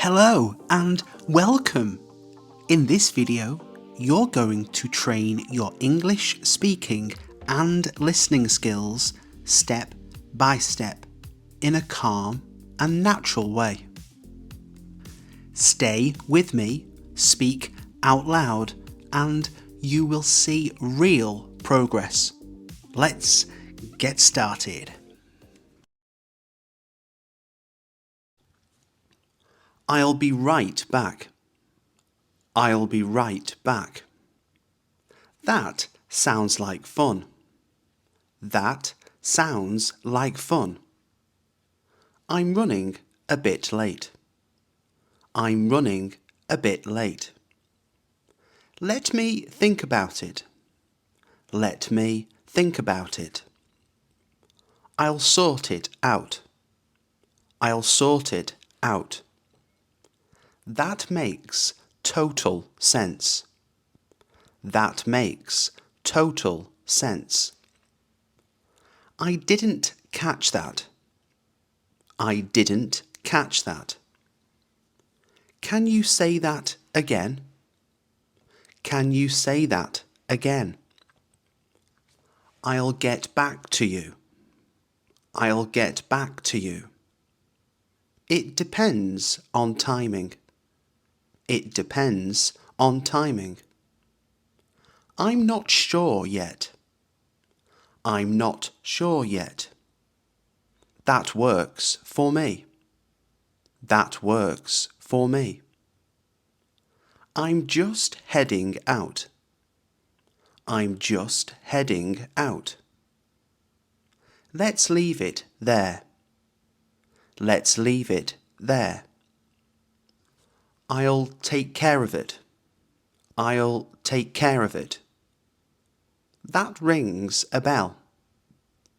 Hello and welcome! In this video, you're going to train your English speaking and listening skills step by step in a calm and natural way. Stay with me, speak out loud, and you will see real progress. Let's get started. I'll be right back. I'll be right back. That sounds like fun. That sounds like fun. I'm running a bit late. I'm running a bit late. Let me think about it. Let me think about it. I'll sort it out. I'll sort it out. That makes total sense. That makes total sense. I didn't catch that. I didn't catch that. Can you say that again? Can you say that again? I'll get back to you. I'll get back to you. It depends on timing. It depends on timing. I'm not sure yet. I'm not sure yet. That works for me. That works for me. I'm just heading out. I'm just heading out. Let's leave it there. Let's leave it there. I'll take care of it. I'll take care of it. That rings a bell.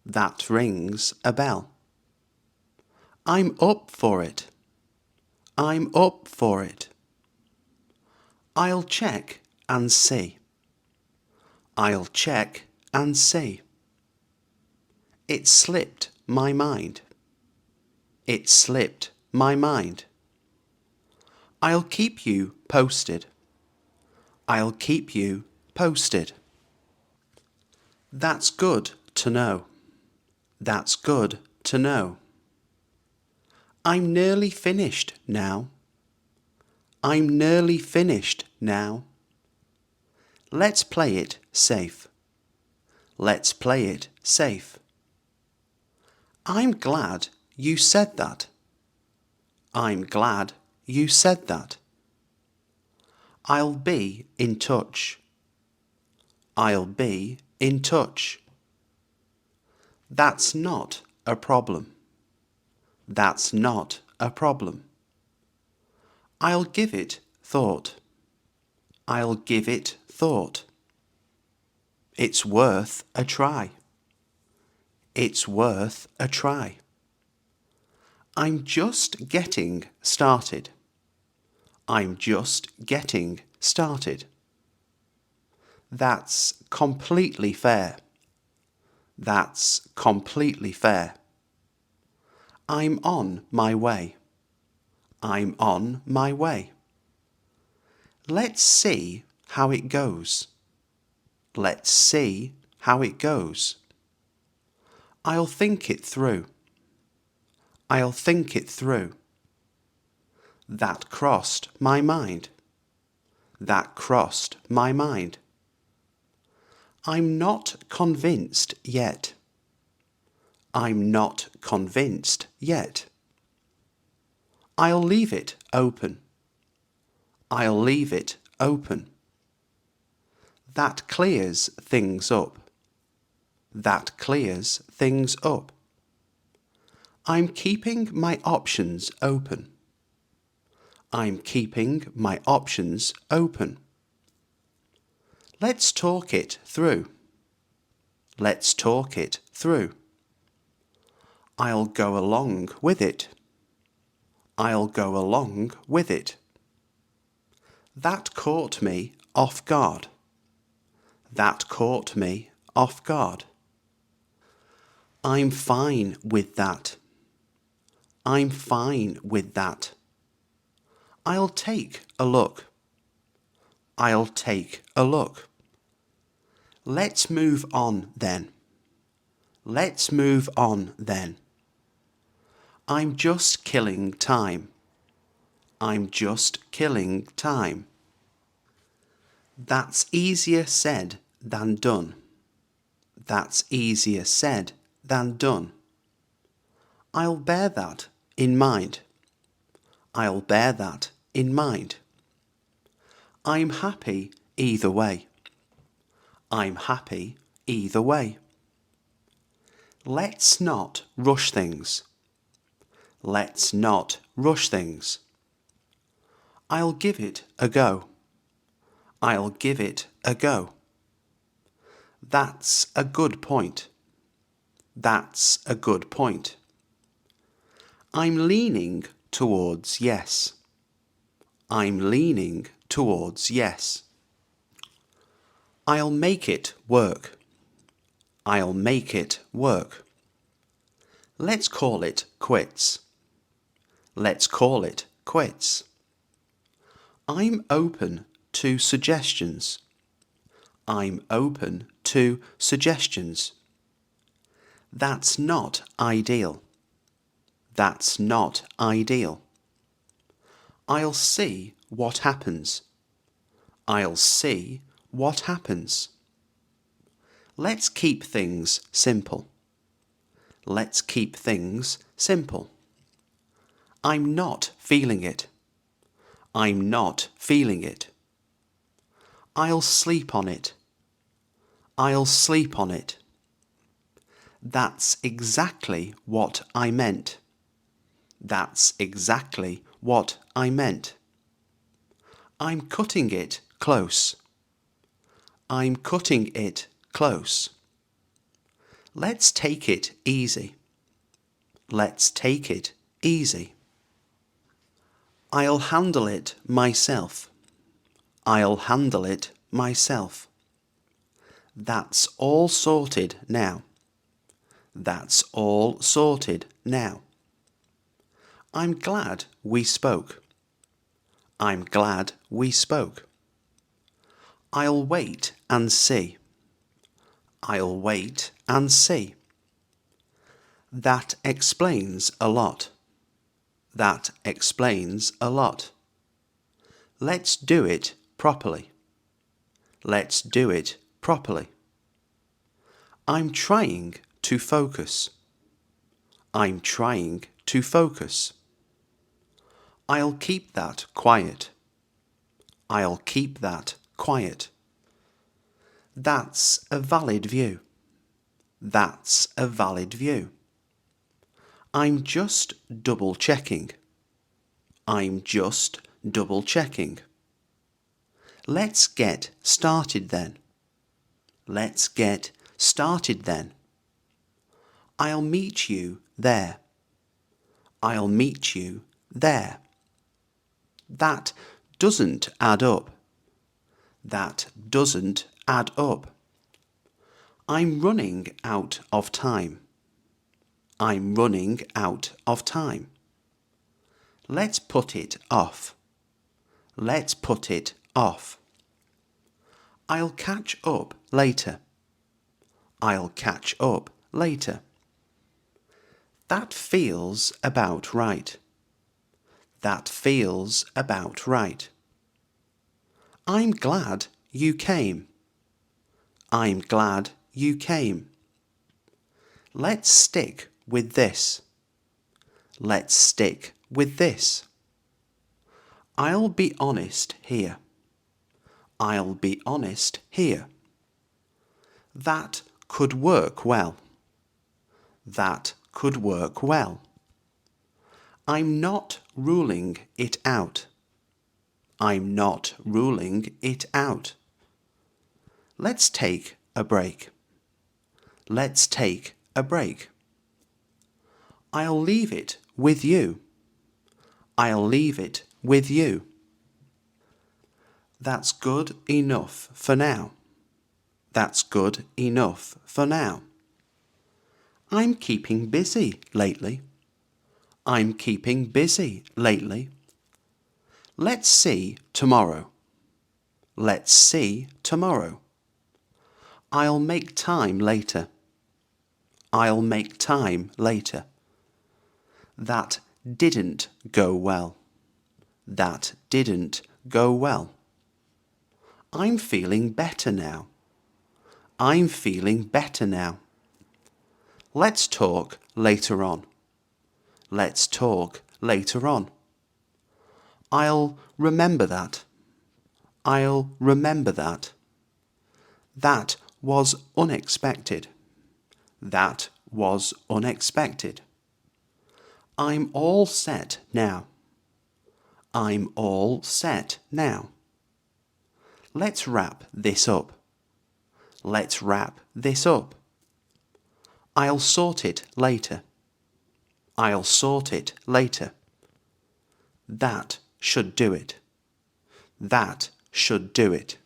That rings a bell. I'm up for it. I'm up for it. I'll check and see. I'll check and see. It slipped my mind. It slipped my mind. I'll keep you posted. I'll keep you posted. That's good to know. That's good to know. I'm nearly finished now. I'm nearly finished now. Let's play it safe. Let's play it safe. I'm glad you said that. I'm glad you said that. I'll be in touch. I'll be in touch. That's not a problem. That's not a problem. I'll give it thought. I'll give it thought. It's worth a try. It's worth a try. I'm just getting started. I'm just getting started. That's completely fair. That's completely fair. I'm on my way. I'm on my way. Let's see how it goes. Let's see how it goes. I'll think it through. I'll think it through. That crossed my mind. That crossed my mind. I'm not convinced yet. I'm not convinced yet. I'll leave it open. I'll leave it open. That clears things up. That clears things up. I'm keeping my options open. I'm keeping my options open. Let's talk it through. Let's talk it through. I'll go along with it. I'll go along with it. That caught me off guard. That caught me off guard. I'm fine with that. I'm fine with that. I'll take a look. I'll take a look. Let's move on then. Let's move on then. I'm just killing time. I'm just killing time. That's easier said than done. That's easier said than done. I'll bear that in mind. I'll bear that in mind. I'm happy either way. I'm happy either way. Let's not rush things. Let's not rush things. I'll give it a go. I'll give it a go. That's a good point. That's a good point. I'm leaning towards yes. I'm leaning towards yes. I'll make it work. I'll make it work. Let's call it quits. Let's call it quits. I'm open to suggestions. I'm open to suggestions. That's not ideal. That's not ideal. I'll see what happens. I'll see what happens. Let's keep things simple. Let's keep things simple. I'm not feeling it. I'm not feeling it. I'll sleep on it. I'll sleep on it. That's exactly what I meant. That's exactly what I meant. I'm cutting it close. I'm cutting it close. Let's take it easy. Let's take it easy. I'll handle it myself. I'll handle it myself. That's all sorted now. That's all sorted now. I'm glad we spoke. I'm glad we spoke. I'll wait and see. I'll wait and see. That explains a lot. That explains a lot. Let's do it properly. Let's do it properly. I'm trying to focus. I'm trying to focus. I'll keep that quiet. I'll keep that quiet. That's a valid view. That's a valid view. I'm just double checking. I'm just double checking. Let's get started then. Let's get started then. I'll meet you there. I'll meet you there. That doesn't add up. That doesn't add up. I'm running out of time. I'm running out of time. Let's put it off. Let's put it off. I'll catch up later. I'll catch up later. That feels about right. That feels about right. I'm glad you came. I'm glad you came. Let's stick with this. Let's stick with this. I'll be honest here. I'll be honest here. That could work well. That could work well. I'm not ruling it out. I'm not ruling it out. Let's take a break. Let's take a break. I'll leave it with you. I'll leave it with you. That's good enough for now. That's good enough for now. I'm keeping busy lately. I'm keeping busy lately. Let's see tomorrow. Let's see tomorrow. I'll make time later. I'll make time later. That didn't go well. That didn't go well. I'm feeling better now. I'm feeling better now. Let's talk later on. Let's talk later on. I'll remember that. I'll remember that. That was unexpected. That was unexpected. I'm all set now. I'm all set now. Let's wrap this up. Let's wrap this up. I'll sort it later. I'll sort it later. That should do it. That should do it.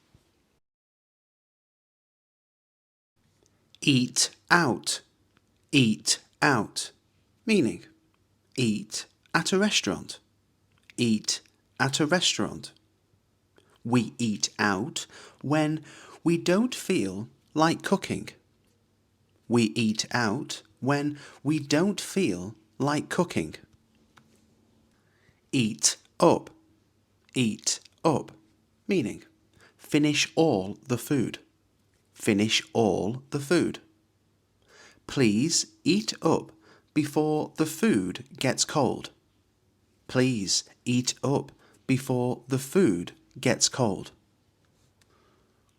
Eat out. Eat out. Meaning, eat at a restaurant. Eat at a restaurant. We eat out when we don't feel like cooking. We eat out when we don't feel like cooking. Eat up. Eat up. Meaning, finish all the food. Finish all the food. Please eat up before the food gets cold. Please eat up before the food gets cold.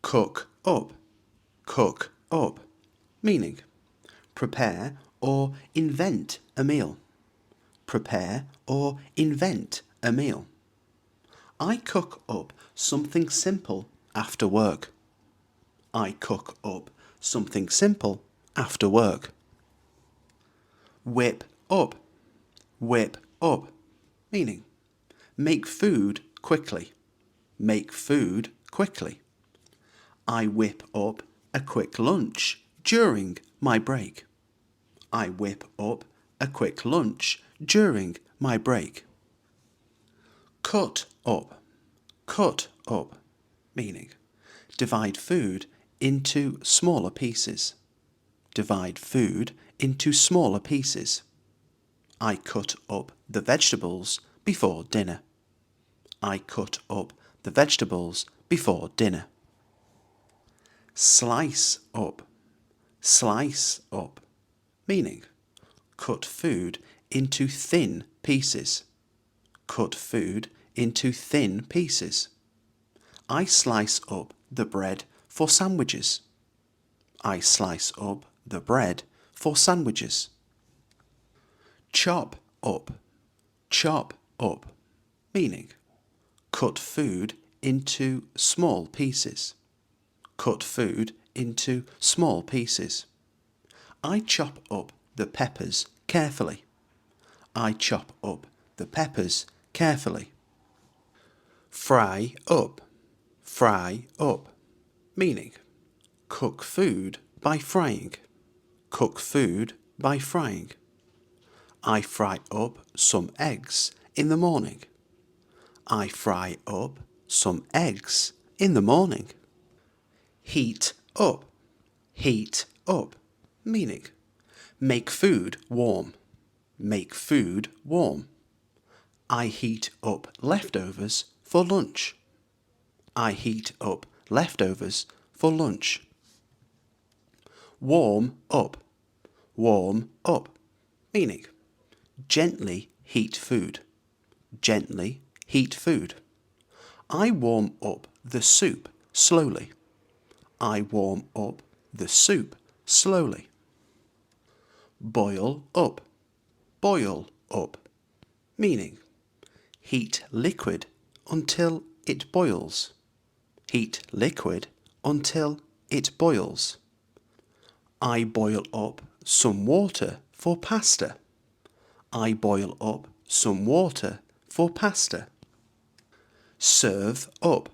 Cook up. Cook up. Meaning, prepare or invent a meal. Prepare or invent a meal. I cook up something simple after work. I cook up something simple after work. Whip up. Whip up. Meaning, make food quickly. Make food quickly. I whip up a quick lunch during my break. I whip up a quick lunch during my break. Cut up. Cut up. Meaning, divide food into smaller pieces. Divide food into smaller pieces. I cut up the vegetables before dinner. I cut up the vegetables before dinner. Slice up. Slice up. Meaning, cut food into thin pieces. Cut food into thin pieces. I slice up the bread for sandwiches. I slice up the bread for sandwiches. Chop up. Chop up. Meaning, cut food into small pieces. Cut food into small pieces. I chop up the peppers carefully. I chop up the peppers carefully. Fry up. Fry up. Meaning, cook food by frying. Cook food by frying. I fry up some eggs in the morning. I fry up some eggs in the morning. Heat up. Heat up. Meaning, make food warm. Make food warm. I heat up leftovers for lunch. I heat up leftovers for lunch. Warm up. Warm up. Meaning, gently heat food. Gently heat food. I warm up the soup slowly. I warm up the soup slowly. Boil up. Boil up. Meaning, heat liquid until it boils. Heat liquid until it boils. I boil up some water for pasta. I boil up some water for pasta. Serve up.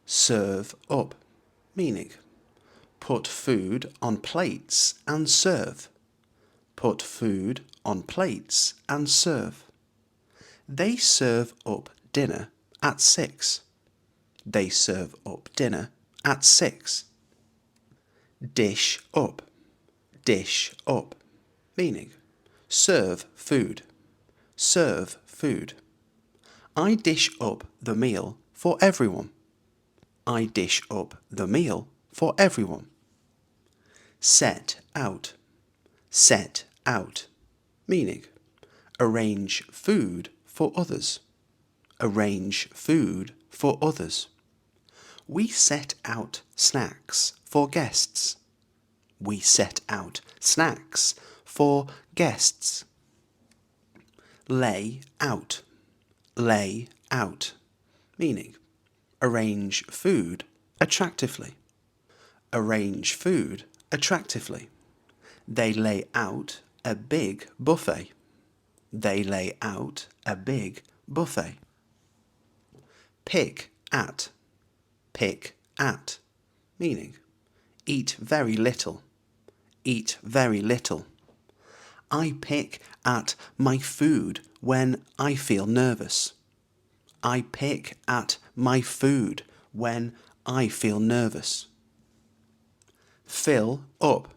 Serve up. Meaning, put food on plates and serve. Put food on plates and serve. They serve up dinner at 6. They serve up dinner at 6. Dish up, dish up, meaning serve food, serve food. I dish up the meal for everyone. I dish up the meal for everyone. Set out, set out, meaning arrange food for others. Arrange food for others. We set out snacks for guests. We set out snacks for guests. Lay out, lay out, meaning arrange food attractively. Arrange food attractively. They lay out a big buffet. They lay out a big buffet. Pick at, meaning eat very little, eat very little. I pick at my food when I feel nervous. I pick at my food when I feel nervous. Fill up,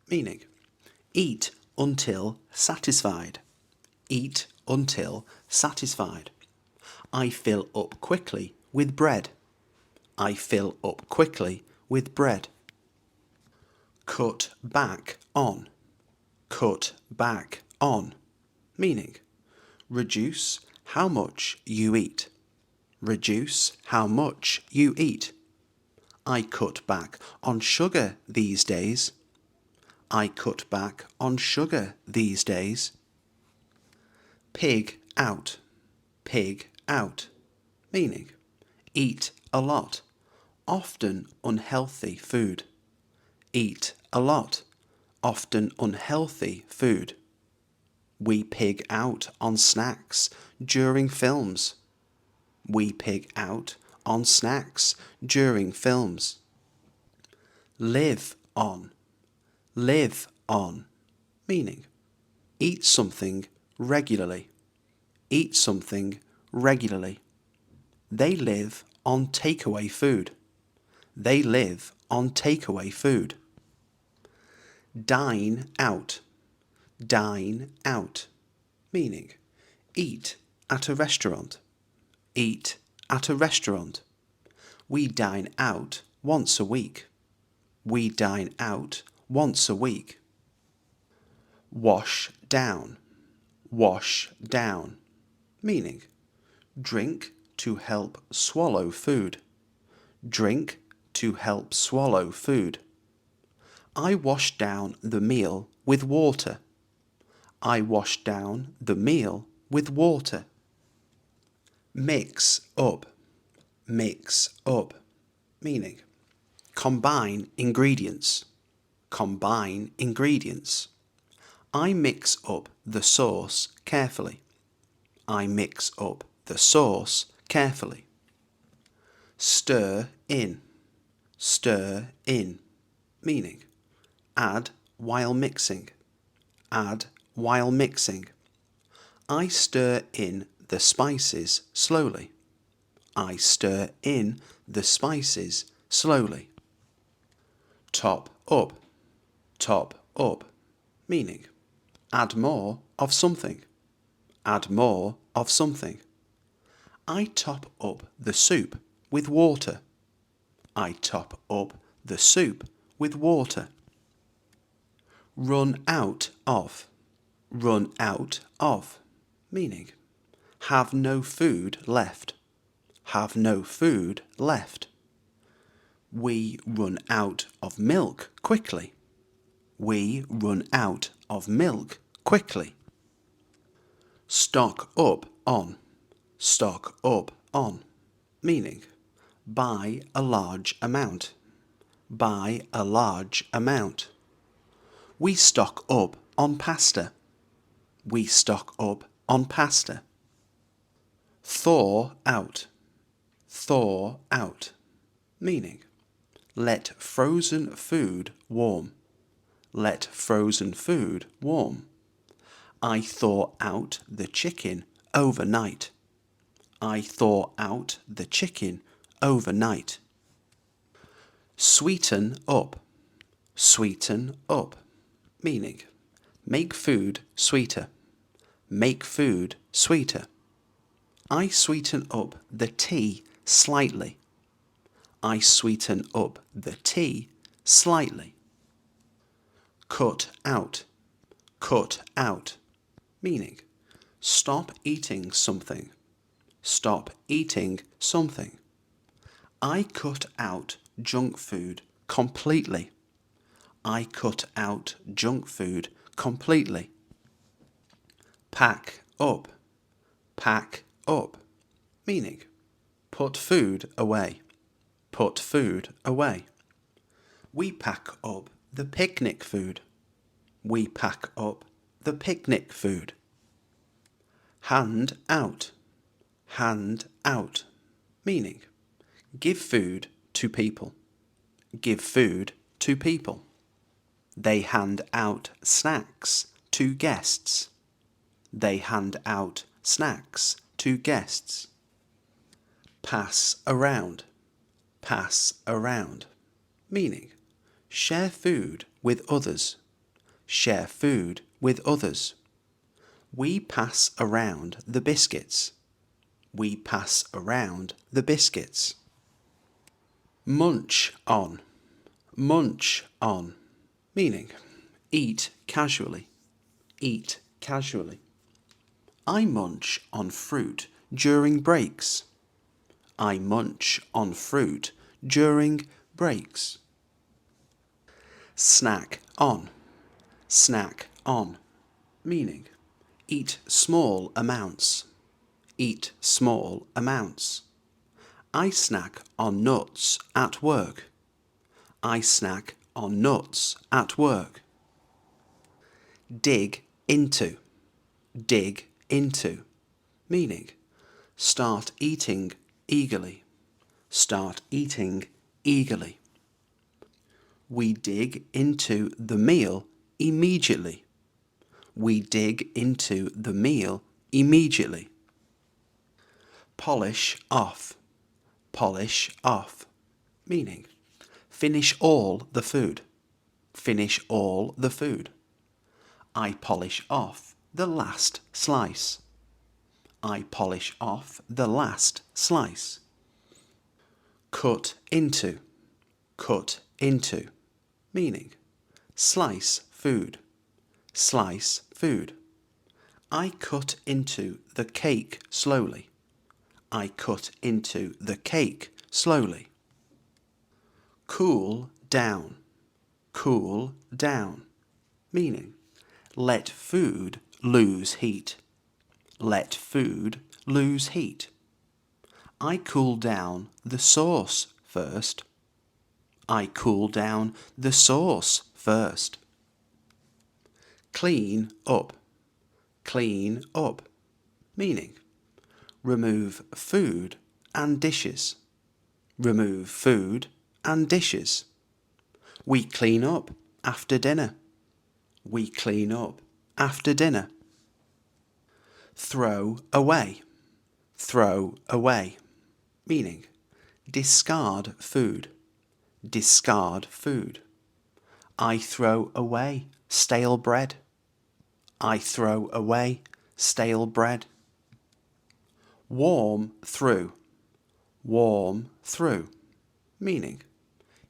meaning eat until satisfied. Eat until satisfied. I fill up quickly with bread. I fill up quickly with bread. Cut back on, meaning reduce how much you eat. Reduce how much you eat. I cut back on sugar these days. I cut back on sugar these days. Pig out, meaning eat a lot, often unhealthy food. Eat a lot, often unhealthy food. We pig out on snacks during films. We pig out on snacks during films. Live on, meaning eat something regularly. Eat something regularly. They live on takeaway food. They live on takeaway food. Dine out, meaning eat at a restaurant. Eat at a restaurant. We dine out once a week. We dine out once a week. Wash down, meaning drink to help swallow food. Drink to help swallow food. I wash down the meal with water. I wash down the meal with water. Mix up, meaning combine ingredients. Combine ingredients. I mix up the sauce carefully. I mix up the sauce carefully. Stir in, meaning add while mixing. Add while mixing. I stir in the spices slowly. I stir in the spices slowly. Top up, meaning add more of something. Add more of something. I top up the soup with water. I top up the soup with water. Run out of, meaning have no food left. Have no food left. We run out of milk quickly. We run out of milk quickly. Stock up on, meaning buy a large amount. Buy a large amount. We stock up on pasta. We stock up on pasta. Thaw out, meaning let frozen food warm. Let frozen food warm. I thaw out the chicken overnight. I thaw out the chicken overnight. Sweeten up. Sweeten up. Meaning, make food sweeter. Make food sweeter. I sweeten up the tea slightly. I sweeten up the tea slightly. Cut out. Cut out. Meaning, stop eating something. Stop eating something. I cut out junk food completely. I cut out junk food completely. Pack up. Pack up. Meaning, put food away. Put food away. We pack up the picnic food. We pack up the picnic food. Hand out. Hand out. Meaning, give food to people. Give food to people. They hand out snacks to guests. They hand out snacks to guests. Pass around. Pass around. Meaning, share food with others. Share food with others. We pass around the biscuits. We pass around the biscuits. Munch on. Munch on. Meaning, eat casually. Eat casually. I munch on fruit during breaks. I munch on fruit during breaks. Snack on. Snack on. Meaning, eat small amounts. Eat small amounts. I snack on nuts at work. I snack on nuts at work. Dig into. Dig into. Meaning, start eating eagerly. Start eating eagerly. We dig into the meal immediately. We dig into the meal immediately. Polish off. Polish off. Meaning, finish all the food. Finish all the food. I polish off the last slice. I polish off the last slice. Cut into. Cut into. Meaning, slice food. Slice food. I cut into the cake slowly. I cut into the cake slowly. Cool down. Cool down. Meaning, let food lose heat. Let food lose heat. I cool down the sauce first. I cool down the sauce first. Clean up. Clean up. Meaning, remove food and dishes. Remove food and dishes. We clean up after dinner. We clean up after dinner. Throw away. Throw away. Meaning, discard food. Discard food. I throw away stale bread. I throw away stale bread. Warm through. Warm through. Meaning,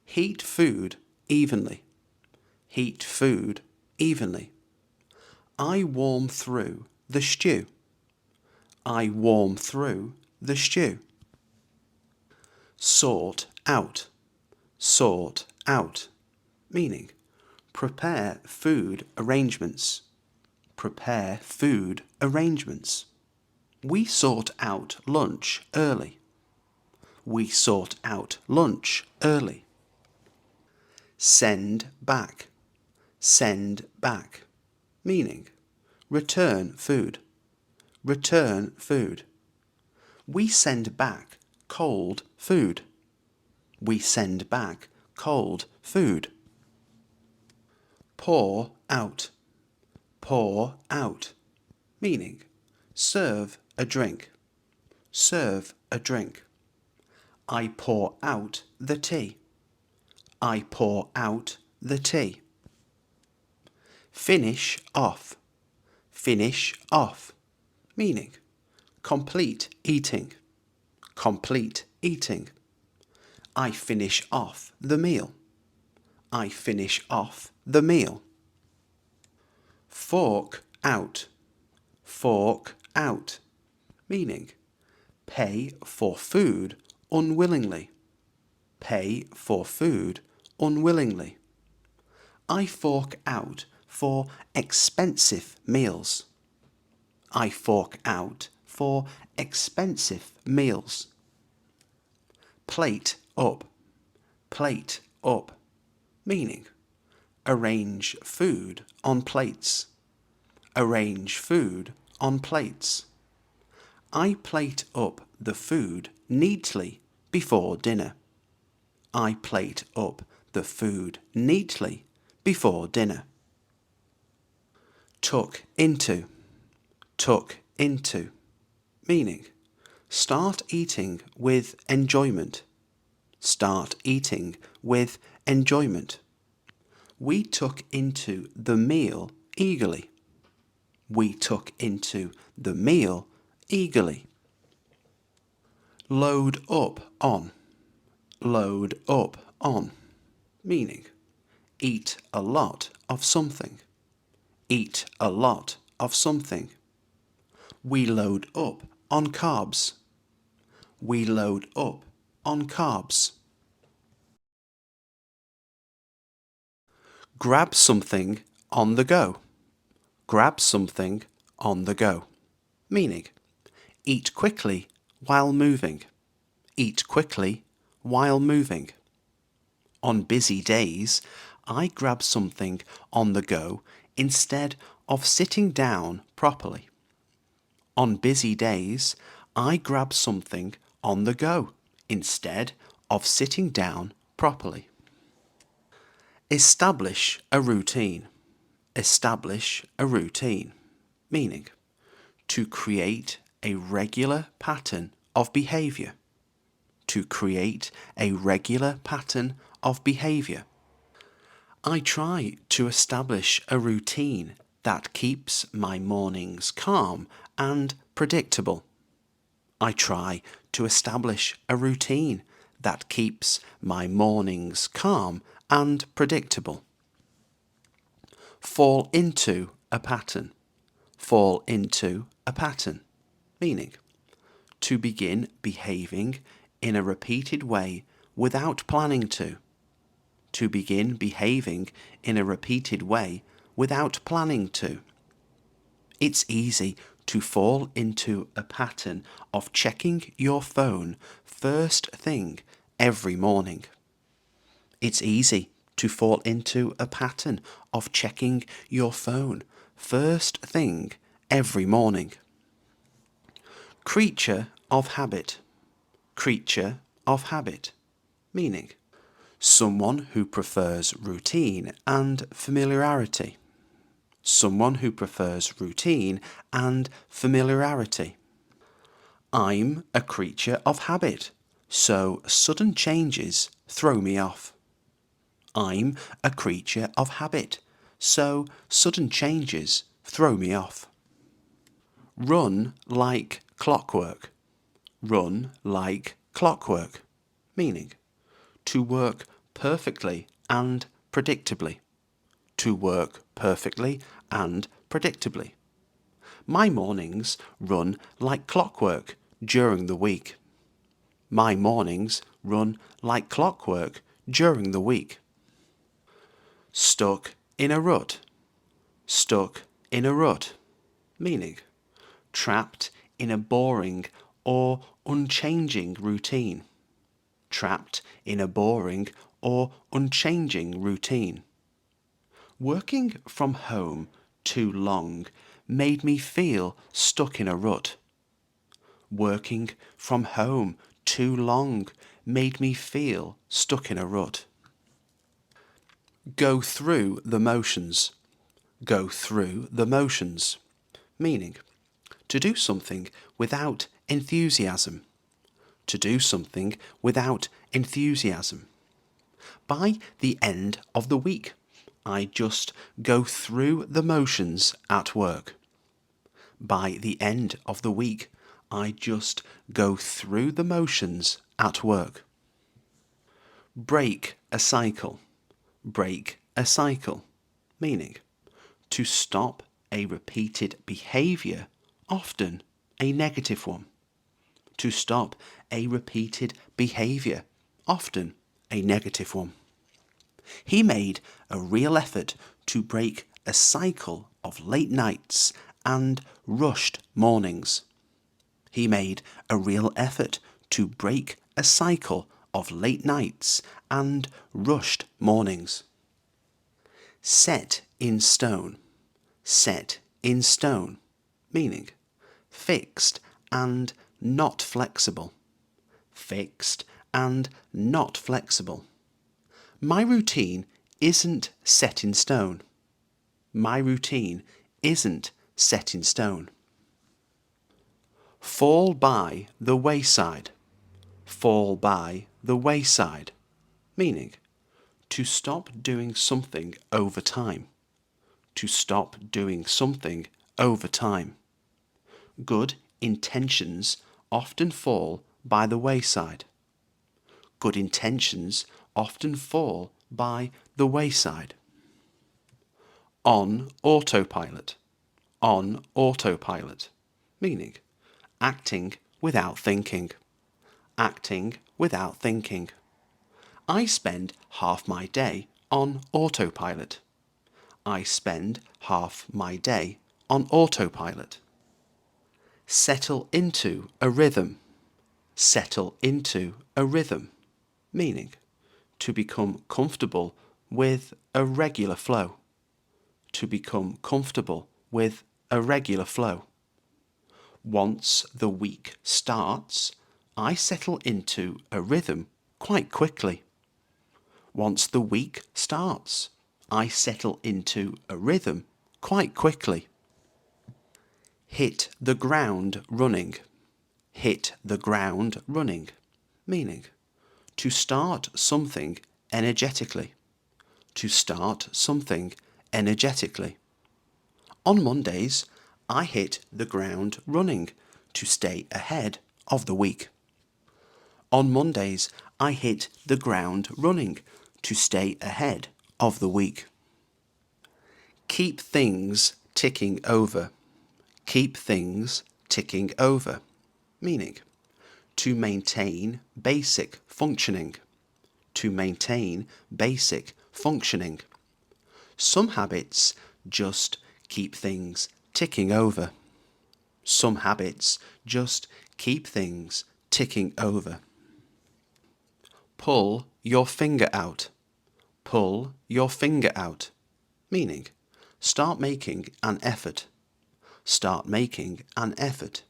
heat food evenly. Heat food evenly. I warm through the stew. I warm through the stew. Sort out. Sort out. Meaning, prepare food arrangements. Prepare food arrangements. We sort out lunch early. We sort out lunch early. Send back. Send back. Meaning, return food. Return food. We send back cold food. We send back cold food. Pour out. Pour out. Meaning, serve a drink. Serve a drink. I pour out the tea. I pour out the tea. Finish off. Finish off. Meaning complete eating. Complete eating. I finish off the meal. I finish off the meal. Fork out. Fork out. Meaning pay for food unwillingly. Pay for food unwillingly. I fork out for expensive meals. I fork out for expensive meals. Plate up. Plate up. Meaning arrange food on plates. Arrange food on plates. I plate up the food neatly before dinner. I plate up the food neatly before dinner. Tuck into. Tuck into. Meaning start eating with enjoyment. Start eating with enjoyment. We tuck into the meal eagerly. We tuck into the meal eagerly. Load up on. Load up on. Meaning eat a lot of something. Eat a lot of something. We load up on carbs. We load up on carbs. Grab something on the go. Grab something on the go. Meaning eat quickly while moving. Eat quickly while moving. On busy days, I grab something on the go instead of sitting down properly. On busy days, I grab something on the go instead of sitting down properly. Establish a routine. Establish a routine. Meaning to create a regular pattern of behaviour. To create a regular pattern of behaviour. I try to establish a routine that keeps my mornings calm and predictable. I try to establish a routine that keeps my mornings calm and predictable. Fall into a pattern. Fall into a pattern. Meaning to begin behaving in a repeated way without planning to. To begin behaving in a repeated way without planning to. It's easy to fall into a pattern of checking your phone first thing every morning. It's easy to fall into a pattern of checking your phone first thing every morning. Creature of habit. Creature of habit. Meaning someone who prefers routine and familiarity. Someone who prefers routine and familiarity. I'm a creature of habit, so sudden changes throw me off. I'm a creature of habit, so sudden changes throw me off. Run like clockwork. Run like clockwork. Meaning to work perfectly and predictably. To work perfectly and predictably. My mornings run like clockwork during the week. My mornings run like clockwork during the week. Stuck in a rut. Stuck in a rut. Meaning trapped in a boring or unchanging routine. Trapped in a boring or unchanging routine. Working from home too long made me feel stuck in a rut. Working from home too long made me feel stuck in a rut. Go through the motions. Go through the motions. Meaning To do something without enthusiasm. To do something without enthusiasm. By the end of the week, I just go through the motions at work. By the end of the week, I just go through the motions at work. Break a cycle. Break a cycle. Meaning, to stop a repeated behaviour, often a negative one. To stop a repeated behaviour, often a negative one. He made a real effort to break a cycle of late nights and rushed mornings. He made a real effort to break a cycle of late nights and rushed mornings. Set in stone. Set in stone. Meaning, fixed and not flexible. Fixed and not flexible. My routine isn't set in stone. My routine isn't set in stone. Fall by the wayside. Fall by the wayside. Meaning, to stop doing something over time. To stop doing something over time. Good intentions often fall by the wayside. Good intentions often fall by the wayside. On autopilot. On autopilot. Meaning, acting without thinking. Acting without thinking. I spend half my day on autopilot. I spend half my day on autopilot. Settle into a rhythm. Settle into a rhythm. Meaning, to become comfortable with a regular flow. To become comfortable with a regular flow. Once the week starts, I settle into a rhythm quite quickly. Once the week starts, I settle into a rhythm quite quickly. Hit the ground running. Hit the ground running. Meaning, to start something energetically. To start something energetically. On Mondays, I hit the ground running to stay ahead of the week. On Mondays, I hit the ground running to stay ahead of the week. Keep things ticking over. Keep things ticking over. Meaning, to maintain basic functioning. To maintain basic functioning. Some habits just keep things ticking over. Some habits just keep things ticking over. Pull your finger out. Pull your finger out. Meaning, start making an effort. Start making an effort.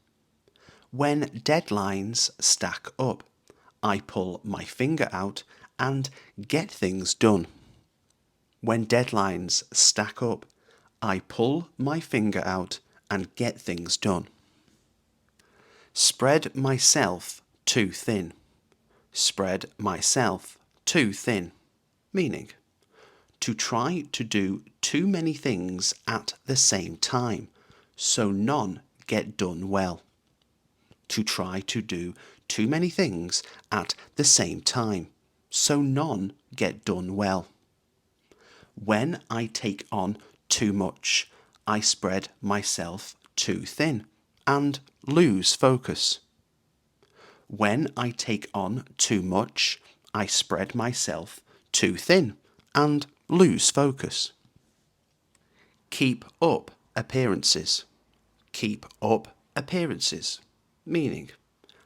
When deadlines stack up, I pull my finger out and get things done. When deadlines stack up, I pull my finger out and get things done. Spread myself too thin. Spread myself too thin. Meaning, to try to do too many things at the same time, so none get done well. To try to do too many things at the same time, so none get done well. When I take on too much, I spread myself too thin and lose focus. When I take on too much, I spread myself too thin and lose focus. Keep up appearances. Keep up appearances. Meaning,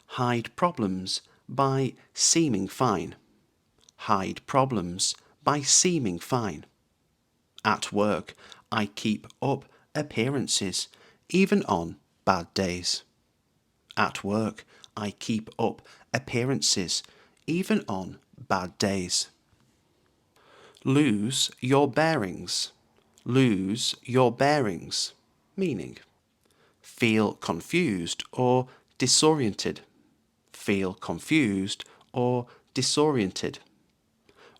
hide problems by seeming fine. Hide problems by seeming fine. At work, I keep up appearances even on bad days. At work, I keep up appearances even on bad days. Lose your bearings. Lose your bearings. Meaning, feel confused or disoriented. Feel confused or disoriented.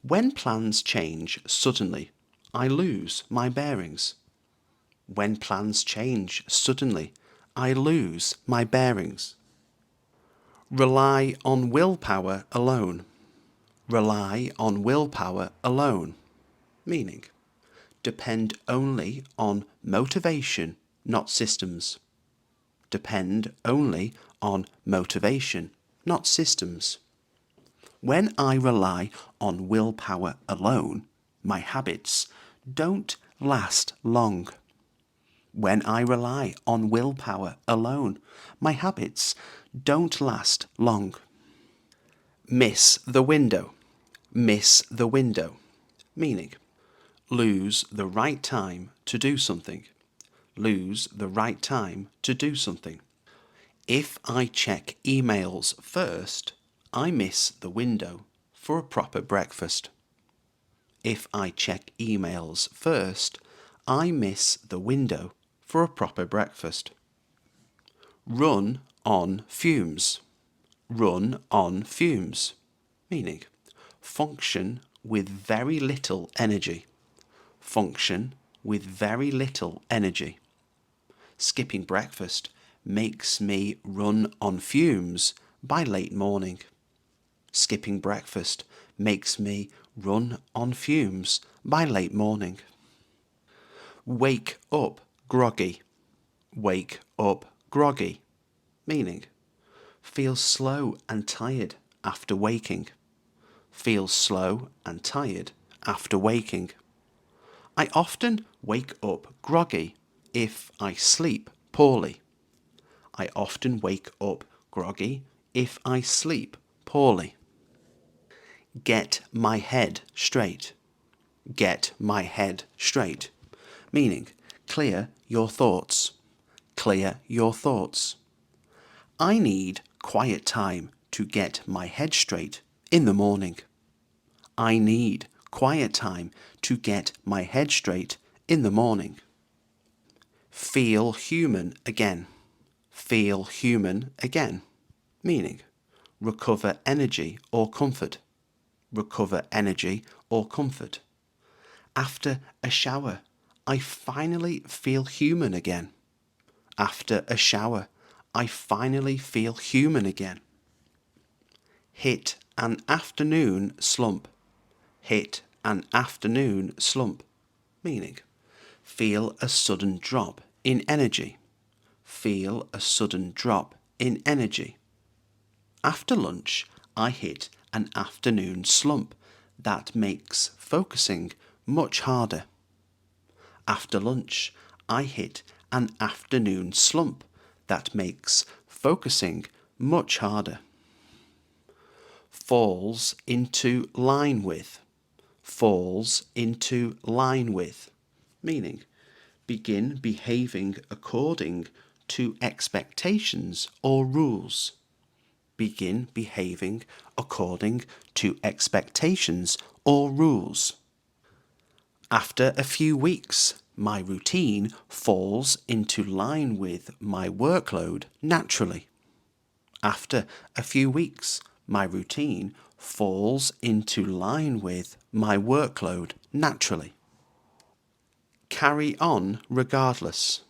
When plans change suddenly, I lose my bearings. When plans change suddenly, I lose my bearings. Rely on willpower alone. Rely on willpower alone. Meaning, depend only on motivation, not systems. Depend only on motivation, not systems. When I rely on willpower alone, my habits don't last long. When I rely on willpower alone, my habits don't last long. Miss the window. Miss the window. Meaning, lose the right time to do something. Lose the right time to do something. If I check emails first, I miss the window for a proper breakfast. If I check emails first, I miss the window for a proper breakfast. Run on fumes. Run on fumes. Meaning, function with very little energy. Function with very little energy. Skipping breakfast makes me run on fumes by late morning. Skipping breakfast makes me run on fumes by late morning. Wake up groggy. Wake up groggy. Meaning, feel slow and tired after waking. Feel slow and tired after waking. I often wake up groggy if I sleep poorly. I often wake up groggy if I sleep poorly. Get my head straight. Get my head straight. Meaning, clear your thoughts. Clear your thoughts. I need quiet time to get my head straight in the morning. I need quiet time to get my head straight in the morning. Feel human again. Feel human again. Meaning, recover energy or comfort. Recover energy or comfort. After a shower, I finally feel human again. After a shower, I finally feel human again. Hit an afternoon slump. Hit an afternoon slump. Meaning, feel a sudden drop in energy. Feel a sudden drop in energy. After lunch, I hit an afternoon slump that makes focusing much harder. After lunch, I hit an afternoon slump that makes focusing much harder. Falls into line with. Falls into line with. Meaning, begin behaving according to expectations or rules. Begin behaving according to expectations or rules. After a few weeks, my routine falls into line with my workload naturally. After a few weeks, my routine falls into line with my workload naturally. Carry on regardless.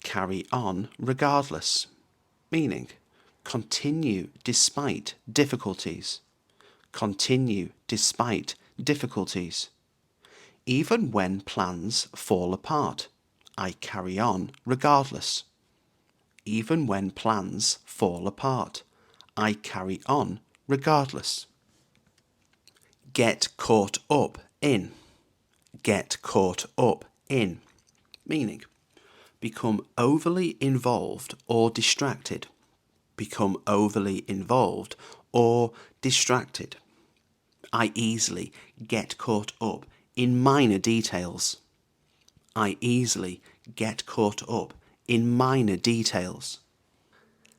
Carry on regardless. Meaning, continue despite difficulties. Continue despite difficulties. Even when plans fall apart, I carry on regardless. Even when plans fall apart, I carry on regardless. Get caught up in. Get caught up in. Meaning, become overly involved or distracted. Become overly involved or distracted. I easily get caught up in minor details. I easily get caught up in minor details.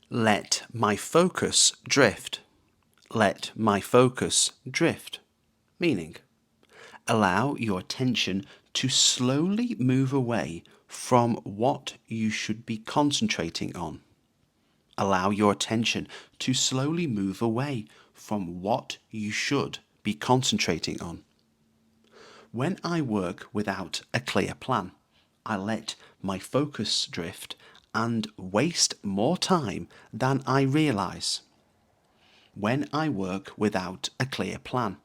Let my focus drift. Let my focus drift. Meaning, allow your attention to slowly move away from what you should be concentrating on. Allow your attention to slowly move away from what you should be concentrating on. When I work without a clear plan, I let my focus drift and waste more time than I realize. When I work without a clear plan,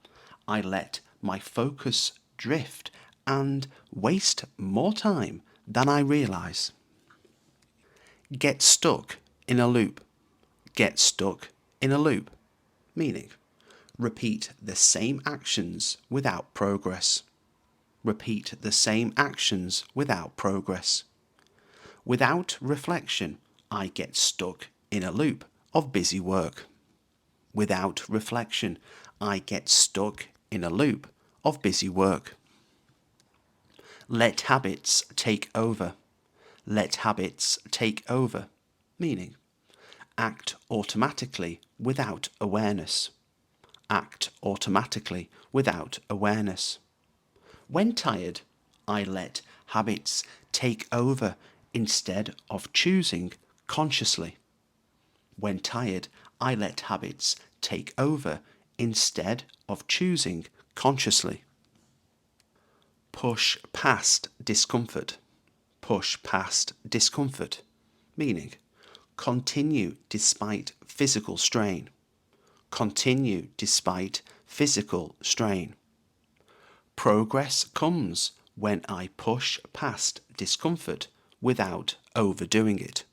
I let my focus drift and waste more time than I realize. Get stuck in a loop. Get stuck in a loop, meaning repeat the same actions without progress. Repeat the same actions without progress. Without reflection, I get stuck in a loop of busy work. Without reflection, I get stuck in a loop of busy work. Let habits take over. Let habits take over, meaning act automatically without awareness. Act automatically without awareness. When tired, I let habits take over instead of choosing consciously. When tired, I let habits take over instead of choosing consciously. Push past discomfort. Push past discomfort, meaning continue despite physical strain. Continue despite physical strain. Progress comes when I push past discomfort without overdoing it.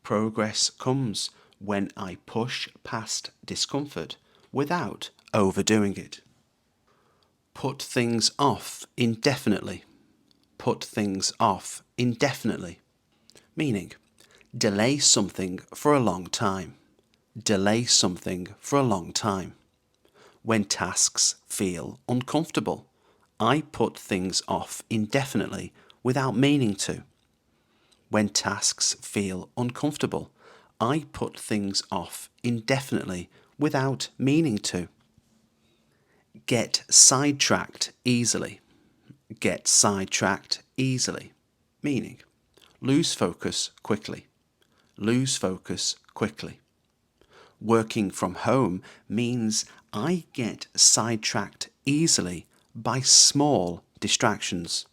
Progress comes when I push past discomfort without overdoing it. Put things off indefinitely. Put things off indefinitely, meaning delay something for a long time. Delay something for a long time. When tasks feel uncomfortable, I put things off indefinitely without meaning to. When tasks feel uncomfortable, I put things off indefinitely without meaning to. Get sidetracked easily. Get sidetracked easily, meaning lose focus quickly. Lose focus quickly. Working from home means I get sidetracked easily by small distractions.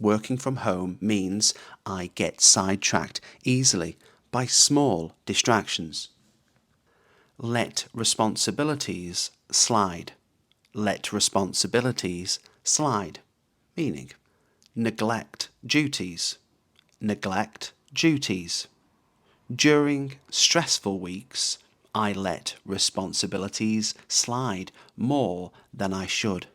Working from home means I get sidetracked easily by small distractions. Let responsibilities slide. Let responsibilities slide, meaning neglect duties. Neglect duties. During stressful weeks, I let responsibilities slide more than I should.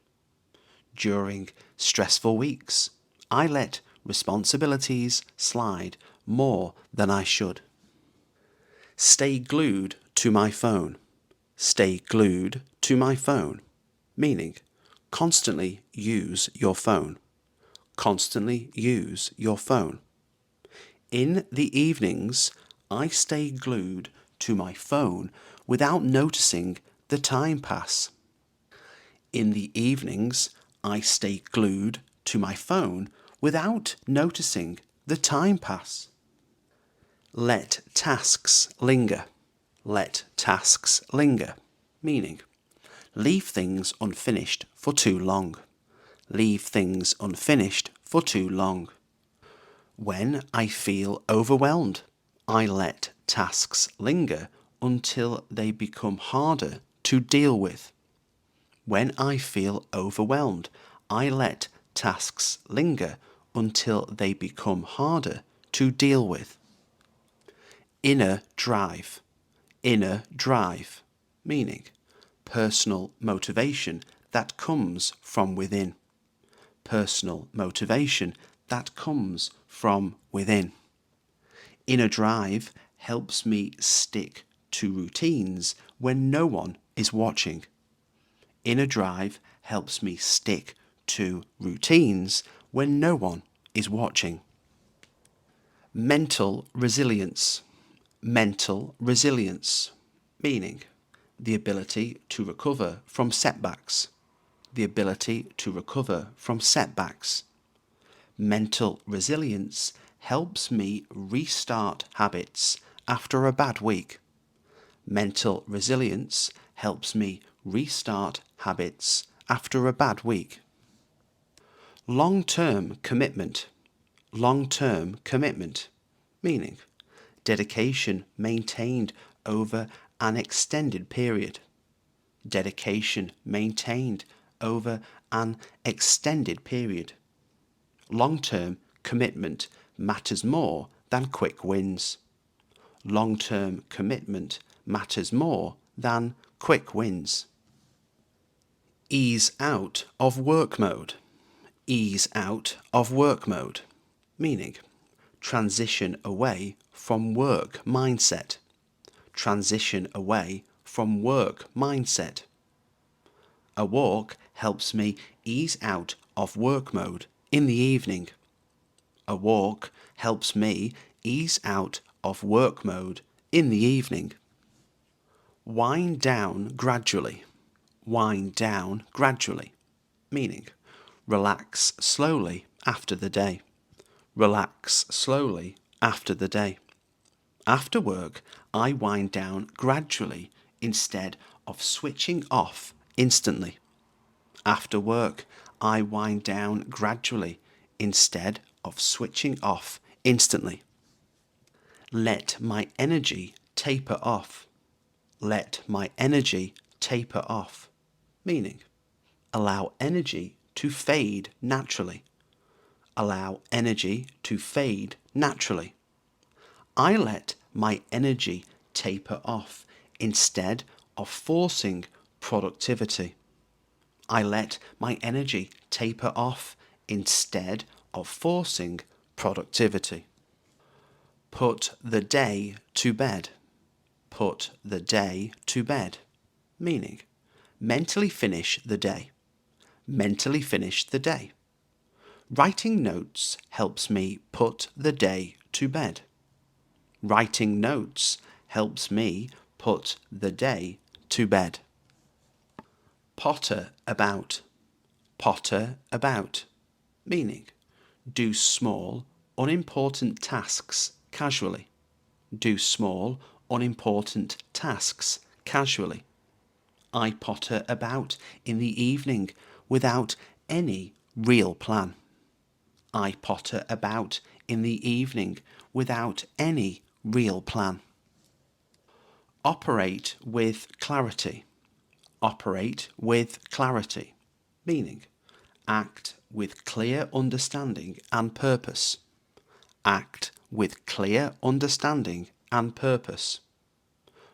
During stressful weeks, I let responsibilities slide more than I should. Stay glued to my phone. Stay glued to my phone, meaning constantly use your phone. Constantly use your phone. In the evenings, I stay glued to my phone without noticing the time pass. In the evenings, I stay glued to my phone without noticing the time pass. Let tasks linger. Let tasks linger, meaning leave things unfinished for too long. Leave things unfinished for too long. When I feel overwhelmed, I let tasks linger until they become harder to deal with. When I feel overwhelmed, I let tasks linger until they become harder to deal with. Inner drive. Inner drive, meaning personal motivation that comes from within. Personal motivation that comes from within. Inner drive helps me stick to routines when no one is watching. Inner drive helps me stick to routines when no one is watching. Mental resilience. Mental resilience, meaning the ability to recover from setbacks. The ability to recover from setbacks. Mental resilience helps me restart habits after a bad week. Mental resilience helps me restart habits after a bad week. Long-term commitment. Long-term commitment, meaning dedication maintained over an extended period. Dedication maintained over an extended period. Long-term commitment matters more than quick wins. Long-term commitment matters more than quick wins. Ease out of work mode. Ease out of work mode, meaning transition away from work mindset. Transition away from work mindset. A walk helps me ease out of work mode in the evening. A walk helps me ease out of work mode in the evening. Wind down gradually. Wind down gradually, meaning relax slowly after the day. Relax slowly after the day. After work, I wind down gradually instead of switching off instantly. After work, I wind down gradually instead of switching off instantly. Let my energy taper off. Let my energy taper off, meaning allow energy to fade naturally. Allow energy to fade naturally. I let my energy taper off instead of forcing productivity. I let my energy taper off instead of forcing productivity. Put the day to bed. Put the day to bed, meaning mentally finish the day. Mentally finish the day. Writing notes helps me put the day to bed. Writing notes helps me put the day to bed. Potter about. Potter about, meaning do small, unimportant tasks casually. Do small, unimportant tasks casually. I potter about in the evening without any real plan. I potter about in the evening without any real plan. Operate with clarity. Operate with clarity, meaning act with clear understanding and purpose. Act with clear understanding and purpose.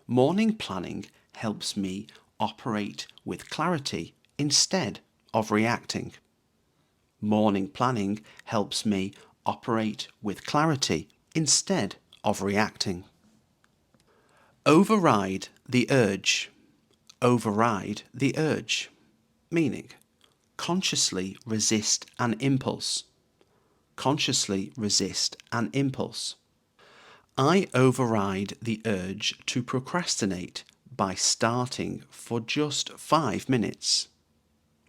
Morning planning helps me operate with clarity instead of reacting. Morning planning helps me operate with clarity instead of reacting. Override the urge. Override the urge, meaning consciously resist an impulse. Consciously resist an impulse. I override the urge to procrastinate by starting for just 5 minutes.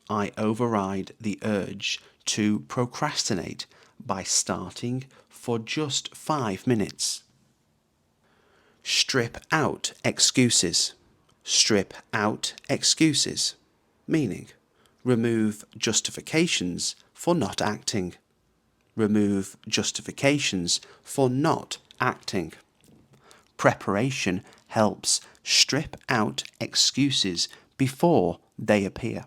I override the urge to procrastinate by starting for just 5 minutes. Strip out excuses. Strip out excuses, meaning remove justifications for not acting. Remove justifications for not acting. Preparation helps strip out excuses before they appear.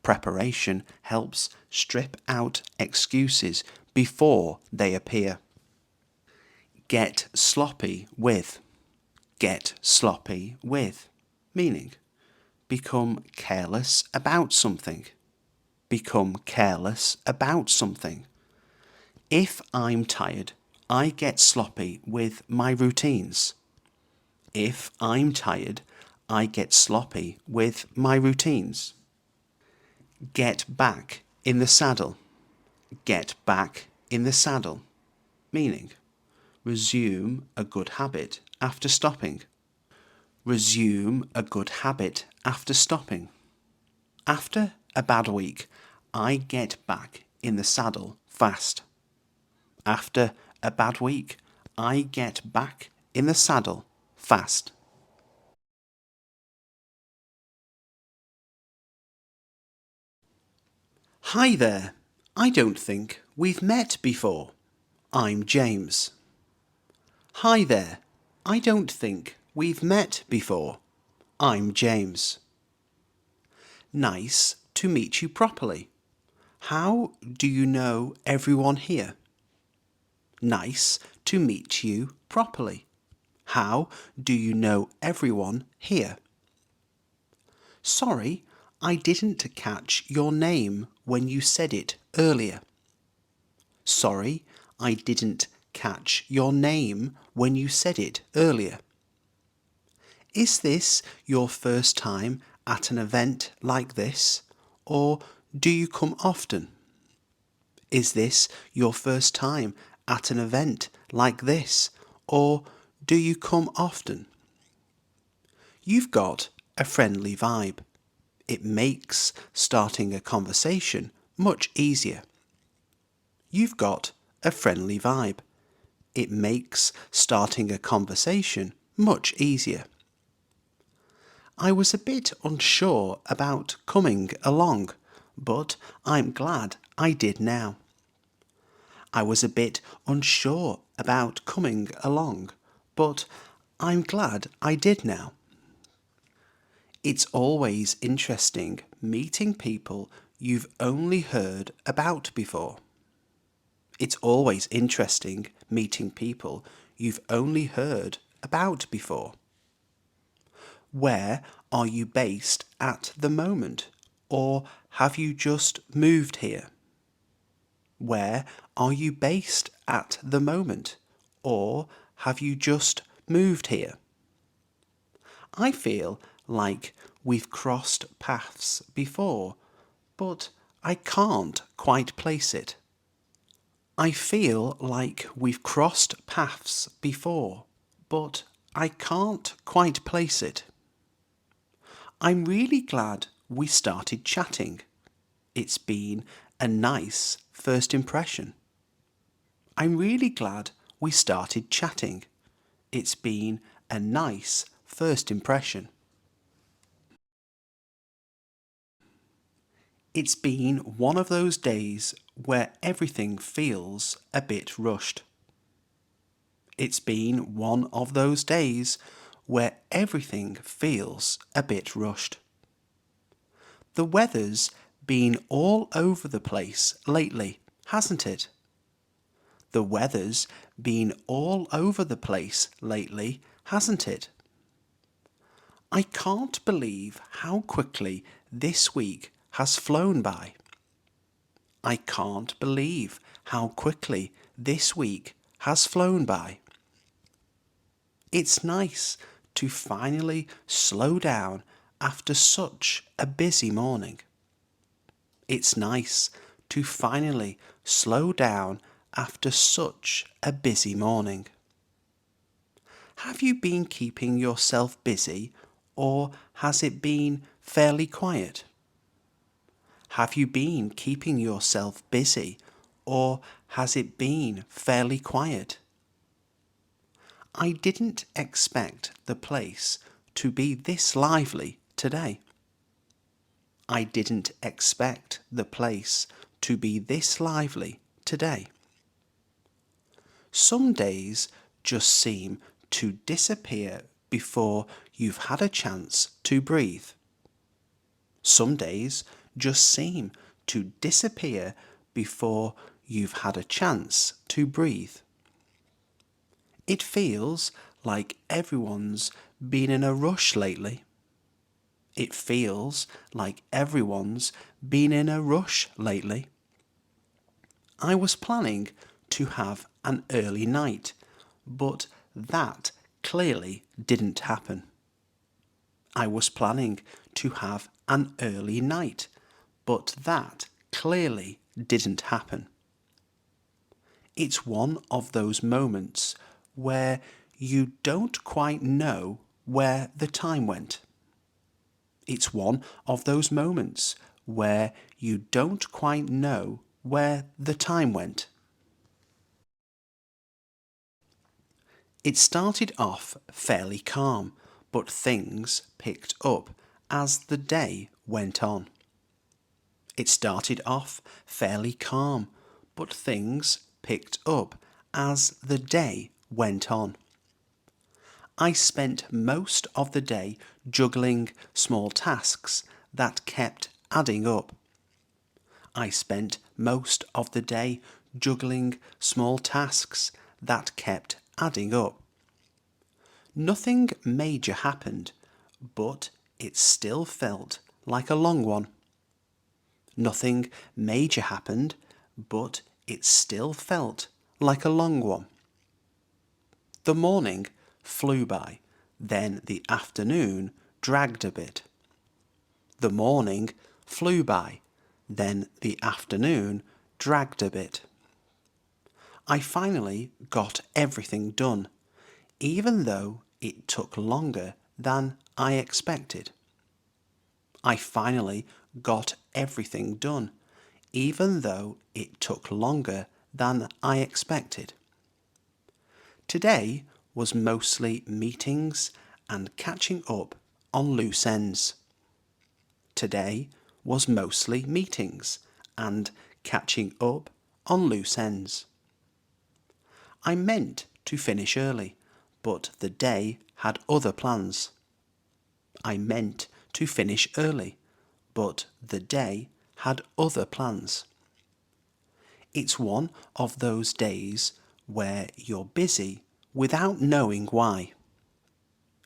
Preparation helps strip out excuses before they appear. Get sloppy with. Get sloppy with, meaning become careless about something. Become careless about something. If I'm tired, I get sloppy with my routines. If I'm tired, I get sloppy with my routines. Get back in the saddle. Get back in the saddle, meaning resume a good habit after stopping. Resume a good habit after stopping. After a bad week, I get back in the saddle fast. After a bad week, I get back in the saddle fast. Hi there. I don't think we've met before. I'm James. Hi there. I don't think we've met before. I'm James. Nice to meet you properly. How do you know everyone here? Nice to meet you properly. How do you know everyone here? Sorry, I didn't catch your name when you said it earlier. Sorry, I didn't catch your name when you said it earlier. Is this your first time at an event like this, or do you come often? Is this your first time at an event like this, or do you come often? You've got a friendly vibe. It makes starting a conversation much easier. You've got a friendly vibe. It makes starting a conversation much easier. I was a bit unsure about coming along, but I'm glad I did now. I was a bit unsure about coming along, but I'm glad I did now. It's always interesting meeting people you've only heard about before. It's always interesting meeting people you've only heard about before. Where are you based at the moment, or have you just moved here? Where are you based at the moment, or have you just moved here? I feel like we've crossed paths before, but I can't quite place it. I feel like we've crossed paths before, but I can't quite place it. I'm really glad we started chatting. It's been a nice first impression. I'm really glad we started chatting. It's been a nice first impression. It's been one of those days where everything feels a bit rushed. It's been one of those days where everything feels a bit rushed. The weather's been all over the place lately, hasn't it? The weather's been all over the place lately, hasn't it? I can't believe how quickly this week has flown by. I can't believe how quickly this week has flown by. It's nice to finally slow down after such a busy morning. It's nice to finally slow down after such a busy morning. Have you been keeping yourself busy, or has it been fairly quiet? Have you been keeping yourself busy, or has it been fairly quiet? I didn't expect the place to be this lively today. I didn't expect the place to be this lively today. Some days just seem to disappear before you've had a chance to breathe. Some days just seem to disappear before you've had a chance to breathe. It feels like everyone's been in a rush lately. It feels like everyone's been in a rush lately. I was planning to have an early night, but that clearly didn't happen. I was planning to have an early night, but that clearly didn't happen. It's one of those moments where you don't quite know where the time went. It's one of those moments where you don't quite know where the time went. It started off fairly calm, but things picked up as the day went on. It started off fairly calm, but things picked up as the day went on. I spent most of the day juggling small tasks that kept adding up. I spent most of the day juggling small tasks that kept adding up. Nothing major happened, but it still felt like a long one. Nothing major happened, but it still felt like a long one. The morning flew by, then the afternoon dragged a bit. The morning flew by, then the afternoon dragged a bit. I finally got everything done, even though it took longer than I expected. I finally got everything done, even though it took longer than I expected. Today was mostly meetings and catching up on loose ends. Today was mostly meetings and catching up on loose ends. I meant to finish early, but the day had other plans. I meant to finish early, but the day had other plans. It's one of those days where you're busy without knowing why.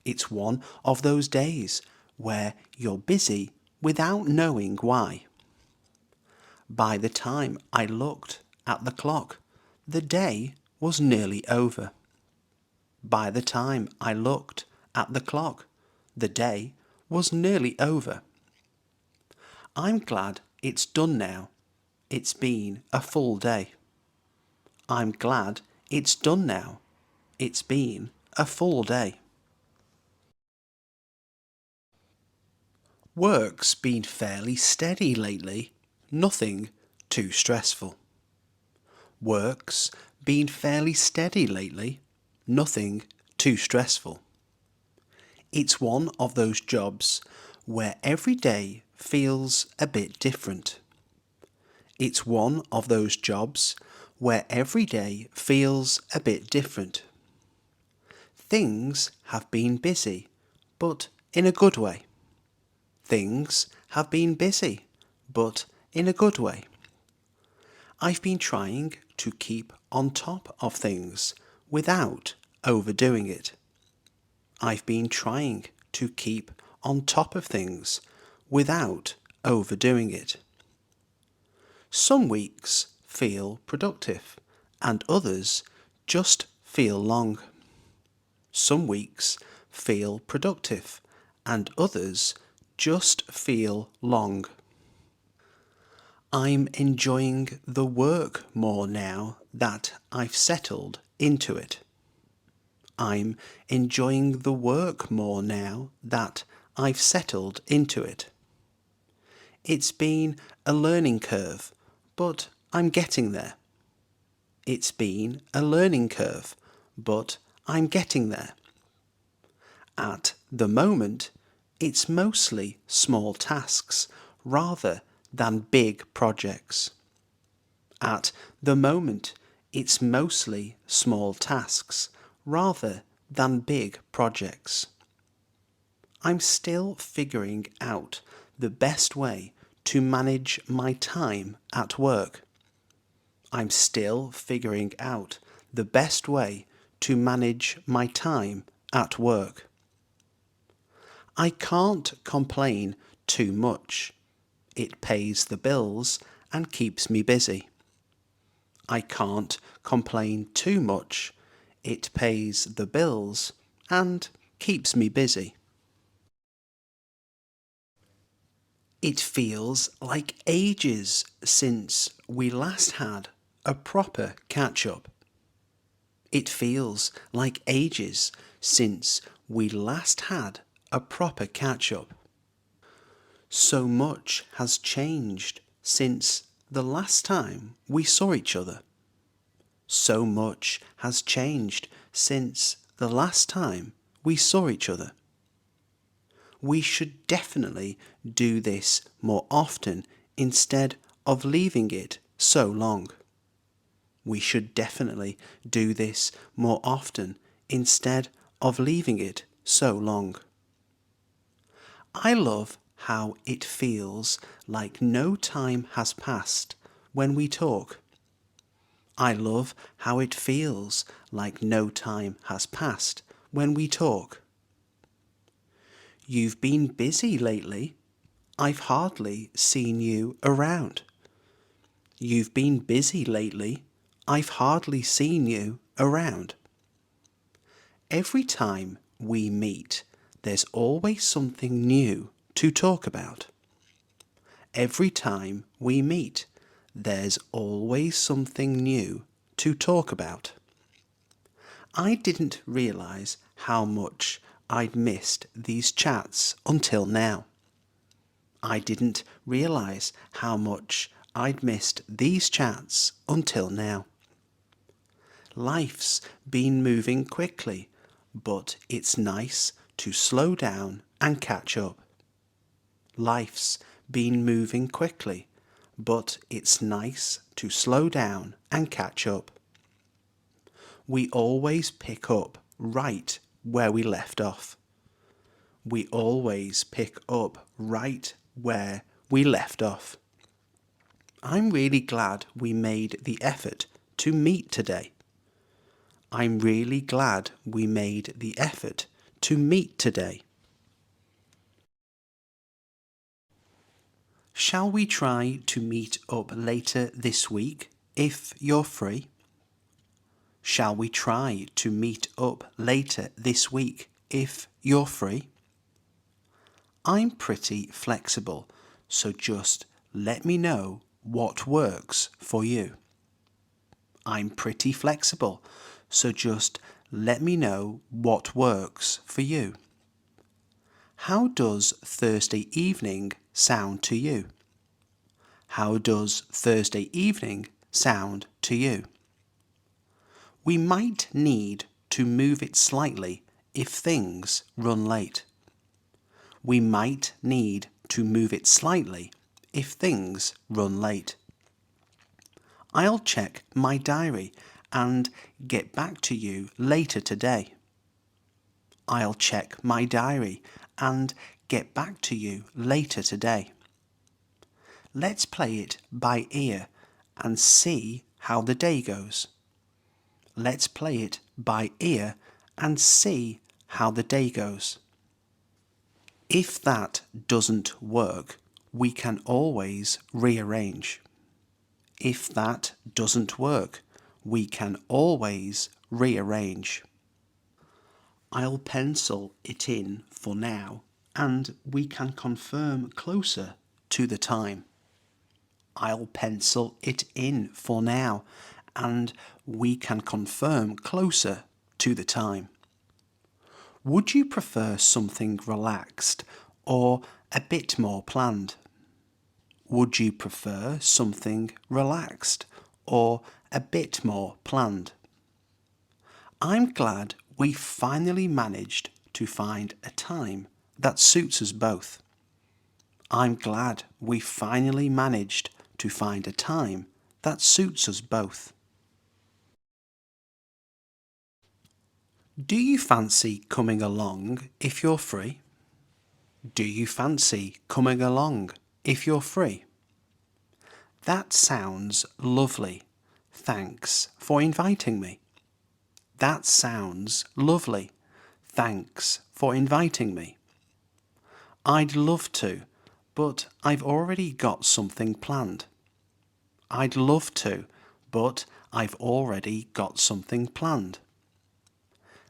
It's one of those days where you're busy without knowing why. By the time I looked at the clock, the day was nearly over. By the time I looked at the clock, the day was nearly over. I'm glad it's done now. It's been a full day. I'm glad it's done now. It's been a full day. Work's been fairly steady lately. Nothing too stressful. Work's been fairly steady lately. Nothing too stressful. It's one of those jobs where every day feels a bit different. It's one of those jobs where every day feels a bit different. Things have been busy, but in a good way. Things have been busy, but in a good way. I've been trying to keep on top of things without overdoing it. I've been trying to keep on top of things without overdoing it. Some weeks feel productive and others just feel long. Some weeks feel productive and others just feel long. I'm enjoying the work more now that I've settled into it. I'm enjoying the work more now that I've settled into it. It's been a learning curve, but I'm getting there. It's been a learning curve, but I'm getting there. At the moment, it's mostly small tasks rather than big projects. At the moment, it's mostly small tasks rather than big projects. I'm still figuring out the best way to manage my time at work. I'm still figuring out the best way to manage my time at work. I can't complain too much. It pays the bills and keeps me busy. I can't complain too much. It pays the bills and keeps me busy. It feels like ages since we last had a proper catch-up. It feels like ages since we last had a proper catch-up. So much has changed since the last time we saw each other? So much has changed since the last time we saw each other. We should definitely do this more often instead of leaving it so long. We should definitely do this more often instead of leaving it so long. I love how it feels like no time has passed when we talk. I love how it feels like no time has passed when we talk. You've been busy lately. I've hardly seen you around. You've been busy lately. I've hardly seen you around. Every time we meet, there's always something new to talk about. Every time we meet, there's always something new to talk about. I didn't realise how much I'd missed these chats until now. I didn't realise how much I'd missed these chats until now. Life's been moving quickly, but it's nice to slow down and catch up. Life's been moving quickly, but it's nice to slow down and catch up. We always pick up right where we left off. We always pick up right where we left off. I'm really glad we made the effort to meet today. I'm really glad we made the effort to meet today. Shall we try to meet up later this week if you're free? Shall we try to meet up later this week if you're free? I'm pretty flexible, so just let me know what works for you. I'm pretty flexible, so just let me know what works for you. How does Thursday evening sound to you? How does Thursday evening sound to you? We might need to move it slightly if things run late. We might need to move it slightly if things run late. I'll check my diary and get back to you later today. I'll check my diary and get back to you later today. Let's play it by ear and see how the day goes. Let's play it by ear and see how the day goes. If that doesn't work, we can always rearrange. If that doesn't work, we can always rearrange. I'll pencil it in for now and we can confirm closer to the time. I'll pencil it in for now and we can confirm closer to the time. Would you prefer something relaxed or a bit more planned? Would you prefer something relaxed or a bit more planned? I'm glad we finally managed to find a time that suits us both. I'm glad we finally managed to find a time that suits us both. Do you fancy coming along if you're free? Do you fancy coming along if you're free? That sounds lovely. Thanks for inviting me. That sounds lovely. Thanks for inviting me. I'd love to, but I've already got something planned. I'd love to, but I've already got something planned.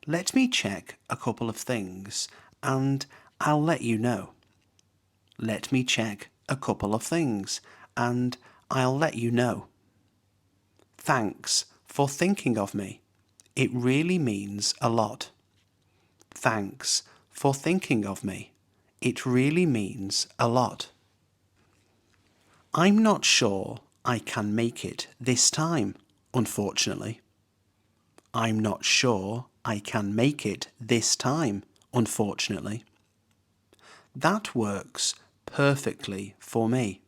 Let me check a couple of things and I'll let you know. Let me check a couple of things and I'll let you know. Thanks for thinking of me. It really means a lot. Thanks for thinking of me. It really means a lot. I'm not sure I can make it this time, unfortunately. I'm not sure I can make it this time, unfortunately. That works perfectly for me.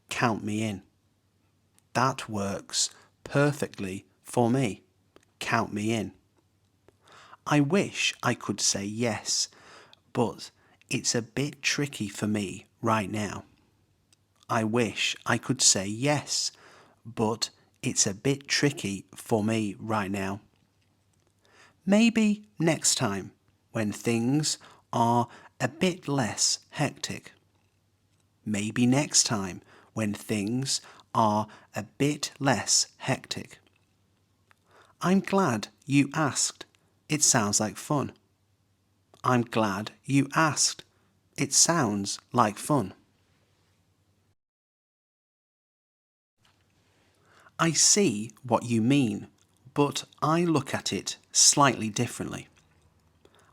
Count me in. That works perfectly for me. Count me in. I wish I could say yes, but it's a bit tricky for me right now. I wish I could say yes, but it's a bit tricky for me right now. Maybe next time, when things are a bit less hectic. Maybe next time, when things are a bit less hectic. I'm glad you asked. It sounds like fun. I'm glad you asked. It sounds like fun. I see what you mean, but I look at it slightly differently.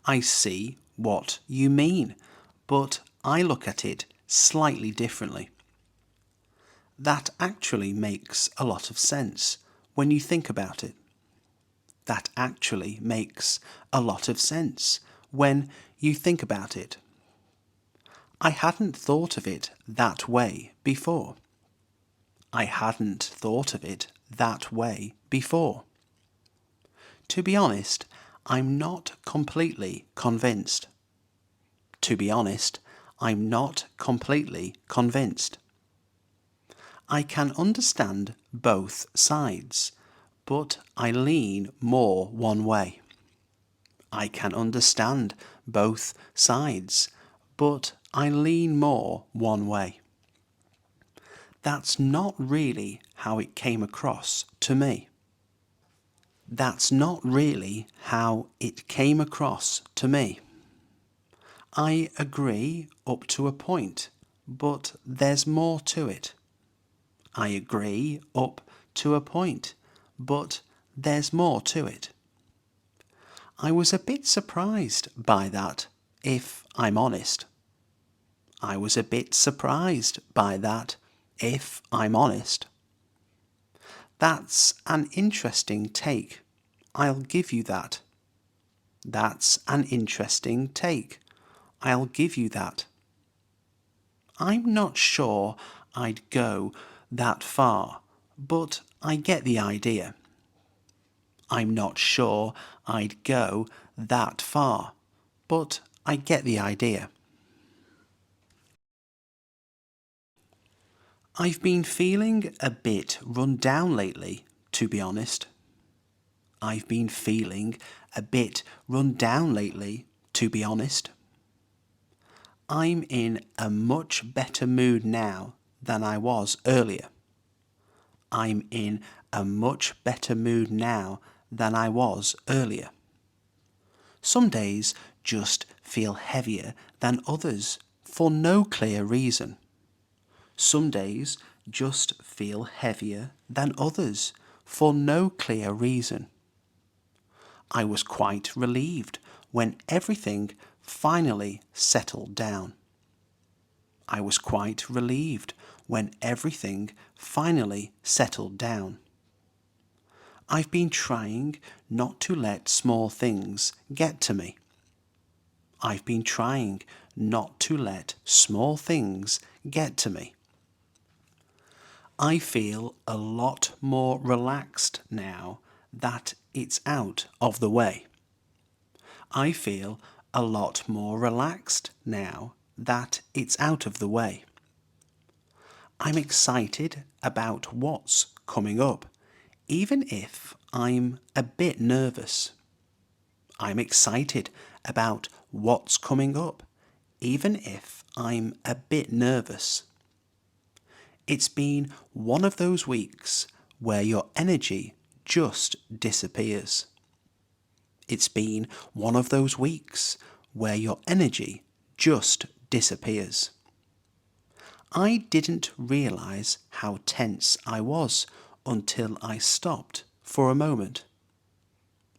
I see what you mean, but I look at it slightly differently. That actually makes a lot of sense when you think about it. That actually makes a lot of sense when you think about it. I hadn't thought of it that way before. I hadn't thought of it that way before. To be honest, I'm not completely convinced. To be honest, I'm not completely convinced. I can understand both sides, but I lean more one way. I can understand both sides, but I lean more one way. That's not really how it came across to me. That's not really how it came across to me. I agree up to a point, but there's more to it. I agree up to a point, but there's more to it. I was a bit surprised by that, if I'm honest. I was a bit surprised by that, if I'm honest. That's an interesting take. I'll give you that. That's an interesting take. I'll give you that. I'm not sure I'd go that far, but I get the idea. I'm not sure I'd go that far, but I get the idea. I've been feeling a bit run down lately, to be honest. I've been feeling a bit run down lately, to be honest. I'm in a much better mood now than I was earlier. I'm in a much better mood now than I was earlier. Some days just feel heavier than others for no clear reason. Some days just feel heavier than others for no clear reason. I was quite relieved when everything finally settled down. I was quite relieved when everything finally settled down. I've been trying not to let small things get to me. I've been trying not to let small things get to me. I feel a lot more relaxed now that it's out of the way. I feel a lot more relaxed now that it's out of the way. I'm excited about what's coming up, even if I'm a bit nervous. I'm excited about what's coming up, even if I'm a bit nervous. It's been one of those weeks where your energy just disappears. It's been one of those weeks where your energy just disappears. I didn't realise how tense I was until I stopped for a moment.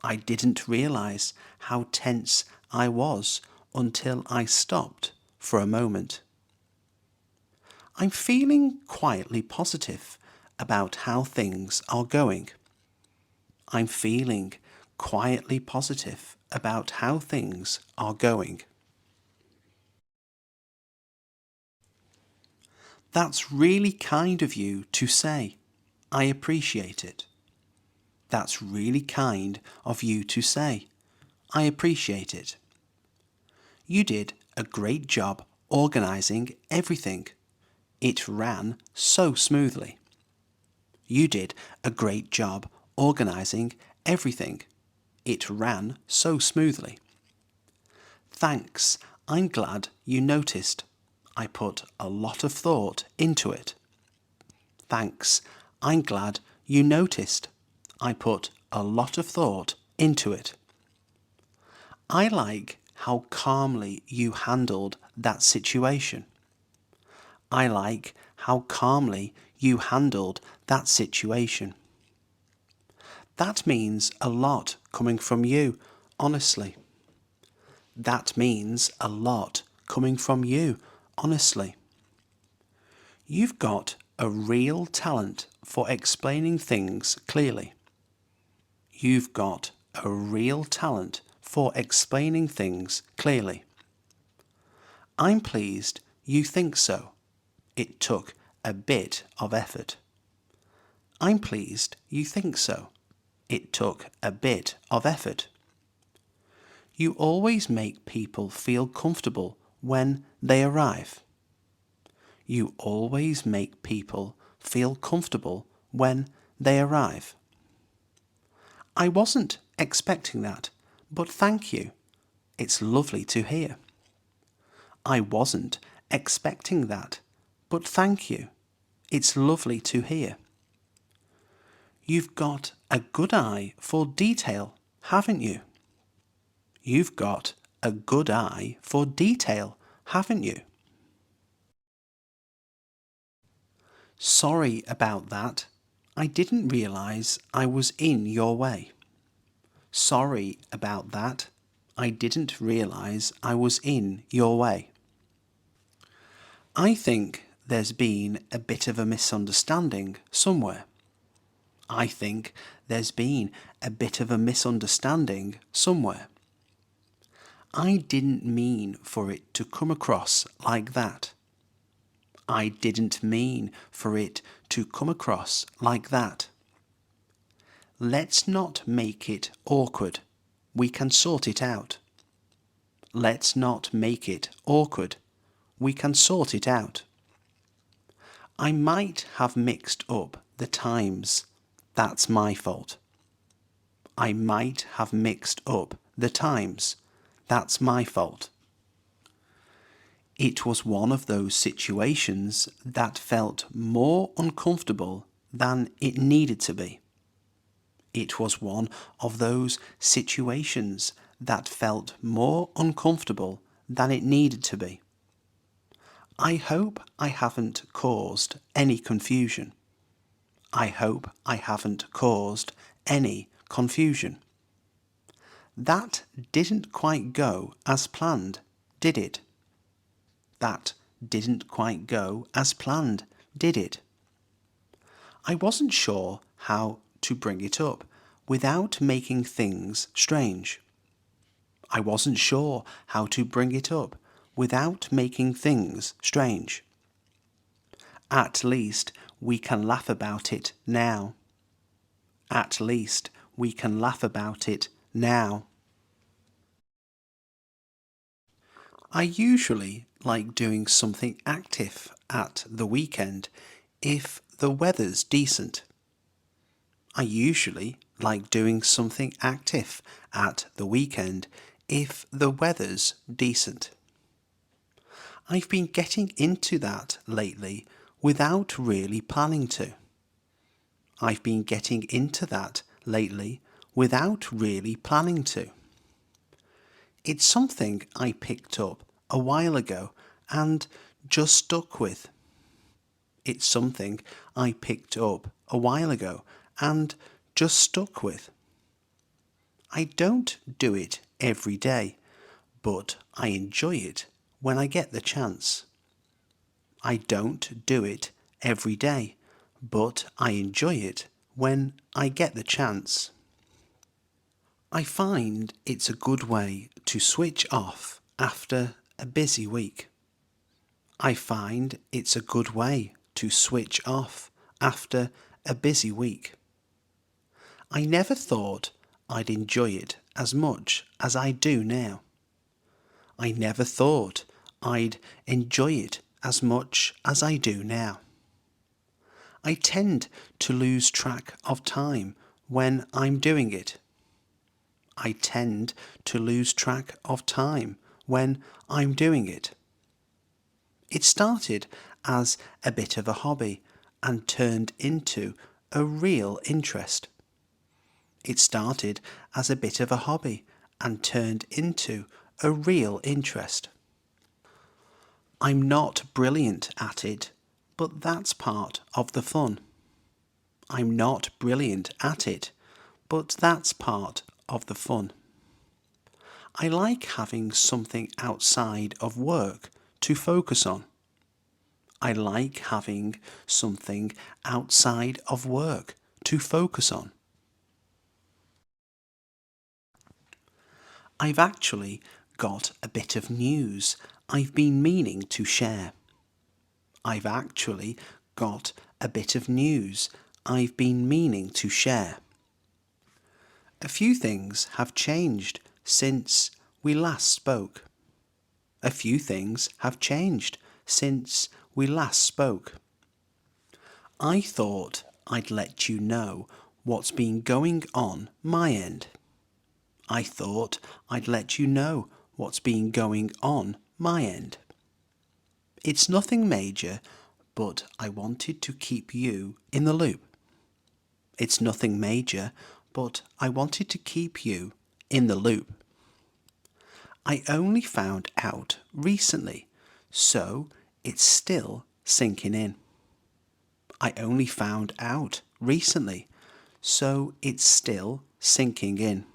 I didn't realise how tense I was until I stopped for a moment. I'm feeling quietly positive about how things are going. I'm feeling quietly positive about how things are going. That's really kind of you to say. I appreciate it. That's really kind of you to say. I appreciate it. You did a great job organising everything. It ran so smoothly. You did a great job organising everything. It ran so smoothly. Thanks, I'm glad you noticed. I put a lot of thought into it. Thanks, I'm glad you noticed. I put a lot of thought into it. I like how calmly you handled that situation. I like how calmly you handled that situation. That means a lot coming from you, honestly. That means a lot coming from you, honestly. You've got a real talent for explaining things clearly. You've got a real talent for explaining things clearly. I'm pleased you think so. It took a bit of effort. I'm pleased you think so. It took a bit of effort. You always make people feel comfortable when they arrive. You always make people feel comfortable when they arrive. I wasn't expecting that, but thank you. It's lovely to hear. I wasn't expecting that, but thank you. It's lovely to hear. You've got a good eye for detail, haven't you? You've got a good eye for detail, haven't you? Sorry about that. I didn't realise I was in your way. Sorry about that. I didn't realise I was in your way. I think there's been a bit of a misunderstanding somewhere. I think there's been a bit of a misunderstanding somewhere. I didn't mean for it to come across like that. I didn't mean for it to come across like that. Let's not make it awkward. We can sort it out. Let's not make it awkward. We can sort it out. I might have mixed up the times. That's my fault. I might have mixed up the times. That's my fault. It was one of those situations that felt more uncomfortable than it needed to be. It was one of those situations that felt more uncomfortable than it needed to be. I hope I haven't caused any confusion. I hope I haven't caused any confusion. That didn't quite go as planned, did it? That didn't quite go as planned, did it? I wasn't sure how to bring it up without making things strange. I wasn't sure how to bring it up without making things strange. At least we can laugh about it now. At least we can laugh about it now. I usually like doing something active at the weekend if the weather's decent. I usually like doing something active at the weekend if the weather's decent. I've been getting into that lately without really planning to. I've been getting into that lately without really planning to. It's something I picked up a while ago and just stuck with. It's something I picked up a while ago and just stuck with. I don't do it every day, but I enjoy it when I get the chance. I don't do it every day, but I enjoy it when I get the chance. I find it's a good way to switch off after a busy week. I find it's a good way to switch off after a busy week. I never thought I'd enjoy it as much as I do now. I never thought I'd enjoy it as much as I do now. I tend to lose track of time when I'm doing it. I tend to lose track of time when I'm doing it. It started as a bit of a hobby and turned into a real interest. It started as a bit of a hobby and turned into a real interest. I'm not brilliant at it, but that's part of the fun. I'm not brilliant at it, but that's part of the fun. I like having something outside of work to focus on. I like having something outside of work to focus on. I've actually got a bit of news I've been meaning to share. I've actually got a bit of news I've been meaning to share. A few things have changed since we last spoke. A few things have changed since we last spoke. I thought I'd let you know what's been going on my end. I thought I'd let you know what's been going on my end. It's nothing major, but I wanted to keep you in the loop. It's nothing major, but I wanted to keep you in the loop. I only found out recently, so it's still sinking in. I only found out recently, so it's still sinking in.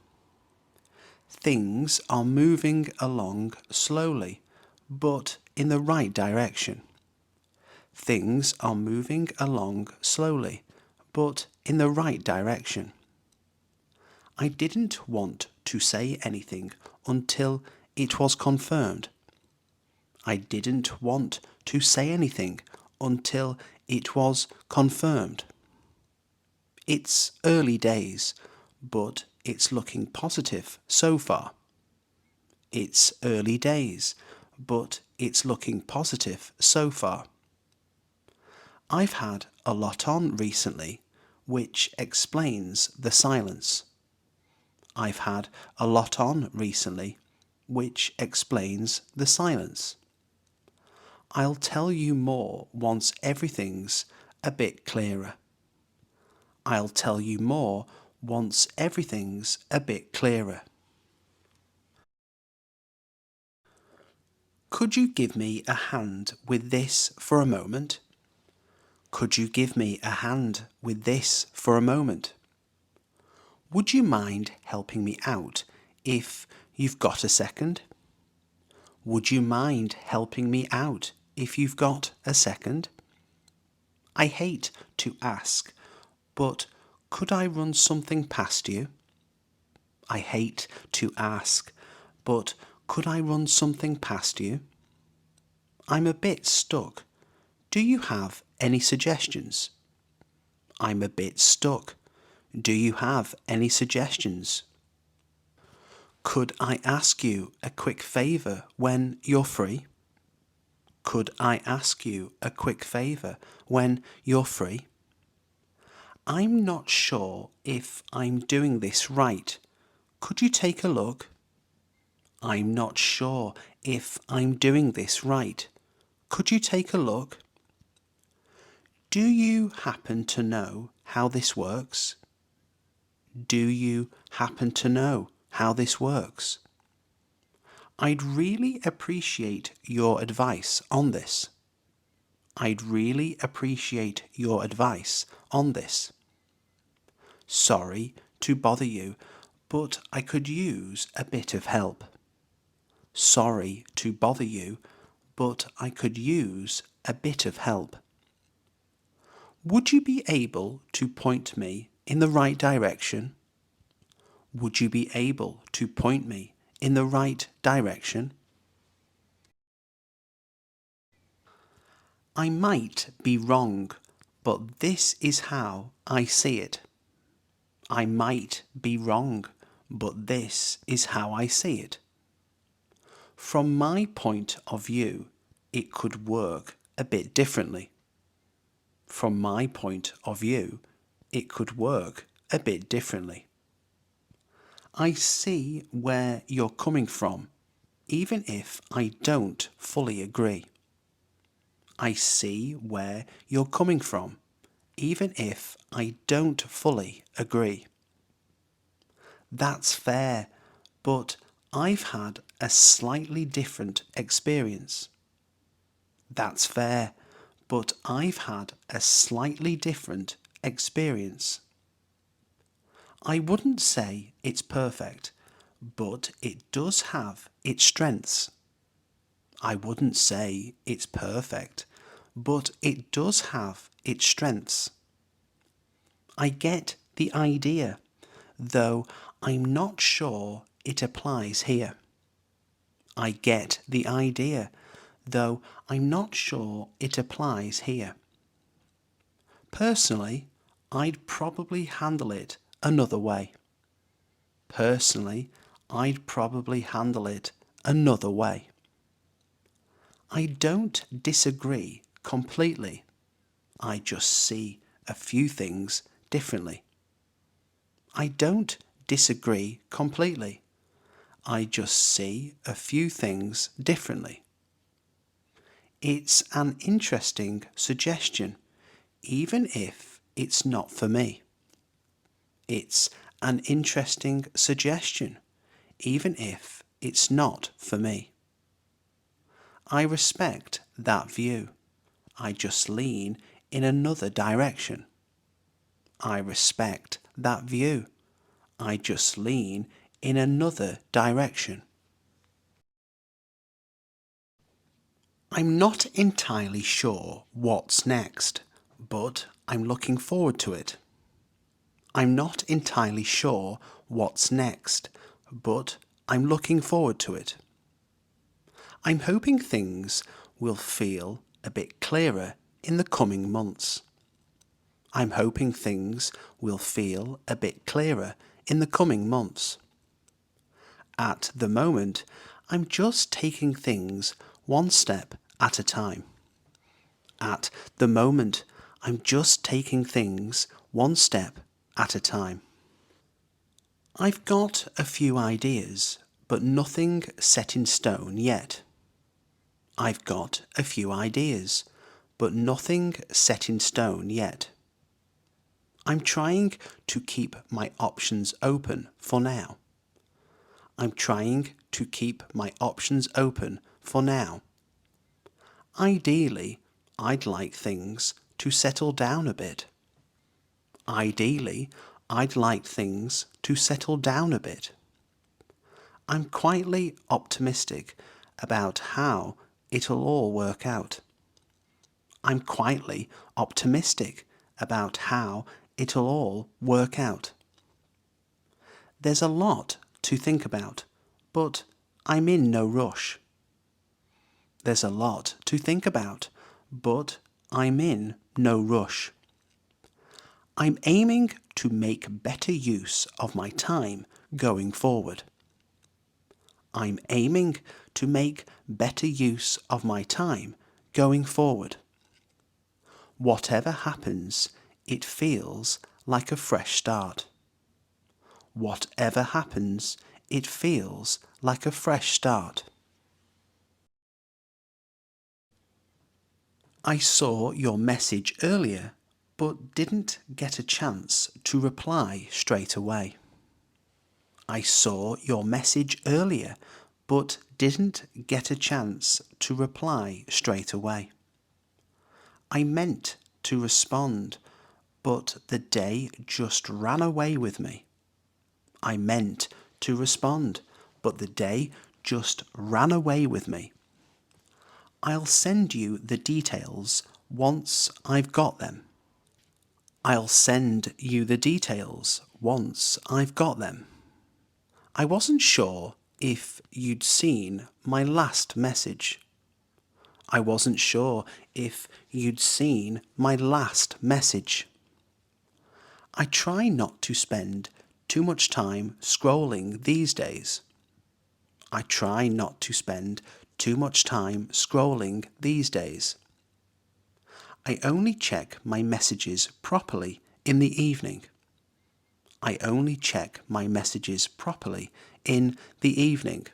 Things are moving along slowly, but in the right direction. Things are moving along slowly, but in the right direction. I didn't want to say anything until it was confirmed. I didn't want to say anything until it was confirmed. It's early days, but it's looking positive so far. It's early days, but it's looking positive so far. I've had a lot on recently, which explains the silence. I've had a lot on recently, which explains the silence. I'll tell you more once everything's a bit clearer. I'll tell you more once everything's a bit clearer. Could you give me a hand with this for a moment? Could you give me a hand with this for a moment? Would you mind helping me out if you've got a second? Would you mind helping me out if you've got a second? I hate to ask, but could I run something past you? I hate to ask, but could I run something past you? I'm a bit stuck. Do you have any suggestions? I'm a bit stuck. Do you have any suggestions? Could I ask you a quick favour when you're free? Could I ask you a quick favour when you're free? I'm not sure if I'm doing this right. Could you take a look? I'm not sure if I'm doing this right. Could you take a look? Do you happen to know how this works? Do you happen to know how this works? I'd really appreciate your advice on this. I'd really appreciate your advice on this. Sorry to bother you, but I could use a bit of help. Sorry to bother you, but I could use a bit of help. Would you be able to point me in the right direction? Would you be able to point me in the right direction? I might be wrong, but this is how I see it. I might be wrong, but this is how I see it. From my point of view, it could work a bit differently. From my point of view, it could work a bit differently. I see where you're coming from, even if I don't fully agree. I see where you're coming from, even if I don't fully agree. That's fair, but I've had a slightly different experience. That's fair, but I've had a slightly different experience. I wouldn't say it's perfect, but it does have its strengths. I wouldn't say it's perfect, but it does have its strengths. I get the idea, though I'm not sure it applies here. I get the idea, though I'm not sure it applies here. Personally, I'd probably handle it another way. Personally, I'd probably handle it another way. I don't disagree completely. I just see a few things differently. I don't disagree completely. I just see a few things differently. It's an interesting suggestion, even if it's not for me. It's an interesting suggestion, even if it's not for me. I respect that view. I just lean in another direction. I respect that view. I just lean in another direction. I'm not entirely sure what's next, but I'm looking forward to it. I'm not entirely sure what's next, but I'm looking forward to it. I'm hoping things will feel a bit clearer in the coming months. I'm hoping things will feel a bit clearer in the coming months. At the moment, I'm just taking things one step at a time. At the moment, I'm just taking things one step at a time. I've got a few ideas, but nothing set in stone yet. I've got a few ideas, but nothing set in stone yet. I'm trying to keep my options open for now. I'm trying to keep my options open for now. Ideally, I'd like things to settle down a bit. Ideally, I'd like things to settle down a bit. I'm quietly optimistic about how it'll all work out. I'm quietly optimistic about how it'll all work out. There's a lot to think about, but I'm in no rush. There's a lot to think about, but I'm in no rush. I'm aiming to make better use of my time going forward. I'm aiming to make better use of my time going forward. Whatever happens, it feels like a fresh start. Whatever happens, it feels like a fresh start. I saw your message earlier, but didn't get a chance to reply straight away. I saw your message earlier, but didn't get a chance to reply straight away. I meant to respond, but the day just ran away with me. I meant to respond, but the day just ran away with me. I'll send you the details once I've got them. I'll send you the details once I've got them. I wasn't sure if you'd seen my last message. I wasn't sure if you'd seen my last message. I try not to spend too much time scrolling these days. I try not to spend too much time scrolling these days. I only check my messages properly in the evening. I only check my messages properly in the evening.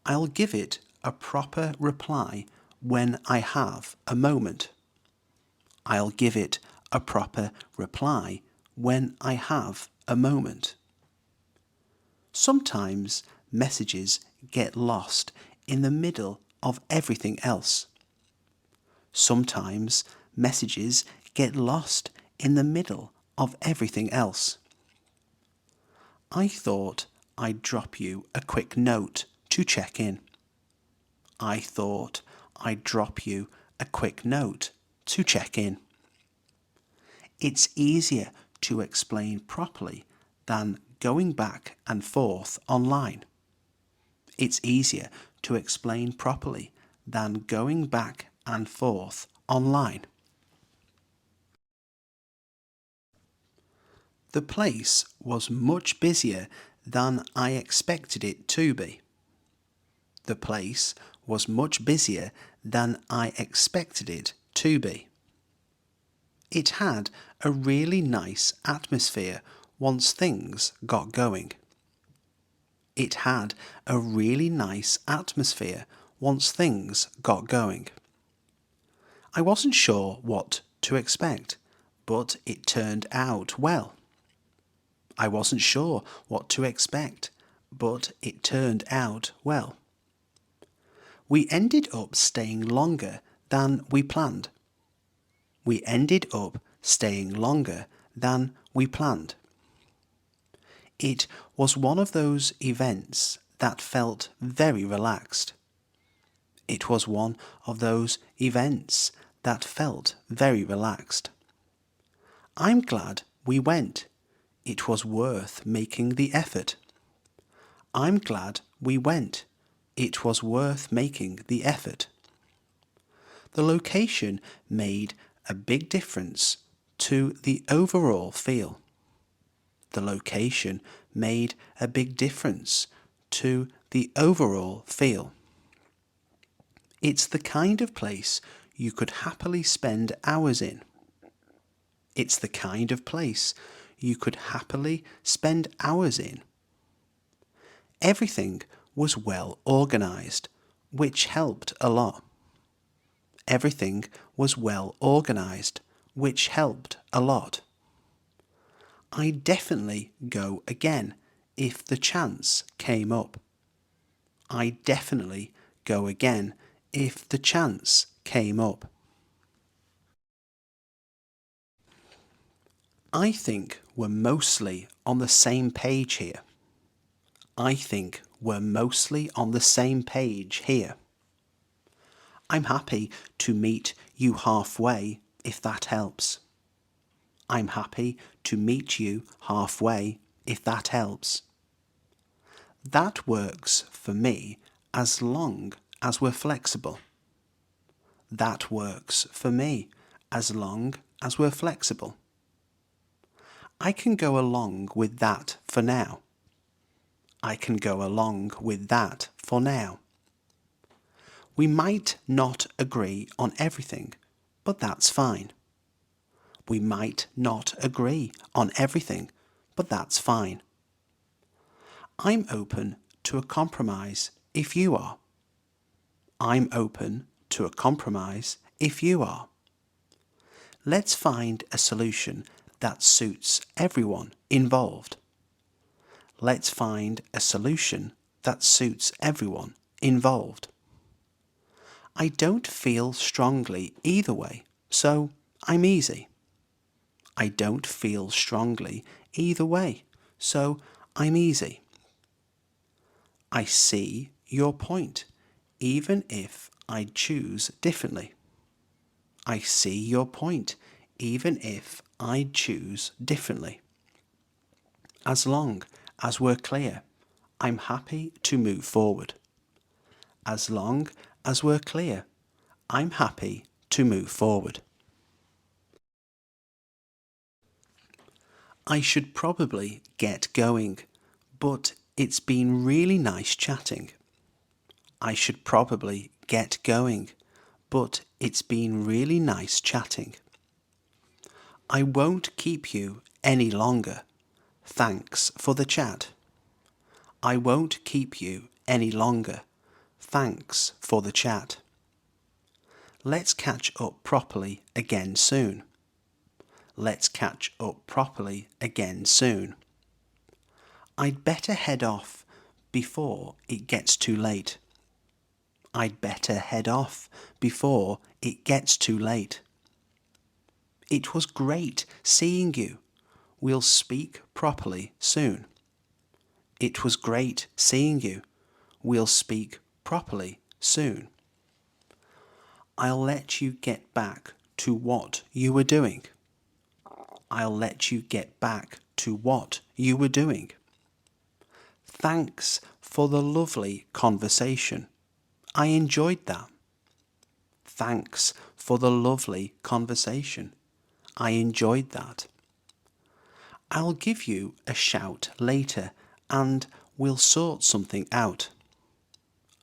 I'll give it a proper reply when I have a moment. I'll give it a proper reply when I have a moment. Sometimes messages get lost in the middle of everything else. Sometimes messages get lost in the middle of everything else. I thought I'd drop you a quick note to check in. I thought I'd drop you a quick note to check in. It's easier to explain properly than going back and forth online. It's easier to explain properly than going back and forth online. The place was much busier than I expected it to be. The place was much busier than I expected it to be. It had a really nice atmosphere once things got going. It had a really nice atmosphere once things got going. I wasn't sure what to expect, but it turned out well. I wasn't sure what to expect, but it turned out well. We ended up staying longer than we planned. We ended up staying longer than we planned. It was one of those events that felt very relaxed. It was one of those events that felt very relaxed. I'm glad we went. It was worth making the effort. I'm glad we went. It was worth making the effort. The location made a big difference to the overall feel. The location made a big difference to the overall feel. It's the kind of place you could happily spend hours in. It's the kind of place you could happily spend hours in. Everything was well organized, which helped a lot. Everything was well organized, which helped a lot. I'd definitely go again if the chance came up. I'd definitely go again if the chance came up. I think we're mostly on the same page here. I think we're mostly on the same page here. I'm happy to meet you halfway if that helps. I'm happy to meet you halfway if that helps. That works for me as long as we're flexible. That works for me as long as we're flexible. I can go along with that for now. I can go along with that for now. We might not agree on everything, but that's fine. We might not agree on everything, but that's fine. I'm open to a compromise if you are. I'm open to a compromise if you are. Let's find a solution that suits everyone involved. Let's find a solution that suits everyone involved. I don't feel strongly either way, so I'm easy. I don't feel strongly either way, so I'm easy. I see your point, even if I choose differently. I see your point, even if I'd choose differently. As long as we're clear, I'm happy to move forward. As long as we're clear, I'm happy to move forward. I should probably get going, but it's been really nice chatting. I should probably get going, but it's been really nice chatting. I won't keep you any longer. Thanks for the chat. I won't keep you any longer. Thanks for the chat. Let's catch up properly again soon. Let's catch up properly again soon. I'd better head off before it gets too late. I'd better head off before it gets too late. It was great seeing you. We'll speak properly soon. It was great seeing you. We'll speak properly soon. I'll let you get back to what you were doing. I'll let you get back to what you were doing. Thanks for the lovely conversation. I enjoyed that. Thanks for the lovely conversation. I enjoyed that. I'll give you a shout later and we'll sort something out.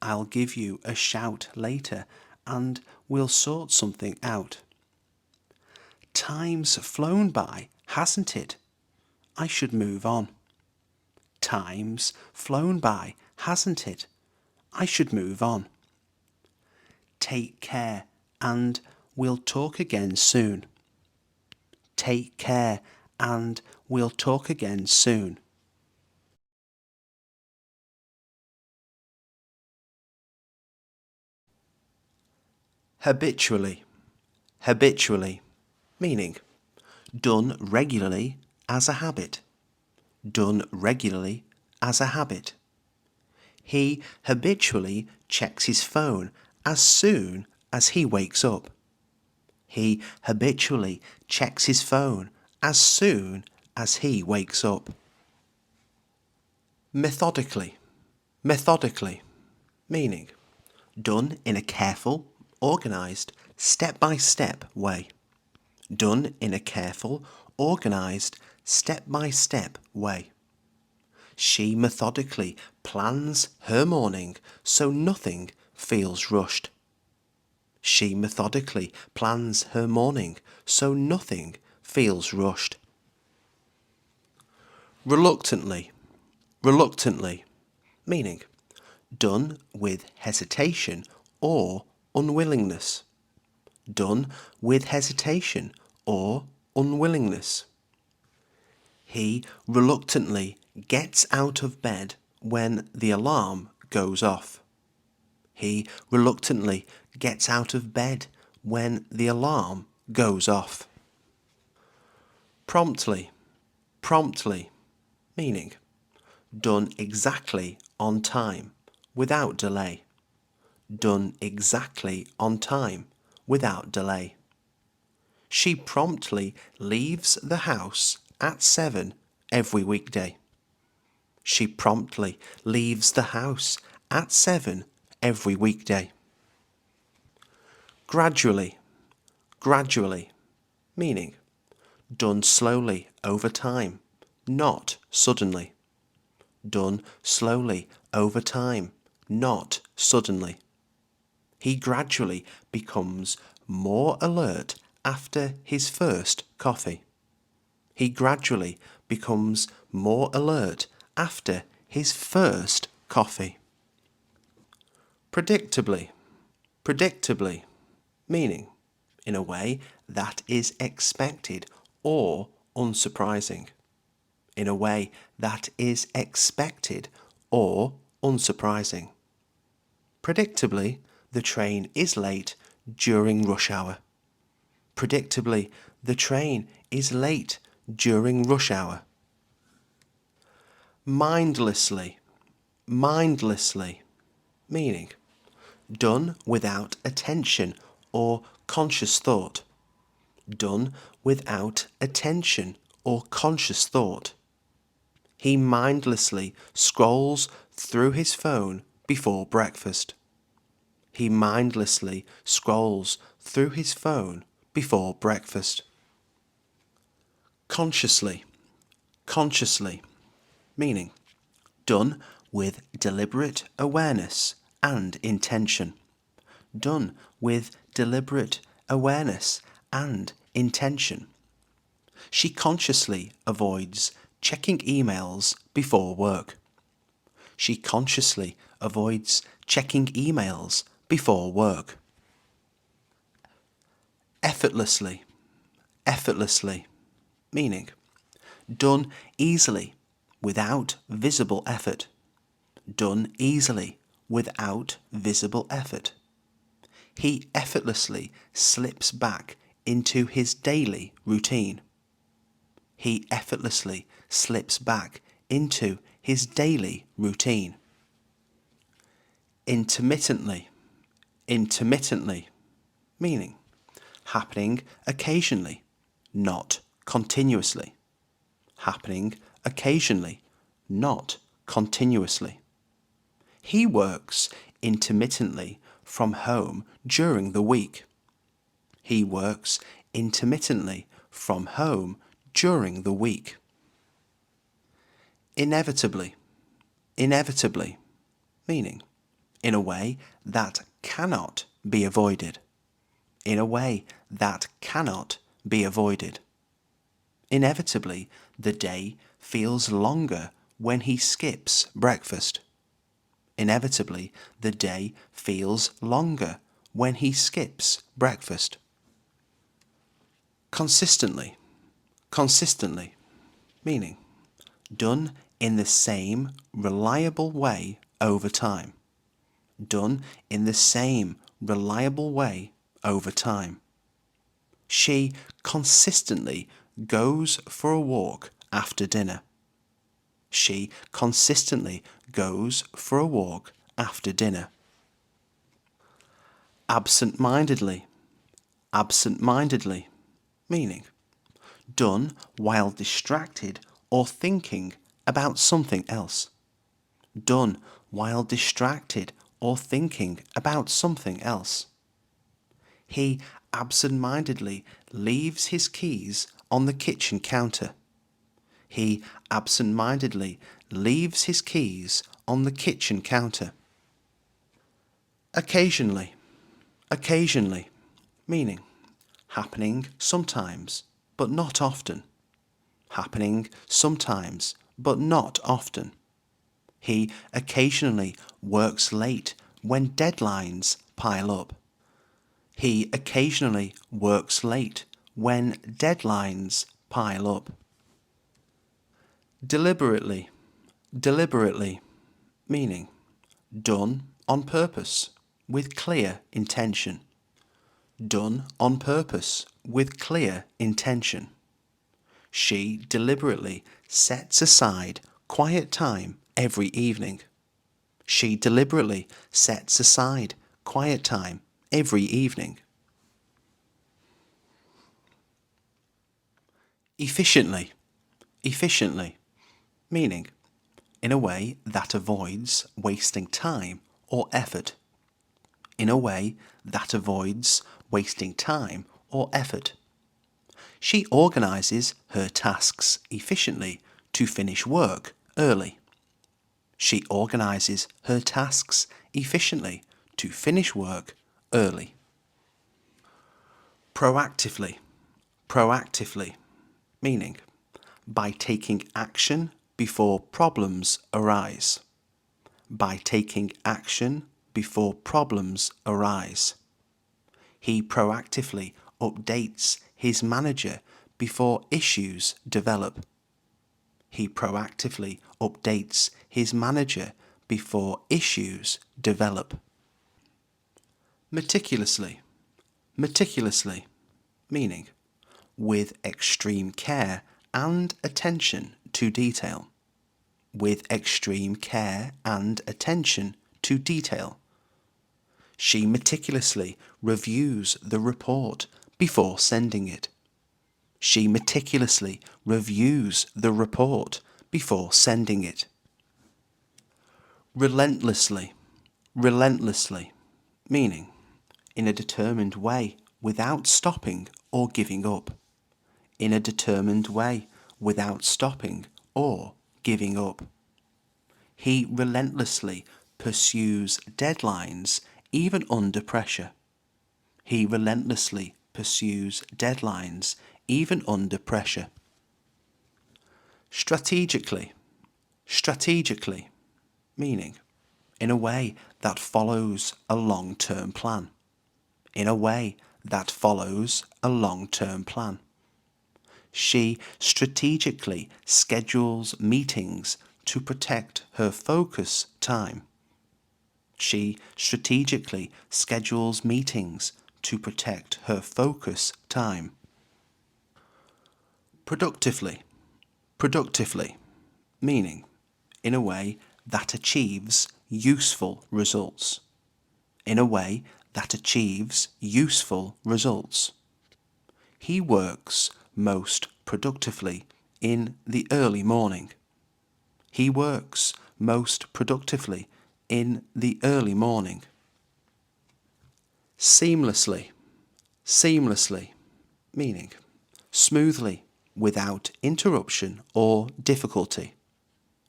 I'll give you a shout later and we'll sort something out. Time's flown by, hasn't it? I should move on. Time's flown by, hasn't it? I should move on. Take care and we'll talk again soon. Take care and we'll talk again soon. Habitually. Habitually. Meaning done regularly as a habit. Done regularly as a habit. He habitually checks his phone as soon as he wakes up. He habitually checks his phone as soon as he wakes up. Methodically. Methodically. Meaning done in a careful, organised, step-by-step way. Done in a careful, organised, step-by-step way. She methodically plans her morning so nothing feels rushed. She methodically plans her morning so nothing feels rushed. Reluctantly. Reluctantly. Meaning done with hesitation or unwillingness. Done with hesitation or unwillingness. He reluctantly gets out of bed when the alarm goes off. He reluctantly gets out of bed when the alarm goes off. Promptly. Promptly. Meaning done exactly on time without delay. Done exactly on time without delay. She promptly leaves the house at 7 every weekday. She promptly leaves the house at 7 every weekday. Gradually. Gradually. Meaning done slowly over time, not suddenly. Done slowly over time, not suddenly. He gradually becomes more alert after his first coffee. He gradually becomes more alert after his first coffee. Predictably. Predictably. Meaning in a way that is expected or unsurprising. In a way that is expected or unsurprising. Predictably, the train is late during rush hour. Predictably, the train is late during rush hour. Mindlessly. Mindlessly. Meaning done without attention or conscious thought. done without attention or conscious thought. He mindlessly scrolls through his phone before breakfast. He mindlessly scrolls through his phone before breakfast. Consciously, consciously, meaning done with deliberate awareness and intention. Done with deliberate awareness and intention. She consciously avoids checking emails before work. She consciously avoids checking emails before work. Effortlessly, effortlessly, meaning done easily, without visible effort. Done easily, without visible effort. He effortlessly slips back into his daily routine. He effortlessly slips back into his daily routine. Intermittently, intermittently, meaning happening occasionally, not continuously. Happening occasionally, not continuously. He works intermittently from home during the week. He works intermittently from home during the week. Inevitably, inevitably, meaning in a way that cannot be avoided. In a way that cannot be avoided. Inevitably, the day feels longer when he skips breakfast. Inevitably, the day feels longer when he skips breakfast. Consistently, consistently, meaning done in the same reliable way over time. Done in the same reliable way over time. She consistently goes for a walk after dinner. She consistently goes for a walk after dinner. Absent-mindedly, absent-mindedly, meaning done while distracted or thinking about something else. Done while distracted or thinking about something else. He absent-mindedly leaves his keys on the kitchen counter. He absent-mindedly leaves his keys on the kitchen counter. Occasionally, occasionally, meaning happening sometimes, but not often. Happening sometimes, but not often. He occasionally works late when deadlines pile up. He occasionally works late when deadlines pile up. Deliberately, deliberately, meaning done on purpose, with clear intention. Done on purpose, with clear intention. She deliberately sets aside quiet time every evening. She deliberately sets aside quiet time every evening. Efficiently, efficiently, meaning in a way that avoids wasting time or effort. In a way that avoids wasting time or effort. She organizes her tasks efficiently to finish work early. She organizes her tasks efficiently to finish work early. Proactively, proactively, meaning by taking action before problems arise. By taking action before problems arise. He proactively updates his manager before issues develop. He proactively updates his manager before issues develop. Meticulously, meticulously, meaning with extreme care and attention to detail. With extreme care and attention to detail. She meticulously reviews the report before sending it. She meticulously reviews the report before sending it. Relentlessly, relentlessly, meaning in a determined way without stopping or giving up. In a determined way without stopping or giving up. He relentlessly pursues deadlines even under pressure. He relentlessly pursues deadlines even under pressure. Strategically, strategically, meaning in a way that follows a long-term plan. In a way that follows a long-term plan. She strategically schedules meetings to protect her focus time. She strategically schedules meetings to protect her focus time. Productively, productively, meaning in a way that achieves useful results. In a way that achieves useful results. He works most productively in the early morning. He works most productively in the early morning. Seamlessly, seamlessly, meaning smoothly, without interruption or difficulty.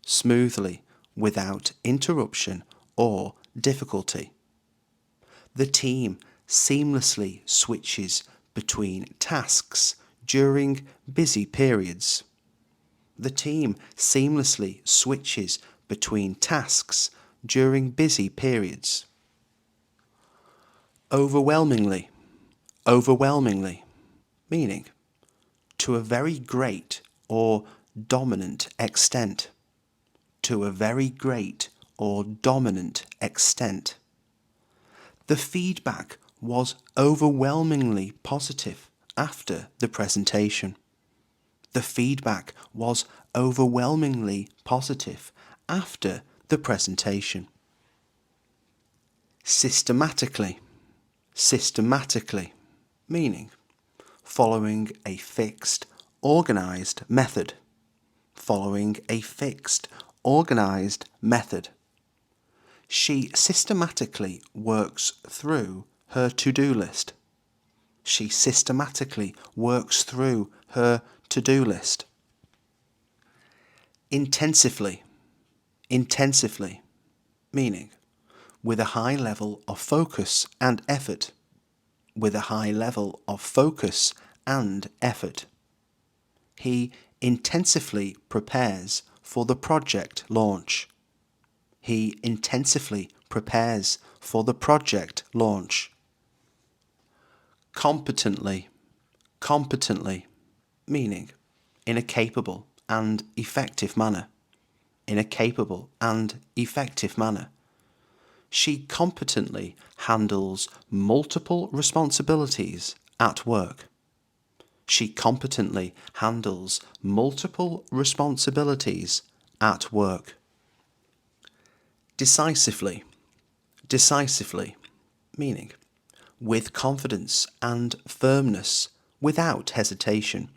Smoothly, without interruption or difficulty. The team seamlessly switches between tasks during busy periods. The team seamlessly switches between tasks during busy periods. Overwhelmingly, overwhelmingly, meaning to a very great or dominant extent. To a very great or dominant extent. The feedback was overwhelmingly positive after the presentation. The feedback was overwhelmingly positive after the presentation. Systematically, systematically, meaning following a fixed, organized method. Following a fixed, organized method. She systematically works through her to-do list. She systematically works through her to-do list. Intensively, intensively, meaning with a high level of focus and effort. With a high level of focus and effort. He intensively prepares for the project launch. He intensively prepares for the project launch. Competently, competently, meaning in a capable and effective manner. In a capable and effective manner. She competently handles multiple responsibilities at work. She competently handles multiple responsibilities at work. Decisively, decisively, meaning with confidence and firmness, without hesitation.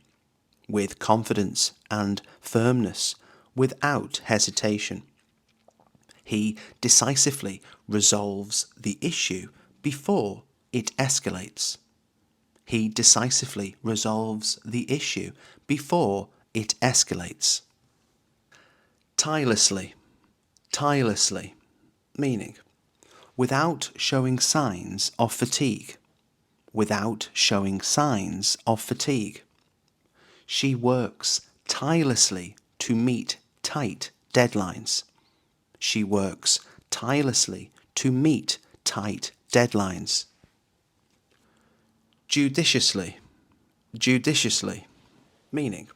With confidence and firmness, without hesitation. He decisively resolves the issue before it escalates. He decisively resolves the issue before it escalates. Tirelessly, tirelessly, meaning without showing signs of fatigue. Without showing signs of fatigue. She works tirelessly to meet tight deadlines. She works tirelessly to meet tight deadlines. Judiciously, judiciously, meaning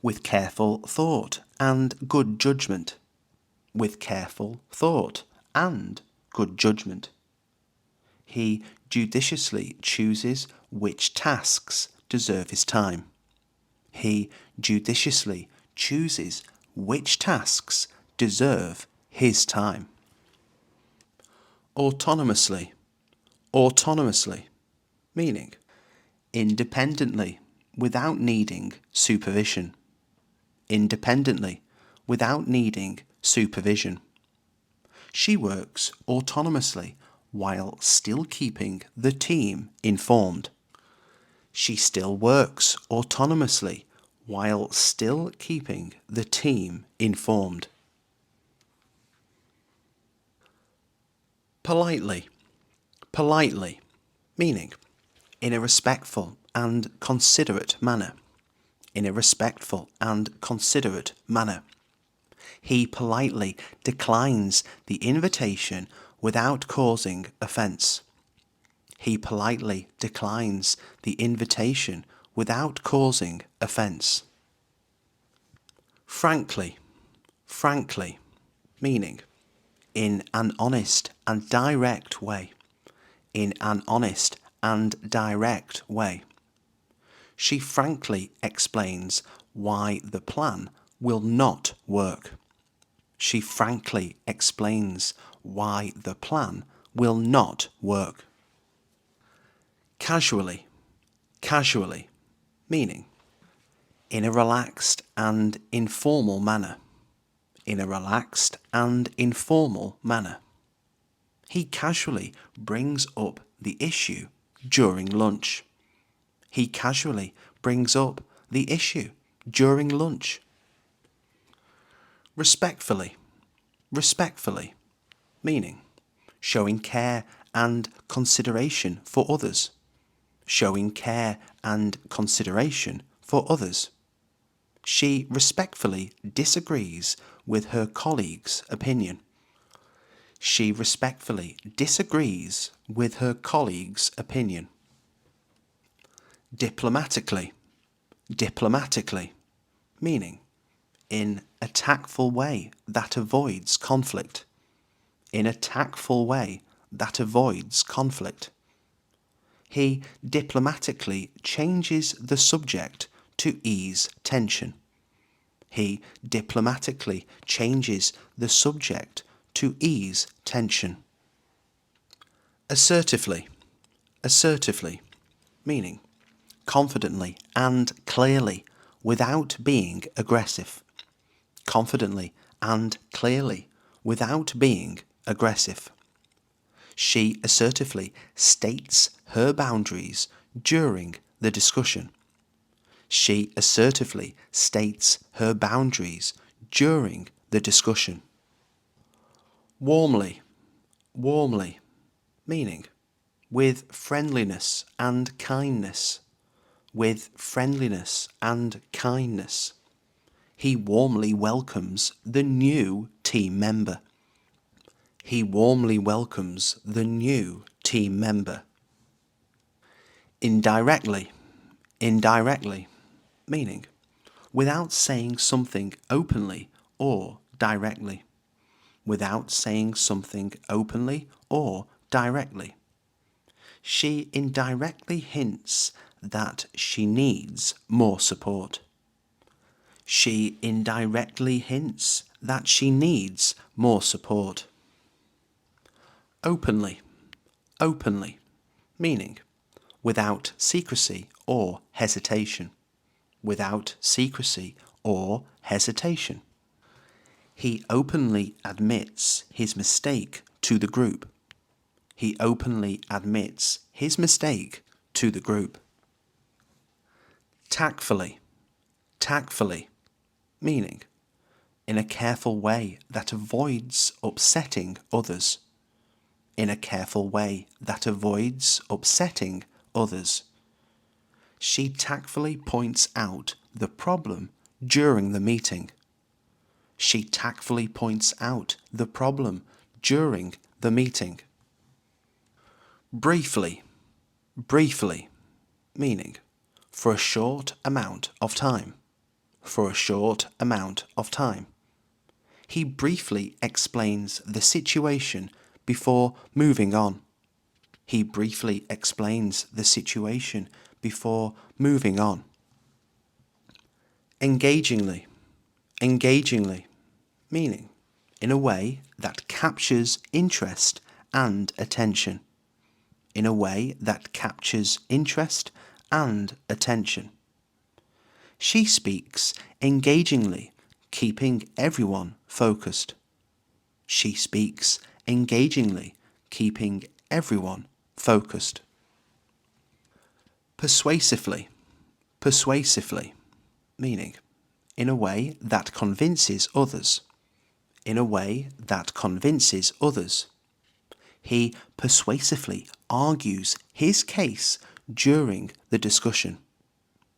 with careful thought and good judgment. With careful thought and good judgment. He judiciously chooses which tasks deserve his time. He judiciously chooses which tasks deserve his time. Autonomously, autonomously, meaning independently, without needing supervision. Independently, without needing supervision. She works autonomously while still keeping the team informed. She still works autonomously while still keeping the team informed. Politely. Politely, meaning in a respectful and considerate manner. In a respectful and considerate manner. He politely declines the invitation without causing offence. He politely declines the invitation without causing offence. Frankly. Frankly, meaning in an honest and direct way. In an honest and direct way. She frankly explains why the plan will not work. She frankly explains why the plan will not work. Casually. Casually, meaning in a relaxed and informal manner. In a relaxed and informal manner. He casually brings up the issue during lunch. He casually brings up the issue during lunch. Respectfully. Respectfully, meaning showing care and consideration for others. Showing care and consideration for others. She respectfully disagrees with her colleague's opinion. She respectfully disagrees with her colleague's opinion. Diplomatically. Diplomatically, meaning in a tactful way that avoids conflict. In a tactful way that avoids conflict. He diplomatically changes the subject to ease tension. He diplomatically changes the subject to ease tension. Assertively. Assertively, meaning confidently and clearly without being aggressive. Confidently and clearly without being aggressive. She assertively states her boundaries during the discussion. She assertively states her boundaries during the discussion. Warmly. Warmly, meaning with friendliness and kindness. With friendliness and kindness. He warmly welcomes the new team member. He warmly welcomes the new team member. Indirectly. Indirectly, meaning without saying something openly or directly. Without saying something openly or directly. She indirectly hints that she needs more support. She indirectly hints that she needs more support. Openly. Openly, meaning without secrecy or hesitation. Without secrecy or hesitation. He openly admits his mistake to the group. He openly admits his mistake to the group. Tactfully. Tactfully, meaning in a careful way that avoids upsetting others. In a careful way that avoids upsetting others. She tactfully points out the problem during the meeting. She tactfully points out the problem during the meeting. Briefly. Briefly, meaning for a short amount of time. For a short amount of time. He briefly explains the situation before moving on. He briefly explains the situation before moving on. Engagingly. Engagingly, meaning in a way that captures interest and attention. In a way that captures interest and attention. She speaks engagingly, keeping everyone focused. She speaks engagingly, keeping everyone focused. Persuasively, persuasively, meaning in a way that convinces others. In a way that convinces others. He persuasively argues his case during the discussion.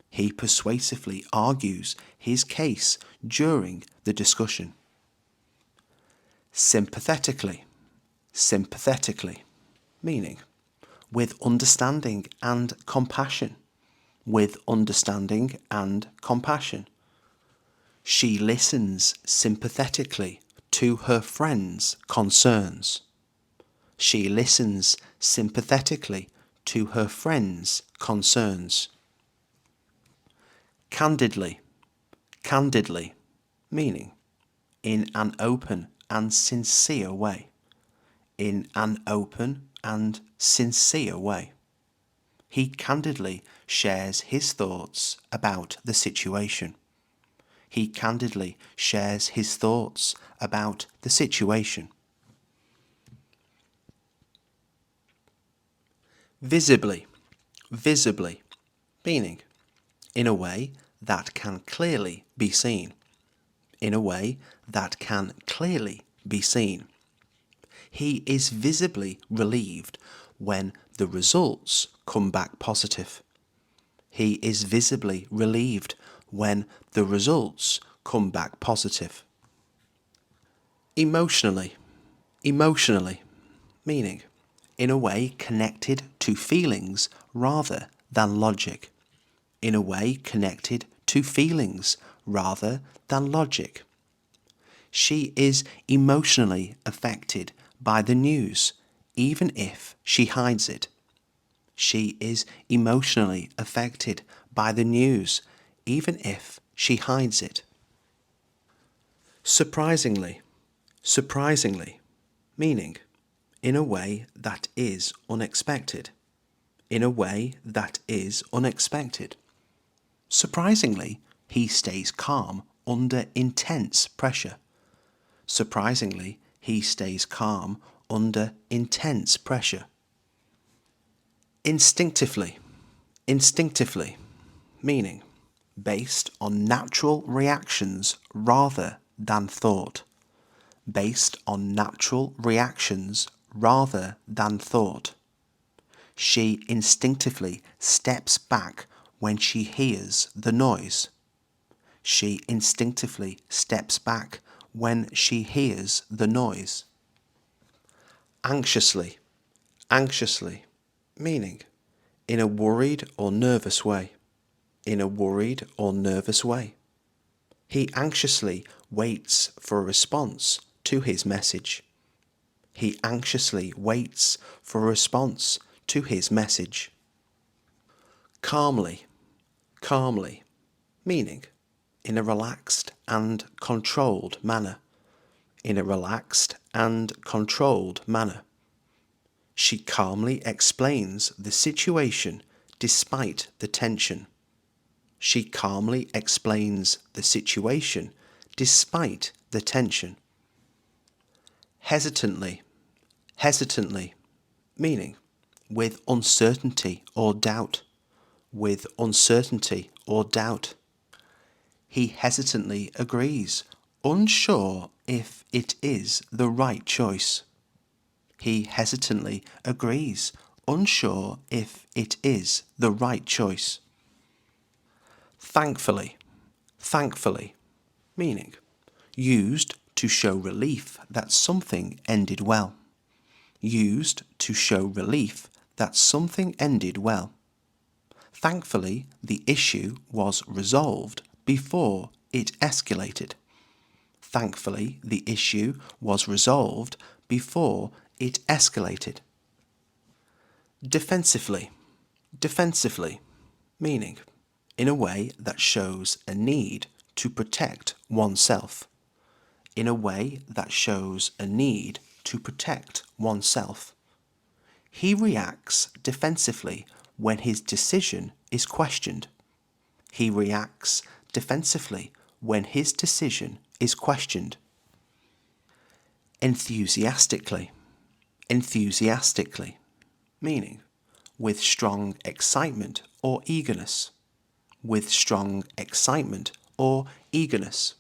He persuasively argues his case during the discussion. Sympathetically, sympathetically, meaning with understanding and compassion. With understanding and compassion. She listens sympathetically to her friend's concerns. She listens sympathetically to her friend's concerns. Candidly, candidly, meaning in an open and sincere way. In an open and sincere way. He candidly shares his thoughts about the situation. He candidly shares his thoughts about the situation. Visibly, visibly, meaning in a way that can clearly be seen. In a way that can clearly be seen. He is visibly relieved when the results come back positive. He is visibly relieved when the results come back positive. Emotionally, emotionally, meaning in a way connected to feelings rather than logic. In a way connected to feelings rather than logic. She is emotionally affected by the news, even if she hides it. She is emotionally affected by the news, even if she hides it. Surprisingly, surprisingly, meaning in a way that is unexpected. In a way that is unexpected. Surprisingly, he stays calm under intense pressure. Surprisingly, he stays calm under intense pressure. Instinctively, instinctively, meaning based on natural reactions rather than thought. Based on natural reactions rather than thought. She instinctively steps back when she hears the noise. She instinctively steps back when she hears the noise. Anxiously, anxiously, meaning in a worried or nervous way. In a worried or nervous way. He anxiously waits for a response to his message. He anxiously waits for a response to his message. Calmly, calmly, meaning in a relaxed and controlled manner. In a relaxed and controlled manner. She calmly explains the situation despite the tension. She calmly explains the situation despite the tension. Hesitantly, hesitantly, meaning with uncertainty or doubt. With uncertainty or doubt. He hesitantly agrees, unsure if it is the right choice. He hesitantly agrees, unsure if it is the right choice. Thankfully, thankfully, meaning used to show relief that something ended well. Used to show relief that something ended well. Thankfully, the issue was resolved before it escalated. Thankfully, the issue was resolved before it escalated. Defensively, defensively, meaning in a way that shows a need to protect oneself. In a way that shows a need to protect oneself. He reacts defensively when his decision is questioned. He reacts defensively when his decision is questioned. Enthusiastically. Enthusiastically, meaning with strong excitement or eagerness. With strong excitement or eagerness.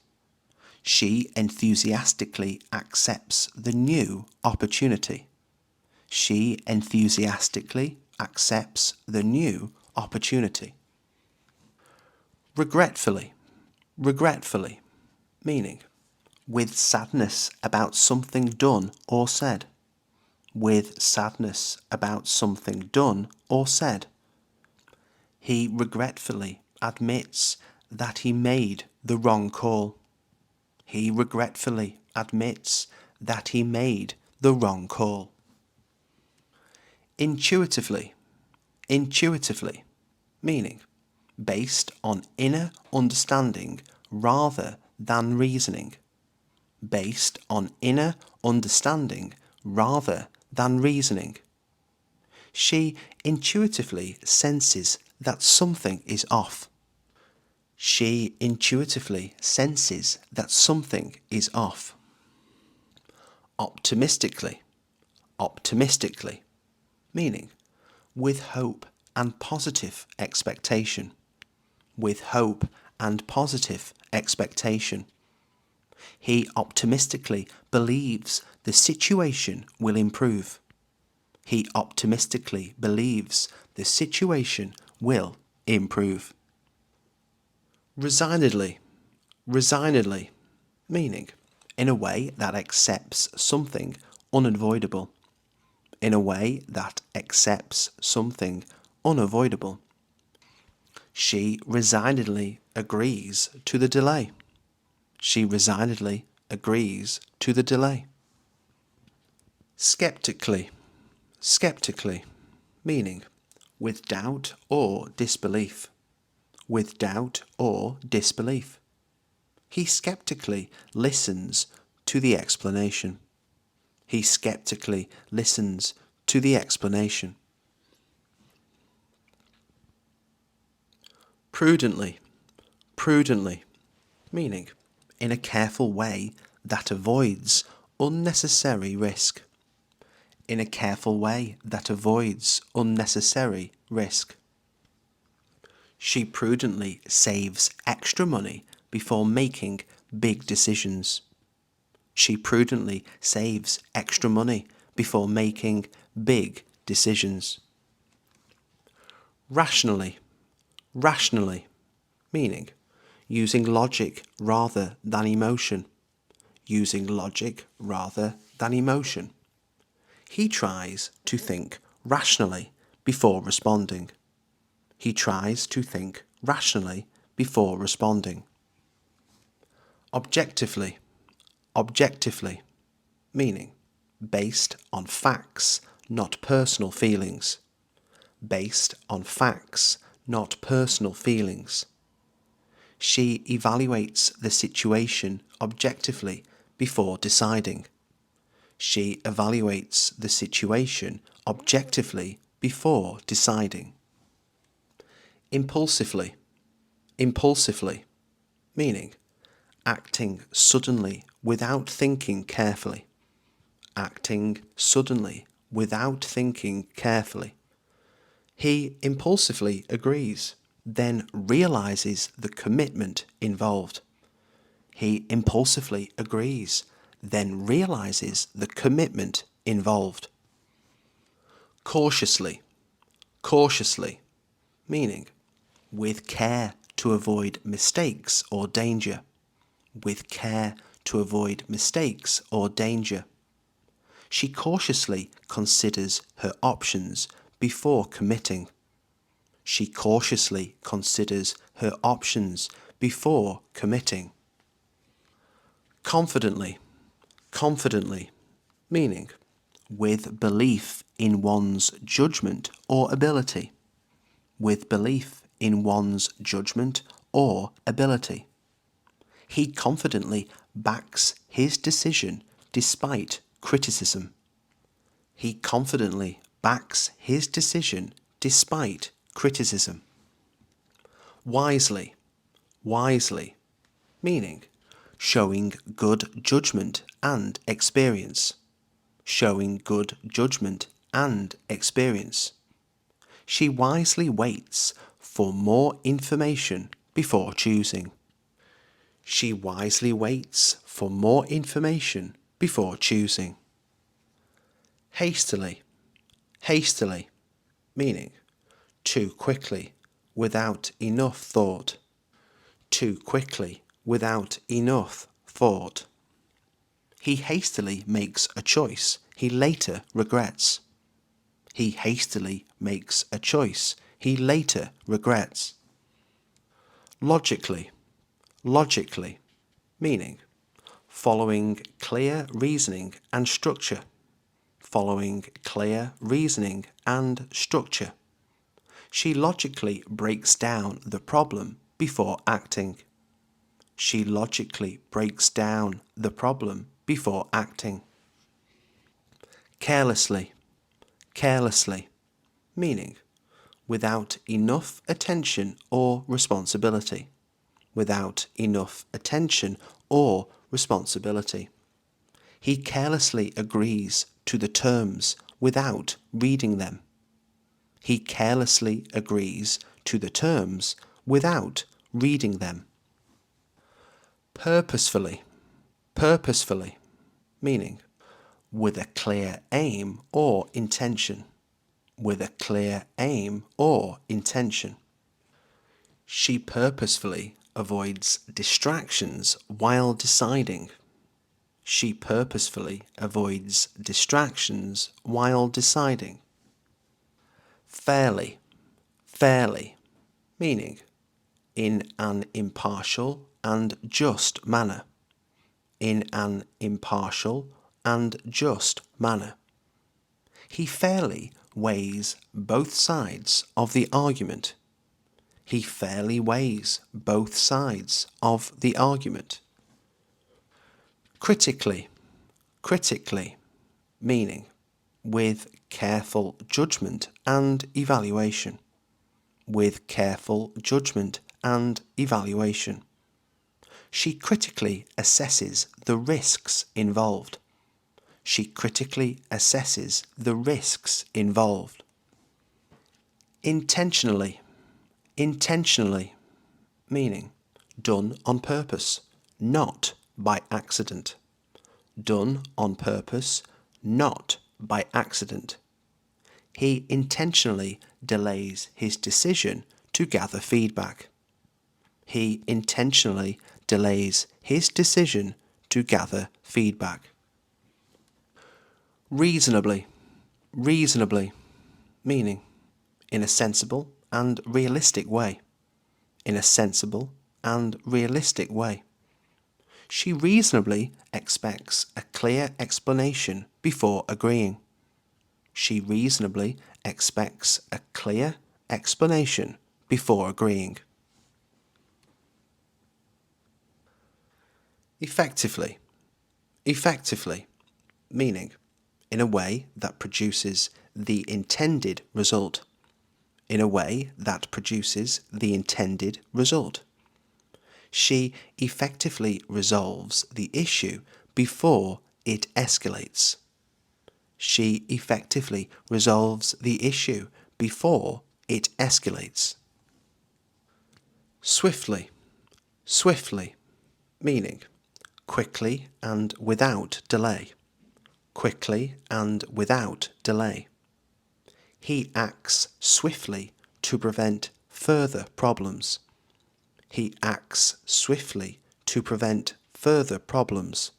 She enthusiastically accepts the new opportunity. She enthusiastically accepts the new opportunity. Regretfully. Regretfully, meaning with sadness about something done or said. With sadness about something done or said. He regretfully admits that he made the wrong call. He regretfully admits that he made the wrong call. Intuitively. Intuitively, meaning based on inner understanding rather than reasoning. Based on inner understanding rather than reasoning. She intuitively senses that something is off. She intuitively senses that something is off. Optimistically. Optimistically, meaning with hope and positive expectation. With hope and positive expectation. He optimistically believes the situation will improve. He optimistically believes the situation will improve. Resignedly. Resignedly, meaning in a way that accepts something unavoidable. In a way that accepts something unavoidable. She resignedly agrees to the delay. She resignedly agrees to the delay. Skeptically. Skeptically, meaning with doubt or disbelief. With doubt or disbelief. He skeptically listens to the explanation. He skeptically listens to the explanation. Prudently. Prudently, meaning in a careful way that avoids unnecessary risk. In a careful way that avoids unnecessary risk. She prudently saves extra money before making big decisions. She prudently saves extra money before making big decisions. Rationally. Rationally, meaning using logic rather than emotion. Using logic rather than emotion. He tries to think rationally before responding. He tries to think rationally before responding. Objectively. Objectively, meaning based on facts, not personal feelings. Based on facts, not personal feelings. She evaluates the situation objectively before deciding. She evaluates the situation objectively before deciding. Impulsively. Impulsively, meaning acting suddenly without thinking carefully. Acting suddenly without thinking carefully. He impulsively agrees, then realizes the commitment involved. He impulsively agrees, then realizes the commitment involved. Cautiously. Cautiously, meaning with care to avoid mistakes or danger. With care to avoid mistakes or danger. She cautiously considers her options before committing. She cautiously considers her options before committing. Confidently. Confidently, meaning with belief in one's judgment or ability. With belief in one's judgment or ability. He confidently backs his decision despite criticism. He confidently backs his decision despite criticism. wisely, wisely, meaning showing good judgment and experience, showing good judgment and experience. She wisely waits for more information before choosing. She wisely waits for more information before choosing. Hastily, hastily, meaning too quickly, without enough thought. Too quickly, without enough thought. He hastily makes a choice he later regrets. He hastily makes a choice he later regrets. Logically, logically, meaning following clear reasoning and structure. Following clear reasoning and structure. She logically breaks down the problem before acting. She logically breaks down the problem before acting. Carelessly, carelessly, meaning without enough attention or responsibility. Without enough attention or responsibility. He carelessly agrees to the terms without reading them. He carelessly agrees to the terms without reading them. Purposefully, purposefully, meaning with a clear aim or intention. With a clear aim or intention. She purposefully avoids distractions while deciding. She purposefully avoids distractions while deciding. Fairly, fairly, meaning in an impartial and just manner. In an impartial and just manner. He fairly weighs both sides of the argument. He fairly weighs both sides of the argument. Critically, critically, meaning with careful judgment and evaluation. With careful judgment and evaluation. She critically assesses the risks involved. She critically assesses the risks involved. Intentionally, intentionally, meaning done on purpose, not by accident. Done on purpose, not by accident. He intentionally delays his decision to gather feedback. He intentionally delays his decision to gather feedback. Reasonably, reasonably, meaning in a sensible and realistic way. In a sensible and realistic way. She reasonably expects a clear explanation before agreeing. She reasonably expects a clear explanation before agreeing. Effectively, effectively, meaning in a way that produces the intended result. In a way that produces the intended result. She effectively resolves the issue before it escalates. She effectively resolves the issue before it escalates. Swiftly, swiftly, meaning quickly and without delay. Quickly and without delay. He acts swiftly to prevent further problems. He acts swiftly to prevent further problems.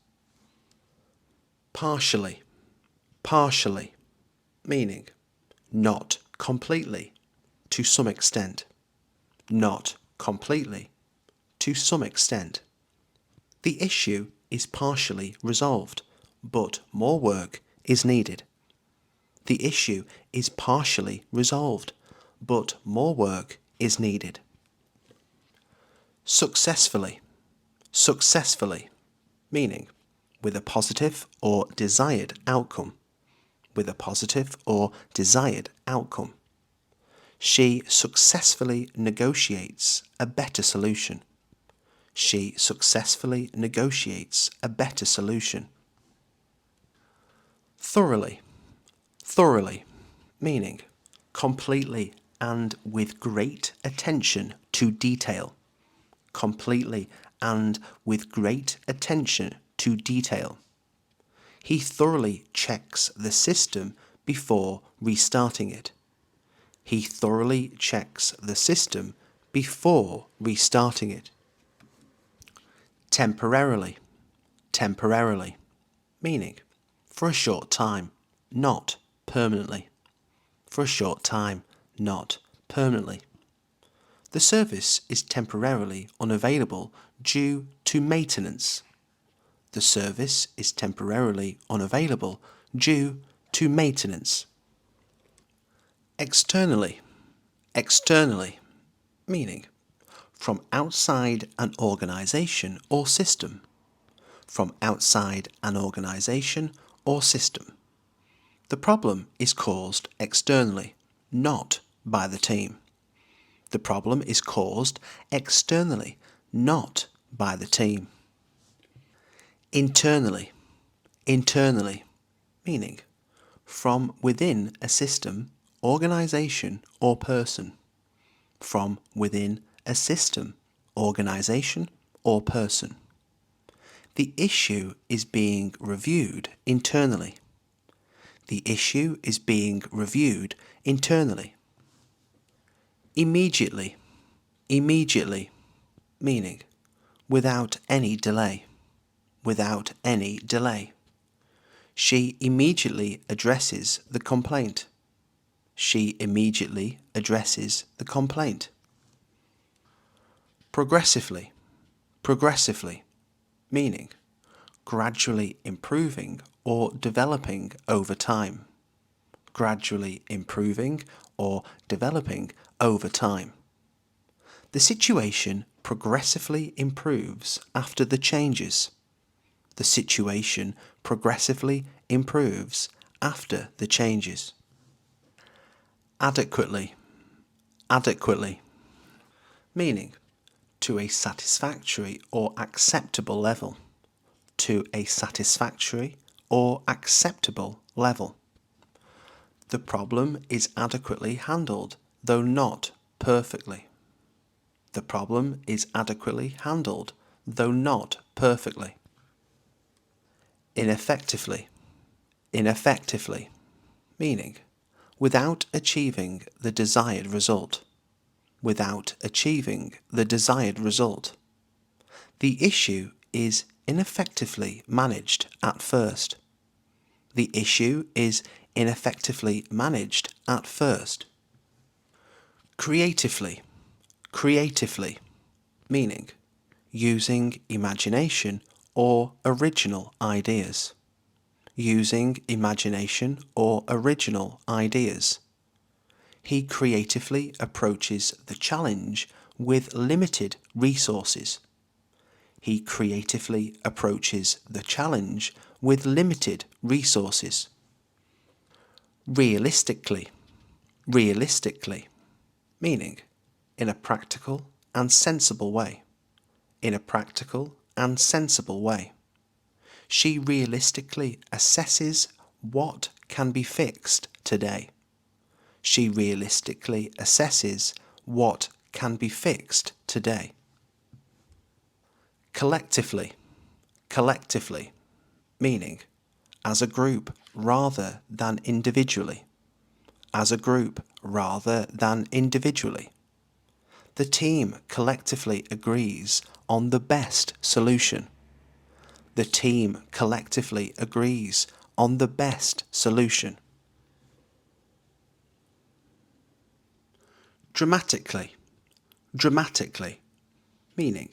Partially, partially, meaning not completely, to some extent. Not completely, to some extent. The issue is partially resolved, but more work is needed. The issue is partially resolved, but more work is needed. Successfully, successfully, meaning with a positive or desired outcome. With a positive or desired outcome. She successfully negotiates a better solution. She successfully negotiates a better solution. Thoroughly. Thoroughly, meaning completely and with great attention to detail. Completely and with great attention to detail. He thoroughly checks the system before restarting it. He thoroughly checks the system before restarting it. Temporarily. Temporarily, meaning for a short time, not permanently. For a short time, not permanently. The service is temporarily unavailable due to maintenance. The service is temporarily unavailable due to maintenance. Externally. Externally, meaning from outside an organization or system. From outside an organization or system. The problem is caused externally, not by the team. The problem is caused externally, not by the team. Internally. Internally, meaning from within a system, organization, or person. From within a system, organization, or person. The issue is being reviewed internally. The issue is being reviewed internally. Immediately. Immediately, meaning without any delay. Without any delay. She immediately addresses the complaint. She immediately addresses the complaint. Progressively. Progressively, meaning gradually improving or developing over time. Gradually improving or developing over time. The situation progressively improves after the changes. The situation progressively improves after the changes. Adequately. Adequately, meaning to a satisfactory or acceptable level. To a satisfactory or acceptable level. The problem is adequately handled, though not perfectly. The problem is adequately handled, though not perfectly. Ineffectively. Ineffectively, meaning without achieving the desired result. Without achieving the desired result. The issue is ineffectively managed at first. The issue is ineffectively managed at first. Creatively. Creatively, meaning using imagination or original ideas. Using imagination or original ideas. He creatively approaches the challenge with limited resources. He creatively approaches the challenge with limited resources. Realistically. Realistically, meaning in a practical and sensible way. In a practical and sensible way. She realistically assesses what can be fixed today. She realistically assesses what can be fixed today. Collectively. Collectively, meaning as a group rather than individually. As a group rather than individually. The team collectively agrees on the best solution. The team collectively agrees on the best solution. Dramatically. Dramatically, meaning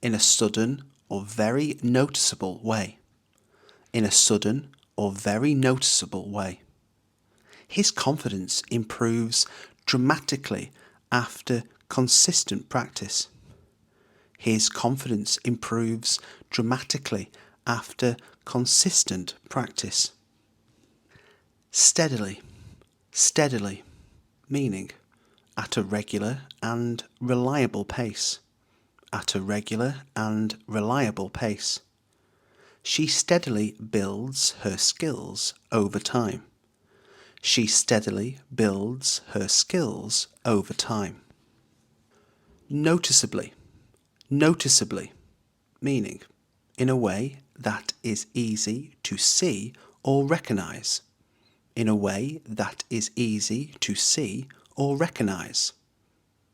in a sudden or very noticeable way. In a sudden or very noticeable way. His confidence improves dramatically after consistent practice. His confidence improves dramatically after consistent practice. Steadily. Steadily, meaning at a regular and reliable pace. At a regular and reliable pace. She steadily builds her skills over time. She steadily builds her skills over time. Noticeably. Noticeably. Meaning, in a way that is easy to see or recognize. In a way that is easy to see or recognize.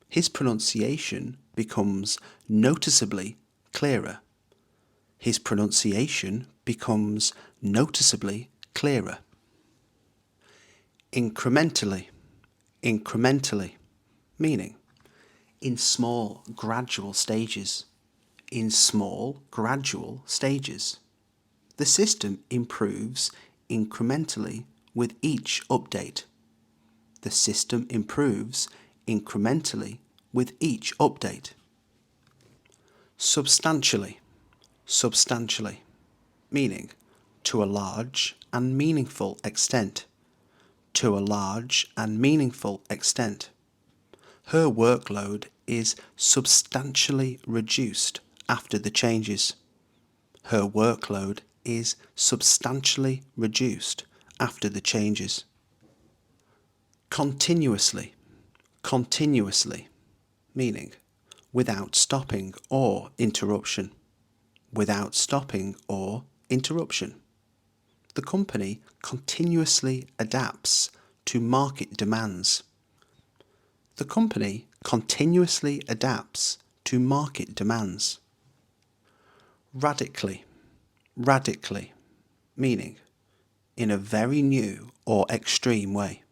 His pronunciation becomes noticeably clearer. His pronunciation becomes noticeably clearer. Incrementally. Incrementally. Meaning, in small, gradual stages. In small, gradual stages. The system improves incrementally with each update. The system improves incrementally with each update. Substantially. Substantially. Meaning, to a large and meaningful extent. To a large and meaningful extent. Her workload is substantially reduced after the changes. Her workload is substantially reduced after the changes. Continuously. Continuously. Meaning, without stopping or interruption. Without stopping or interruption. The company continuously adapts to market demands. The company continuously adapts to market demands. Radically. Radically. Meaning, in a very new or extreme way.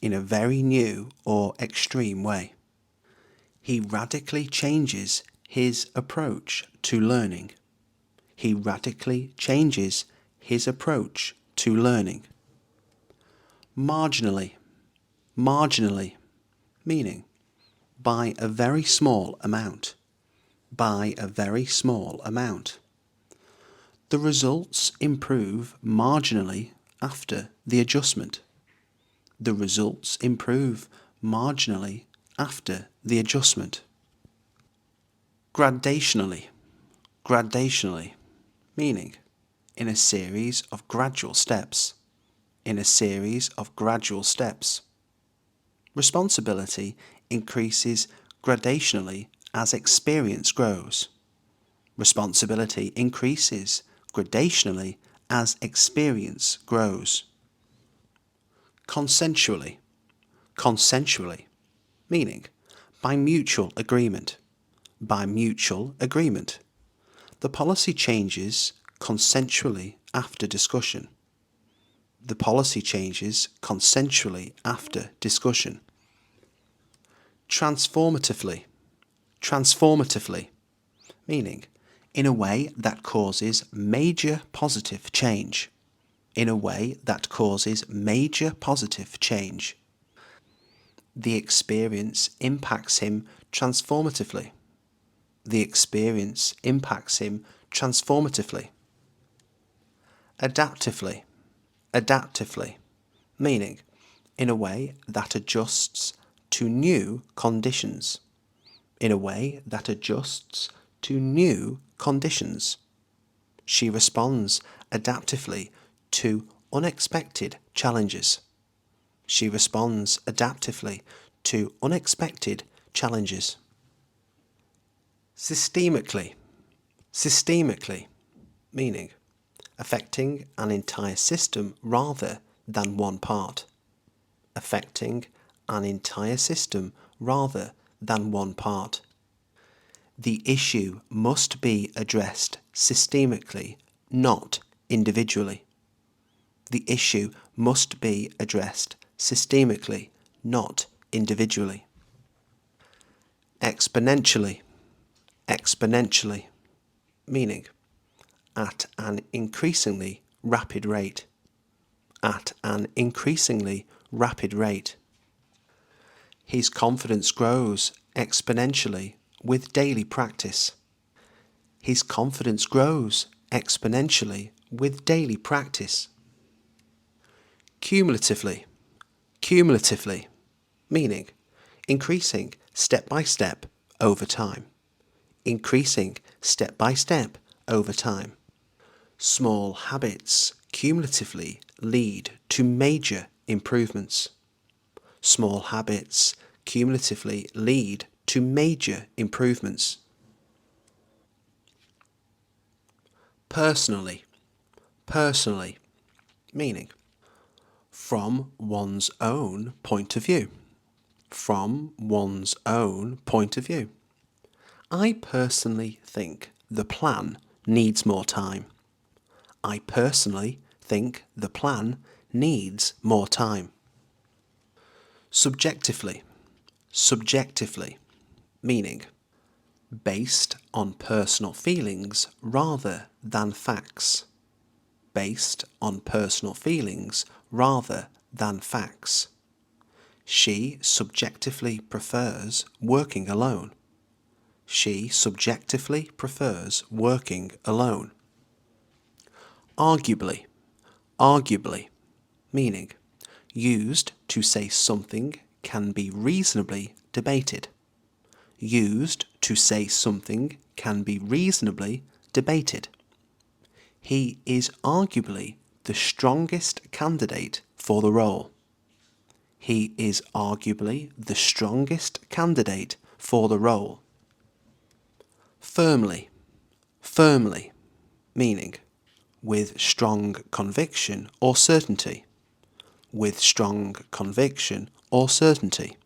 In a very new or extreme way. He radically changes his approach to learning. He radically changes his approach to learning. Marginally. Marginally. Meaning, by a very small amount. By a very small amount. The results improve marginally after the adjustment. The results improve marginally after the adjustment. Gradationally. Gradationally. Meaning, in a series of gradual steps. In a series of gradual steps. Responsibility increases gradationally as experience grows. Responsibility increases gradationally as experience grows. Consensually. Consensually. Meaning, by mutual agreement. By mutual agreement. The policy changes consensually after discussion. The policy changes consensually after discussion. Transformatively. Transformatively. Meaning, in a way that causes major positive change. In a way that causes major positive change. The experience impacts him transformatively. The experience impacts him transformatively. Adaptively. Adaptively. Meaning, in a way that adjusts to new conditions. In a way that adjusts to new conditions. She responds adaptively to unexpected challenges. She responds adaptively to unexpected challenges. Systemically. Systemically. Meaning, affecting an entire system rather than one part. Affecting an entire system rather than one part. The issue must be addressed systemically, not individually. The issue must be addressed systemically, not individually. Exponentially. Exponentially. Meaning, at an increasingly rapid rate. At an increasingly rapid rate. His confidence grows exponentially with daily practice. His confidence grows exponentially with daily practice. Cumulatively. Cumulatively. Meaning, increasing step by step over time. Increasing step by step over time. Small habits cumulatively lead to major improvements. Small habits cumulatively lead to major improvements. Personally. Personally, meaning from one's own point of view. From one's own point of view. I personally think the plan needs more time. I personally think the plan needs more time. Subjectively. Subjectively, meaning based on personal feelings rather than facts. Based on personal feelings rather than facts. She subjectively prefers working alone. She subjectively prefers working alone. Arguably. Arguably, meaning used to say something can be reasonably debated. Used to say something can be reasonably debated. He is arguably the strongest candidate for the role. He is arguably the strongest candidate for the role. Firmly. Firmly, meaning with strong conviction or certainty. With strong conviction or certainty.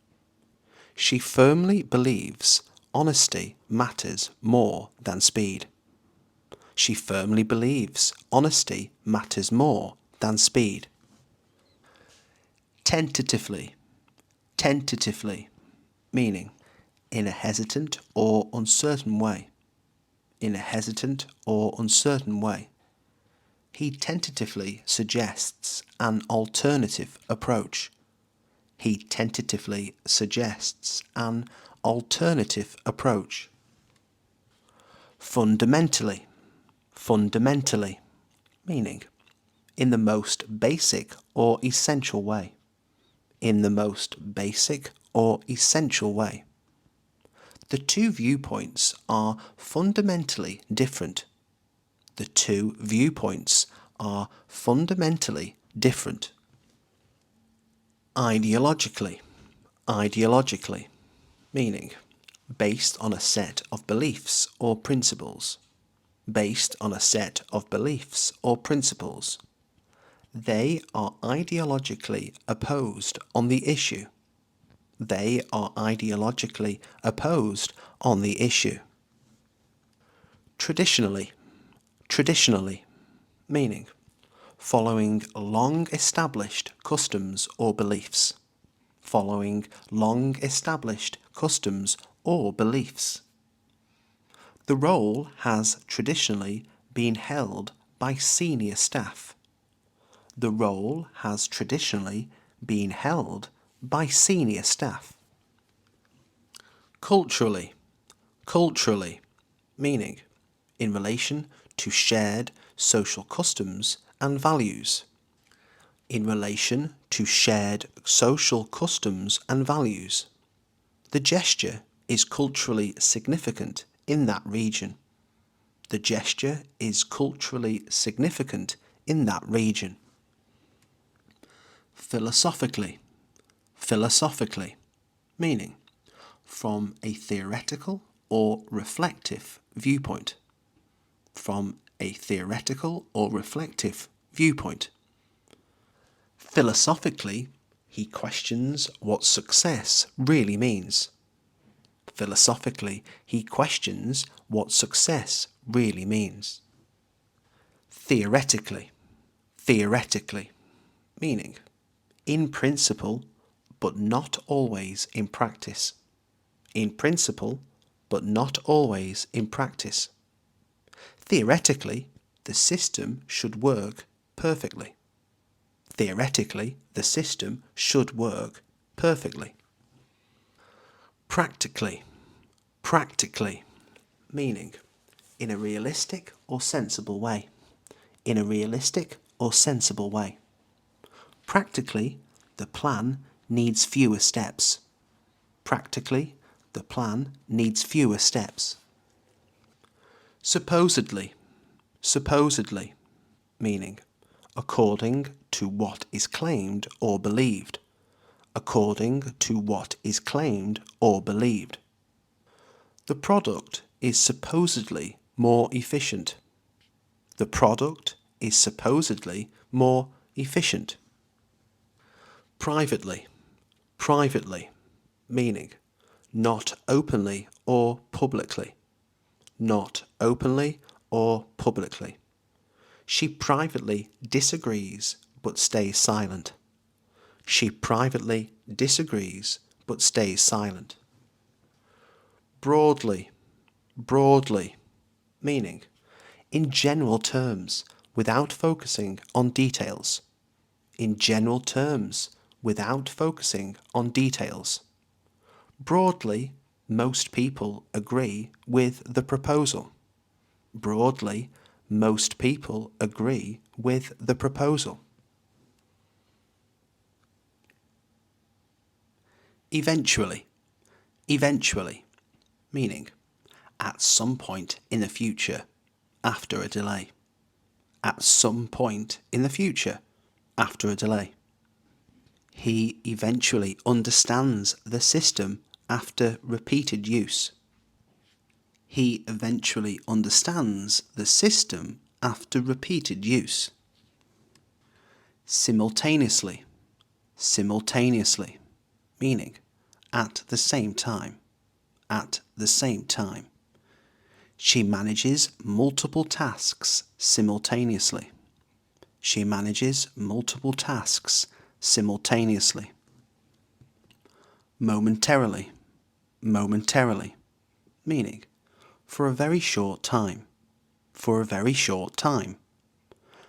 She firmly believes honesty matters more than speed. She firmly believes honesty matters more than speed. Tentatively. Tentatively, meaning in a hesitant or uncertain way. In a hesitant or uncertain way. He tentatively suggests an alternative approach. He tentatively suggests an alternative approach. Fundamentally. Fundamentally, meaning in the most basic or essential way. In the most basic or essential way. The two viewpoints are fundamentally different. The two viewpoints are fundamentally different. Ideologically. Ideologically, meaning based on a set of beliefs or principles. Based on a set of beliefs or principles. They are ideologically opposed on the issue. They are ideologically opposed on the issue. Traditionally. Traditionally, meaning following long-established customs or beliefs. Following long-established customs or beliefs. The role has traditionally been held by senior staff. The role has traditionally been held by senior staff. Culturally. Culturally, meaning in relation to shared social customs and values. In relation to shared social customs and values. The gesture is culturally significant in that region. The gesture is culturally significant in that region. Philosophically. Philosophically, meaning from a theoretical or reflective viewpoint. From a theoretical or reflective viewpoint. Philosophically, he questions what success really means. Philosophically, he questions what success really means. Theoretically. Theoretically, meaning in principle, but not always in practice. In principle, but not always in practice. Theoretically, the system should work perfectly. Theoretically, the system should work perfectly. Practically. Practically, meaning in a realistic or sensible way. In a realistic or sensible way. Practically, the plan needs fewer steps. Practically, the plan needs fewer steps. Supposedly. Supposedly, meaning according to what is claimed or believed. According to what is claimed or believed. The product is supposedly more efficient. The product is supposedly more efficient. Privately. Privately, meaning not openly or publicly. Not openly or publicly. She privately disagrees but stays silent. She privately disagrees but stays silent. Broadly. Broadly, meaning in general terms without focusing on details. In general terms without focusing on details. Broadly, most people agree with the proposal. Broadly, most people agree with the proposal. Eventually. Eventually, meaning at some point in the future, after a delay. At some point in the future, after a delay. He eventually understands the system after repeated use. He eventually understands the system after repeated use. Simultaneously. Simultaneously, meaning at the same time. At the same time. She manages multiple tasks simultaneously. She manages multiple tasks simultaneously. Momentarily. Momentarily, meaning for a very short time. For a very short time.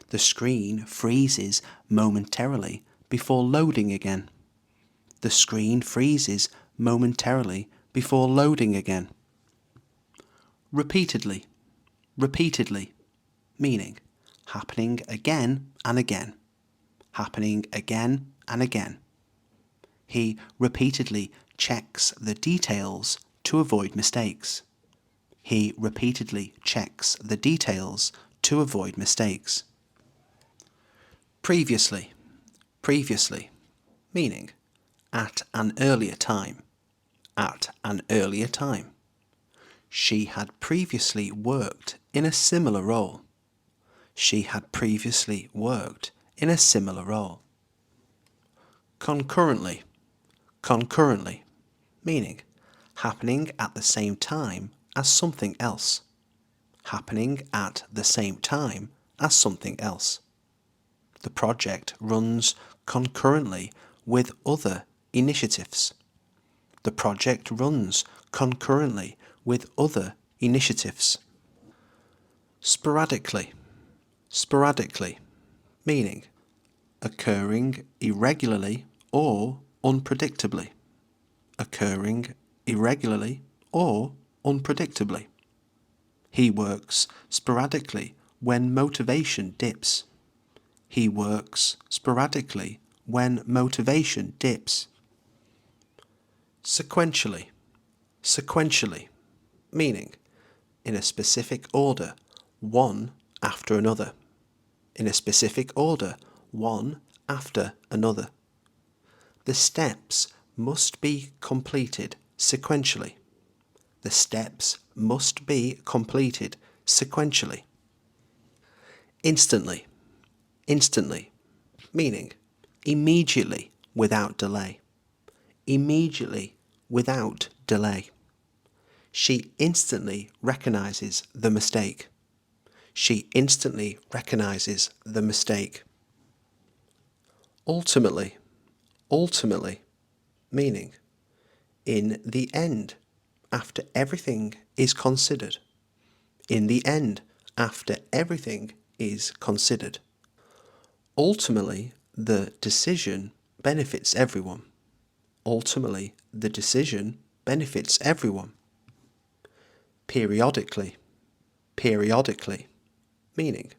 The screen freezes momentarily before loading again. The screen freezes momentarily before loading again. Repeatedly. Repeatedly, meaning happening again and again. Happening again and again. He repeatedly checks the details to avoid mistakes. He repeatedly checks the details to avoid mistakes. Previously. Previously, meaning at an earlier time. At an earlier time. She had previously worked in a similar role. She had previously worked in a similar role. Concurrently. Concurrently, meaning happening at the same time as something else. Happening at the same time as something else. The project runs concurrently with other initiatives. The project runs concurrently with other initiatives. Sporadically. Sporadically, meaning occurring irregularly or unpredictably. Occurring irregularly or unpredictably. He works sporadically when motivation dips. He works sporadically when motivation dips. Sequentially. Sequentially, meaning in a specific order, one after another. In a specific order, one after another. The steps must be completed sequentially. The steps must be completed sequentially. Instantly. Instantly, meaning immediately without delay. Immediately without delay. She instantly recognizes the mistake. She instantly recognizes the mistake. Ultimately. Ultimately, meaning in the end, after everything is considered. In the end, after everything is considered. Ultimately, the decision benefits everyone. Ultimately, the decision benefits everyone. Periodically. Periodically, meaning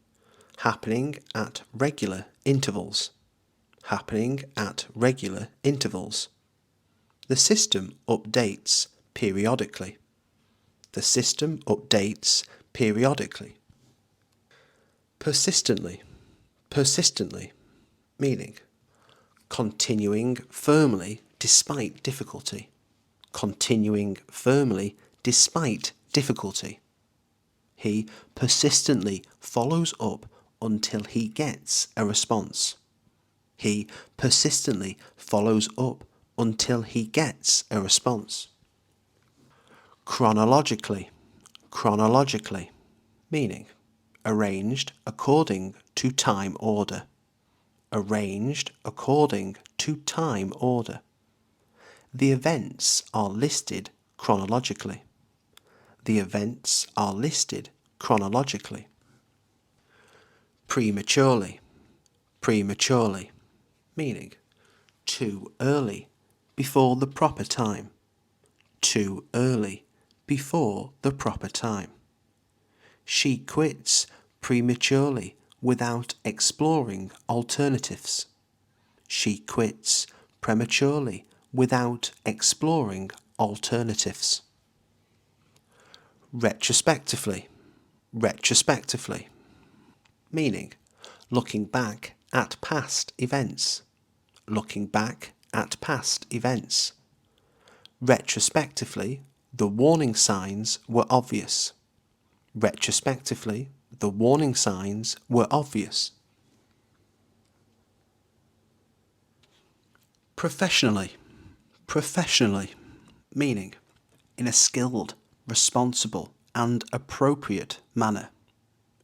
happening at regular intervals. Happening at regular intervals. The system updates periodically. The system updates periodically. Persistently. Persistently, meaning continuing firmly despite difficulty. Continuing firmly despite difficulty. He persistently follows up until he gets a response. He persistently follows up until he gets a response. Chronologically. Chronologically, meaning arranged according to time order. Arranged according to time order. The events are listed chronologically. The events are listed chronologically. Prematurely. Prematurely, meaning too early, before the proper time. Too early, before the proper time. She quits prematurely without exploring alternatives. She quits prematurely without exploring alternatives. Retrospectively. Retrospectively, meaning looking back at past events. Looking back at past events. Retrospectively, the warning signs were obvious. Retrospectively, the warning signs were obvious. Professionally. Professionally, meaning in a skilled, responsible and appropriate manner.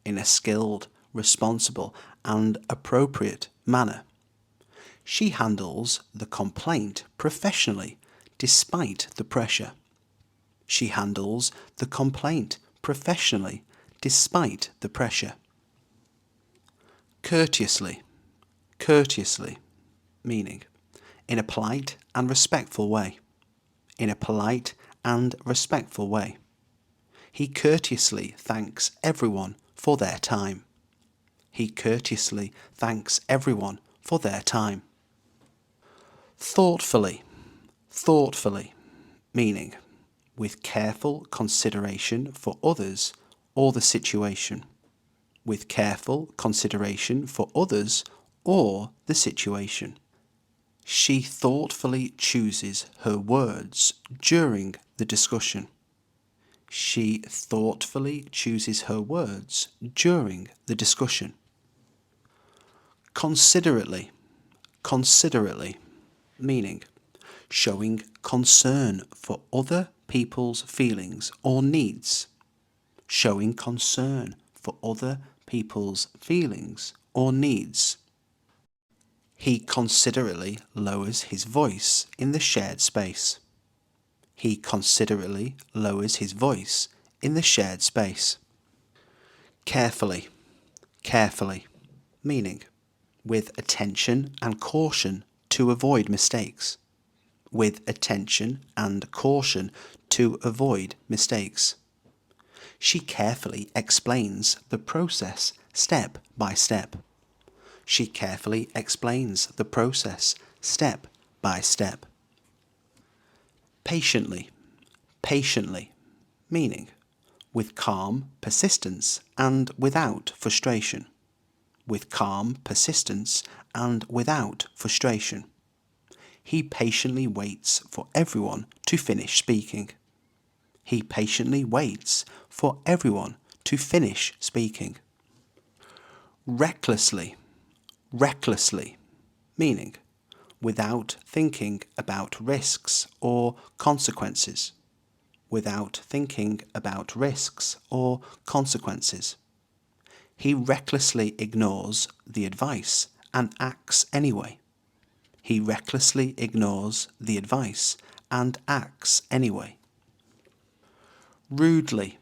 In a skilled, responsible and appropriate manner. She handles the complaint professionally despite the pressure. She handles the complaint professionally despite the pressure. Courteously. Courteously, meaning in a polite and respectful way. In a polite and respectful way. He courteously thanks everyone for their time. He courteously thanks everyone for their time. Thoughtfully. Thoughtfully, meaning with careful consideration for others or the situation. With careful consideration for others or the situation. She thoughtfully chooses her words during the discussion. She thoughtfully chooses her words during the discussion. Considerately. Considerately, meaning showing concern for other people's feelings or needs. Showing concern for other people's feelings or needs. He considerately lowers his voice in the shared space. He considerately lowers his voice in the shared space. Carefully. Carefully, meaning with attention and caution to avoid mistakes. With attention and caution to avoid mistakes. She carefully explains the process step by step. She carefully explains the process step by step. Patiently. Patiently, meaning with calm persistence and without frustration. With calm persistence and without frustration. He patiently waits for everyone to finish speaking. He patiently waits for everyone to finish speaking. Recklessly. Recklessly, meaning without thinking about risks or consequences. Without thinking about risks or consequences. He recklessly ignores the advice and acts anyway. He recklessly ignores the advice and acts anyway. Rudely.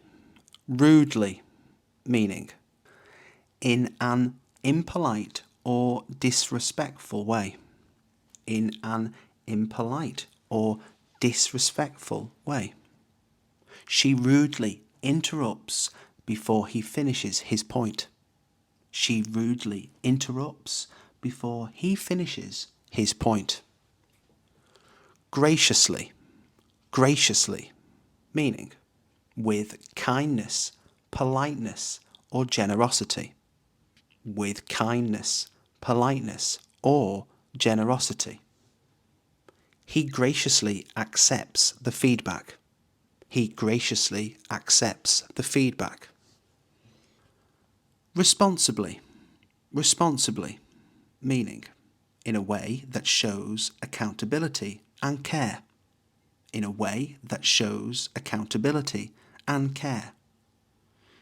Rudely, meaning in an impolite or disrespectful way. In an impolite or disrespectful way. She rudely interrupts before he finishes his point. She rudely interrupts before he finishes his point. graciously, graciously, meaning with kindness, politeness, or generosity. With kindness, politeness, or generosity. He graciously accepts the feedback. He graciously accepts the feedback. Responsibly, responsibly, meaning in a way that shows accountability and care. In a way that shows accountability and care.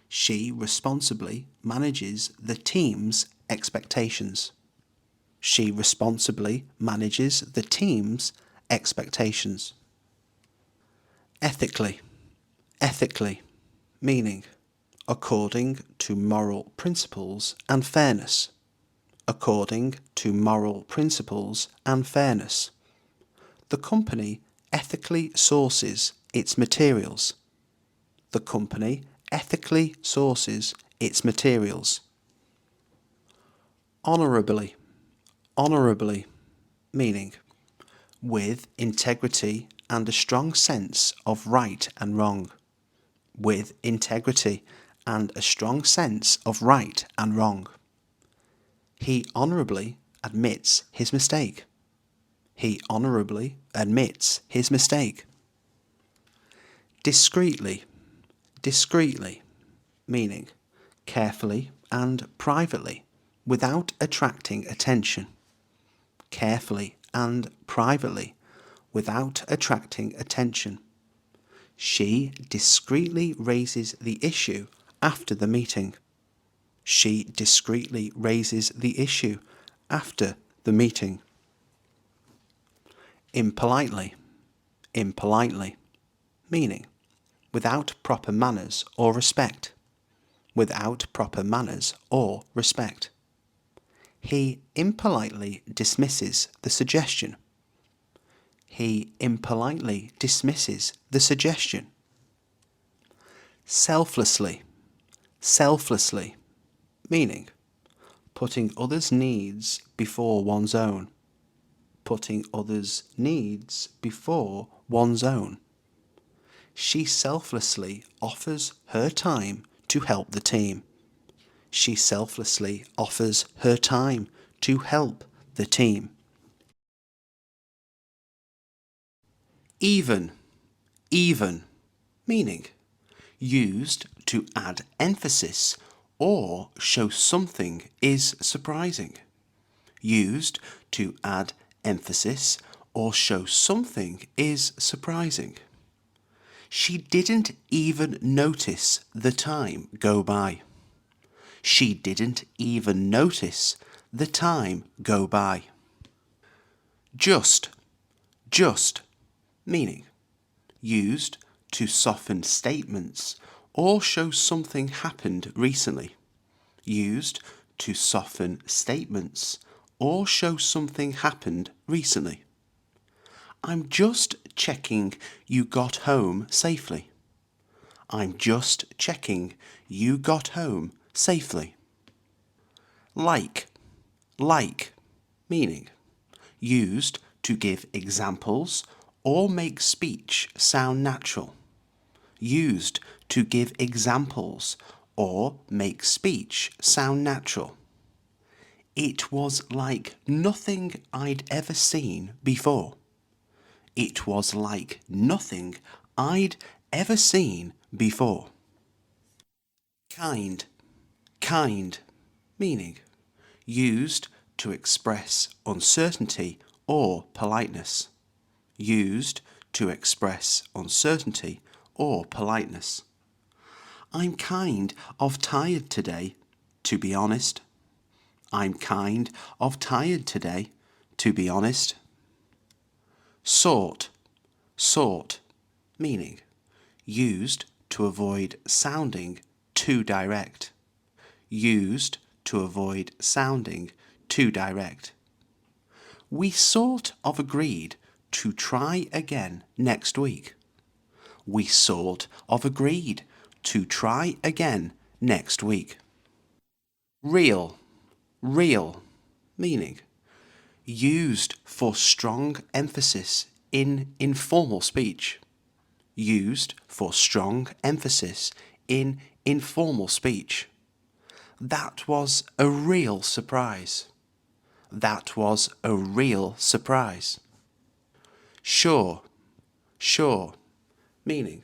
She responsibly manages the team's expectations. She responsibly manages the team's expectations. Ethically, ethically, meaning according to moral principles and fairness. According to moral principles and fairness. The company ethically sources its materials. The company ethically sources its materials. Honourably, honourably, meaning with integrity and a strong sense of right and wrong. With integrity and a strong sense of right and wrong. He honourably admits his mistake. He honourably admits his mistake. Discreetly, discreetly, meaning carefully and privately, without attracting attention. Carefully and privately, without attracting attention. She discreetly raises the issue after the meeting. She discreetly raises the issue after the meeting. Impolitely, impolitely, meaning without proper manners or respect. Without proper manners or respect. He impolitely dismisses the suggestion. He impolitely dismisses the suggestion. Selflessly, selflessly, meaning putting others' needs before one's own. Putting others' needs before one's own. She selflessly offers her time to help the team. She selflessly offers her time to help the team. Even, even, meaning used to add emphasis or show something is surprising. Used to add emphasis or show something is surprising. She didn't even notice the time go by. She didn't even notice the time go by. Just, just, meaning used to soften statements or show something happened recently. Used to soften statements or show something happened recently. I'm just checking you got home safely. I'm just checking you got home safely. Like, meaning used to give examples or make speech sound natural. Used to give examples or make speech sound natural. It was like nothing I'd ever seen before. It was like nothing I'd ever seen before. Kind, kind, meaning used to express uncertainty or politeness. Used to express uncertainty or politeness. I'm kind of tired today, to be honest. I'm kind of tired today, to be honest. Sort, meaning used to avoid sounding too direct. Used to avoid sounding too direct. We sort of agreed to try again next week. We sort of agreed to try again next week. Real, meaning used for strong emphasis in informal speech. Used for strong emphasis in informal speech. That was a real surprise. That was a real surprise. Sure, sure, meaning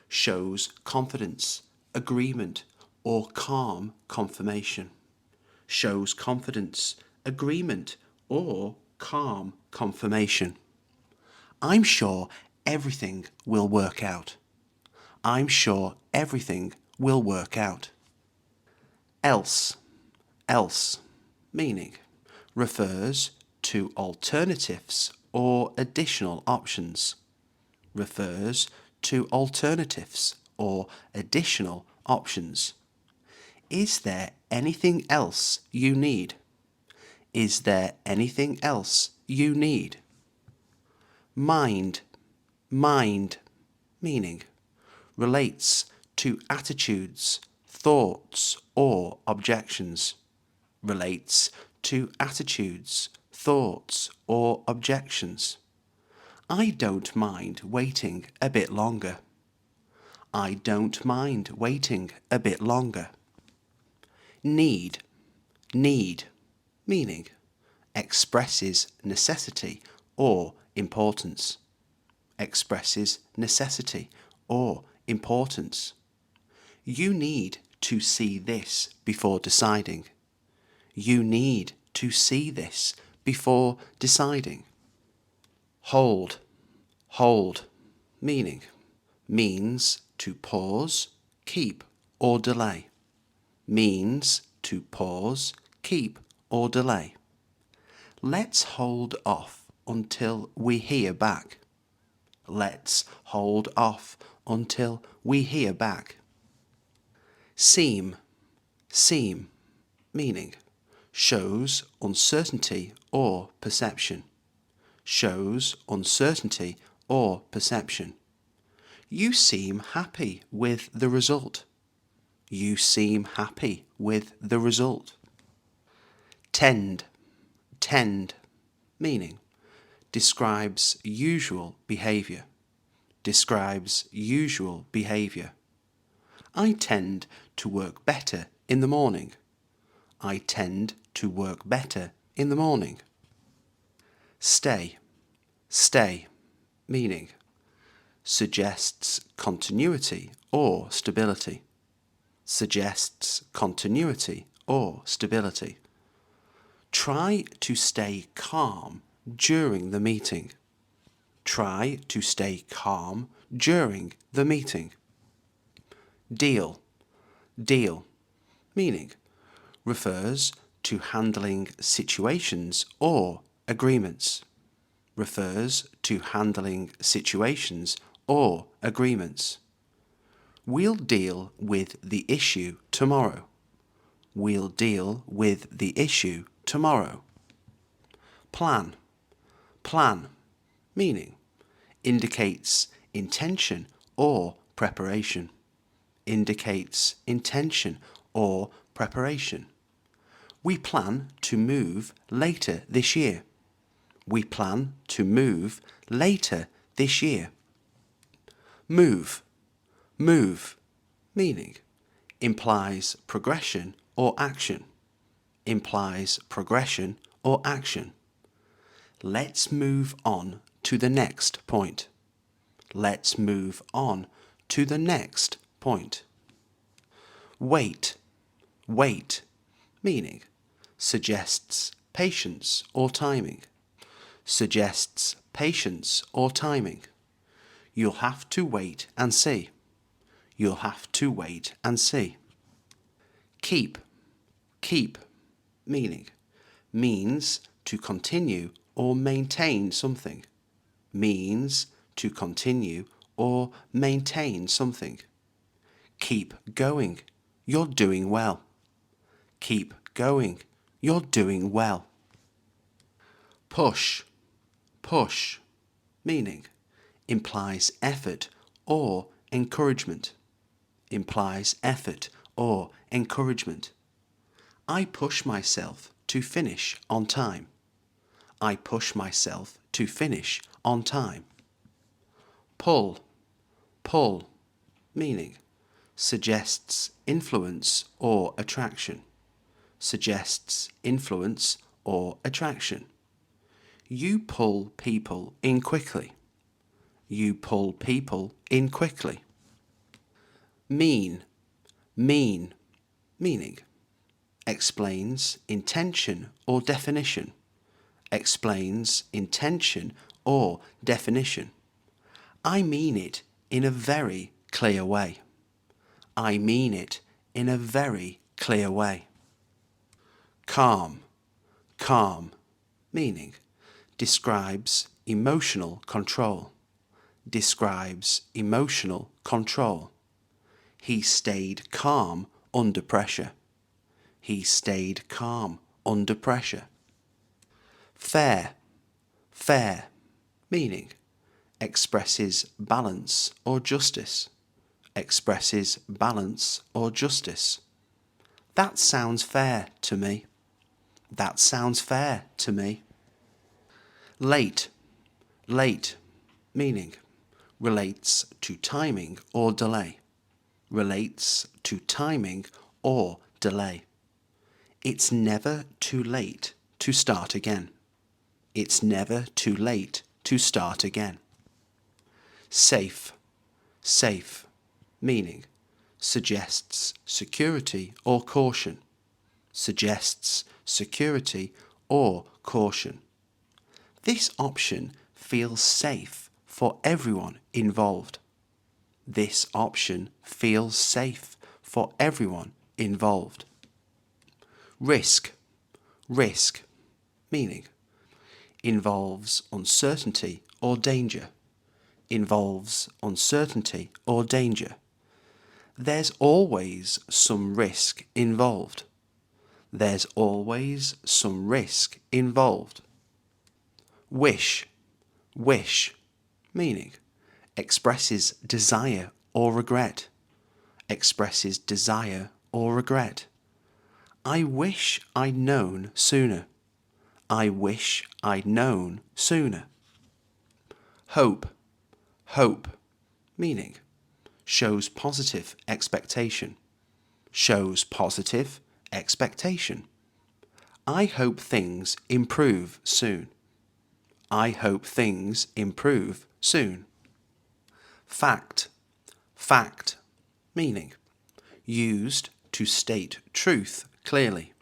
shows confidence, agreement, or calm confirmation. Shows confidence, agreement, or calm confirmation. I'm sure everything will work out. I'm sure everything will work out. Else, else, meaning refers to alternatives or additional options. Refers to alternatives or additional options. Is there anything else you need? Is there anything else you need? Mind, mind, meaning relates to attitudes, thoughts, or objections. Relates to attitudes, thoughts, or objections. I don't mind waiting a bit longer. I don't mind waiting a bit longer. Need, need, meaning expresses necessity or importance. Expresses necessity or importance. You need to see this before deciding. You need to see this before deciding. Hold, hold, meaning means to pause, keep, or delay. Means to pause, keep, or delay. Let's hold off until we hear back. Let's hold off until we hear back. Seem, seem, meaning shows uncertainty or perception. Shows uncertainty or perception. You seem happy with the result. You seem happy with the result. Tend, tend, meaning describes usual behavior. Describes usual behavior. I tend to work better in the morning. I tend to work better in the morning. Stay, stay, meaning suggests continuity or stability. Suggests continuity or stability. Try to stay calm during the meeting. Try to stay calm during the meeting. Deal, deal, meaning refers to handling situations or agreements. Refers to handling situations or agreements. We'll deal with the issue tomorrow. We'll deal with the issue tomorrow. Plan, plan, meaning indicates intention or preparation. Indicates intention or preparation. We plan to move later this year. We plan to move later this year. Move, move, meaning implies progression or action. Implies progression or action. Let's move on to the next point. Let's move on to the next point. Wait, wait, meaning suggests patience or timing. Suggests patience or timing. You'll have to wait and see. You'll have to wait and see. Keep, keep, meaning means to continue or maintain something. Means to continue or maintain something. Keep going. You're doing well. Keep going. You're doing well. Push, push, meaning implies effort or encouragement. Implies effort or encouragement. I push myself to finish on time. I push myself to finish on time. Pull, pull, meaning suggests influence or attraction. Suggests influence or attraction. You pull people in quickly. You pull people in quickly. Mean, mean, meaning explains intention or definition. Explains intention or definition. I mean it in a very clear way. I mean it in a very clear way. Calm, calm, meaning describes emotional control. Describes emotional control. He stayed calm under pressure. He stayed calm under pressure. Fair, fair, meaning expresses balance or justice. Expresses balance or justice. That sounds fair to me. That sounds fair to me. Late, late, meaning relates to timing or delay. Relates to timing or delay. It's never too late to start again. It's never too late to start again. Safe, safe, meaning suggests security or caution. Suggests security or caution. This option feels safe for everyone involved. This option feels safe for everyone involved. Risk, risk, meaning involves uncertainty or danger. Involves uncertainty or danger. There's always some risk involved. There's always some risk involved. Wish, wish, meaning expresses desire or regret. Expresses desire or regret. I wish I'd known sooner. I wish I'd known sooner. Hope, hope, meaning shows positive expectation. Shows positive expectation. I hope things improve soon. I hope things improve soon. Fact, fact, meaning used to state truth clearly.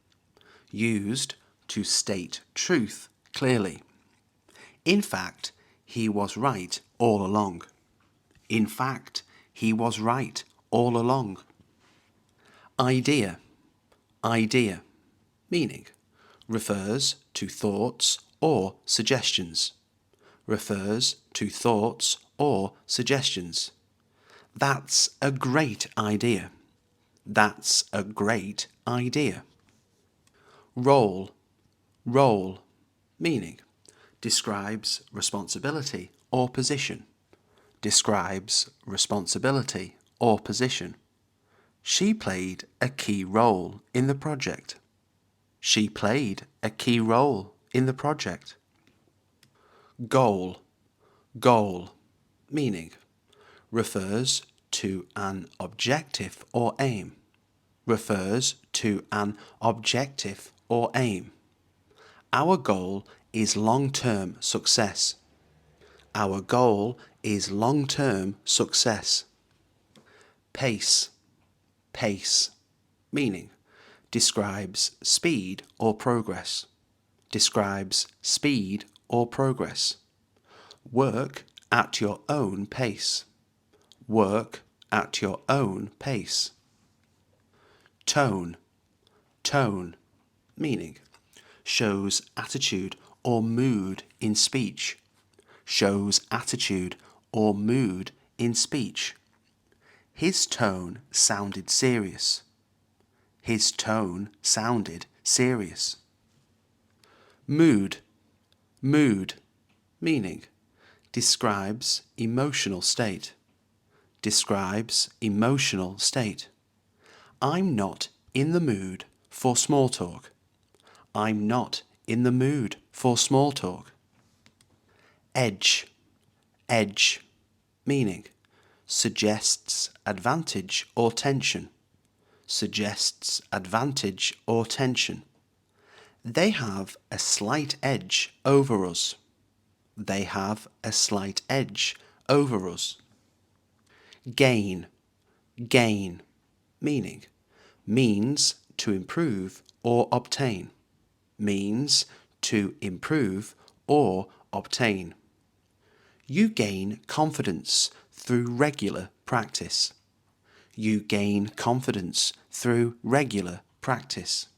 Used to state truth clearly. In fact, he was right all along. In fact, he was right all along. Idea, idea, meaning refers to thoughts or suggestions. Refers to thoughts or suggestions. That's a great idea. That's a great idea. Role, role, meaning describes responsibility or position. Describes responsibility or position. She played a key role in the project. She played a key role in the project. Goal, goal, meaning refers to an objective or aim. Refers to an objective or aim. Our goal is long-term success. Our goal is long-term success. Pace, pace, meaning describes speed or progress. Describes speed or progress. Work at your own pace. Work at your own pace. Tone, tone, meaning shows attitude or mood in speech. Shows attitude or mood in speech. His tone sounded serious. His tone sounded serious. Mood, mood, meaning describes emotional state. Describes emotional state. I'm not in the mood for small talk. I'm not in the mood for small talk. Edge, edge, meaning suggests advantage or tension, suggests advantage or tension. They have a slight edge over us. They have a slight edge over us. Gain, gain, meaning means to improve or obtain, means to improve or obtain. You gain confidence through regular practice. You gain confidence through regular practice.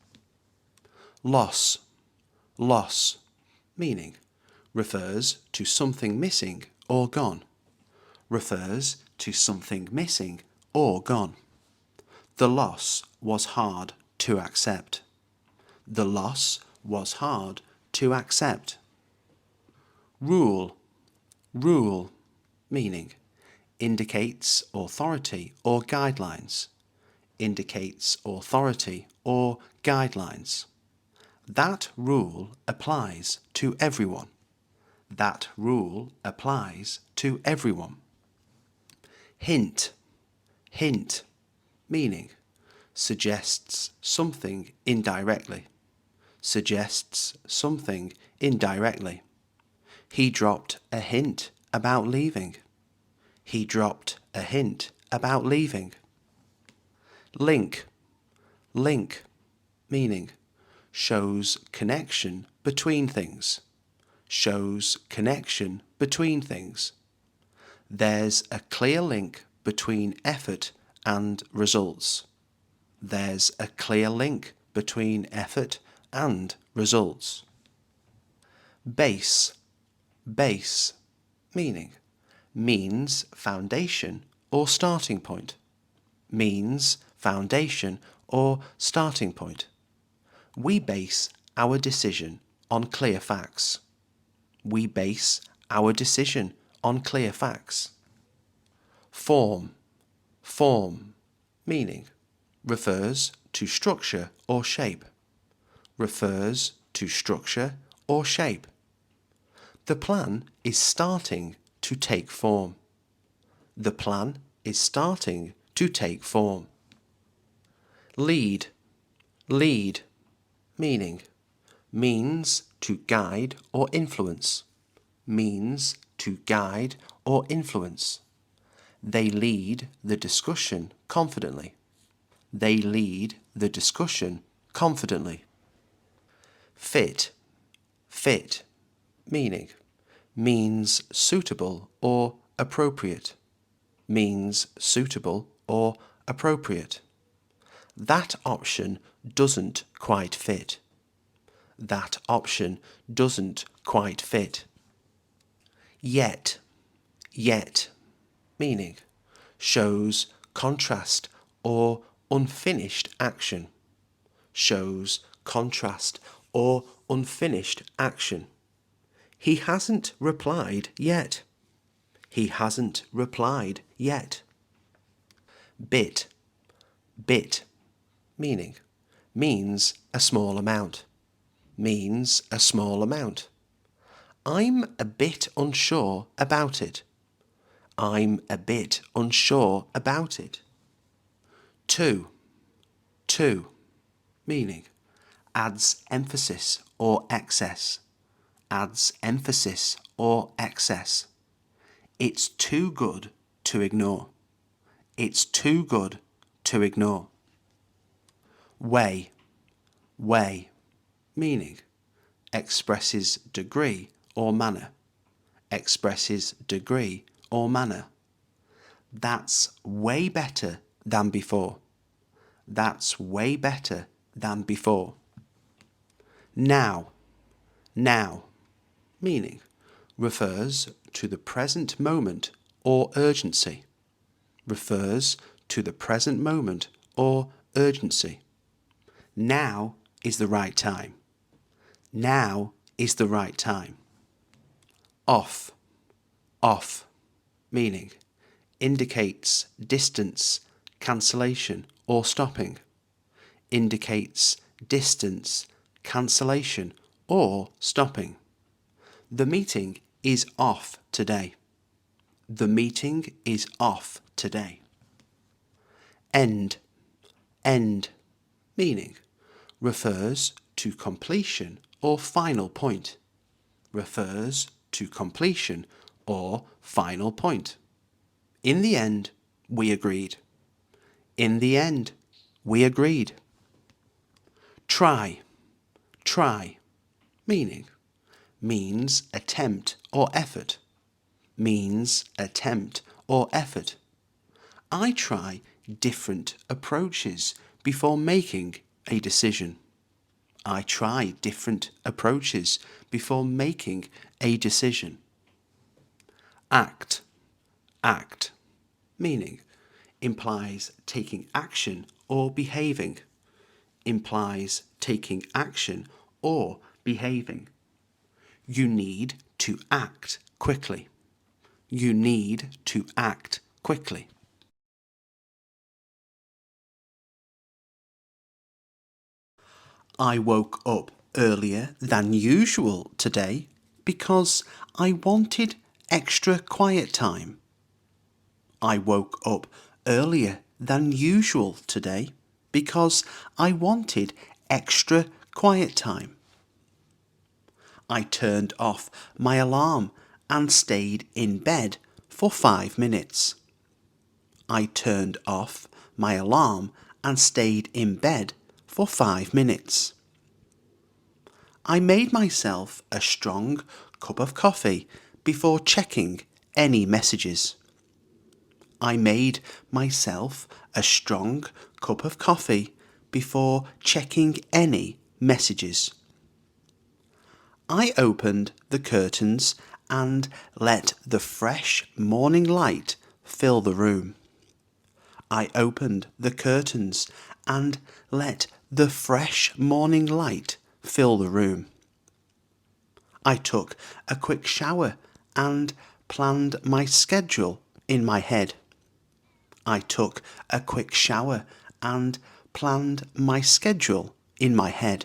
Loss, loss, meaning refers to something missing or gone, refers to something missing or gone. The loss was hard to accept. The loss was hard to accept. Rule, rule, meaning indicates authority or guidelines, indicates authority or guidelines. That rule applies to everyone. That rule applies to everyone. Hint, hint, meaning suggests something indirectly, suggests something indirectly. He dropped a hint about leaving. He dropped a hint about leaving. Link, link, meaning shows connection between things, shows connection between things. There's a clear link between effort and results. There's a clear link between effort and results. Base, base, meaning means foundation or starting point, means foundation or starting point. We base our decision on clear facts. We base our decision on clear facts. Form, form, meaning refers to structure or shape, refers to structure or shape. The plan is starting to take form. The plan is starting to take form. Lead, lead, meaning means to guide or influence, means to guide or influence. They lead the discussion confidently. They lead the discussion confidently. Fit, fit, meaning means suitable or appropriate, means suitable or appropriate. That option doesn't quite fit. That option doesn't quite fit. Yet, yet, meaning shows contrast or unfinished action, shows contrast or unfinished action. He hasn't replied yet. He hasn't replied yet. Bit, bit, meaning means a small amount, means a small amount. I'm a bit unsure about it. I'm a bit unsure about it. To, meaning adds emphasis or excess, adds emphasis or excess. It's too good to ignore. It's too good to ignore. Way, way, meaning expresses degree or manner, expresses degree or manner. That's way better than before. That's way better than before. Now, now, meaning refers to the present moment or urgency, refers to the present moment or urgency. Now is the right time. Now is the right time. Off, off, meaning indicates distance, cancellation or stopping, indicates distance, cancellation or stopping. The meeting is off today. The meeting is off today. End. End, meaning refers to completion or final point. Refers to completion or final point. In the end, we agreed. In the end, we agreed. Try. Try, means attempt or effort. Means attempt or effort. I try different approaches before making a decision. I try different approaches before making a decision. Act. Act, meaning implies taking action or behaving. Implies taking action or behaving. You need to act quickly. You need to act quickly. I woke up earlier than usual today because I wanted extra quiet time. I woke up earlier than usual today because I wanted extra quiet time. I turned off my alarm and stayed in bed for 5 minutes. I turned off my alarm and stayed in bed for 5 minutes. I made myself a strong cup of coffee before checking any messages. I made myself a strong cup of coffee before checking any messages. I opened the curtains and let the fresh morning light fill the room. I opened the curtains and let the fresh morning light fill the room. I took a quick shower and planned my schedule in my head. I took a quick shower and planned my schedule in my head.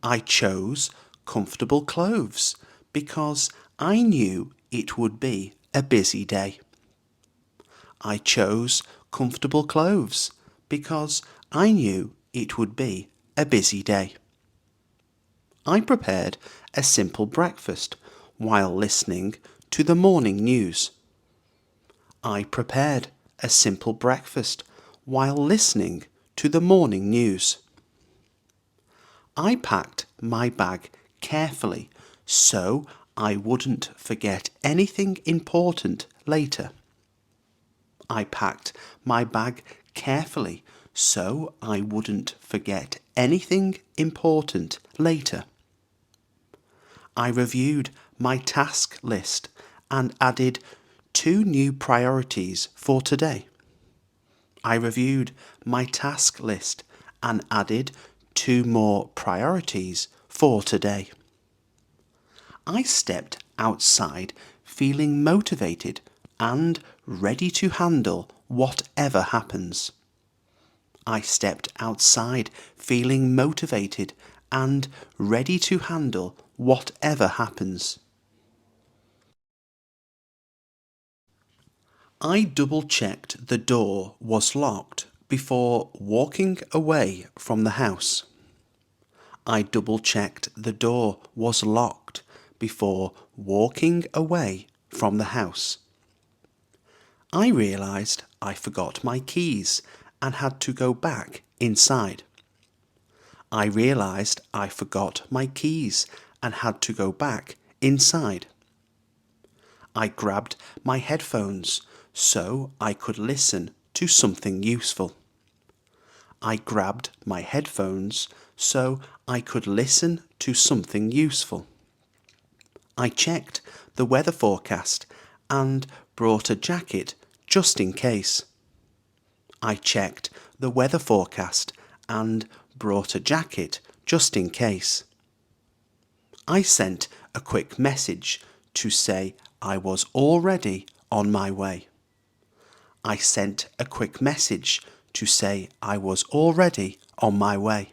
I chose comfortable clothes because I knew it would be a busy day. I chose comfortable clothes because I knew it would be a busy day. I prepared a simple breakfast while listening to the morning news. I prepared a simple breakfast while listening to the morning news. I packed my bag carefully so I wouldn't forget anything important later. I packed my bag carefully so I wouldn't forget anything important later. I reviewed my task list and added 2 new priorities for today. I reviewed my task list and added 2 more priorities for today. I stepped outside feeling motivated and ready to handle whatever happens. I stepped outside feeling motivated and ready to handle whatever happens. I double-checked the door was locked before walking away from the house. I double-checked the door was locked before walking away from the house. I realised I forgot my keys and had to go back inside. I realised I forgot my keys and had to go back inside. I grabbed my headphones so I could listen to something useful. I grabbed my headphones so I could listen to something useful. I checked the weather forecast and brought a jacket just in case. I checked the weather forecast and brought a jacket just in case. I sent a quick message to say I was already on my way. I sent a quick message to say I was already on my way.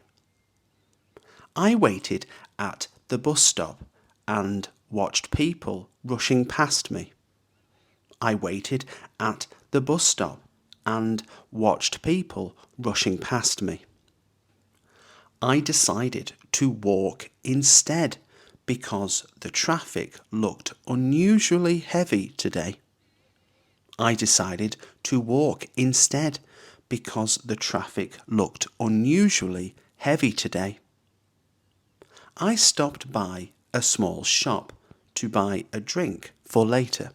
I waited at the bus stop and watched people rushing past me. I waited at the bus stop and watched people rushing past me. I decided to walk instead because the traffic looked unusually heavy today. I decided to walk instead because the traffic looked unusually heavy today. I stopped by a small shop to buy a drink for later.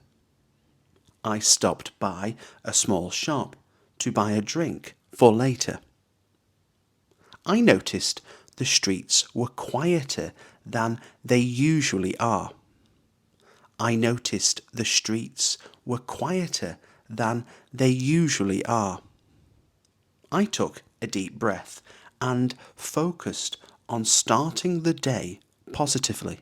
I stopped by a small shop to buy a drink for later. I noticed the streets were quieter than they usually are. I noticed the streets were quieter than they usually are. I took a deep breath and focused on starting the day positively.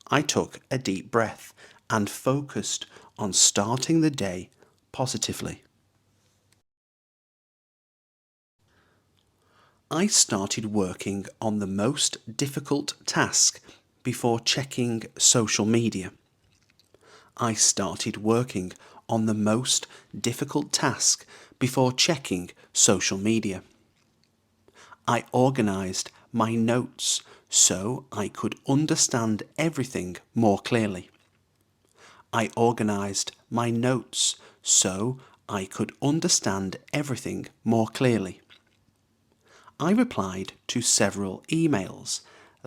I took a deep breath and focused on starting the day positively. I started working on the most difficult task before checking social media. I started working on the most difficult task before checking social media. I organized my notes so I could understand everything more clearly. I organized my notes so I could understand everything more clearly. I replied to several emails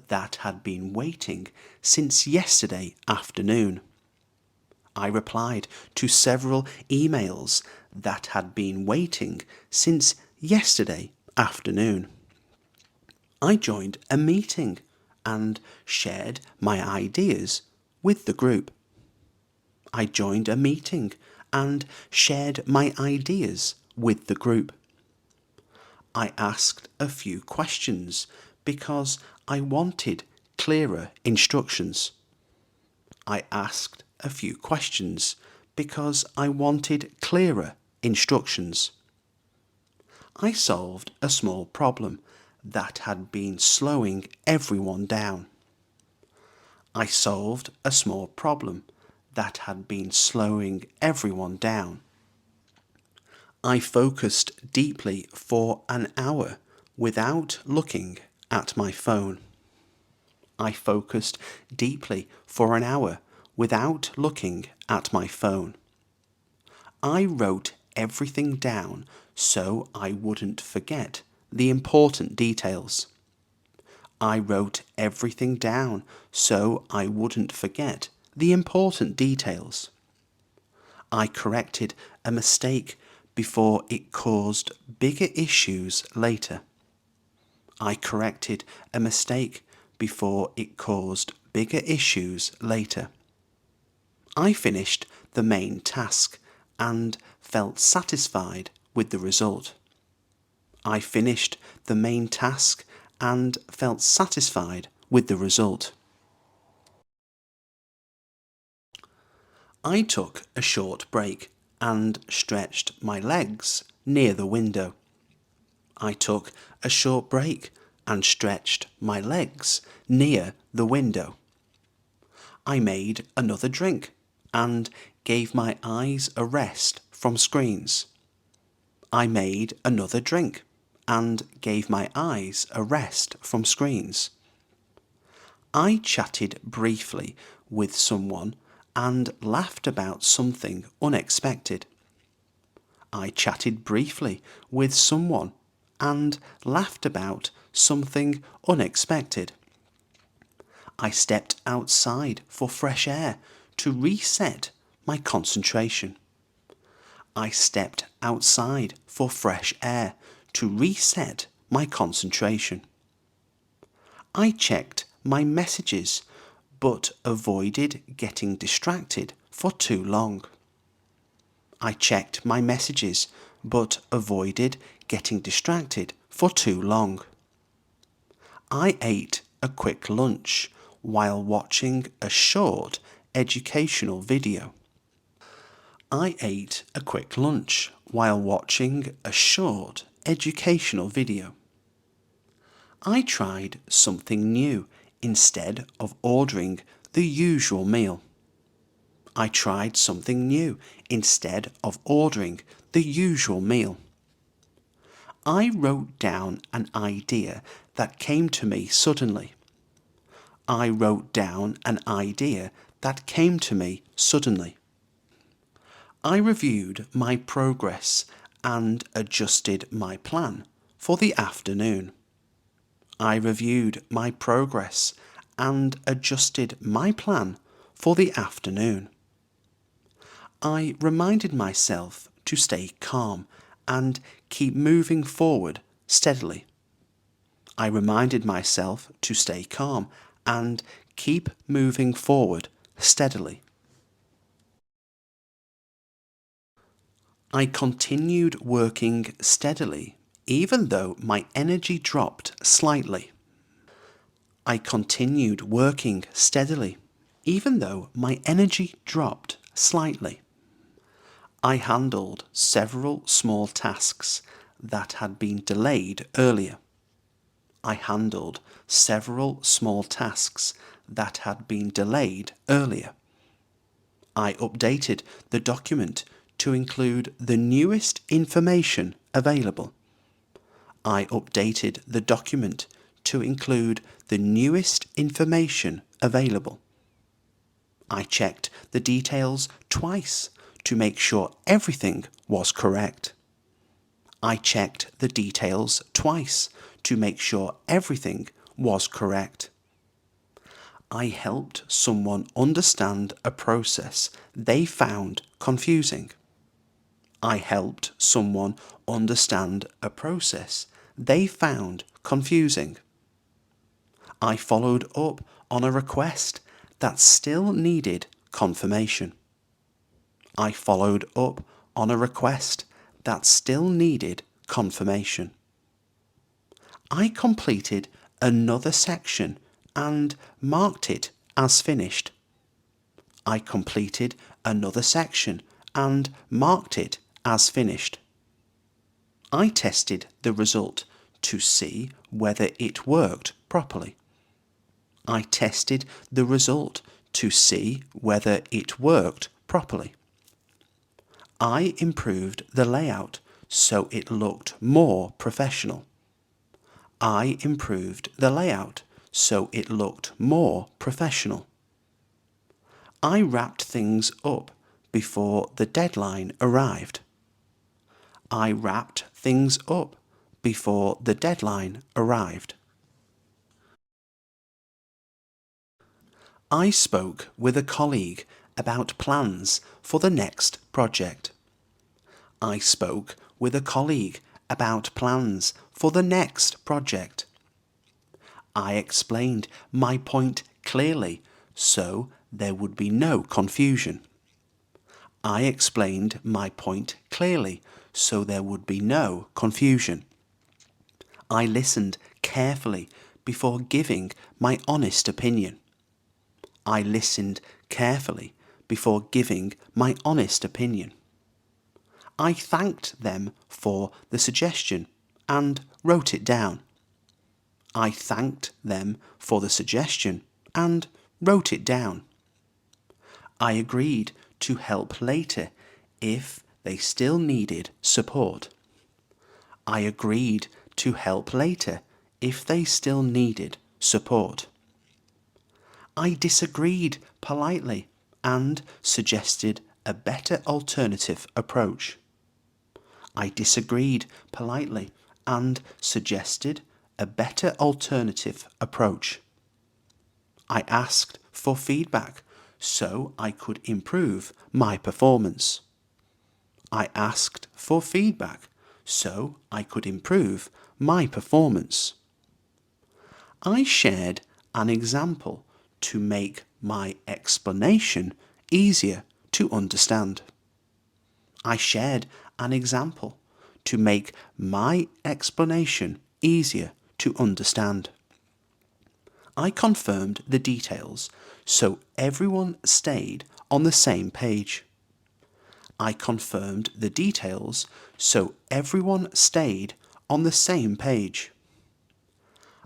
that had been waiting since yesterday afternoon. I replied to several emails that had been waiting since yesterday afternoon. I joined a meeting and shared my ideas with the group. I joined a meeting and shared my ideas with the group. I asked a few questions because I wanted clearer instructions. I asked a few questions because I wanted clearer instructions. I solved a small problem that had been slowing everyone down. I solved a small problem that had been slowing everyone down. I focused deeply for an hour without looking at my phone. I focused deeply for an hour without looking at my phone. I wrote everything down so I wouldn't forget the important details. I wrote everything down so I wouldn't forget the important details. I corrected a mistake before it caused bigger issues later. I corrected a mistake before it caused bigger issues later. I finished the main task and felt satisfied with the result. I finished the main task and felt satisfied with the result. I took a short break and stretched my legs near the window. I took a short break and stretched my legs near the window. I made another drink and gave my eyes a rest from screens. I made another drink and gave my eyes a rest from screens. I chatted briefly with someone and laughed about something unexpected. I chatted briefly with someone and laughed about something unexpected. I stepped outside for fresh air to reset my concentration. I stepped outside for fresh air to reset my concentration. I checked my messages but avoided getting distracted for too long. I checked my messages but avoided getting distracted for too long. I ate a quick lunch while watching a short educational video. I ate a quick lunch while watching a short educational video. I tried something new instead of ordering the usual meal. I tried something new instead of ordering the usual meal. I wrote down an idea that came to me suddenly. I wrote down an idea that came to me suddenly. I reviewed my progress and adjusted my plan for the afternoon. I reviewed my progress and adjusted my plan for the afternoon. I reminded myself to stay calm and keep moving forward steadily. I reminded myself to stay calm and keep moving forward steadily. I continued working steadily even though my energy dropped slightly. I continued working steadily even though my energy dropped slightly. I handled several small tasks that had been delayed earlier. I handled several small tasks that had been delayed earlier. I updated the document to include the newest information available. I updated the document to include the newest information available. I checked the details twice to make sure everything was correct. I checked the details twice to make sure everything was correct. I helped someone understand a process they found confusing. I helped someone understand a process they found confusing. I followed up on a request that still needed confirmation. I followed up on a request that still needed confirmation. I completed another section and marked it as finished. I completed another section and marked it as finished. I tested the result to see whether it worked properly. I tested the result to see whether it worked properly. I improved the layout so it looked more professional. I improved the layout so it looked more professional. I wrapped things up before the deadline arrived. I wrapped things up before the deadline arrived. I spoke with a colleague about plans for the next project. I spoke with a colleague about plans for the next project. I explained my point clearly so there would be no confusion. I explained my point clearly so there would be no confusion. I listened carefully before giving my honest opinion. I listened carefully before giving my honest opinion. I thanked them for the suggestion and wrote it down. I thanked them for the suggestion and wrote it down. I agreed to help later if they still needed support. I agreed to help later if they still needed support. I disagreed politely and suggested a better alternative approach. I disagreed politely and suggested a better alternative approach. I asked for feedback so I could improve my performance. I asked for feedback so I could improve my performance. I shared an example to make my explanation easier to understand. I shared an example to make my explanation easier to understand. I confirmed the details so everyone stayed on the same page. I confirmed the details so everyone stayed on the same page.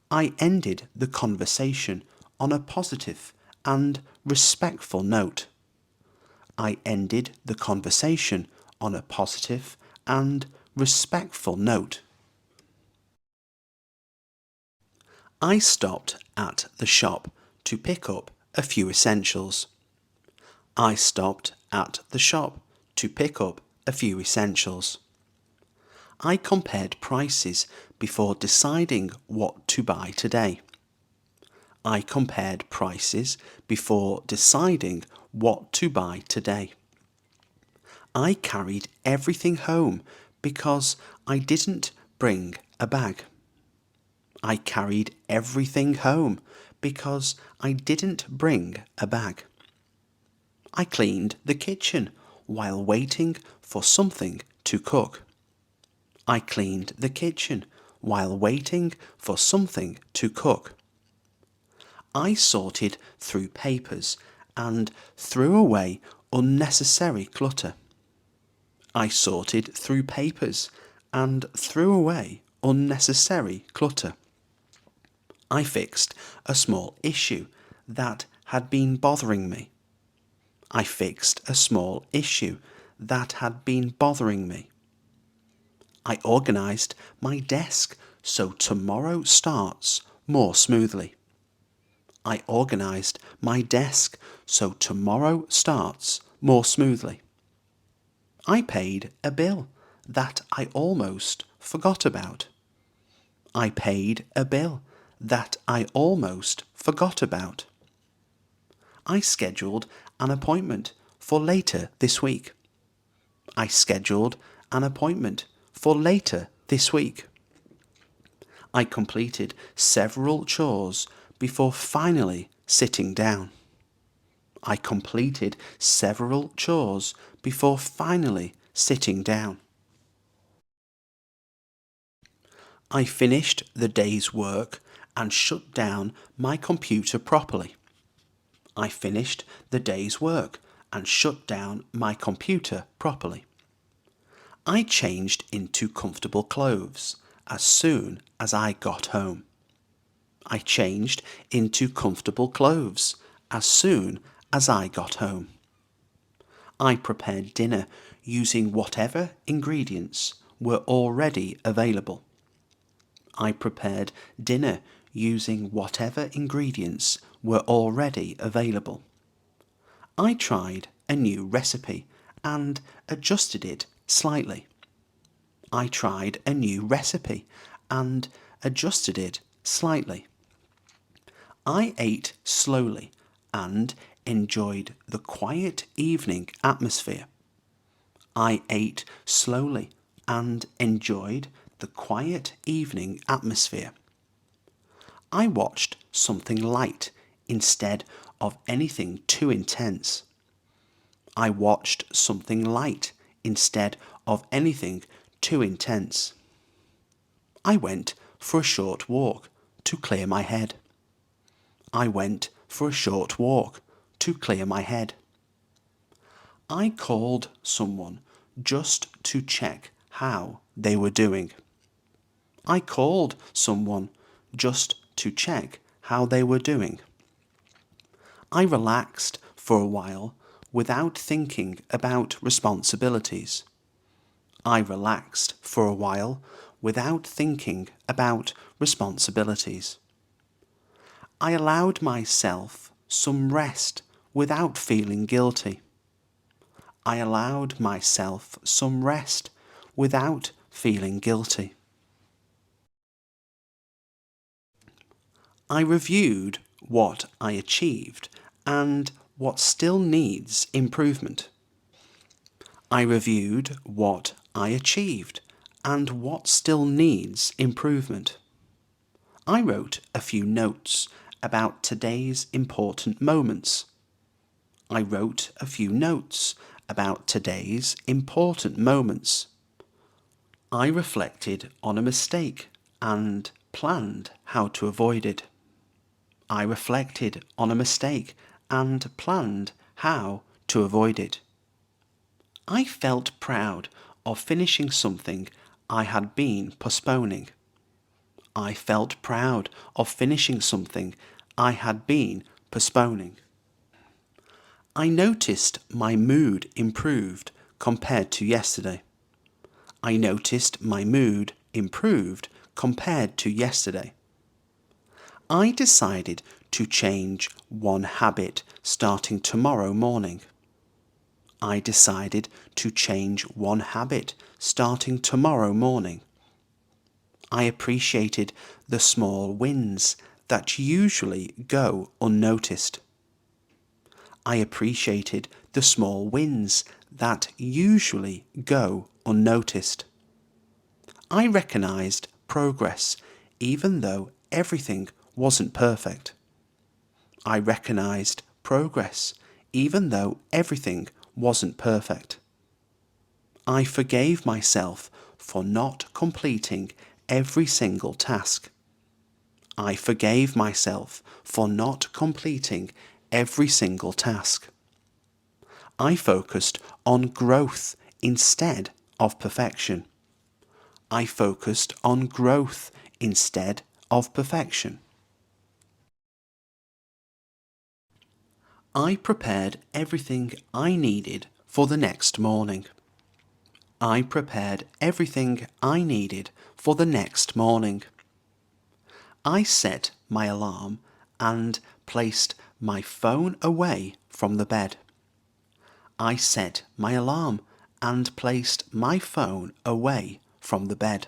I ended the conversation on a positive and respectful note. I ended the conversation on a positive and respectful note. I stopped at the shop to pick up a few essentials. I stopped at the shop to pick up a few essentials. I compared prices before deciding what to buy today. I compared prices before deciding what to buy today. I carried everything home because I didn't bring a bag. I carried everything home because I didn't bring a bag. I cleaned the kitchen while waiting for something to cook. I cleaned the kitchen while waiting for something to cook. I sorted through papers and threw away unnecessary clutter. I sorted through papers and threw away unnecessary clutter. I fixed a small issue that had been bothering me. I fixed a small issue that had been bothering me. I organised my desk so tomorrow starts more smoothly. I organised my desk so tomorrow starts more smoothly. I paid a bill that I almost forgot about. I paid a bill that I almost forgot about. I scheduled an appointment for later this week. I scheduled an appointment for later this week. I completed several chores before finally sitting down. I completed several chores before finally sitting down. I finished the day's work and shut down my computer properly. I finished the day's work and shut down my computer properly. I changed into comfortable clothes as soon as I got home. I changed into comfortable clothes as soon as I got home. I prepared dinner using whatever ingredients were already available. I prepared dinner using whatever ingredients were already available. I tried a new recipe and adjusted it slightly. I tried a new recipe and adjusted it slightly. I ate slowly and enjoyed the quiet evening atmosphere. I ate slowly and enjoyed the quiet evening atmosphere. I watched something light instead of anything too intense. I watched something light instead of anything too intense. I went for a short walk to clear my head. I went for a short walk to clear my head. I called someone just to check how they were doing. I called someone just to check how they were doing. I relaxed for a while without thinking about responsibilities. I relaxed for a while without thinking about responsibilities. I allowed myself some rest without feeling guilty. I allowed myself some rest without feeling guilty. I reviewed what I achieved and what still needs improvement. I reviewed what I achieved and what still needs improvement. I wrote a few notes about today's important moments. I wrote a few notes about today's important moments. I reflected on a mistake and planned how to avoid it. I reflected on a mistake and planned how to avoid it. I felt proud of finishing something I had been postponing. I felt proud of finishing something I had been postponing. I noticed my mood improved compared to yesterday. I noticed my mood improved compared to yesterday. I decided to change one habit starting tomorrow morning. I decided to change one habit starting tomorrow morning. I appreciated the small wins that usually go unnoticed. I appreciated the small wins that usually go unnoticed. I recognized progress even though everything wasn't perfect. I recognized progress even though everything wasn't perfect. I forgave myself for not completing every single task. I forgave myself for not completing every single task. I focused on growth instead of perfection. I focused on growth instead of perfection. I prepared everything I needed for the next morning. I prepared everything I needed for the next morning. I set my alarm and placed my phone away from the bed. I set my alarm and placed my phone away from the bed.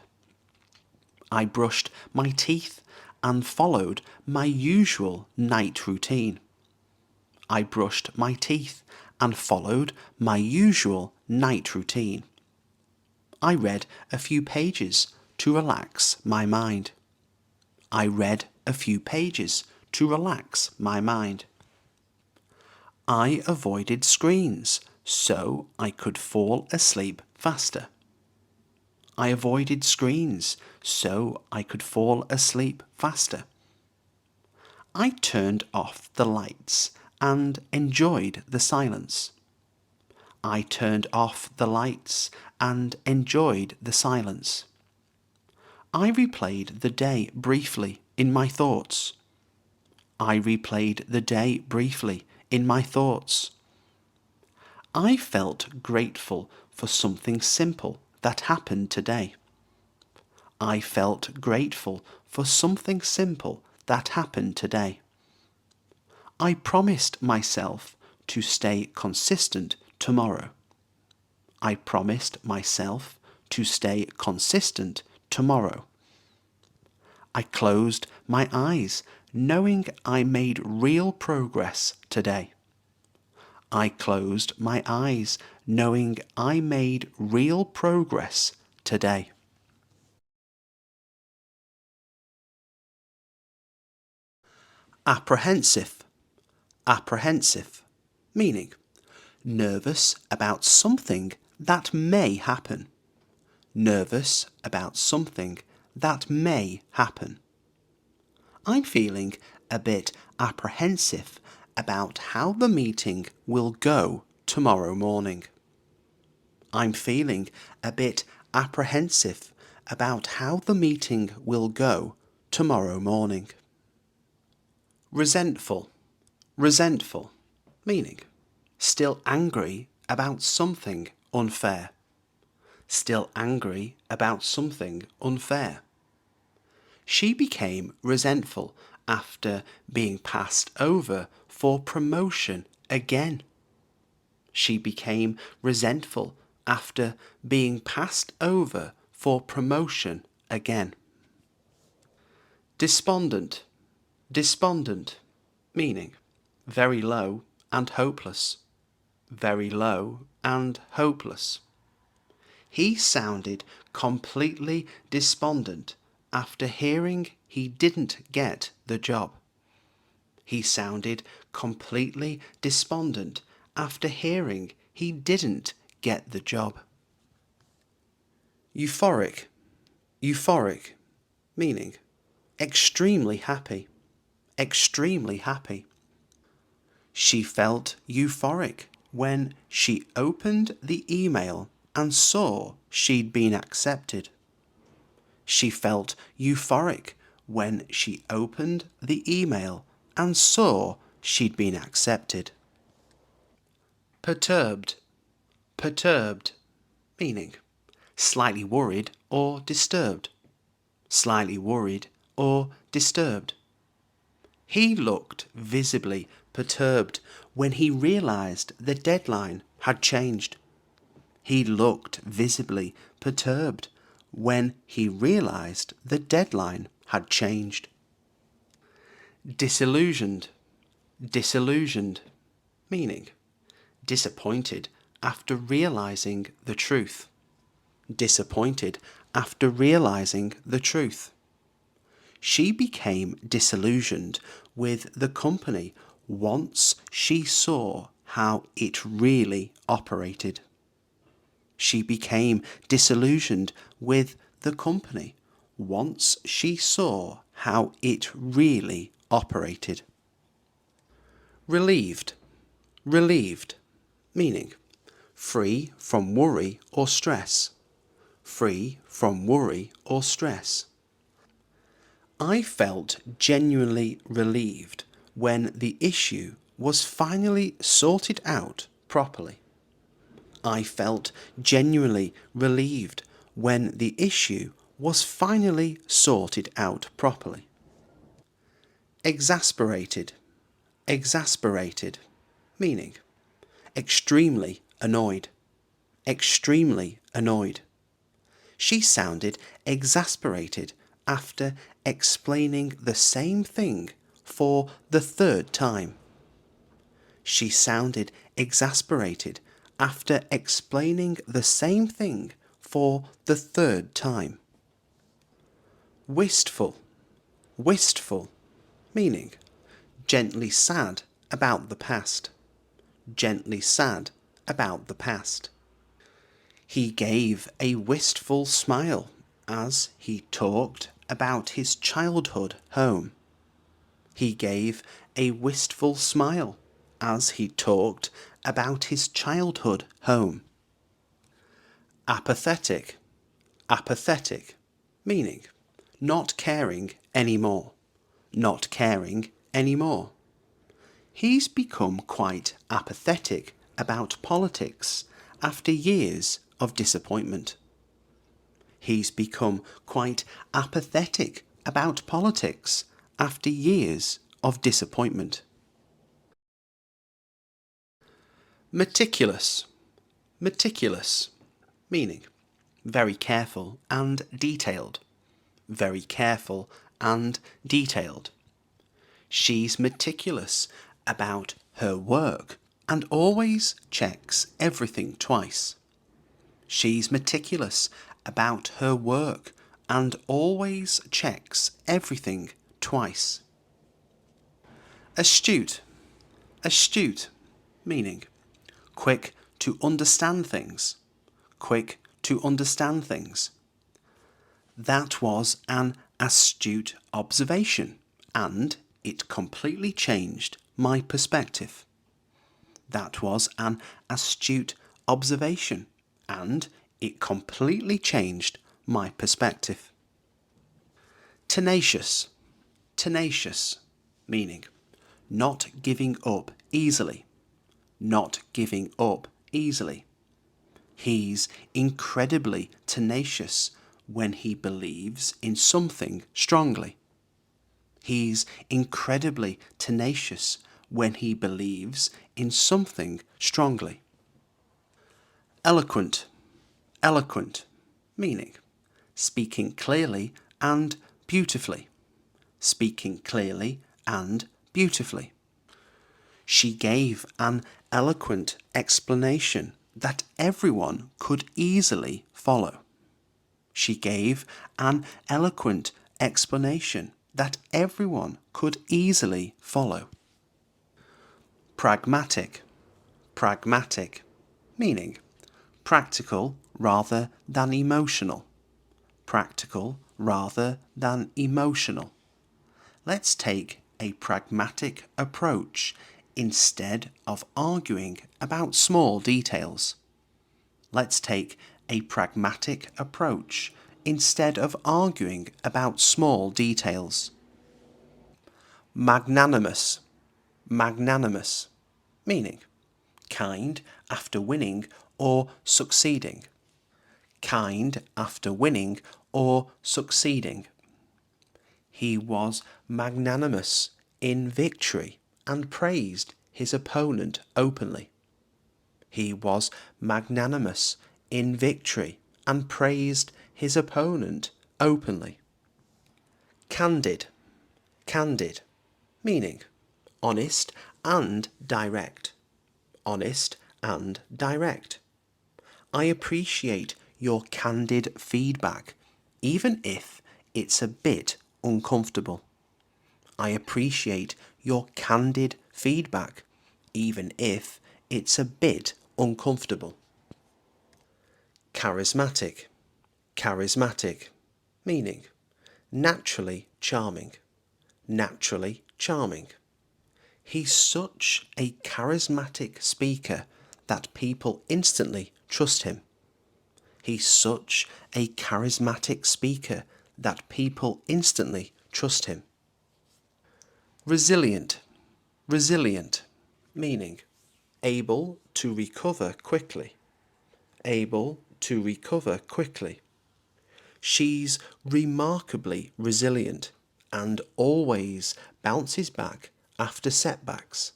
I brushed my teeth and followed my usual night routine. I brushed my teeth and followed my usual night routine. I read a few pages to relax my mind. I read a few pages to relax my mind. I avoided screens so I could fall asleep faster. I avoided screens so I could fall asleep faster. I turned off the lights and enjoyed the silence. I turned off the lights and enjoyed the silence. I replayed the day briefly in my thoughts. I replayed the day briefly in my thoughts. I felt grateful for something simple that happened today. I felt grateful for something simple that happened today. I promised myself to stay consistent tomorrow. I promised myself to stay consistent tomorrow. I closed my eyes knowing I made real progress today. I closed my eyes knowing I made real progress today. Apprehensive. Apprehensive. Meaning nervous about something that may happen. Nervous about something that may happen. I'm feeling a bit apprehensive about how the meeting will go tomorrow morning. I'm feeling a bit apprehensive about how the meeting will go tomorrow morning. Resentful. Resentful. Meaning still angry about something unfair. Still angry about something unfair. She became resentful after being passed over for promotion again. She became resentful after being passed over for promotion again. Despondent. Despondent. Meaning very low and hopeless. Very low and hopeless. He sounded completely despondent after hearing he didn't get the job. He sounded completely despondent after hearing he didn't get the job. Euphoric. Euphoric. Meaning extremely happy. Extremely happy. She felt euphoric when she opened the email and saw she'd been accepted. She felt euphoric when she opened the email and saw she'd been accepted. Perturbed, perturbed, meaning slightly worried or disturbed, slightly worried or disturbed. He looked visibly perturbed when he realized the deadline had changed. He looked visibly perturbed when he realized the deadline had changed. Disillusioned, disillusioned, meaning disappointed after realizing the truth. Disappointed after realizing the truth. She became disillusioned with the company once she saw how it really operated. She became disillusioned with the company once she saw how it really operated. Relieved, relieved, meaning free from worry or stress. Free from worry or stress. I felt genuinely relieved when the issue was finally sorted out properly. I felt genuinely relieved when the issue was finally sorted out properly. Exasperated, exasperated, meaning extremely annoyed, extremely annoyed. She sounded exasperated after explaining the same thing for the third time. She sounded exasperated after explaining the same thing for the third time. Wistful, wistful, meaning gently sad about the past. Gently sad about the past. He gave a wistful smile as he talked about his childhood home. He gave a wistful smile as he talked about his childhood home. Apathetic, apathetic, meaning not caring anymore, not caring anymore. He's become quite apathetic about politics after years of disappointment. He's become quite apathetic about politics after years of disappointment. Meticulous, meticulous, meaning very careful and detailed. Very careful and detailed. She's meticulous about her work and always checks everything twice. She's meticulous about her work and always checks everything twice. Astute, astute, meaning quick to understand things, quick to understand things. That was an astute observation, and it completely changed my perspective. That was an astute observation, and it completely changed my perspective. Tenacious, tenacious, meaning not giving up easily, not giving up easily. He's incredibly tenacious when he believes in something strongly. He's incredibly tenacious when he believes in something strongly. Eloquent, eloquent, meaning speaking clearly and beautifully. Speaking clearly and beautifully. She gave an eloquent explanation that everyone could easily follow. She gave an eloquent explanation that everyone could easily follow. Pragmatic, pragmatic, meaning practical rather than emotional. Practical rather than emotional. Let's take a pragmatic approach instead of arguing about small details. Let's take a pragmatic approach instead of arguing about small details. Magnanimous, magnanimous, meaning kind after winning or succeeding. Kind after winning or succeeding. He was magnanimous in victory and praised his opponent openly. He was magnanimous in victory and praised his opponent openly. Candid, candid, meaning honest and direct. Honest and direct. I appreciate your candid feedback, even if it's a bit uncomfortable. I appreciate your candid feedback, even if it's a bit uncomfortable. Charismatic, charismatic, meaning naturally charming, naturally charming. He's such a charismatic speaker that people instantly trust him. He's such a charismatic speaker that people instantly trust him. Resilient, resilient, meaning able to recover quickly, able to recover quickly. She's remarkably resilient and always bounces back after setbacks.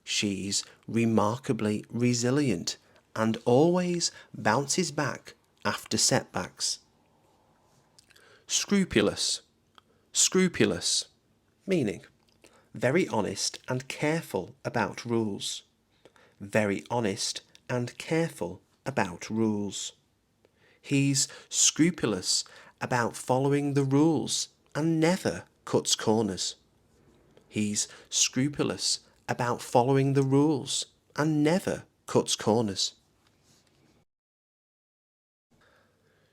She's remarkably resilient and always bounces back after setbacks. Scrupulous, scrupulous, meaning very honest and careful about rules. Very honest and careful about rules. He's scrupulous about following the rules and never cuts corners. He's scrupulous about following the rules and never cuts corners.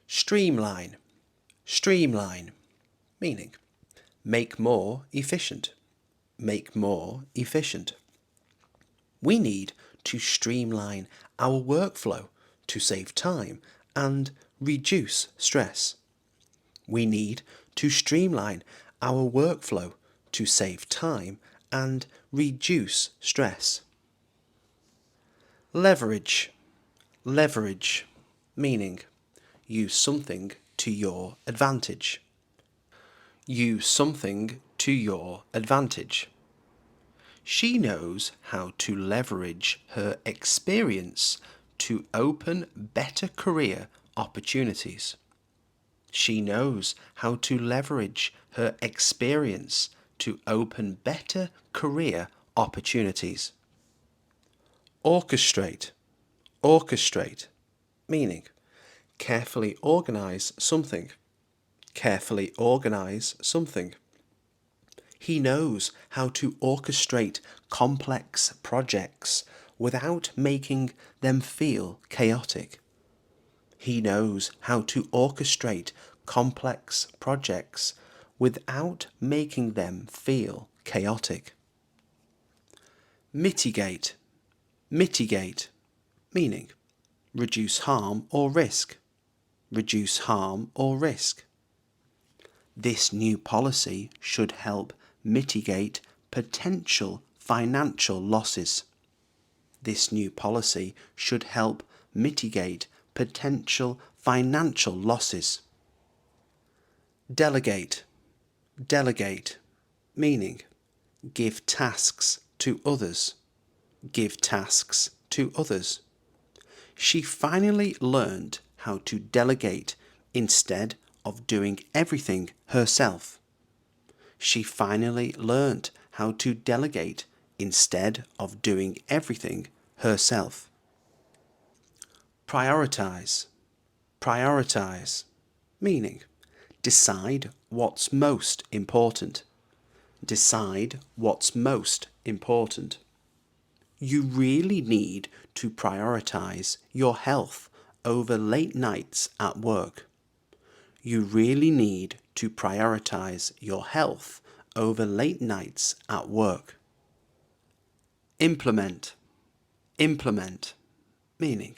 Streamline, streamline, meaning make more efficient, make more efficient. We need to streamline our workflow to save time and reduce stress. We need to streamline our workflow to save time and reduce stress. Leverage, leverage, meaning use something to your advantage. Use something to your advantage. She knows how to leverage her experience to open better career opportunities. She knows how to leverage her experience to open better career opportunities. Orchestrate, orchestrate, meaning carefully organize something, carefully organize something. He knows how to orchestrate complex projects without making them feel chaotic. He knows how to orchestrate complex projects without making them feel chaotic. Mitigate, mitigate, meaning reduce harm or risk, reduce harm or risk. This new policy should help mitigate potential financial losses. This new policy should help mitigate potential financial losses. Delegate, delegate, meaning give tasks to others, give tasks to others. She finally learned how to delegate instead of doing everything herself. She finally learned how to delegate instead of doing everything herself. Prioritize, prioritize, meaning decide what's most important. Decide what's most important. You really need to prioritize your health over late nights at work. You really need to prioritize your health over late nights at work. Implement, implement, meaning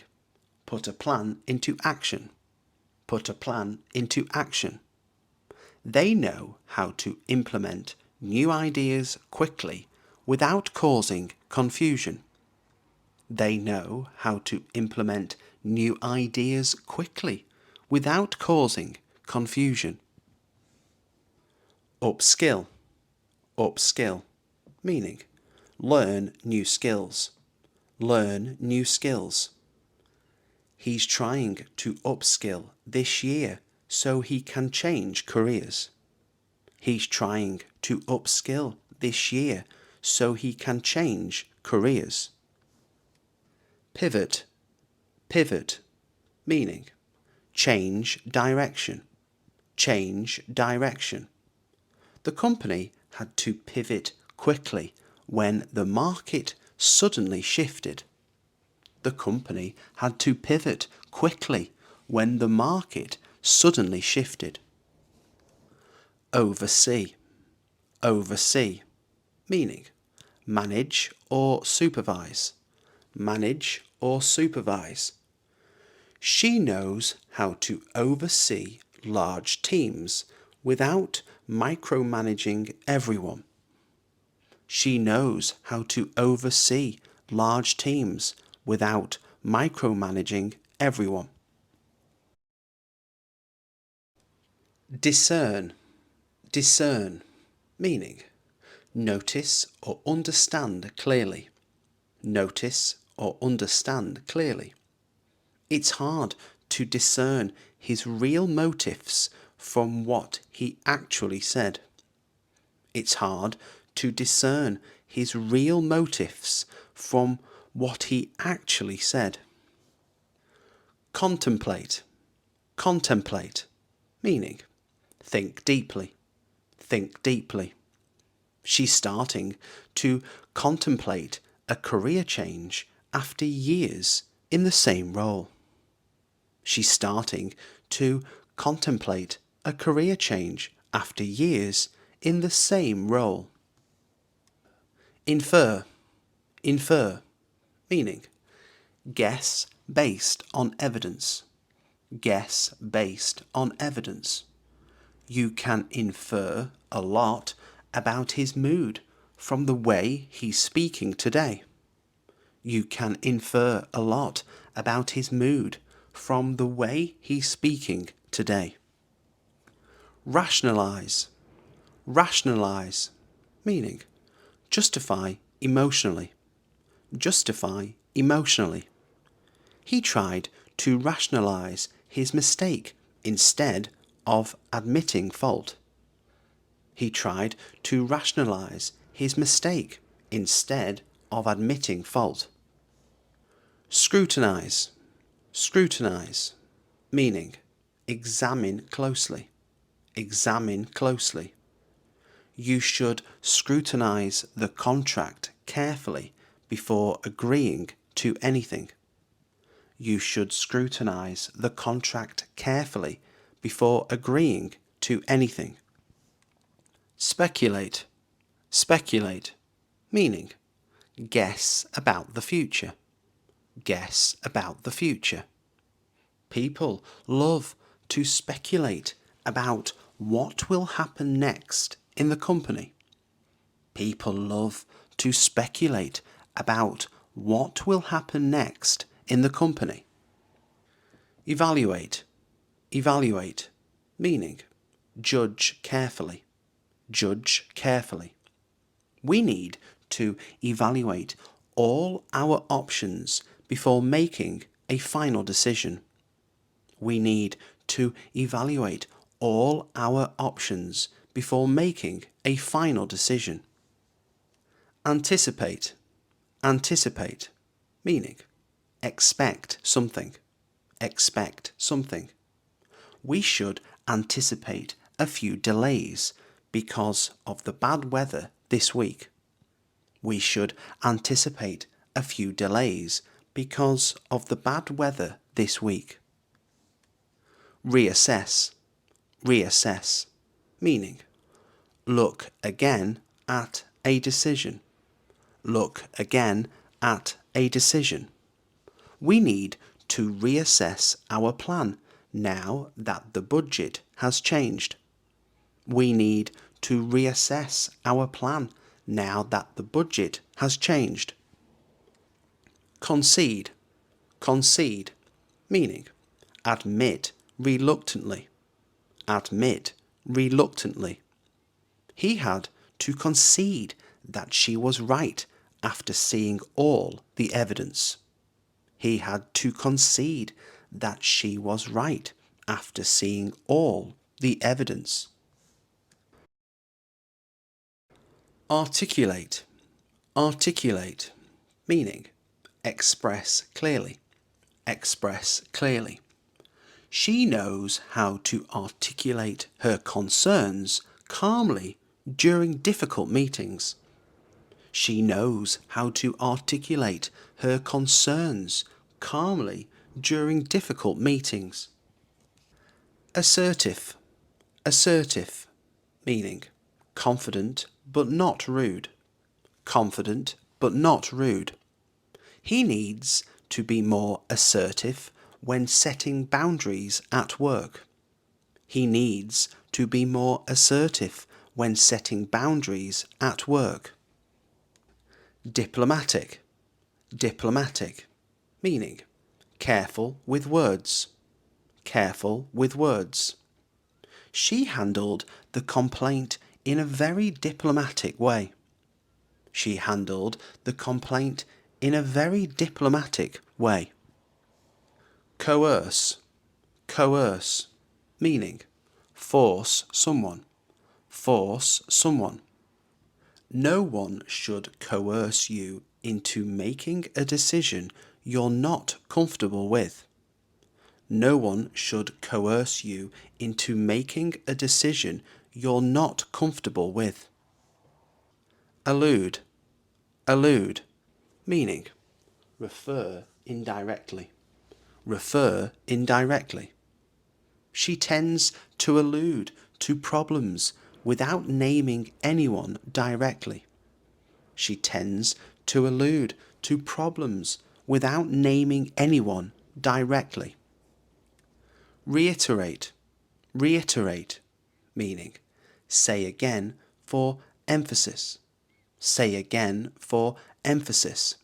put a plan into action, put a plan into action. They know how to implement new ideas quickly without causing confusion. They know how to implement new ideas quickly without causing confusion. Upskill. Upskill, meaning learn new skills. Learn new skills. He's trying to upskill this year so he can change careers. He's trying to upskill this year so he can change careers. Pivot. Pivot, meaning change direction. Change direction. The company had to pivot quickly when the market suddenly shifted. The company had to pivot quickly when the market suddenly shifted. Oversee. Oversee, meaning manage or supervise. Manage or supervise. She knows how to oversee large teams without micromanaging everyone. She knows how to oversee large teams without micromanaging everyone. Discern. Discern, meaning notice or understand clearly. Notice or understand clearly. It's hard to discern his real motives from what he actually said. It's hard to discern his real motives from what he actually said. Contemplate. Contemplate, meaning think deeply. Think deeply. She's starting to contemplate a career change after years in the same role. She's starting to contemplate a career change after years in the same role. Infer. Infer, meaning guess based on evidence. Guess based on evidence. You can infer a lot about his mood from the way he's speaking today. You can infer a lot about his mood from the way he's speaking today. Rationalize. Rationalize, meaning justify emotionally. Justify emotionally. He tried to rationalize his mistake instead of admitting fault. He tried to rationalize his mistake instead of admitting fault. Scrutinize. Scrutinize, meaning examine closely. Examine closely. You should scrutinize the contract carefully before agreeing to anything. You should scrutinize the contract carefully before agreeing to anything. Speculate. Speculate, meaning guess about the future. Guess about the future. People love to speculate about what will happen next in the company. People love to speculate about what will happen next in the company. Evaluate. Evaluate, meaning judge carefully. Judge carefully. We need to evaluate all our options before making a final decision. We need to evaluate all our options before making a final decision. Anticipate. Anticipate, meaning expect something. Expect something. We should anticipate a few delays because of the bad weather this week. We should anticipate a few delays because of the bad weather this week. Reassess. Reassess, meaning look again at a decision. Look again at a decision. We need to reassess our plan now that the budget has changed. We need to reassess our plan now that the budget has changed. Concede, concede, meaning admit reluctantly, admit reluctantly. He had to concede that she was right after seeing all the evidence. He had to concede that she was right after seeing all the evidence. Articulate, articulate, meaning express clearly, express clearly. She knows how to articulate her concerns calmly during difficult meetings. She knows how to articulate her concerns calmly during difficult meetings. Assertive, assertive, meaning confident but not rude, confident but not rude. He needs to be more assertive when setting boundaries at work. He needs to be more assertive when setting boundaries at work. Diplomatic, diplomatic, meaning careful with words, careful with words. She handled the complaint in a very diplomatic way. She handled the complaint in a very diplomatic way. Coerce, coerce, meaning force someone, force someone. No one should coerce you into making a decision you're not comfortable with. No one should coerce you into making a decision you're not comfortable with. Allude, allude, meaning refer indirectly, refer indirectly. She tends to allude to problems without naming anyone directly. She tends to allude to problems without naming anyone directly. Reiterate, reiterate, meaning say again for emphasis, say again for emphasis.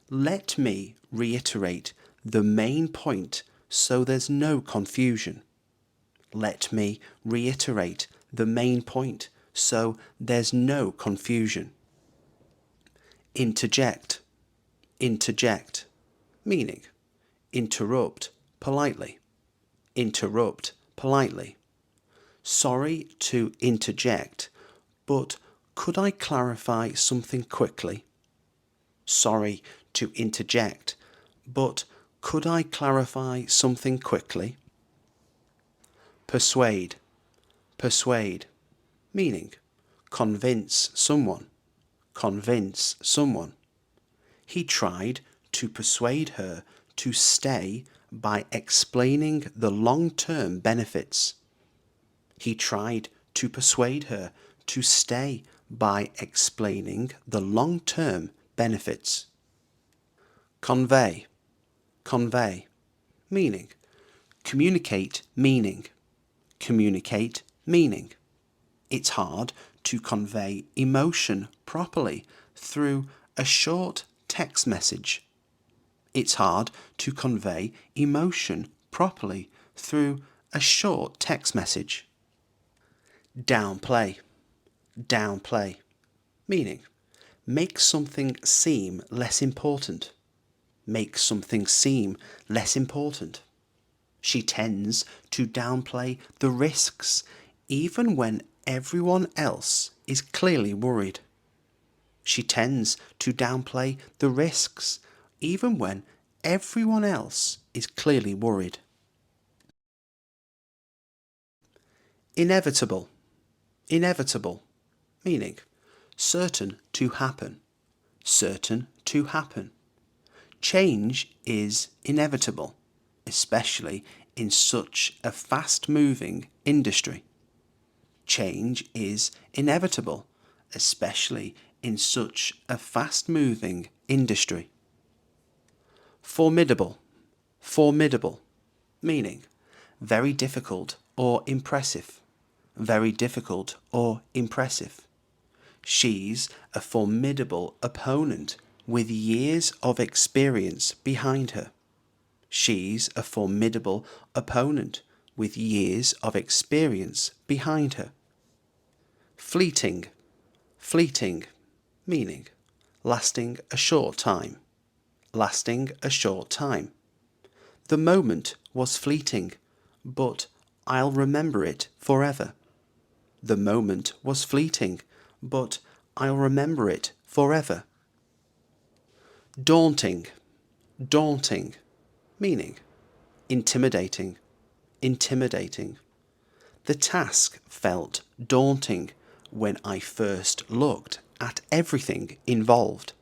Let me reiterate the main point so there's no confusion. Let me reiterate the main point so there's no confusion. Interject, interject, meaning interrupt politely, interrupt politely. Sorry to interject, but could I clarify something quickly? Sorry to interject, but could I clarify something quickly? Persuade, persuade, meaning convince someone, convince someone. He tried to persuade her to stay by explaining the long-term benefits. He tried to persuade her to stay by explaining the long-term benefits. Convey, convey, meaning communicate meaning, communicate meaning. It's hard to convey emotion properly through a short text message. It's hard to convey emotion properly through a short text message. Downplay, downplay, meaning make something seem less important, make something seem less important. She tends to downplay the risks even when everyone else is clearly worried. She tends to downplay the risks even when everyone else is clearly worried. Inevitable, inevitable, meaning certain to happen, certain to happen. Change is inevitable, especially in such a fast-moving industry. Change is inevitable, especially in such a fast-moving industry. Formidable, formidable, meaning very difficult or impressive, very difficult or impressive. She's a formidable opponent with years of experience behind her. She's a formidable opponent with years of experience behind her. Fleeting, fleeting, meaning lasting a short time, lasting a short time. The moment was fleeting, but I'll remember it forever. The moment was fleeting, but I'll remember it forever. Daunting, daunting, meaning intimidating, intimidating. The task felt daunting when I first looked at everything involved.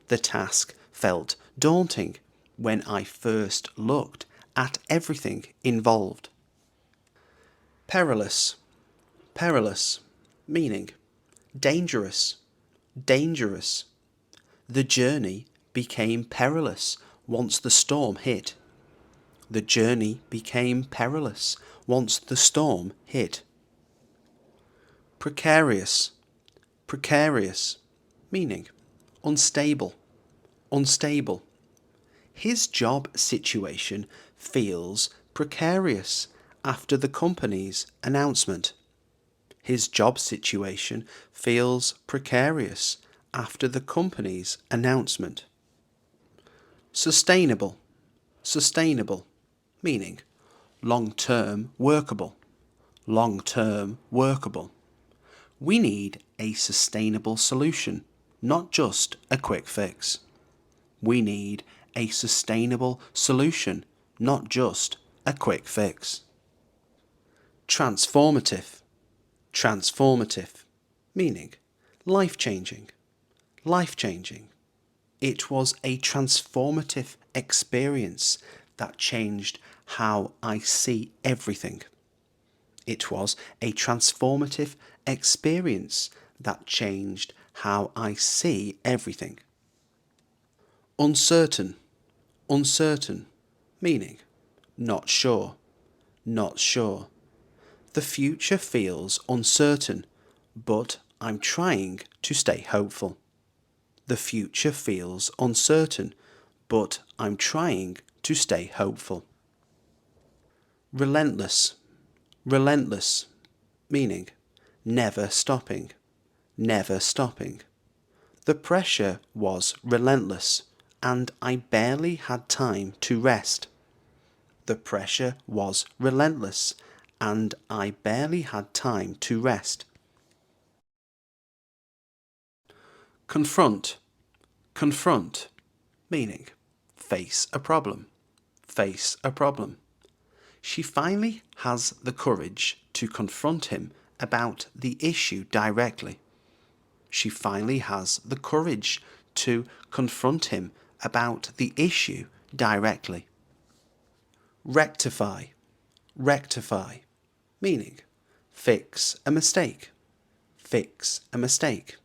The task felt daunting when I first looked at everything involved. Perilous, perilous, meaning dangerous, dangerous. The journey became perilous once the storm hit. The journey became perilous once the storm hit. Precarious, precarious, meaning unstable, unstable. His job situation feels precarious after the company's announcement. His job situation feels precarious after the company's announcement. Sustainable, sustainable, meaning long-term workable, long-term workable. We need a sustainable solution, not just a quick fix. We need a sustainable solution, not just a quick fix. Transformative, transformative, meaning life-changing, life-changing. It was a transformative experience that changed how I see everything. It was a transformative experience that changed how I see everything. Uncertain, uncertain, meaning not sure, not sure. The future feels uncertain, but I'm trying to stay hopeful. The future feels uncertain, but I'm trying to stay hopeful. Relentless, relentless, meaning never stopping, never stopping. The pressure was relentless, and I barely had time to rest. The pressure was relentless, and I barely had time to rest. Confront, confront, meaning face a problem, face a problem. She finally has the courage to confront him about the issue directly. She finally has the courage to confront him about the issue directly. Rectify, rectify, meaning fix a mistake, fix a mistake.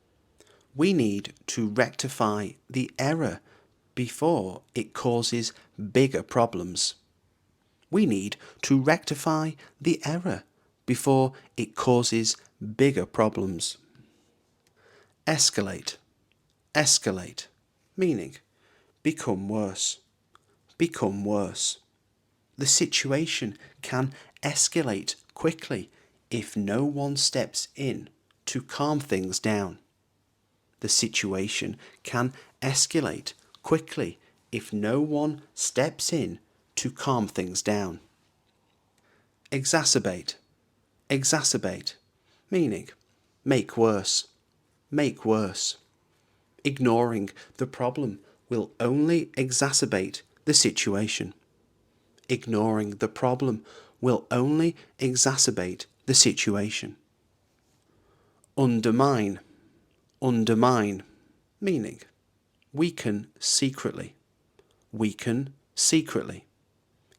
We need to rectify the error before it causes bigger problems. We need to rectify the error before it causes bigger problems. Escalate, escalate, meaning become worse, become worse. The situation can escalate quickly if no one steps in to calm things down. The situation can escalate quickly if no one steps in to calm things down. Exacerbate, exacerbate, meaning make worse, make worse. Ignoring the problem will only exacerbate the situation. Ignoring the problem will only exacerbate the situation. Undermine, undermine, meaning weaken secretly, weaken secretly.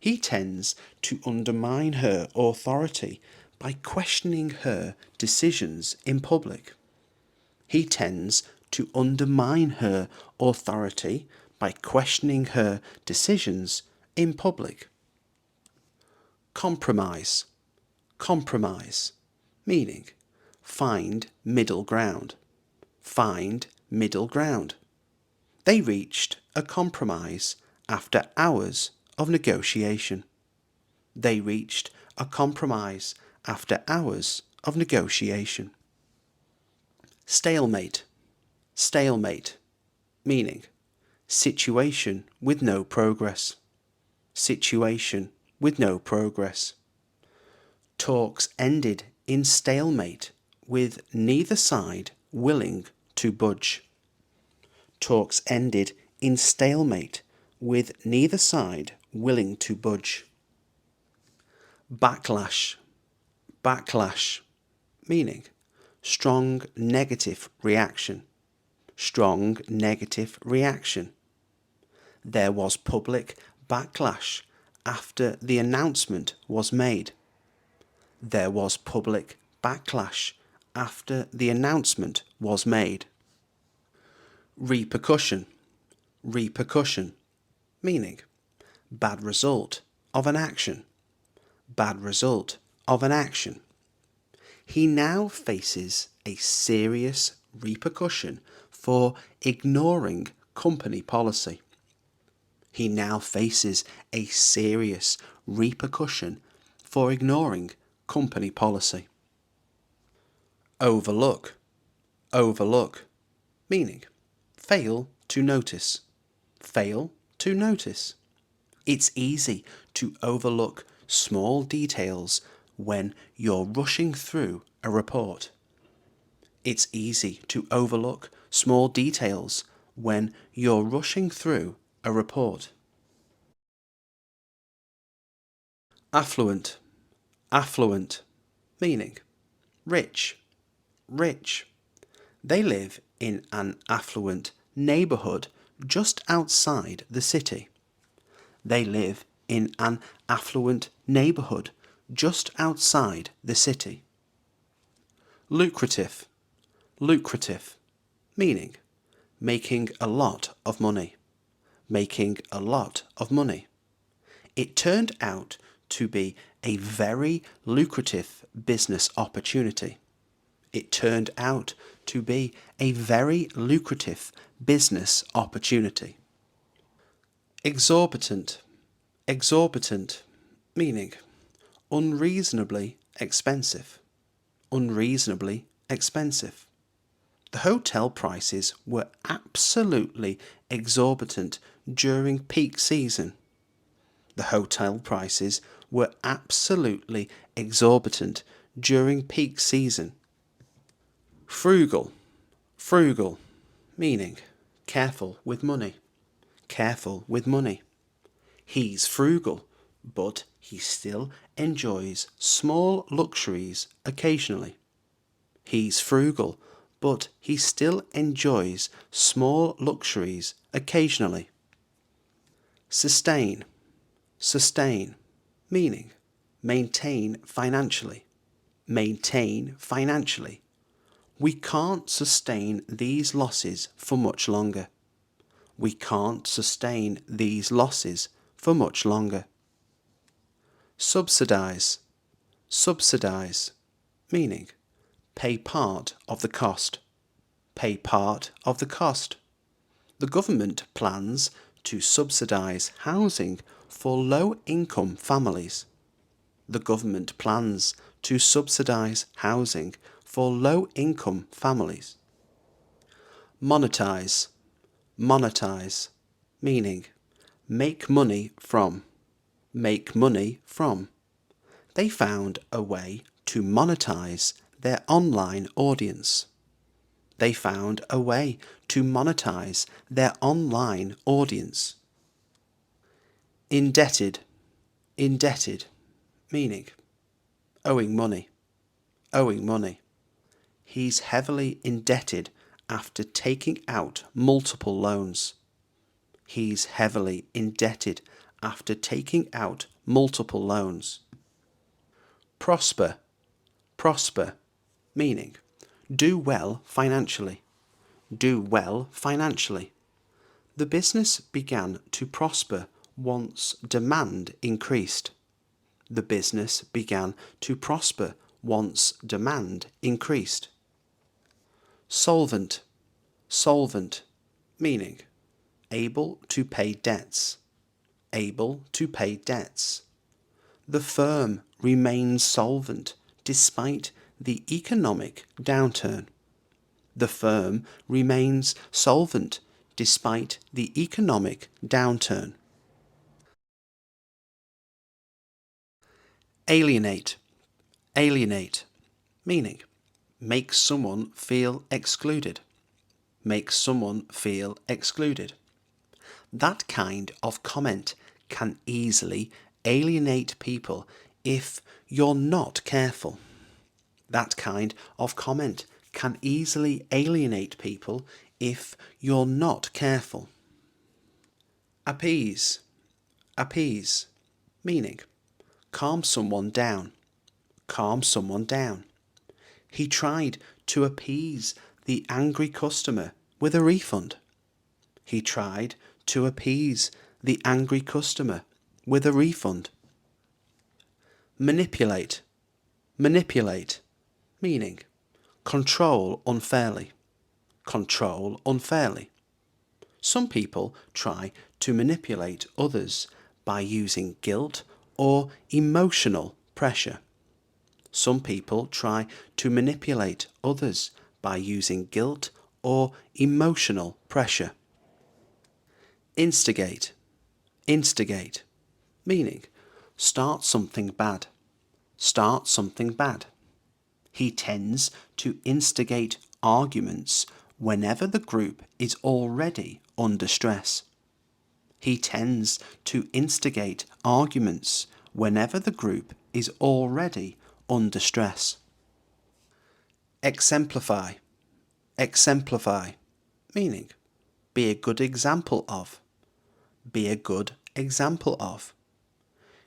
He tends to undermine her authority by questioning her decisions in public. He tends to undermine her authority by questioning her decisions in public. Compromise, compromise, meaning find middle ground, find middle ground. They reached a compromise after hours of negotiation. They reached a compromise after hours of negotiation. Stalemate. Stalemate. Meaning, situation with no progress. Situation with no progress. Talks ended in stalemate with neither side willing to budge. Talks ended in stalemate with neither side willing to budge. Backlash. Backlash. Meaning, strong negative reaction. Strong negative reaction. There was public backlash after the announcement was made. There was public backlash after the announcement was made. Repercussion. Repercussion. Meaning, bad result of an action. Bad result of an action. He now faces a serious repercussion for ignoring company policy. He now faces a serious repercussion for ignoring company policy. Overlook. Overlook. Meaning, fail to notice. Fail to notice. It's easy to overlook small details when you're rushing through a report. It's easy to overlook small details when you're rushing through a report. Affluent. Affluent. Meaning, rich. Rich. They live in an affluent neighbourhood just outside the city. They live in an affluent neighbourhood just outside the city. Lucrative. Lucrative. Meaning, making a lot of money. Making a lot of money. It turned out to be a very lucrative business opportunity. It turned out to be a very lucrative business opportunity. Exorbitant. Exorbitant. Meaning, unreasonably expensive. Unreasonably expensive. The hotel prices were absolutely exorbitant during peak season. The hotel prices were absolutely exorbitant during peak season. Frugal. Frugal. Meaning, careful with money. Careful with money. He's frugal, but he still enjoys small luxuries occasionally. He's frugal, but he still enjoys small luxuries occasionally. Sustain. Sustain. Meaning, maintain financially. Maintain financially. We can't sustain these losses for much longer. We can't sustain these losses for much longer. Subsidize. Subsidize. Meaning, pay part of the cost. Pay part of the cost. The government plans to subsidize housing for low-income families. The government plans to subsidize housing for low-income families. Monetize. Monetize. Meaning, make money from. Make money from. They found a way to monetize their online audience. They found a way to monetize their online audience. Indebted. Indebted. Meaning, owing money. Owing money. He's heavily indebted after taking out multiple loans. He's heavily indebted after taking out multiple loans. Prosper. Prosper. Meaning, do well financially. Do well financially. The business began to prosper once demand increased. The business began to prosper once demand increased. Solvent. Solvent. Meaning, able to pay debts, able to pay debts. The firm remains solvent despite the economic downturn. The firm remains solvent despite the economic downturn. Alienate, alienate, meaning make someone feel excluded, make someone feel excluded. That kind of comment can easily alienate people if you're not careful. That kind of comment can easily alienate people if you're not careful. Appease, appease, meaning calm someone down, calm someone down. He tried to appease the angry customer with a refund. He tried to appease the angry customer with a refund. Manipulate, manipulate, meaning control unfairly, control unfairly. Some people try to manipulate others by using guilt or emotional pressure. Some people try to manipulate others by using guilt or emotional pressure. Instigate, instigate, meaning start something bad, start something bad. He tends to instigate arguments whenever the group is already under stress. He tends to instigate arguments whenever the group is already under stress. Exemplify, exemplify, meaning be a good example of, be a good example of.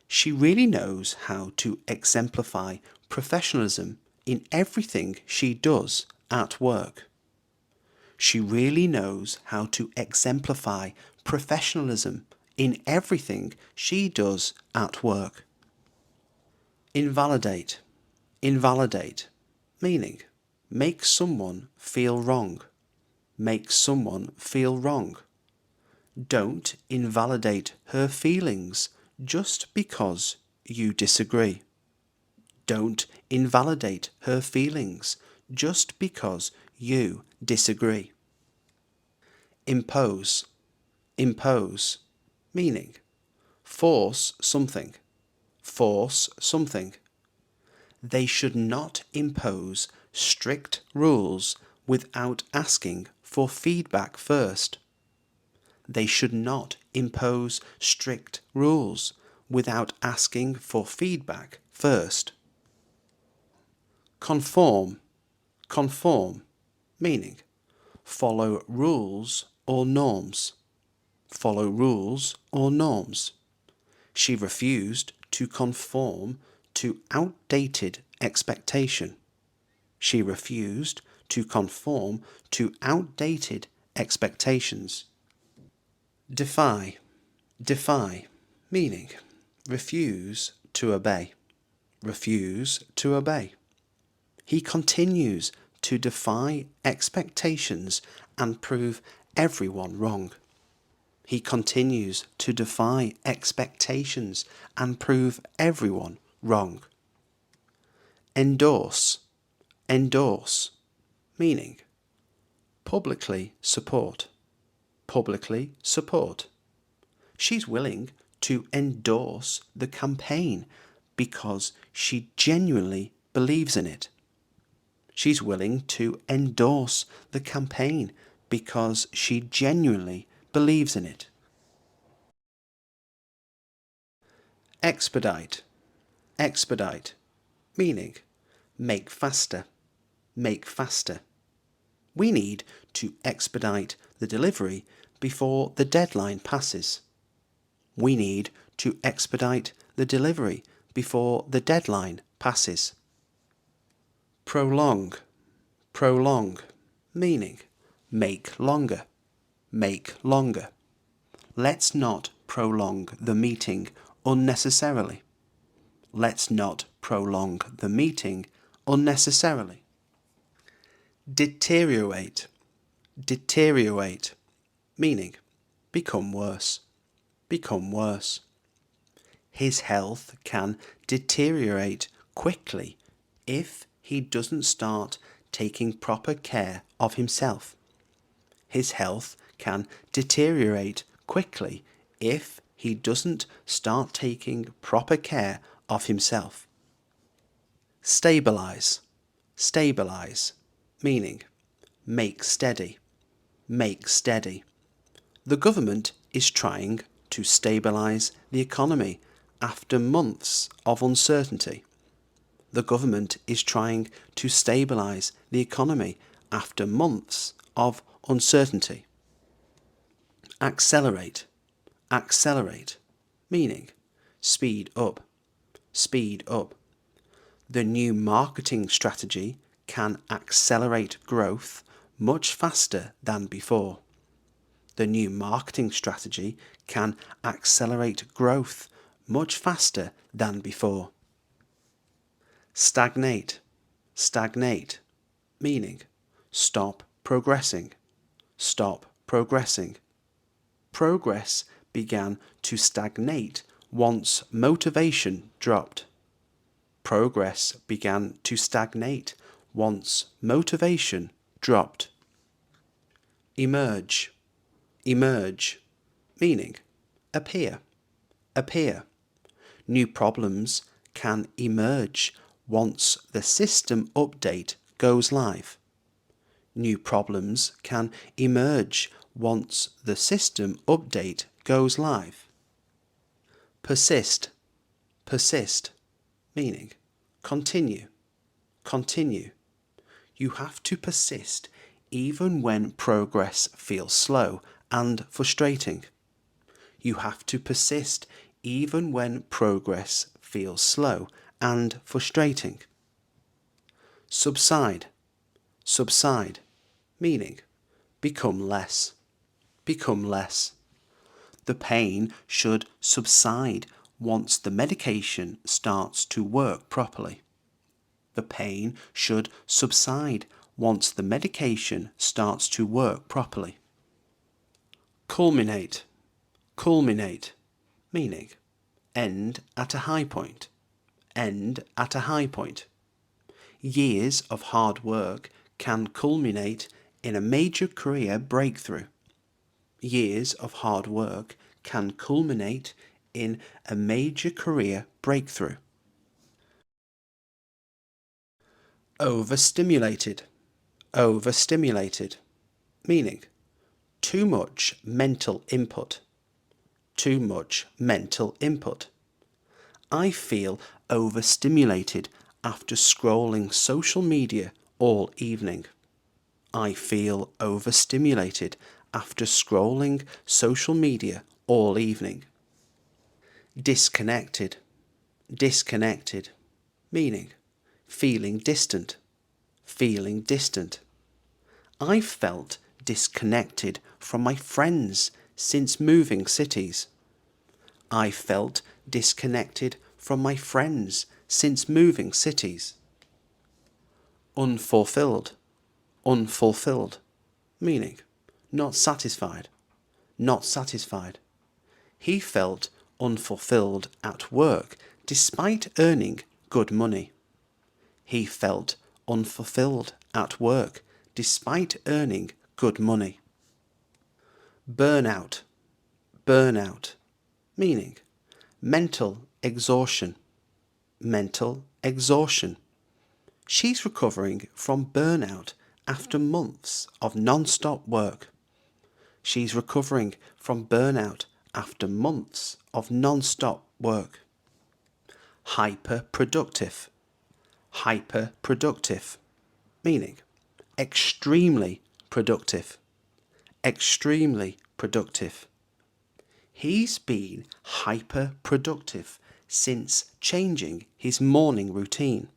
She really knows how to exemplify professionalism in everything she does at work. She really knows how to exemplify professionalism in everything she does at work. Invalidate, invalidate, meaning make someone feel wrong, make someone feel wrong. Don't invalidate her feelings just because you disagree. Don't invalidate her feelings just because you disagree. Impose, impose, meaning force something, force something. They should not impose strict rules without asking for feedback first. They should not impose strict rules without asking for feedback first. Conform, conform, meaning follow rules or norms, follow rules or norms. She refused to conform to outdated expectation. She refused to conform to outdated expectations. Defy, defy, meaning refuse to obey, refuse to obey. He continues to defy expectations and prove everyone wrong. He continues to defy expectations and prove everyone wrong. Endorse, endorse, meaning publicly support, publicly support. She's willing to endorse the campaign because she genuinely believes in it. She's willing to endorse the campaign because she genuinely believes in it. Expedite, expedite, meaning make faster, make faster. We need to expedite the delivery before the deadline passes. We need to expedite the delivery before the deadline passes. Prolong, prolong, meaning make longer, make longer. Let's not prolong the meeting unnecessarily. Let's not prolong the meeting unnecessarily. Deteriorate, deteriorate, meaning become worse, become worse. His health can deteriorate quickly if he doesn't start taking proper care of himself. His health can deteriorate quickly if he doesn't start taking proper care of himself. Stabilize, stabilize, meaning make steady, make steady. The government is trying to stabilize the economy after months of uncertainty. The government is trying to stabilize the economy after months of uncertainty. Accelerate, accelerate, meaning speed up, speed up. The new marketing strategy can accelerate growth much faster than before. The new marketing strategy can accelerate growth much faster than before. Stagnate, stagnate, meaning stop progressing, stop progressing. Progress began to stagnate once motivation dropped. Progress began to stagnate once motivation dropped. Emerge, emerge, meaning appear, appear. New problems can emerge once the system update goes live. New problems can emerge once the system update goes live. Persist, persist, meaning continue, continue. You have to persist even when progress feels slow and frustrating. You have to persist even when progress feels slow and frustrating. Subside, subside, meaning become less, become less. The pain should subside once the medication starts to work properly. The pain should subside once the medication starts to work properly. Culminate, culminate, meaning end at a high point, end at a high point. Years of hard work can culminate in a major career breakthrough. Years of hard work can culminate in a major career breakthrough. Overstimulated, overstimulated, meaning too much mental input, too much mental input. I feel overstimulated after scrolling social media all evening. I feel overstimulated after scrolling social media all evening. Disconnected, disconnected, meaning feeling distant, feeling distant. I felt disconnected from my friends since moving cities. I felt disconnected from my friends since moving cities. Unfulfilled, unfulfilled, meaning not satisfied, not satisfied. He felt unfulfilled at work despite earning good money. He felt unfulfilled at work despite earning good money. Burnout, burnout, meaning mental exhaustion, mental exhaustion. She's recovering from burnout after months of non-stop work. She's recovering from burnout after months of non-stop work. Hyper-productive, hyper-productive, meaning extremely productive, extremely productive. He's been hyper-productive since changing his morning routine.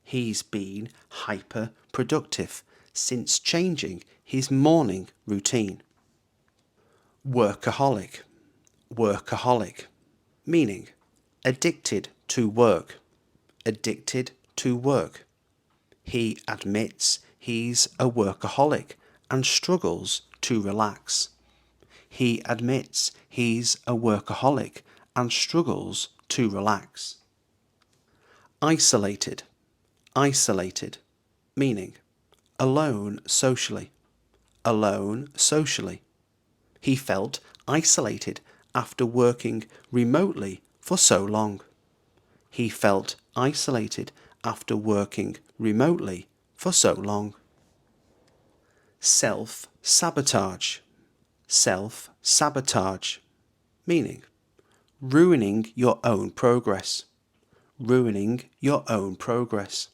He's been hyper-productive since changing his morning routine. Workaholic, workaholic, meaning addicted to work, addicted to work. He admits he's a workaholic and struggles to relax. He admits he's a workaholic and struggles to relax. Isolated, isolated, meaning alone socially, alone socially. He felt isolated after working remotely for so long. He felt isolated after working remotely for so long. Self-sabotage, self-sabotage, meaning ruining your own progress, ruining your own progress.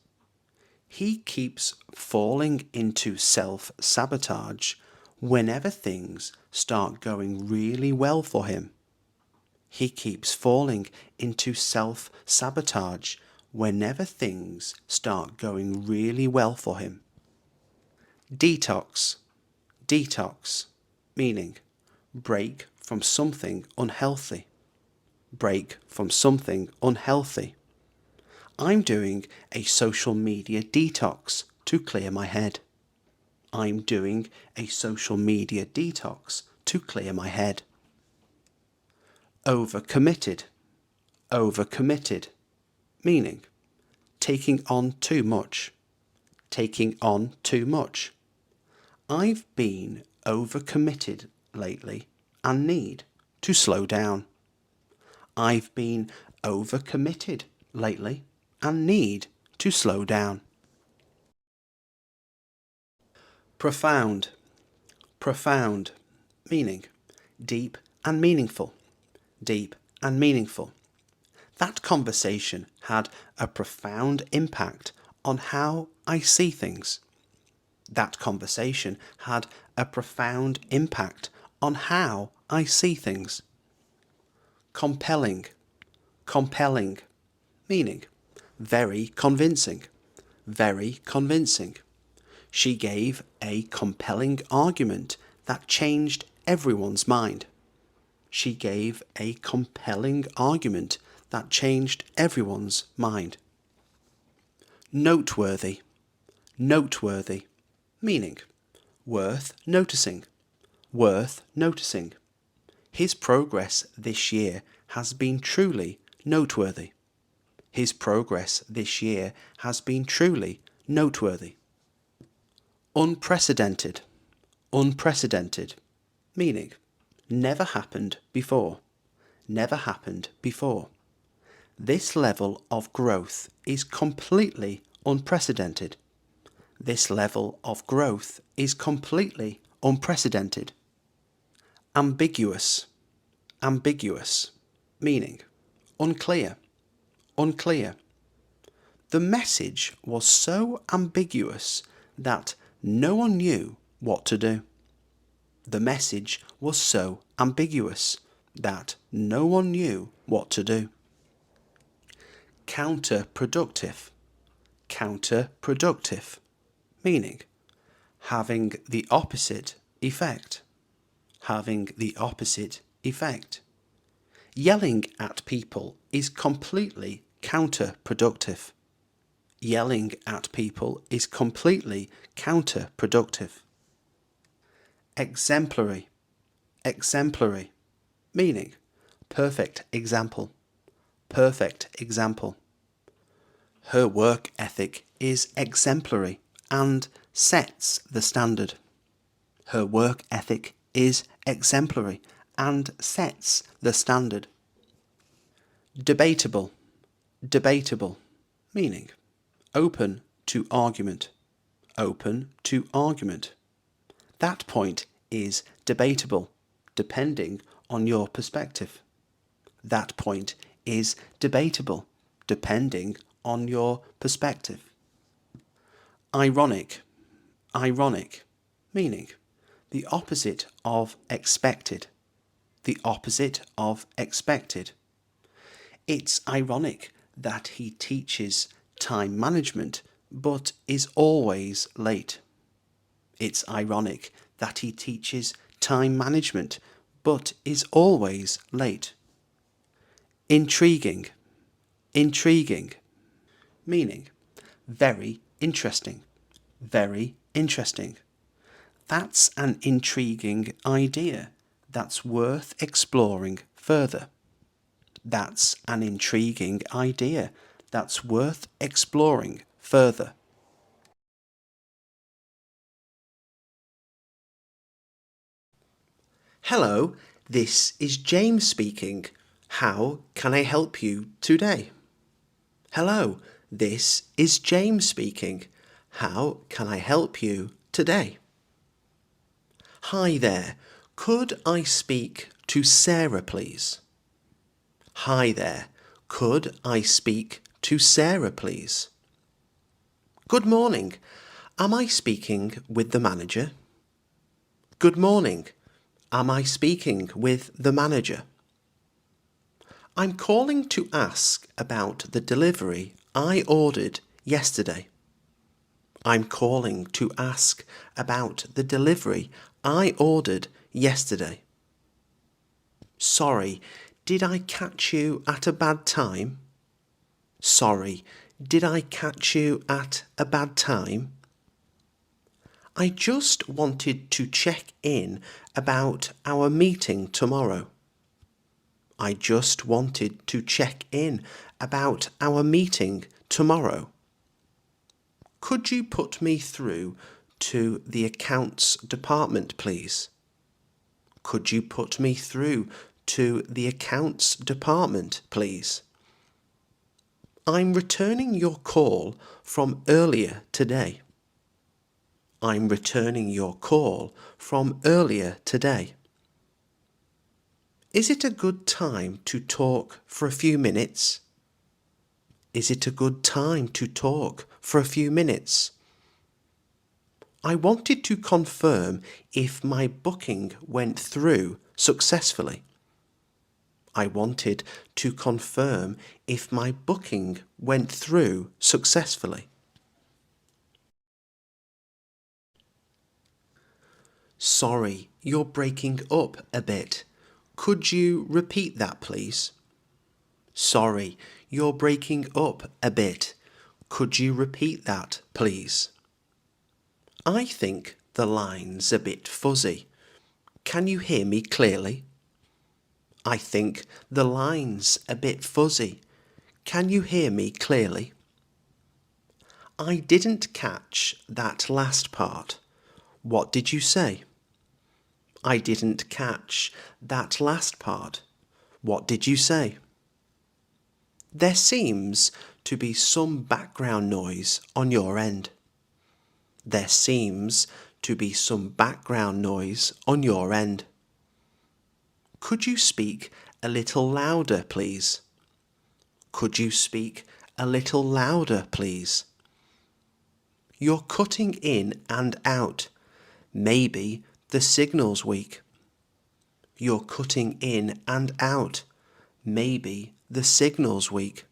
He keeps falling into self-sabotage whenever things start going really well for him. He keeps falling into self-sabotage whenever things start going really well for him. Detox, detox, meaning break from something unhealthy, break from something unhealthy. I'm doing a social media detox to clear my head. I'm doing a social media detox to clear my head. Overcommitted, overcommitted, meaning taking on too much, taking on too much. I've been overcommitted lately and need to slow down. I've been overcommitted lately and need to slow down. Profound, profound, meaning deep and meaningful, deep and meaningful. That conversation had a profound impact on how I see things. That conversation had a profound impact on how I see things. Compelling, compelling, meaning very convincing, very convincing. She gave a compelling argument that changed everyone's mind. She gave a compelling argument that changed everyone's mind. Noteworthy, noteworthy, meaning worth noticing, worth noticing. His progress this year has been truly noteworthy. His progress this year has been truly noteworthy. Unprecedented, unprecedented, meaning never happened before, never happened before. This level of growth is completely unprecedented. This level of growth is completely unprecedented. Ambiguous, ambiguous, meaning unclear, unclear. The message was so ambiguous that no one knew what to do. The message was so ambiguous that no one knew what to do. Counterproductive, counterproductive, meaning having the opposite effect, having the opposite effect. Yelling at people is completely counterproductive. Yelling at people is completely counterproductive. Exemplary, exemplary, meaning perfect example, perfect example. Her work ethic is exemplary and sets the standard. Her work ethic is exemplary and sets the standard. Debatable, debatable, meaning open to argument, open to argument. That point is debatable depending on your perspective. That point is debatable depending on your perspective. Ironic, ironic, meaning the opposite of expected, the opposite of expected. It's ironic that he teaches time management but is always late. It's ironic that he teaches time management but is always late. Intriguing, intriguing, meaning very interesting, very interesting. That's an intriguing idea that's worth exploring further. That's an intriguing idea that's worth exploring further. Hello, this is James speaking. How can I help you today? Hello, this is James speaking. How can I help you today? Hi there. Could I speak to Sarah, please? Hi there. Could I speak to Sarah, please? Good morning. Am I speaking with the manager? Good morning. Am I speaking with the manager? I'm calling to ask about the delivery I ordered yesterday. I'm calling to ask about the delivery I ordered yesterday. Sorry, did I catch you at a bad time? Sorry, did I catch you at a bad time? I just wanted to check in about our meeting tomorrow. I just wanted to check in about our meeting tomorrow. Could you put me through to the accounts department, please? Could you put me through to the accounts department, please? I'm returning your call from earlier today. I'm returning your call from earlier today. Is it a good time to talk for a few minutes? Is it a good time to talk for a few minutes? I wanted to confirm if my booking went through successfully. I wanted to confirm if my booking went through successfully. Sorry, you're breaking up a bit. Could you repeat that, please? Sorry, you're breaking up a bit. Could you repeat that, please? I think the line's a bit fuzzy. Can you hear me clearly? I think the line's a bit fuzzy. Can you hear me clearly? I didn't catch that last part. What did you say? I didn't catch that last part. What did you say? There seems to be some background noise on your end. There seems to be some background noise on your end. Could you speak a little louder, please? Could you speak a little louder, please? You're cutting in and out. Maybe the signal's weak. You're cutting in and out. Maybe the signal's weak.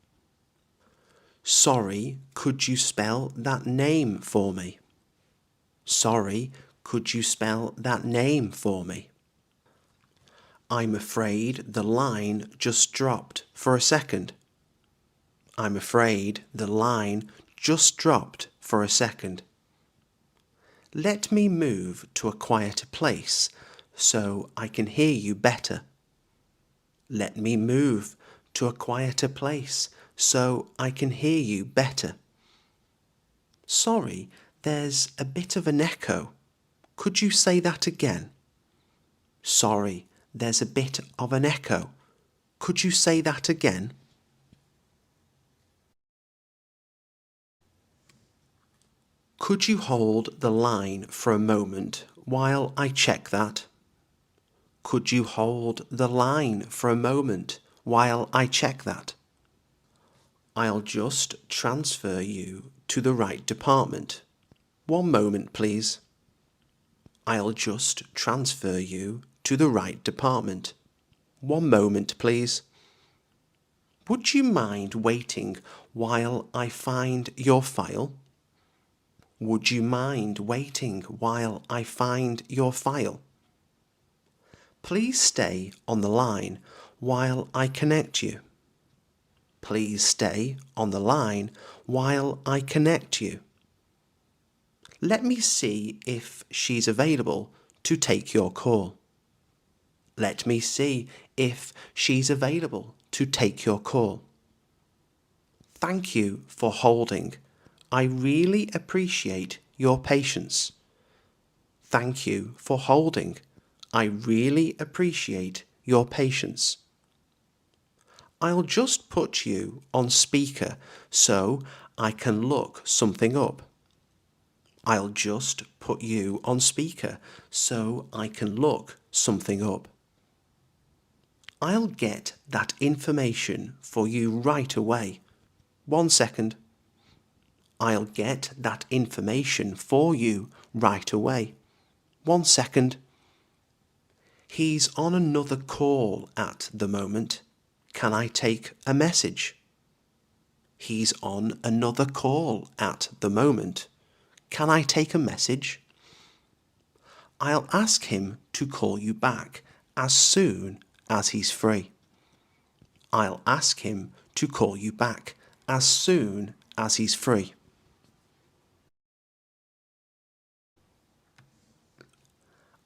Sorry, could you spell that name for me? Sorry, could you spell that name for me? I'm afraid the line just dropped for a second. I'm afraid the line just dropped for a second. Let me move to a quieter place so I can hear you better. Let me move to a quieter place so I can hear you better. Sorry, there's a bit of an echo. Could you say that again? Sorry, there's a bit of an echo. Could you say that again? Could you hold the line for a moment while I check that? Could you hold the line for a moment while I check that? I'll just transfer you to the right department. One moment, please. I'll just transfer you to the right department. One moment, please. Would you mind waiting while I find your file? Would you mind waiting while I find your file? Please stay on the line while I connect you. Please stay on the line while I connect you. Let me see if she's available to take your call. Let me see if she's available to take your call. Thank you for holding. I really appreciate your patience. Thank you for holding. I really appreciate your patience. I'll just put you on speaker so I can look something up. I'll just put you on speaker so I can look something up. I'll get that information for you right away. 1 second. I'll get that information for you right away. 1 second. He's on another call at the moment. Can I take a message? He's on another call at the moment. Can I take a message? I'll ask him to call you back as soon as he's free. I'll ask him to call you back as soon as he's free.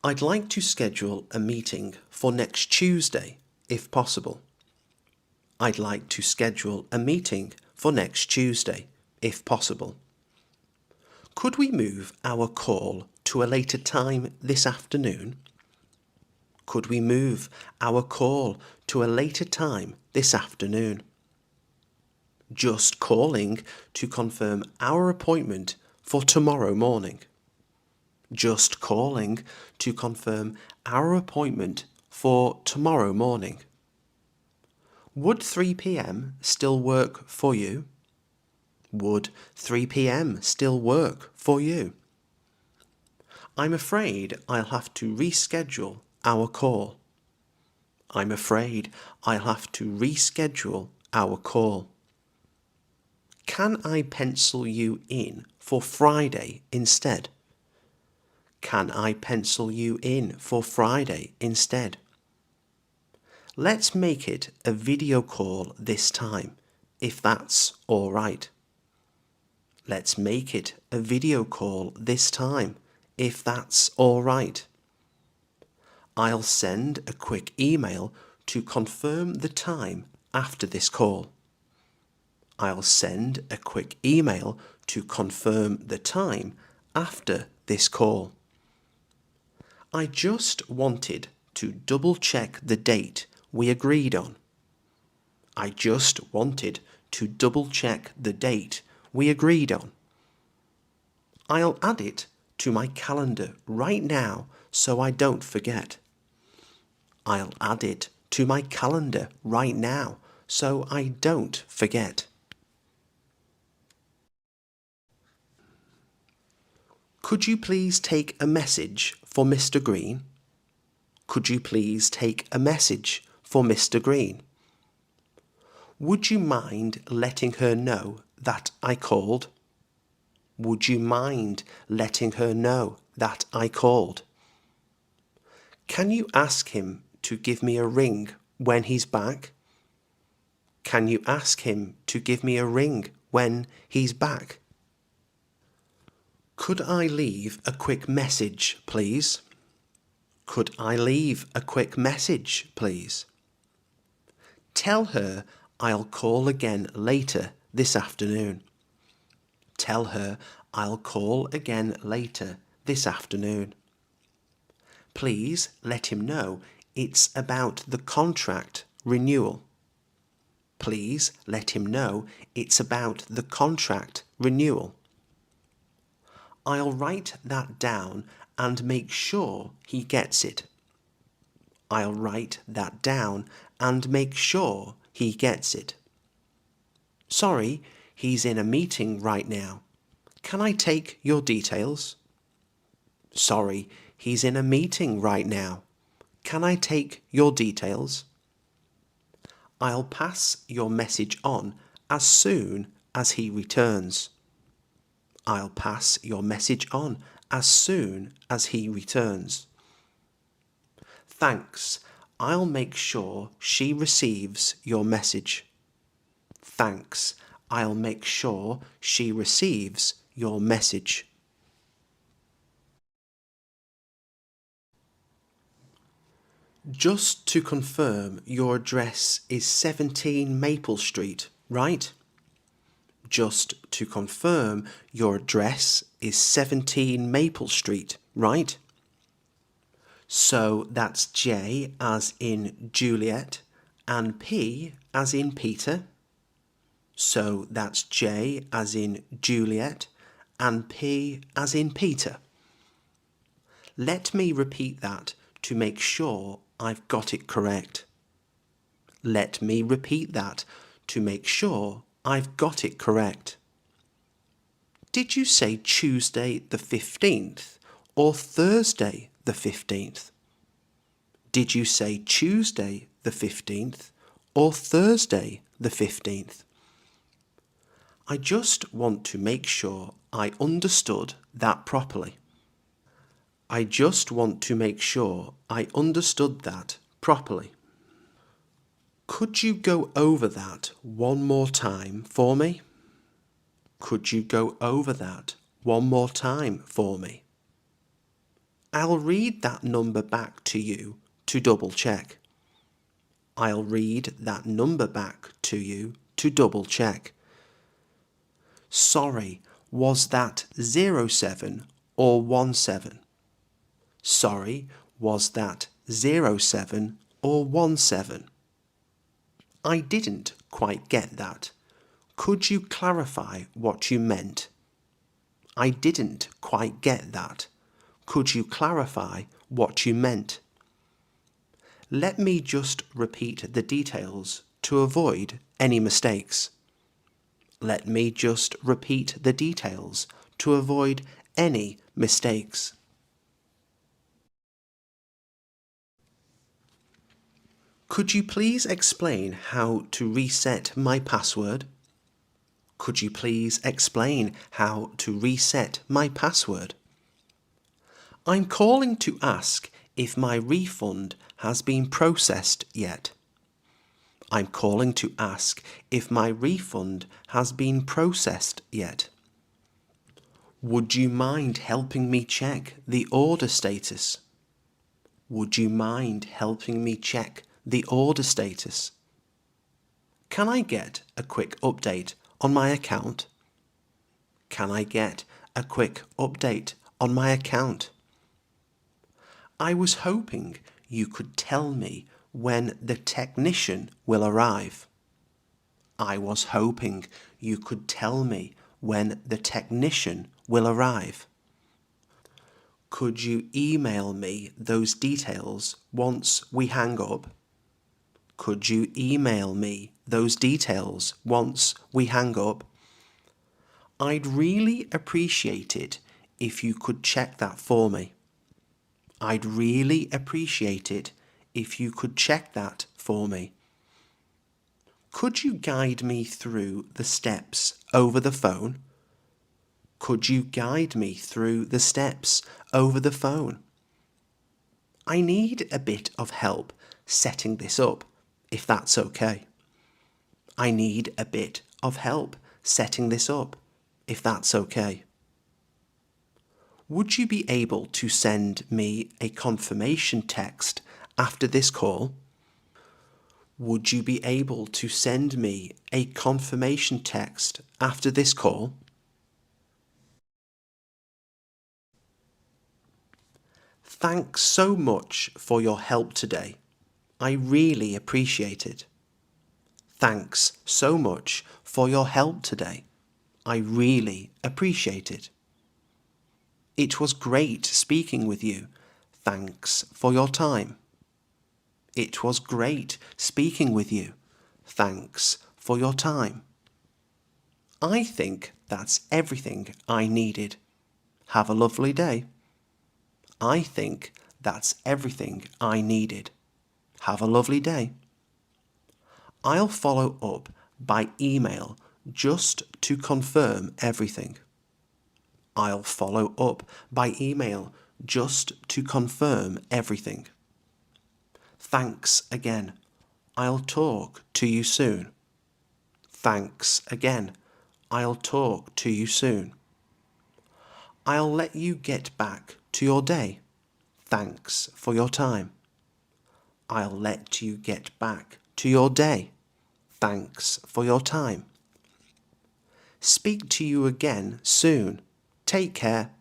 I'd like to schedule a meeting for next Tuesday, if possible. I'd like to schedule a meeting for next Tuesday, if possible. Could we move our call to a later time this afternoon? Could we move our call to a later time this afternoon? Just calling to confirm our appointment for tomorrow morning. Just calling to confirm our appointment for tomorrow morning. Would 3 p.m. still work for you? Would 3 p.m. still work for you? I'm afraid I'll have to reschedule our call. I'm afraid I'll have to reschedule our call. Can I pencil you in for Friday instead? Can I pencil you in for Friday instead? Let's make it a video call this time, if that's all right. Let's make it a video call this time, if that's all right. I'll send a quick email to confirm the time after this call. I'll send a quick email to confirm the time after this call. I just wanted to double check the date we agreed on. I just wanted to double check the date we agreed on. I'll add it to my calendar right now so I don't forget. I'll add it to my calendar right now so I don't forget. Could you please take a message for Mr. Green? Could you please take a message for Mr. Green? Would you mind letting her know that I called? Would you mind letting her know that I called? Can you ask him to give me a ring when he's back? Can you ask him to give me a ring when he's back? Could I leave a quick message, please? Could I leave a quick message, please? Tell her I'll call again later this afternoon. Tell her I'll call again later this afternoon. Please let him know it's about the contract renewal. Please let him know it's about the contract renewal. I'll write that down and make sure he gets it. I'll write that down and make sure he gets it. Sorry, he's in a meeting right now. Can I take your details? Sorry, he's in a meeting right now. Can I take your details? I'll pass your message on as soon as he returns. I'll pass your message on as soon as he returns. Thanks. I'll make sure she receives your message. Thanks. I'll make sure she receives your message. Just to confirm, your address is 17 Maple Street, right? Just to confirm, your address is 17 Maple Street, right? So that's J as in Juliet and P as in Peter. So that's J as in Juliet and P as in Peter. Let me repeat that to make sure I've got it correct. Let me repeat that to make sure I've got it correct. Did you say Tuesday the 15th or Thursday the 15th? Did you say Tuesday the 15th or Thursday the 15th? I just want to make sure I understood that properly. I just want to make sure I understood that properly. Could you go over that one more time for me? Could you go over that one more time for me? I'll read that number back to you to double check. I'll read that number back to you to double check. Sorry, was that 07 or 17? Sorry, was that 07 or 17? I didn't quite get that. Could you clarify what you meant? I didn't quite get that. Could you clarify what you meant? Let me just repeat the details to avoid any mistakes. Let me just repeat the details to avoid any mistakes. Could you please explain how to reset my password? Could you please explain how to reset my password? I'm calling to ask if my refund has been processed yet. I'm calling to ask if my refund has been processed yet. Would you mind helping me check the order status? Would you mind helping me check the order status? Can I get a quick update on my account? Can I get a quick update on my account? I was hoping you could tell me when the technician will arrive. I was hoping you could tell me when the technician will arrive. Could you email me those details once we hang up? Could you email me those details once we hang up? I'd really appreciate it if you could check that for me. I'd really appreciate it if you could check that for me. Could you guide me through the steps over the phone? Could you guide me through the steps over the phone? I need a bit of help setting this up, if that's okay. I need a bit of help setting this up, if that's okay. Would you be able to send me a confirmation text after this call? Would you be able to send me a confirmation text after this call? Thanks so much for your help today. I really appreciate it. Thanks so much for your help today. I really appreciate it. It was great speaking with you. Thanks for your time. It was great speaking with you. Thanks for your time. I think that's everything I needed. Have a lovely day. I think that's everything I needed. Have a lovely day. I'll follow up by email just to confirm everything. I'll follow up by email just to confirm everything. Thanks again. I'll talk to you soon. Thanks again. I'll talk to you soon. I'll let you get back to your day. Thanks for your time. I'll let you get back to your day. Thanks for your time. Speak to you again soon. Take care.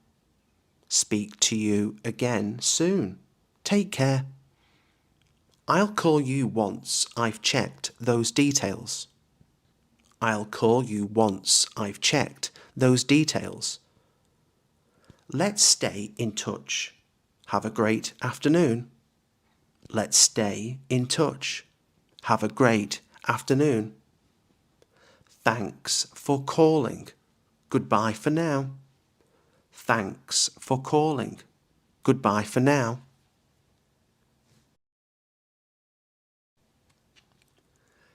Speak to you again soon. Take care. I'll call you once I've checked those details. I'll call you once I've checked those details. Let's stay in touch. Have a great afternoon. Let's stay in touch. Have a great afternoon. Thanks for calling. Goodbye for now. Thanks for calling. Goodbye for now.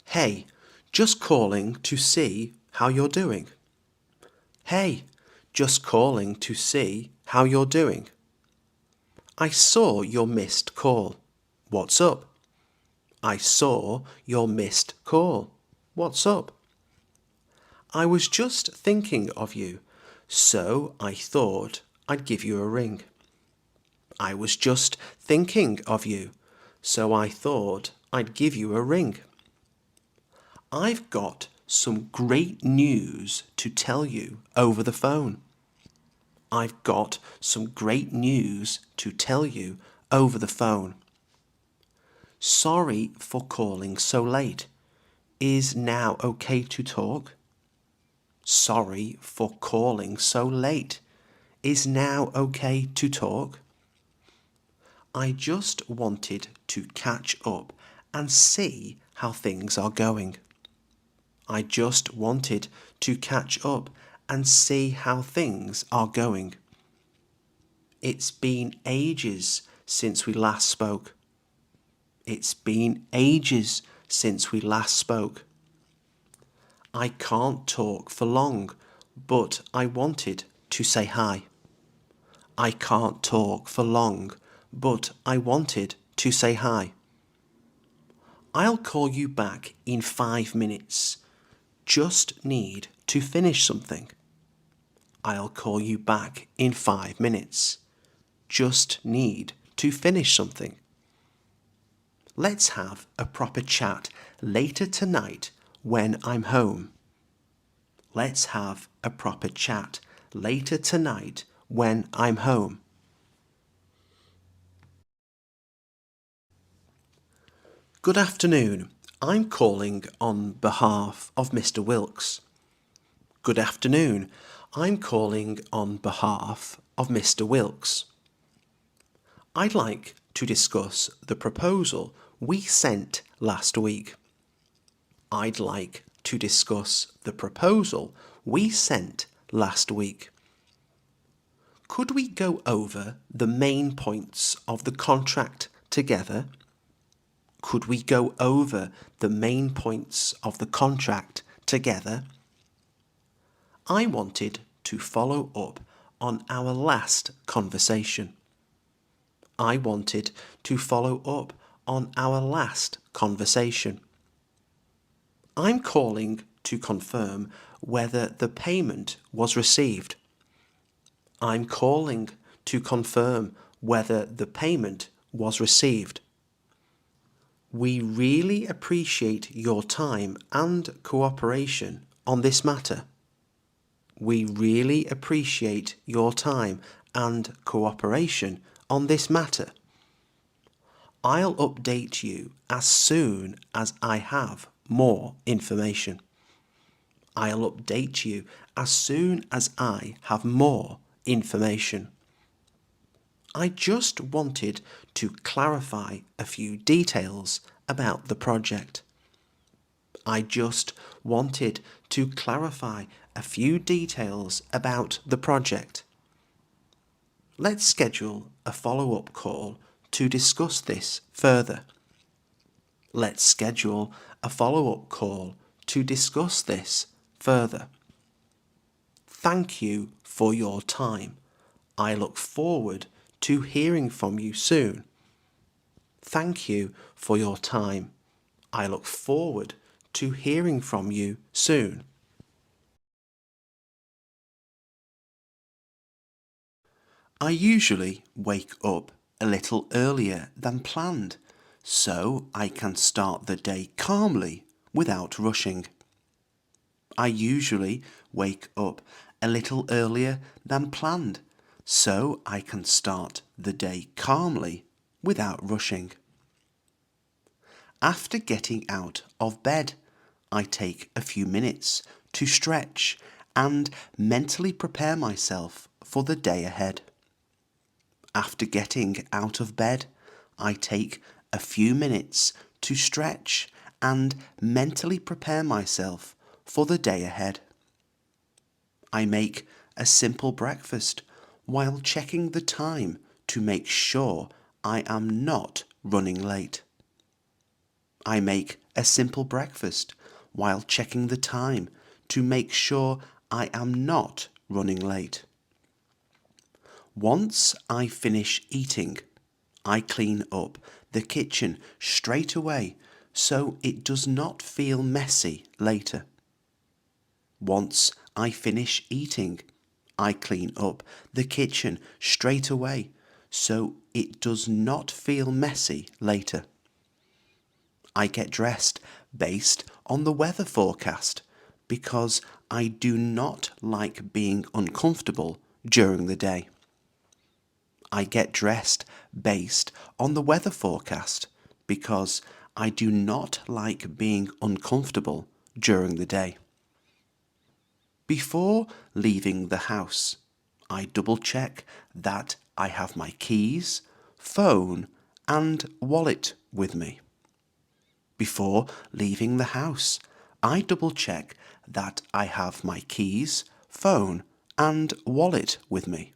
Hey, just calling to see how you're doing. Hey, just calling to see how you're doing. I saw your missed call. What's up? I saw your missed call. What's up? I was just thinking of you, so I thought I'd give you a ring. I was just thinking of you, so I thought I'd give you a ring. I've got some great news to tell you over the phone. I've got some great news to tell you over the phone. Sorry for calling so late. Is now okay to talk? Sorry for calling so late. Is now okay to talk? I just wanted to catch up and see how things are going. I just wanted to catch up and see how things are going. It's been ages since we last spoke. It's been ages since we last spoke. I can't talk for long, but I wanted to say hi. I can't talk for long, but I wanted to say hi. I'll call you back in 5 minutes. Just need to finish something. I'll call you back in 5 minutes. Just need to finish something. Let's have a proper chat later tonight when I'm home. Let's have a proper chat later tonight when I'm home. Good afternoon. I'm calling on behalf of Mr. Wilkes. Good afternoon. I'm calling on behalf of Mr. Wilkes. I'd like to discuss the proposal we sent last week. I'd like to discuss the proposal we sent last week. Could we go over the main points of the contract together? Could we go over the main points of the contract together? I wanted to follow up on our last conversation. I wanted to follow up on our last conversation. I'm calling to confirm whether the payment was received. I'm calling to confirm whether the payment was received. We really appreciate your time and cooperation on this matter. We really appreciate your time and cooperation on this matter. I'll update you as soon as I have more information. I'll update you as soon as I have more information. I just wanted to clarify a few details about the project. I just wanted to clarify a few details about the project. Let's schedule a follow-up call to discuss this further. Let's schedule a follow-up call to discuss this further. Thank you for your time. I look forward to hearing from you soon. Thank you for your time. I look forward to hearing from you soon. I usually wake up a little earlier than planned so I can start the day calmly without rushing. I usually wake up a little earlier than planned, so I can start the day calmly without rushing. After getting out of bed, I take a few minutes to stretch and mentally prepare myself for the day ahead. After getting out of bed, I take a few minutes to stretch and mentally prepare myself for the day ahead. I make a simple breakfast while checking the time to make sure I am not running late. I make a simple breakfast while checking the time to make sure I am not running late. Once I finish eating, I clean up the kitchen straight away so it does not feel messy later. Once I finish eating, I clean up the kitchen straight away so it does not feel messy later. I get dressed based on the weather forecast because I do not like being uncomfortable during the day. I get dressed based on the weather forecast because I do not like being uncomfortable during the day. Before leaving the house, I double check that I have my keys, phone, and wallet with me. Before leaving the house, I double check that I have my keys, phone, and wallet with me.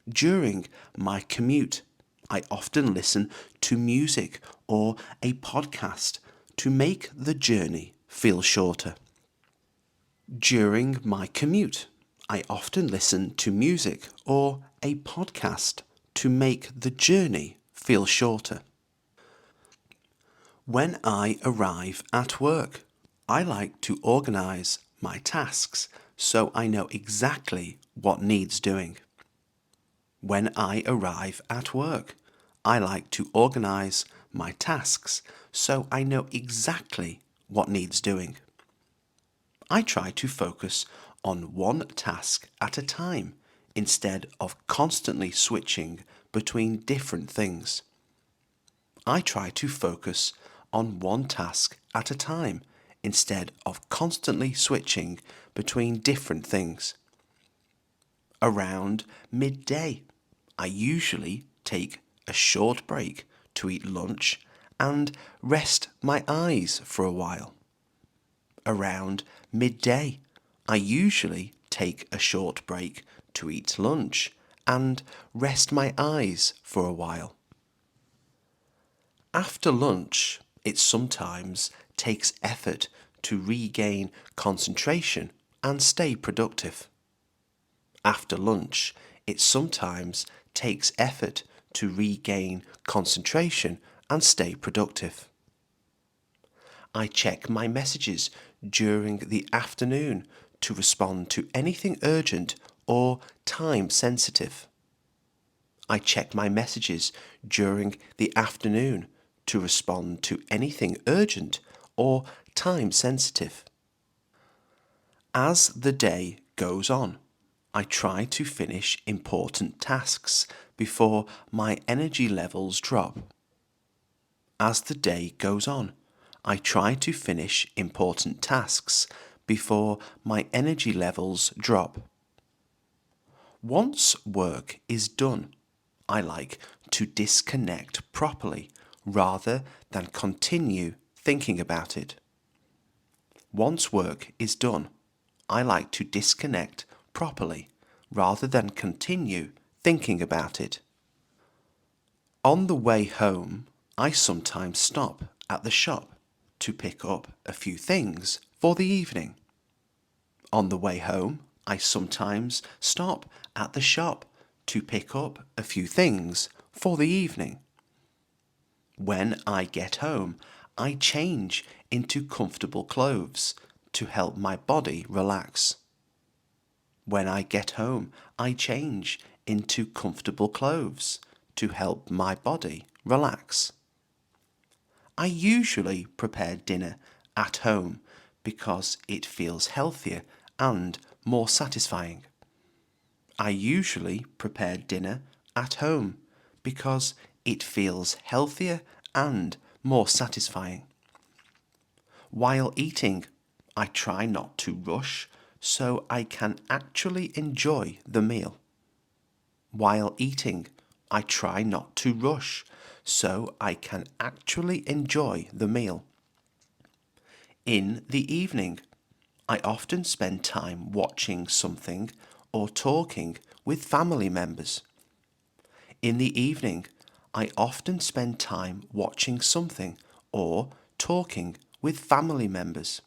During my commute, I often listen to music or a podcast to make the journey feel shorter. During my commute, I often listen to music or a podcast to make the journey feel shorter. When I arrive at work, I like to organize my tasks so I know exactly what needs doing. When I arrive at work, I like to organize my tasks so I know exactly what needs doing. I try to focus on one task at a time instead of constantly switching between different things. I try to focus on one task at a time instead of constantly switching between different things. Around midday, I usually take a short break to eat lunch and rest my eyes for a while. Around midday, I usually take a short break to eat lunch and rest my eyes for a while. After lunch, it sometimes takes effort to regain concentration and stay productive. After lunch, it sometimes takes effort to regain concentration and stay productive. I check my messages during the afternoon to respond to anything urgent or time sensitive. I check my messages during the afternoon to respond to anything urgent or time sensitive. As the day goes on, I try to finish important tasks before my energy levels drop. As the day goes on, I try to finish important tasks before my energy levels drop. Once work is done, I like to disconnect properly rather than continue thinking about it. Once work is done, I like to disconnect properly rather than continue thinking about it. On the way home, I sometimes stop at the shop to pick up a few things for the evening. On the way home, I sometimes stop at the shop to pick up a few things for the evening. When I get home, I change into comfortable clothes to help my body relax. When I get home, I change into comfortable clothes to help my body relax. I usually prepare dinner at home because it feels healthier and more satisfying. I usually prepare dinner at home because it feels healthier and more satisfying. While eating, I try not to rush so I can actually enjoy the meal. While eating, I try not to rush so I can actually enjoy the meal. In the evening, I often spend time watching something or talking with family members. In the evening, I often spend time watching something or talking with family members.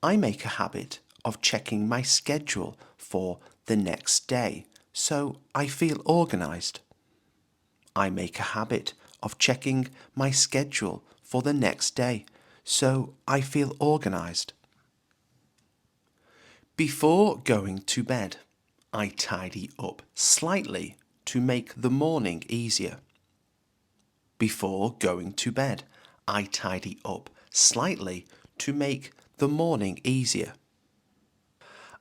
I make a habit of checking my schedule for the next day so I feel organized. I make a habit of checking my schedule for the next day so I feel organized. Before going to bed, I tidy up slightly to make the morning easier. Before going to bed, I tidy up slightly to make the morning easier.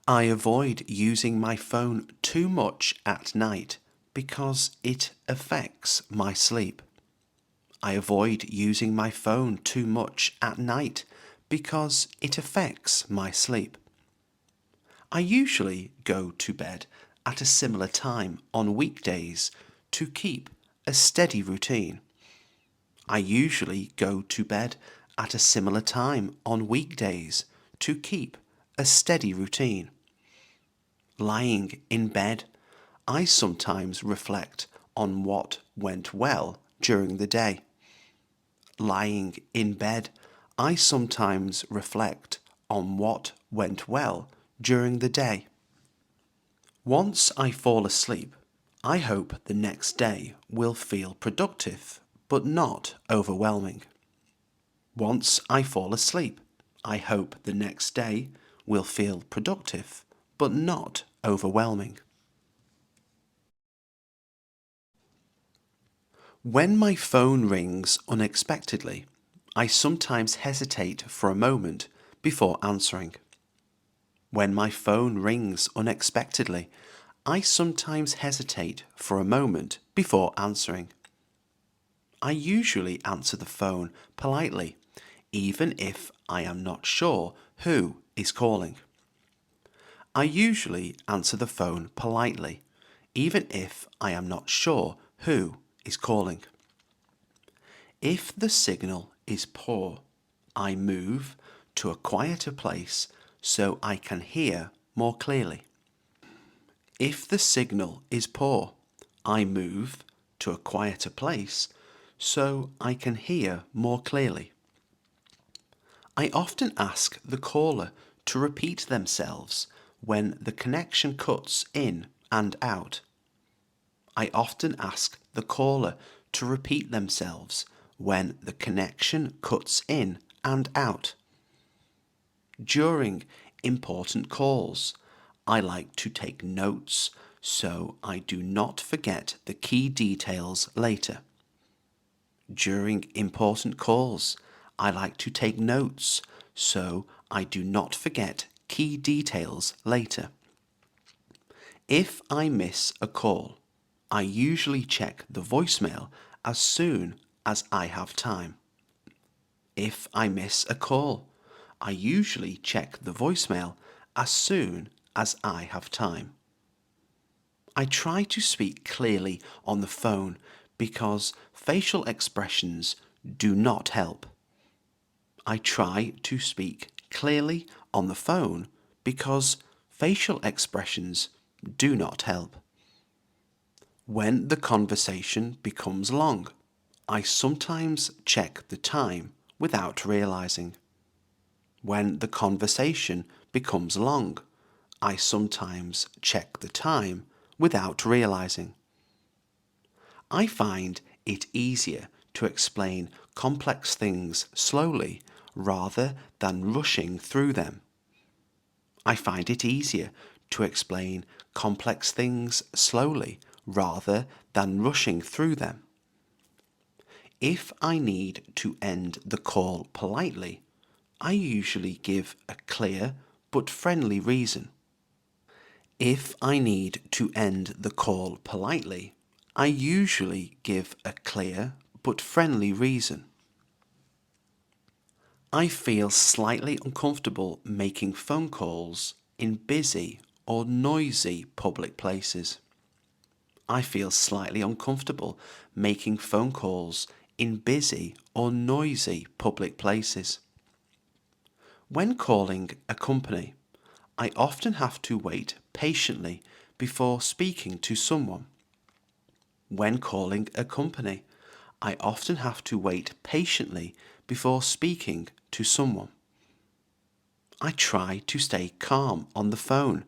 I avoid using my phone too much at night because it affects my sleep. I avoid using my phone too much at night because it affects my sleep. I usually go to bed at a similar time on weekdays to keep a steady routine. I usually go to bed at a similar time on weekdays to keep a steady routine. Lying in bed, I sometimes reflect on what went well during the day. Lying in bed, I sometimes reflect on what went well during the day. Once I fall asleep, I hope the next day will feel productive but not overwhelming. Once I fall asleep, I hope the next day will feel productive but not overwhelming. When my phone rings unexpectedly, I sometimes hesitate for a moment before answering. When my phone rings unexpectedly, I sometimes hesitate for a moment before answering. I usually answer the phone politely, even if I am not sure who is calling. I usually answer the phone politely, even if I am not sure who is calling. If the signal is poor, I move to a quieter place so I can hear more clearly. If the signal is poor, I move to a quieter place so I can hear more clearly. I often ask the caller to repeat themselves when the connection cuts in and out. I often ask the caller to repeat themselves when the connection cuts in and out. During important calls, I like to take notes so I do not forget the key details later. During important calls, I like to take notes so I do not forget key details later. If I miss a call, I usually check the voicemail as soon as I have time. If I miss a call, I usually check the voicemail as soon as I have time. I try to speak clearly on the phone because facial expressions do not help. I try to speak clearly on the phone because facial expressions do not help. When the conversation becomes long, I sometimes check the time without realizing. When the conversation becomes long, I sometimes check the time without realizing. I find it easier to explain complex things slowly rather than rushing through them. I find it easier to explain complex things slowly rather than rushing through them. If I need to end the call politely, I usually give a clear but friendly reason. If I need to end the call politely, I usually give a clear but friendly reason. I feel slightly uncomfortable making phone calls in busy or noisy public places. I feel slightly uncomfortable making phone calls in busy or noisy public places. When calling a company, I often have to wait patiently before speaking to someone. When calling a company, I often have to wait patiently before speaking to someone. I try to stay calm on the phone,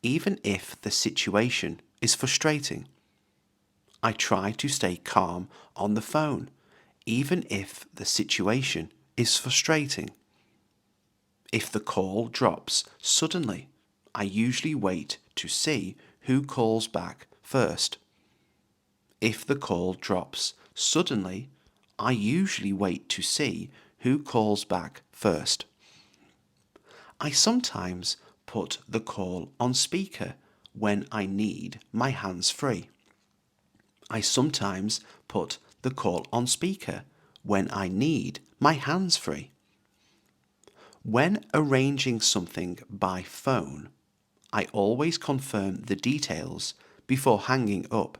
even if the situation is frustrating. I try to stay calm on the phone, even if the situation is frustrating. If the call drops suddenly, I usually wait to see who calls back first. If the call drops suddenly, I usually wait to see who calls back first. I sometimes put the call on speaker when I need my hands free. I sometimes put the call on speaker when I need my hands free. When arranging something by phone, I always confirm the details before hanging up.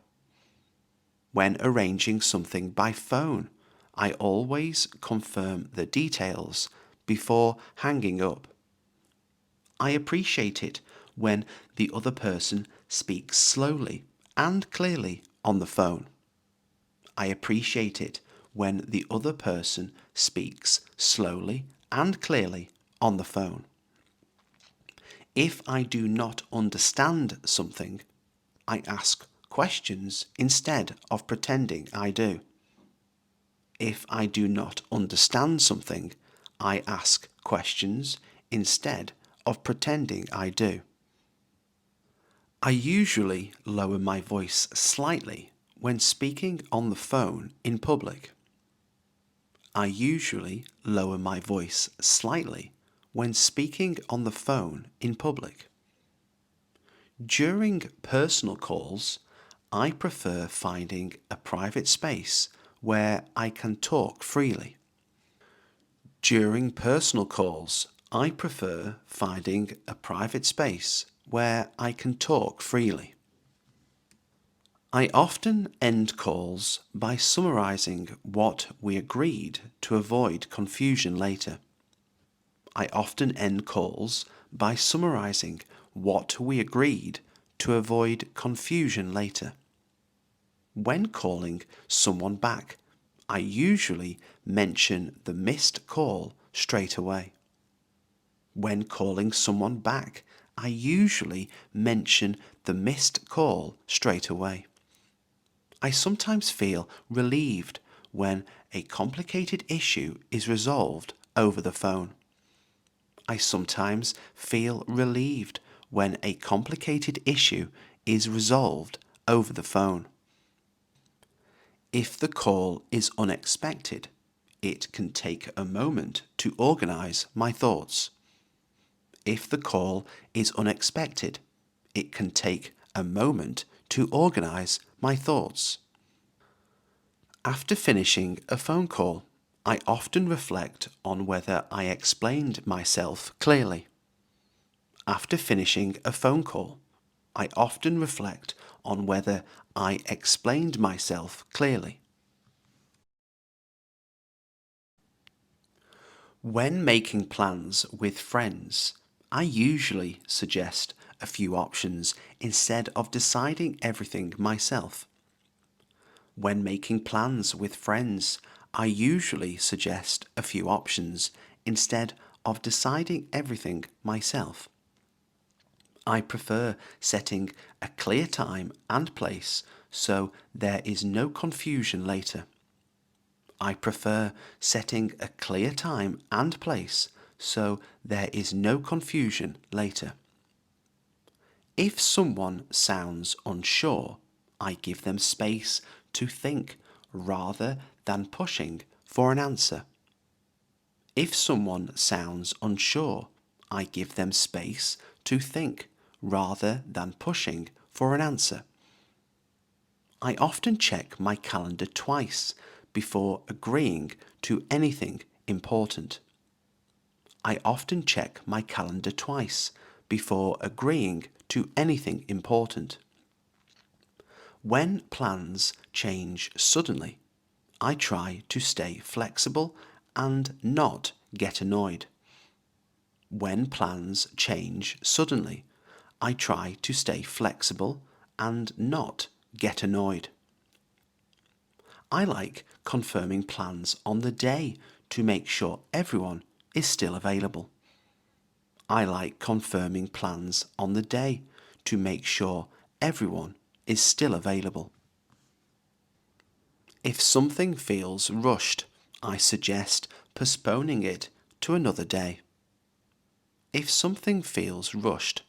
When arranging something by phone, I always confirm the details before hanging up. I appreciate it when the other person speaks slowly and clearly on the phone. I appreciate it when the other person speaks slowly and clearly on the phone. If I do not understand something, I ask questions instead of pretending I do. If I do not understand something, I ask questions instead of pretending I do. I usually lower my voice slightly when speaking on the phone in public. I usually lower my voice slightly when speaking on the phone in public. During personal calls, I prefer finding a private space where I can talk freely. During personal calls, I prefer finding a private space where I can talk freely. I often end calls by summarizing what we agreed to avoid confusion later. I often end calls by summarizing what we agreed to avoid confusion later. When calling someone back, I usually mention the missed call straight away. When calling someone back, I usually mention the missed call straight away. I sometimes feel relieved when a complicated issue is resolved over the phone. I sometimes feel relieved when a complicated issue is resolved over the phone. If the call is unexpected, it can take a moment to organize my thoughts. If the call is unexpected, it can take a moment to organize my thoughts. After finishing a phone call, I often reflect on whether I explained myself clearly. After finishing a phone call, I often reflect on whether I explained myself clearly. When making plans with friends, I usually suggest a few options instead of deciding everything myself. When making plans with friends, I usually suggest a few options instead of deciding everything myself. I prefer setting a clear time and place so there is no confusion later. I prefer setting a clear time and place so there is no confusion later. If someone sounds unsure, I give them space to think rather than pushing for an answer. If someone sounds unsure, I give them space to think rather than pushing for an answer. I often check my calendar twice before agreeing to anything important. I often check my calendar twice before agreeing to anything important. When plans change suddenly, I try to stay flexible and not get annoyed. When plans change suddenly, I try to stay flexible and not get annoyed. I like confirming plans on the day to make sure everyone is still available. I like confirming plans on the day to make sure everyone is still available. If something feels rushed, I suggest postponing it to another day. If something feels rushed,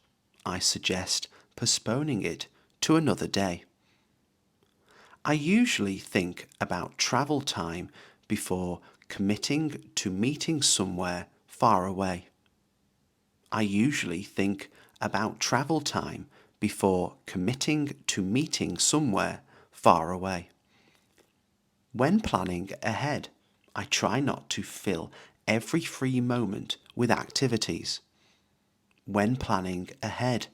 I suggest postponing it to another day. I usually think about travel time before committing to meeting somewhere far away. I usually think about travel time before committing to meeting somewhere far away. When planning ahead, I try not to fill every free moment with activities. When planning ahead,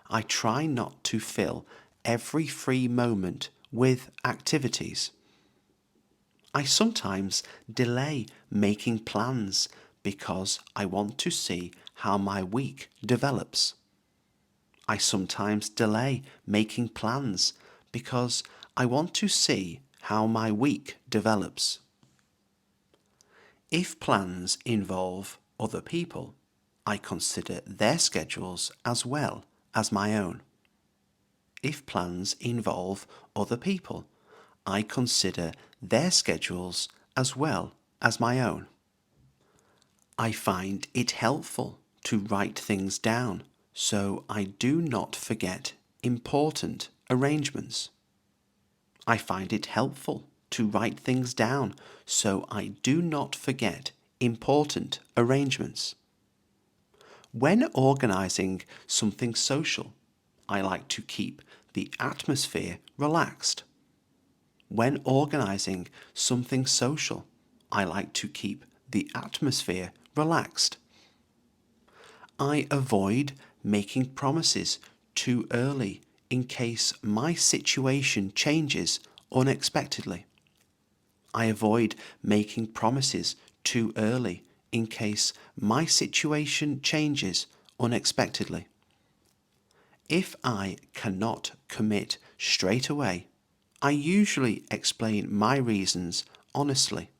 I try not to fill every free moment with activities. I sometimes delay making plans because I want to see how my week develops. I sometimes delay making plans because I want to see how my week develops. If plans involve other people, I consider their schedules as well as my own. If plans involve other people, I consider their schedules as well as my own. I find it helpful to write things down so I do not forget important arrangements. I find it helpful to write things down so I do not forget important arrangements. When organizing something social, I like to keep the atmosphere relaxed. When organizing something social, I like to keep the atmosphere relaxed. I avoid making promises too early in case my situation changes unexpectedly. I avoid making promises too early in case my situation changes unexpectedly. If I cannot commit straight away, I usually explain my reasons honestly.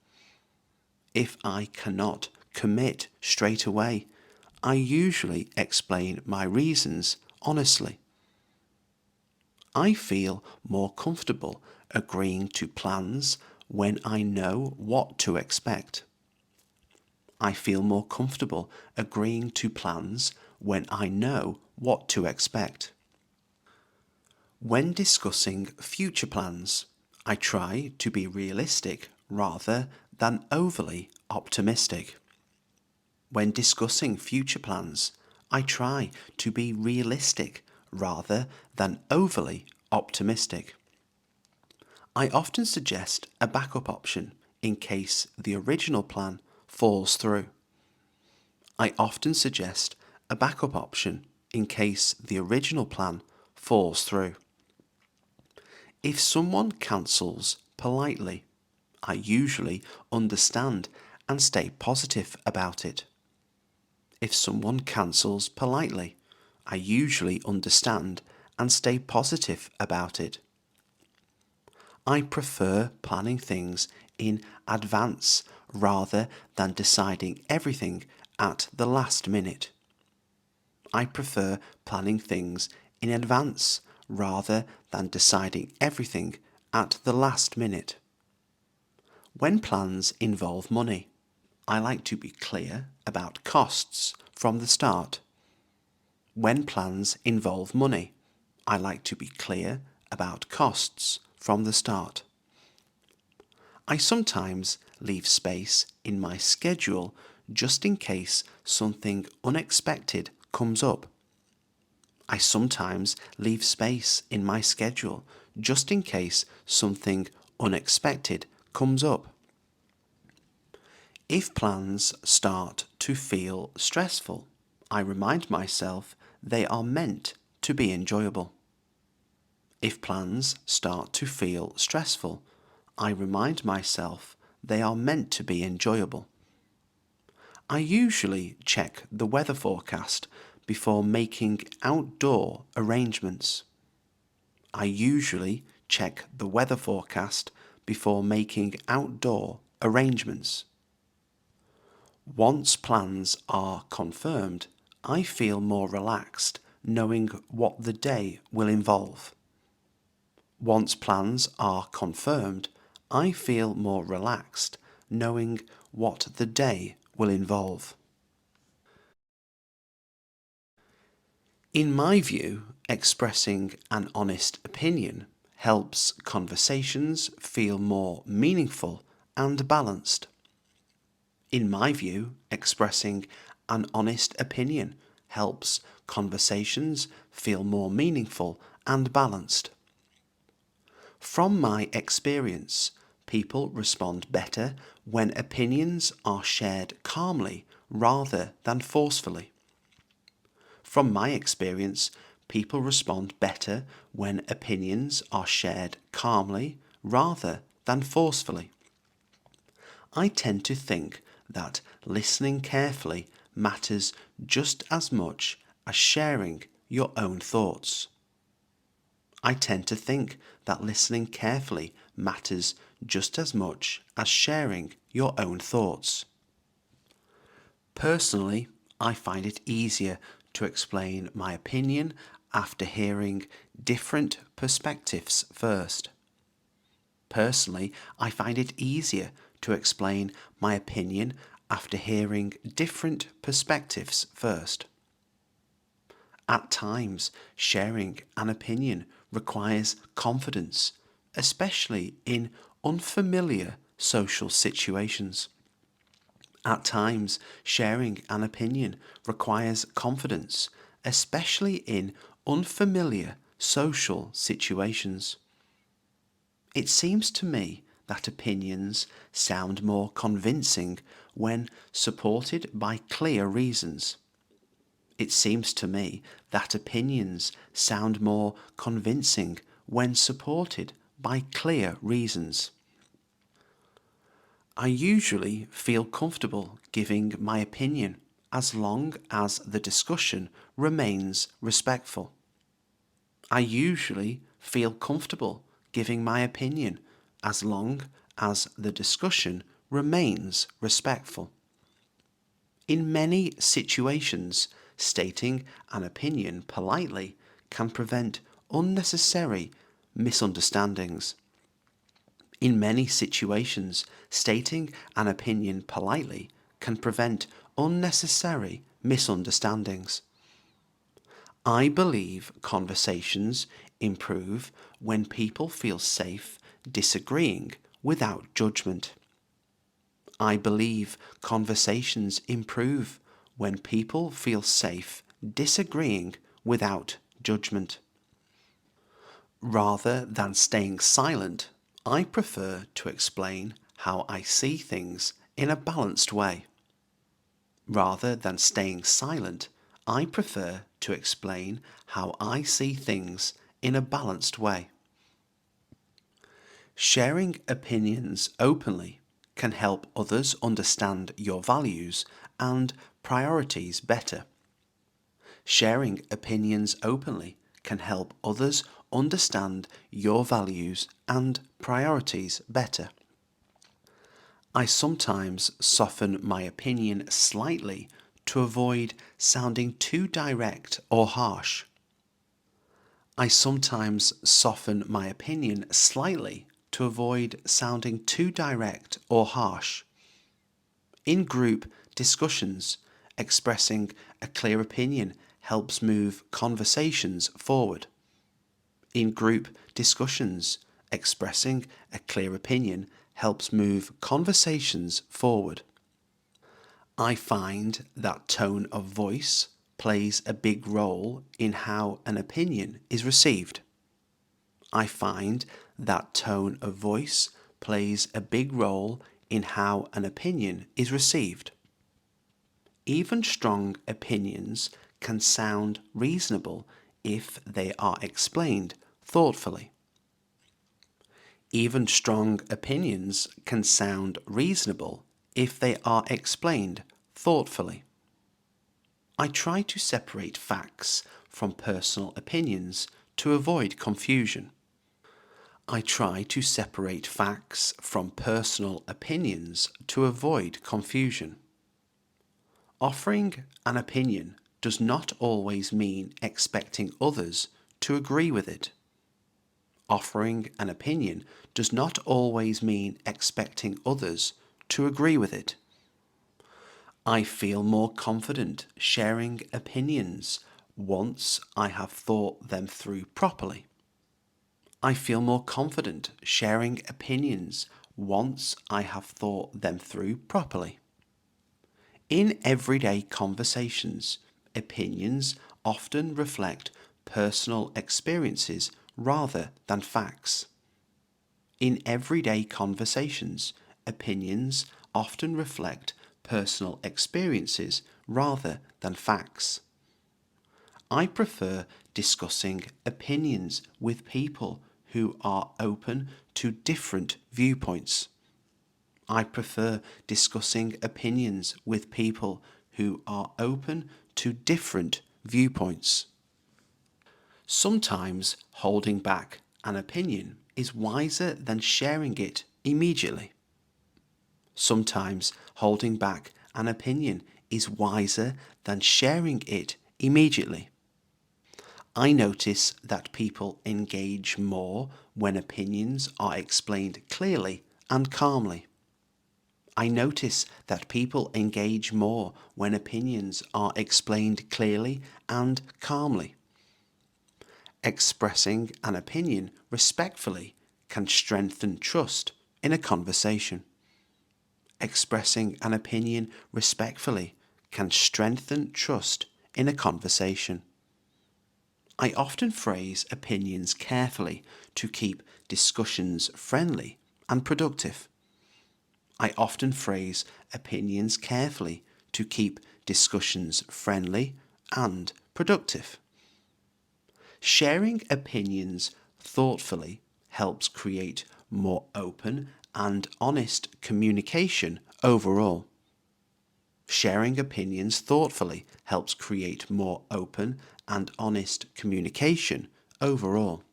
If I cannot commit straight away, I usually explain my reasons honestly. I feel more comfortable agreeing to plans when I know what to expect. I feel more comfortable agreeing to plans when I know what to expect. When discussing future plans, I try to be realistic rather than overly optimistic. When discussing future plans, I try to be realistic rather than overly optimistic. I often suggest a backup option in case the original plan falls through. I often suggest a backup option in case the original plan falls through. If someone cancels politely, I usually understand and stay positive about it. If someone cancels politely, I usually understand and stay positive about it. I prefer planning things in advance rather than deciding everything at the last minute. I prefer planning things in advance rather than deciding everything at the last minute. When plans involve money, I like to be clear about costs from the start. When plans involve money, I like to be clear about costs from the start. I sometimes leave space in my schedule just in case something unexpected comes up. I sometimes leave space in my schedule just in case something unexpected comes up. If plans start to feel stressful, I remind myself they are meant to be enjoyable. If plans start to feel stressful, I remind myself they are meant to be enjoyable. I usually check the weather forecast before making outdoor arrangements. I usually check the weather forecast before making outdoor arrangements. Once plans are confirmed, I feel more relaxed knowing what the day will involve. Once plans are confirmed, I feel more relaxed knowing what the day will involve. In my view, expressing an honest opinion helps conversations feel more meaningful and balanced. In my view, expressing an honest opinion helps conversations feel more meaningful and balanced. From my experience, people respond better when opinions are shared calmly rather than forcefully. From my experience, people respond better when opinions are shared calmly rather than forcefully. I tend to think that listening carefully matters just as much as sharing your own thoughts. I tend to think that listening carefully matters just as much as sharing your own thoughts. Personally, I find it easier to explain my opinion after hearing different perspectives first. Personally, I find it easier to explain my opinion after hearing different perspectives first. At times, sharing an opinion requires confidence, especially in unfamiliar social situations. At times, sharing an opinion requires confidence, especially in unfamiliar social situations. It seems to me that opinions sound more convincing when supported by clear reasons. It seems to me that opinions sound more convincing when supported by clear reasons. I usually feel comfortable giving my opinion as long as the discussion remains respectful. I usually feel comfortable giving my opinion as long as the discussion remains respectful. In many situations, stating an opinion politely can prevent unnecessary misunderstandings. In many situations, stating an opinion politely can prevent unnecessary misunderstandings. I believe conversations improve when people feel safe disagreeing without judgment. I believe conversations improve when people feel safe disagreeing without judgment. Rather than staying silent, I prefer to explain how I see things in a balanced way. Rather than staying silent, I prefer to explain how I see things in a balanced way. Sharing opinions openly can help others understand your values and priorities better. Sharing opinions openly can help others understand your values and priorities better. I sometimes soften my opinion slightly to avoid sounding too direct or harsh. I sometimes soften my opinion slightly to avoid sounding too direct or harsh. In group discussions, expressing a clear opinion helps move conversations forward. In group discussions, expressing a clear opinion helps move conversations forward. I find that tone of voice plays a big role in how an opinion is received. I find that tone of voice plays a big role in how an opinion is received. Even strong opinions can sound reasonable if they are explained thoughtfully. Even strong opinions can sound reasonable if they are explained thoughtfully. I try to separate facts from personal opinions to avoid confusion. I try to separate facts from personal opinions to avoid confusion. Offering an opinion does not always mean expecting others to agree with it. Offering an opinion does not always mean expecting others to agree with it. I feel more confident sharing opinions once I have thought them through properly. I feel more confident sharing opinions once I have thought them through properly. In everyday conversations, opinions often reflect personal experiences rather than facts. In everyday conversations, opinions often reflect personal experiences rather than facts. I prefer discussing opinions with people who are open to different viewpoints. I prefer discussing opinions with people who are open to different viewpoints. Sometimes holding back an opinion is wiser than sharing it immediately. Sometimes holding back an opinion is wiser than sharing it immediately. I notice that people engage more when opinions are explained clearly and calmly. I notice that people engage more when opinions are explained clearly and calmly. Expressing an opinion respectfully can strengthen trust in a conversation. Expressing an opinion respectfully can strengthen trust in a conversation. I often phrase opinions carefully to keep discussions friendly and productive. I often phrase opinions carefully to keep discussions friendly and productive. Sharing opinions thoughtfully helps create more open and honest communication overall. Sharing opinions thoughtfully helps create more open and honest communication overall.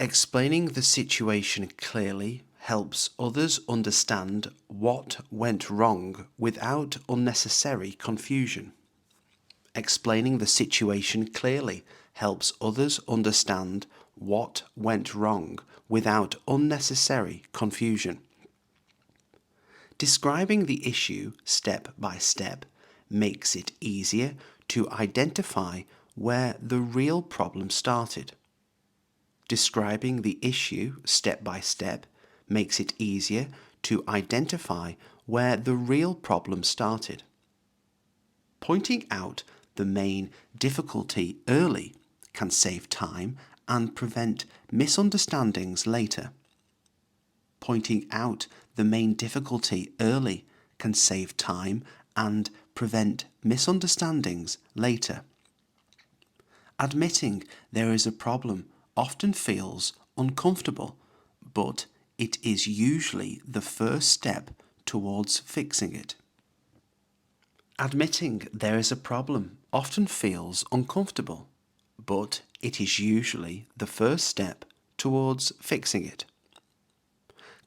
Explaining the situation clearly helps others understand what went wrong without unnecessary confusion. Explaining the situation clearly helps others understand what went wrong without unnecessary confusion. Describing the issue step by step makes it easier to identify where the real problem started. Describing the issue step by step makes it easier to identify where the real problem started. Pointing out the main difficulty early can save time and prevent misunderstandings later. Pointing out the main difficulty early can save time and prevent misunderstandings later. Admitting there is a problem often feels uncomfortable, but it is usually the first step towards fixing it. Admitting there is a problem often feels uncomfortable, but it is usually the first step towards fixing it.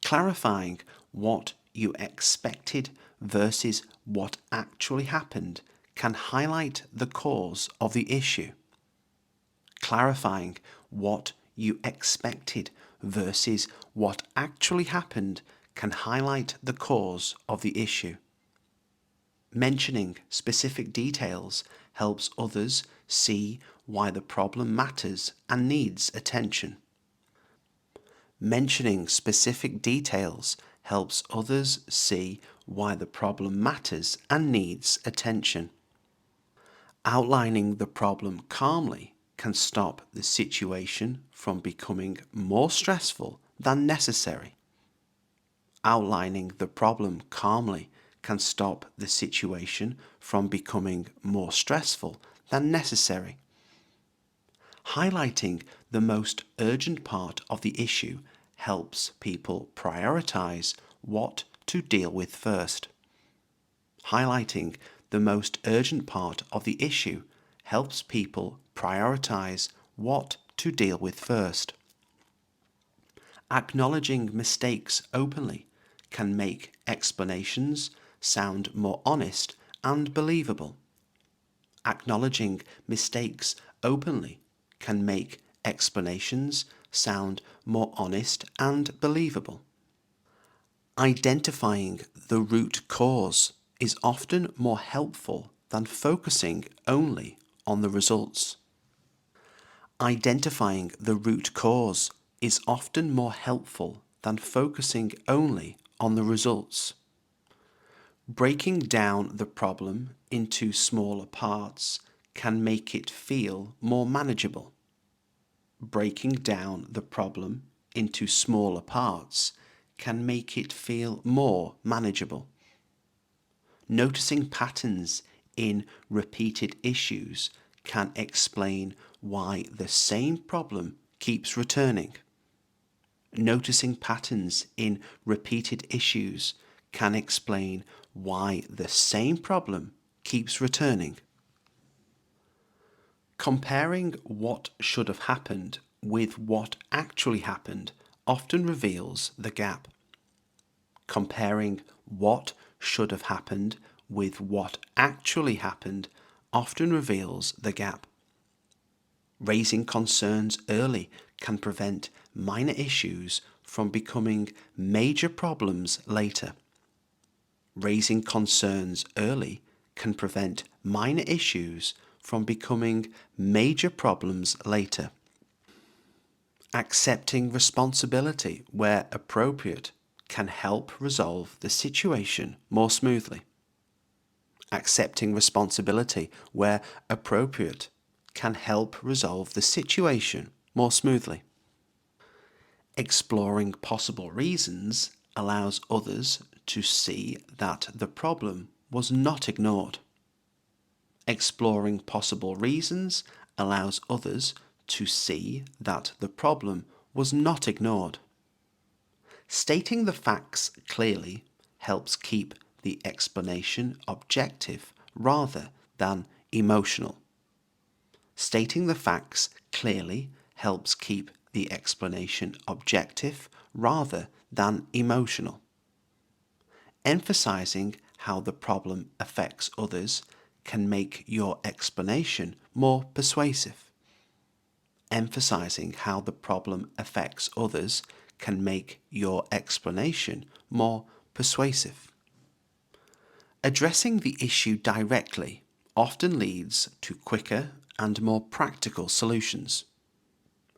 Clarifying what you expected versus what actually happened can highlight the cause of the issue. Clarifying what you expected versus what actually happened can highlight the cause of the issue. Mentioning specific details helps others see why the problem matters and needs attention. Mentioning specific details helps others see why the problem matters and needs attention. Outlining the problem calmly can stop the situation from becoming more stressful than necessary. Outlining the problem calmly can stop the situation from becoming more stressful than necessary. Highlighting the most urgent part of the issue helps people prioritize what to deal with first. Highlighting the most urgent part of the issue helps people prioritize what to deal with first. Acknowledging mistakes openly can make explanations sound more honest and believable. Acknowledging mistakes openly can make explanations sound more honest and believable. Identifying the root cause is often more helpful than focusing only on the results. Identifying the root cause is often more helpful than focusing only on the results. Breaking down the problem into smaller parts can make it feel more manageable. Breaking down the problem into smaller parts can make it feel more manageable. Noticing patterns in repeated issues can explain why the same problem keeps returning. Noticing patterns in repeated issues can explain why the same problem keeps returning. Comparing what should have happened with what actually happened often reveals the gap. Comparing what should have happened with what actually happened often reveals the gap. Raising concerns early can prevent minor issues from becoming major problems later. Raising concerns early can prevent minor issues from becoming major problems later. Accepting responsibility where appropriate can help resolve the situation more smoothly. Accepting responsibility where appropriate can help resolve the situation more smoothly. Exploring possible reasons allows others to see that the problem was not ignored. Exploring possible reasons allows others to see that the problem was not ignored. Stating the facts clearly helps keep the explanation objective rather than emotional. Stating the facts clearly helps keep the explanation objective rather than emotional. Emphasizing how the problem affects others can make your explanation more persuasive. Emphasizing how the problem affects others can make your explanation more persuasive. Addressing the issue directly often leads to quicker and more practical solutions.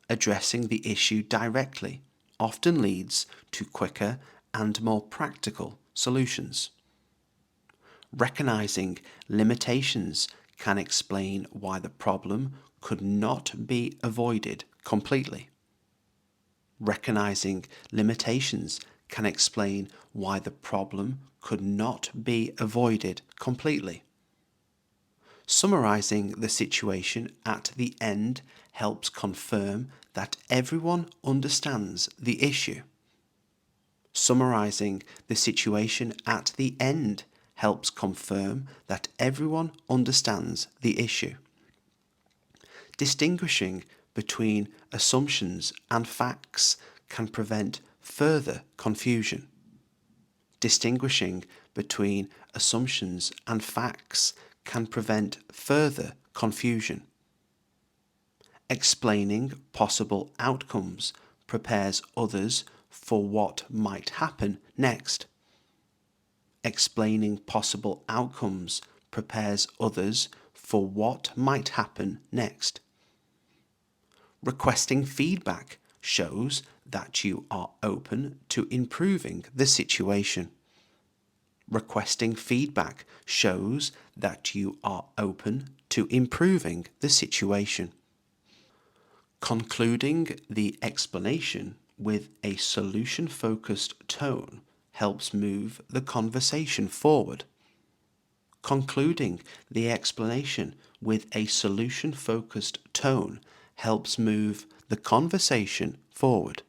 Addressing the issue directly often leads to quicker and more practical solutions. Recognizing limitations can explain why the problem could not be avoided completely. Recognizing limitations can explain why the problem could not be avoided completely. Summarizing the situation at the end helps confirm that everyone understands the issue. Summarizing the situation at the end helps confirm that everyone understands the issue. Distinguishing between assumptions and facts can prevent further confusion. Distinguishing between assumptions and facts can prevent further confusion. Explaining possible outcomes prepares others for what might happen next. Explaining possible outcomes prepares others for what might happen next. Requesting feedback shows that you are open to improving the situation. Requesting feedback shows that you are open to improving the situation. Concluding the explanation with a solution-focused tone helps move the conversation forward. Concluding the explanation with a solution-focused tone helps move the conversation forward.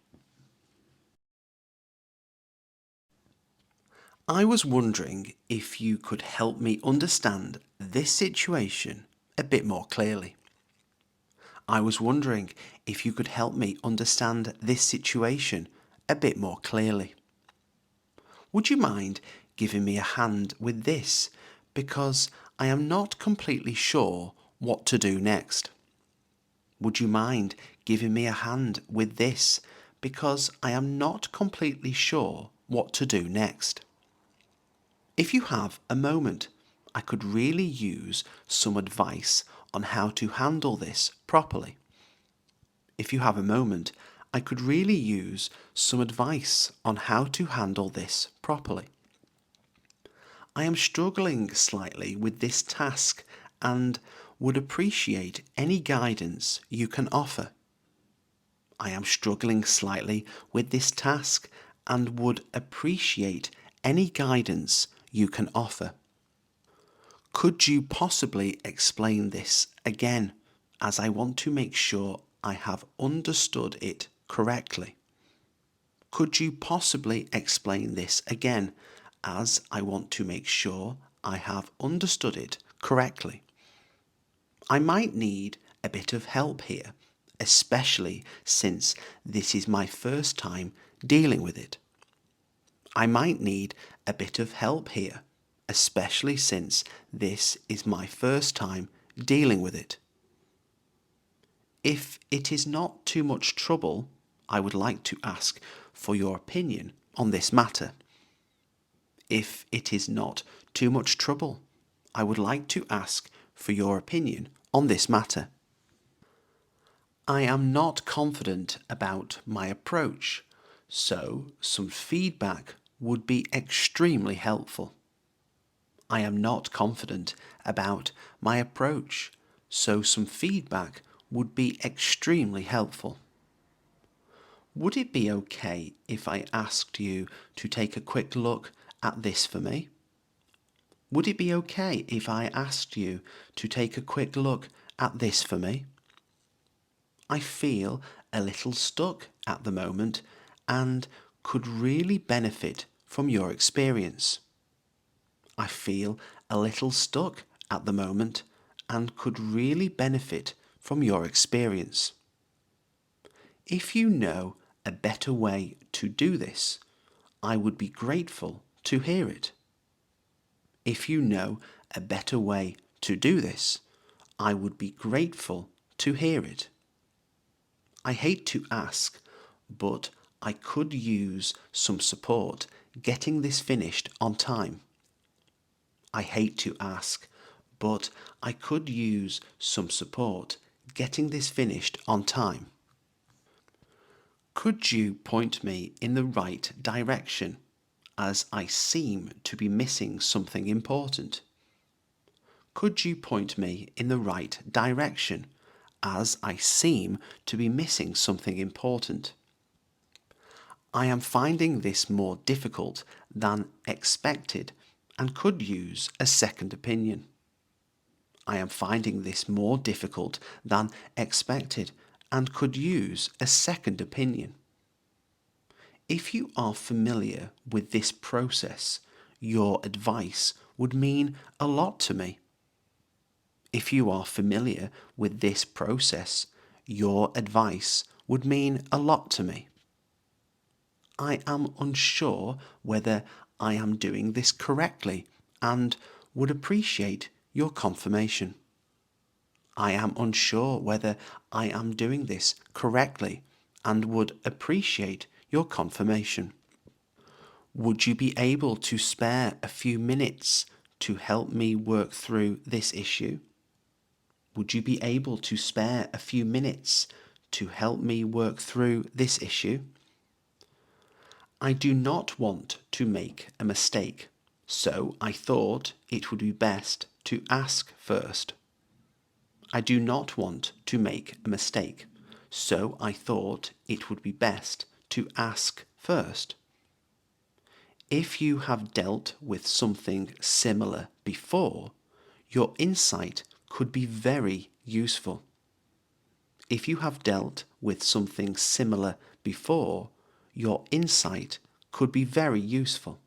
I was wondering if you could help me understand this situation a bit more clearly. I was wondering if you could help me understand this situation a bit more clearly. Would you mind giving me a hand with this, because I am not completely sure what to do next? Would you mind giving me a hand with this, because I am not completely sure what to do next? If you have a moment, I could really use some advice on how to handle this properly. If you have a moment, I could really use some advice on how to handle this properly. I am struggling slightly with this task and would appreciate any guidance you can offer. I am struggling slightly with this task and would appreciate any guidance you can offer. Could you possibly explain this again, as I want to make sure I have understood it correctly? Could you possibly explain this again, as I want to make sure I have understood it correctly? I might need a bit of help here, especially since this is my first time dealing with it. I might need a bit of help here, especially since this is my first time dealing with it. If it is not too much trouble, I would like to ask for your opinion on this matter. If it is not too much trouble, I would like to ask for your opinion on this matter. I am not confident about my approach, so some feedback would be extremely helpful. I am not confident about my approach, so some feedback would be extremely helpful. Would it be okay if I asked you to take a quick look at this for me? Would it be okay if I asked you to take a quick look at this for me? I feel a little stuck at the moment and could really benefit from your experience. I feel a little stuck at the moment and could really benefit from your experience. If you know a better way to do this, I would be grateful to hear it. If you know a better way to do this, I would be grateful to hear it. I hate to ask, but I could use some support getting this finished on time. I hate to ask, but I could use some support getting this finished on time. Could you point me in the right direction, as I seem to be missing something important? Could you point me in the right direction, as I seem to be missing something important? I am finding this more difficult than expected and could use a second opinion. I am finding this more difficult than expected and could use a second opinion. If you are familiar with this process, your advice would mean a lot to me. If you are familiar with this process, your advice would mean a lot to me. I am unsure whether I am doing this correctly and would appreciate your confirmation. I am unsure whether I am doing this correctly and would appreciate your confirmation. Would you be able to spare a few minutes to help me work through this issue? Would you be able to spare a few minutes to help me work through this issue? I do not want to make a mistake, so I thought it would be best to ask first. I do not want to make a mistake, so I thought it would be best to ask first. If you have dealt with something similar before, your insight could be very useful. If you have dealt with something similar before, your insight could be very useful.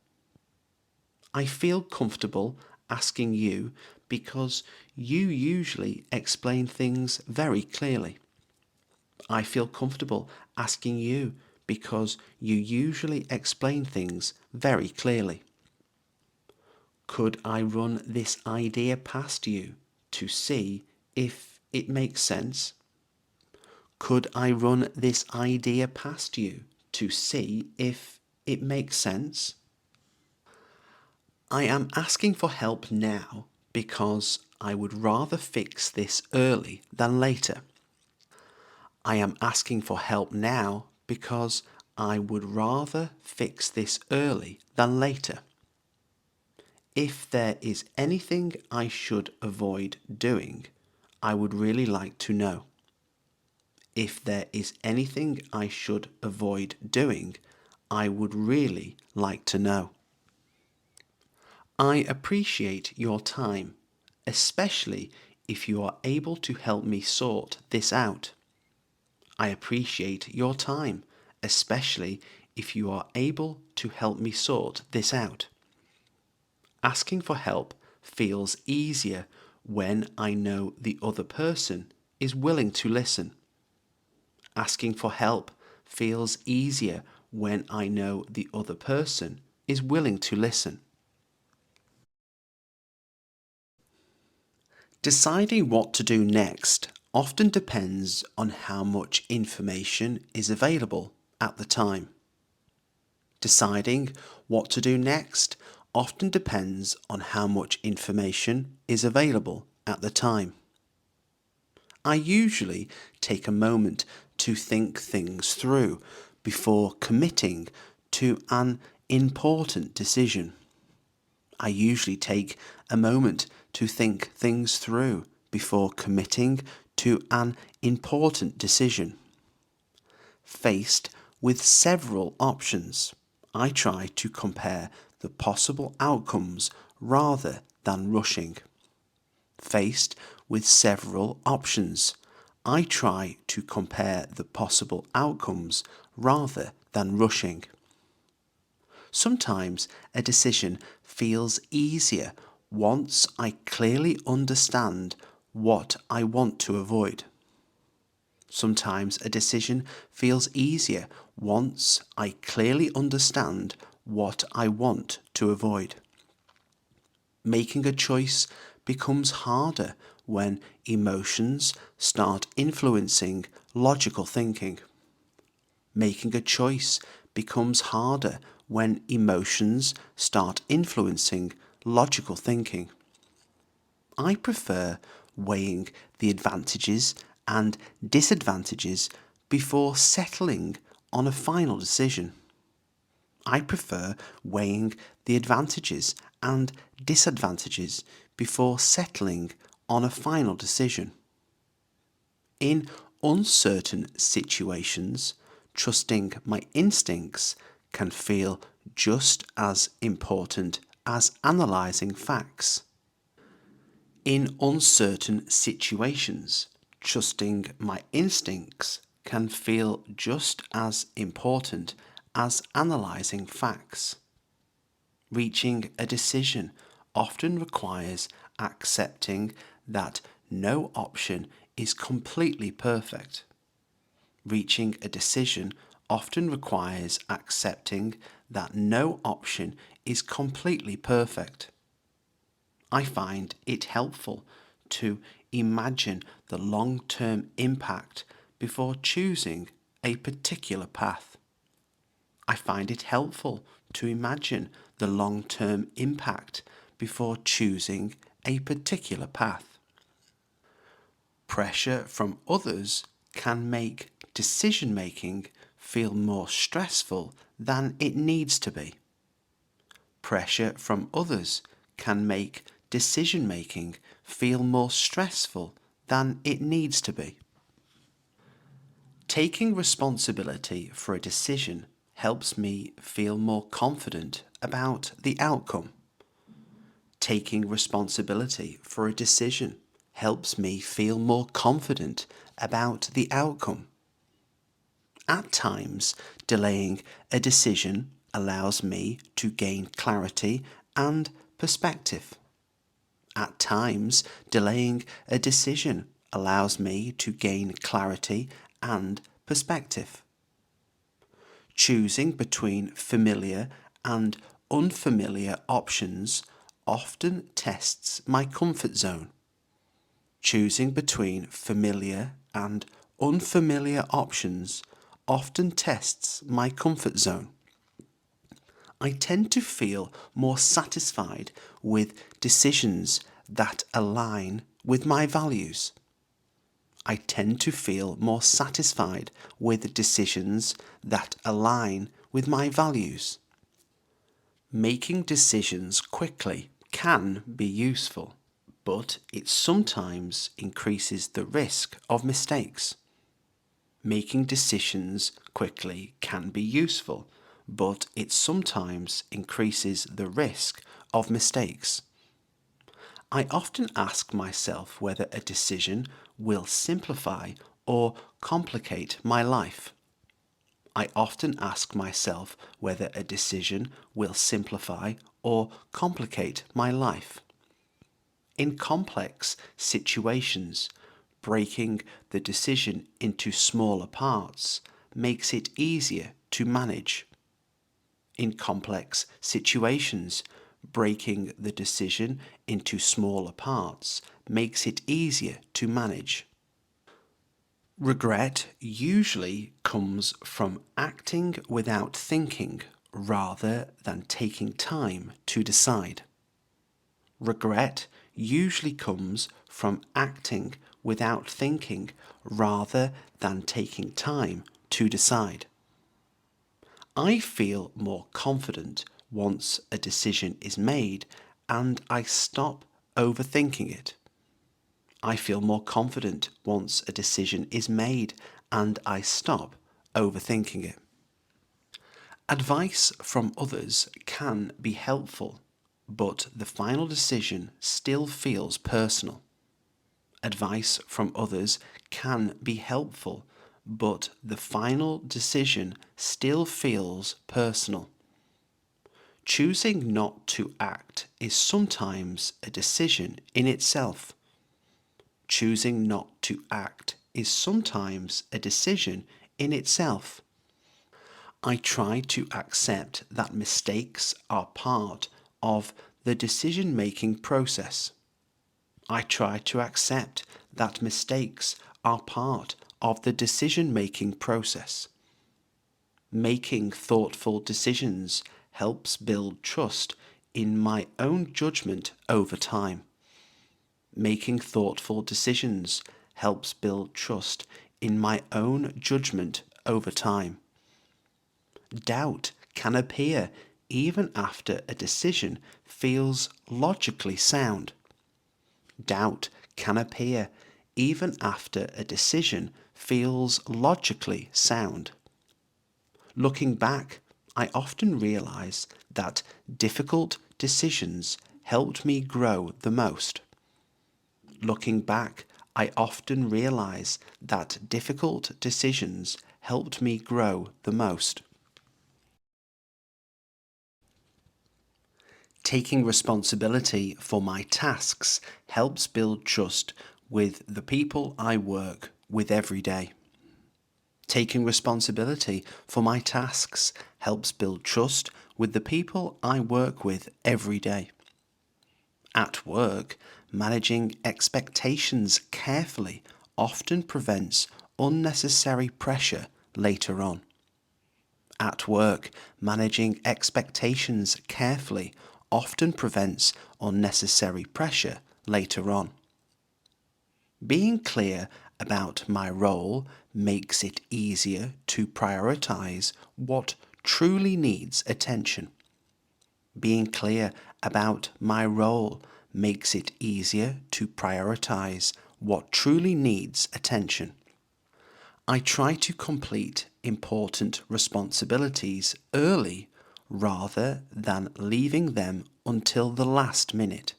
I feel comfortable asking you because you usually explain things very clearly. I feel comfortable asking you because you usually explain things very clearly. Could I run this idea past you to see if it makes sense? Could I run this idea past you to see if it makes sense? I am asking for help now because I would rather fix this early than later. I am asking for help now because I would rather fix this early than later. If there is anything I should avoid doing, I would really like to know. If there is anything I should avoid doing, I would really like to know. I appreciate your time, especially if you are able to help me sort this out. I appreciate your time, especially if you are able to help me sort this out. Asking for help feels easier when I know the other person is willing to listen. Asking for help feels easier when I know the other person is willing to listen. Deciding what to do next often depends on how much information is available at the time. Deciding what to do next often depends on how much information is available at the time. I usually take a moment to think things through before committing to an important decision. I usually take a moment to think things through before committing to an important decision. Faced with several options, I try to compare the possible outcomes rather than rushing. Faced with several options, I try to compare the possible outcomes rather than rushing. Sometimes a decision feels easier once I clearly understand what I want to avoid. Sometimes a decision feels easier once I clearly understand what I want to avoid. Making a choice becomes harder when emotions start influencing logical thinking. Making a choice becomes harder when emotions start influencing logical thinking. I prefer weighing the advantages and disadvantages before settling on a final decision. I prefer weighing the advantages and disadvantages before settling on a final decision. In uncertain situations, trusting my instincts can feel just as important as analysing facts. In uncertain situations, trusting my instincts can feel just as important as analysing facts. Reaching a decision often requires accepting that no option is completely perfect. Reaching a decision often requires accepting that no option is completely perfect. I find it helpful to imagine the long-term impact before choosing a particular path. I find it helpful to imagine the long-term impact before choosing a particular path. Pressure from others can make decision-making feel more stressful than it needs to be. Pressure from others can make decision-making feel more stressful than it needs to be. Taking responsibility for a decision helps me feel more confident about the outcome. Taking responsibility for a decision helps me feel more confident about the outcome. At times, delaying a decision allows me to gain clarity and perspective. At times, delaying a decision allows me to gain clarity and perspective. Choosing between familiar and unfamiliar options often tests my comfort zone. Choosing between familiar and unfamiliar options often tests my comfort zone. I tend to feel more satisfied with decisions that align with my values. I tend to feel more satisfied with decisions that align with my values. Making decisions quickly can be useful, but it sometimes increases the risk of mistakes. Making decisions quickly can be useful, but it sometimes increases the risk of mistakes. I often ask myself whether a decision will simplify or complicate my life. I often ask myself whether a decision will simplify or complicate my life. In complex situations, breaking the decision into smaller parts makes it easier to manage. In complex situations, breaking the decision into smaller parts makes it easier to manage. Regret usually comes from acting without thinking rather than taking time to decide. Regret usually comes from acting without thinking rather than taking time to decide. I feel more confident once a decision is made and I stop overthinking it. I feel more confident once a decision is made and I stop overthinking it. Advice from others can be helpful, but the final decision still feels personal. Advice from others can be helpful, but the final decision still feels personal. Choosing not to act is sometimes a decision in itself. Choosing not to act is sometimes a decision in itself. I try to accept that mistakes are part of the decision-making process. I try to accept that mistakes are part of the decision-making process. Making thoughtful decisions helps build trust in my own judgment over time. Making thoughtful decisions helps build trust in my own judgment over time. Doubt can appear even after a decision feels logically sound. Doubt can appear even after a decision feels logically sound. Looking back, I often realize that difficult decisions helped me grow the most. Looking back, I often realize that difficult decisions helped me grow the most. Taking responsibility for my tasks helps build trust with the people I work with every day. Taking responsibility for my tasks helps build trust with the people I work with every day. At work, managing expectations carefully often prevents unnecessary pressure later on. At work, managing expectations carefully often prevents unnecessary pressure later on. Being clear about my role makes it easier to prioritize what truly needs attention. Being clear about my role makes it easier to prioritize what truly needs attention. I try to complete important responsibilities early rather than leaving them until the last minute.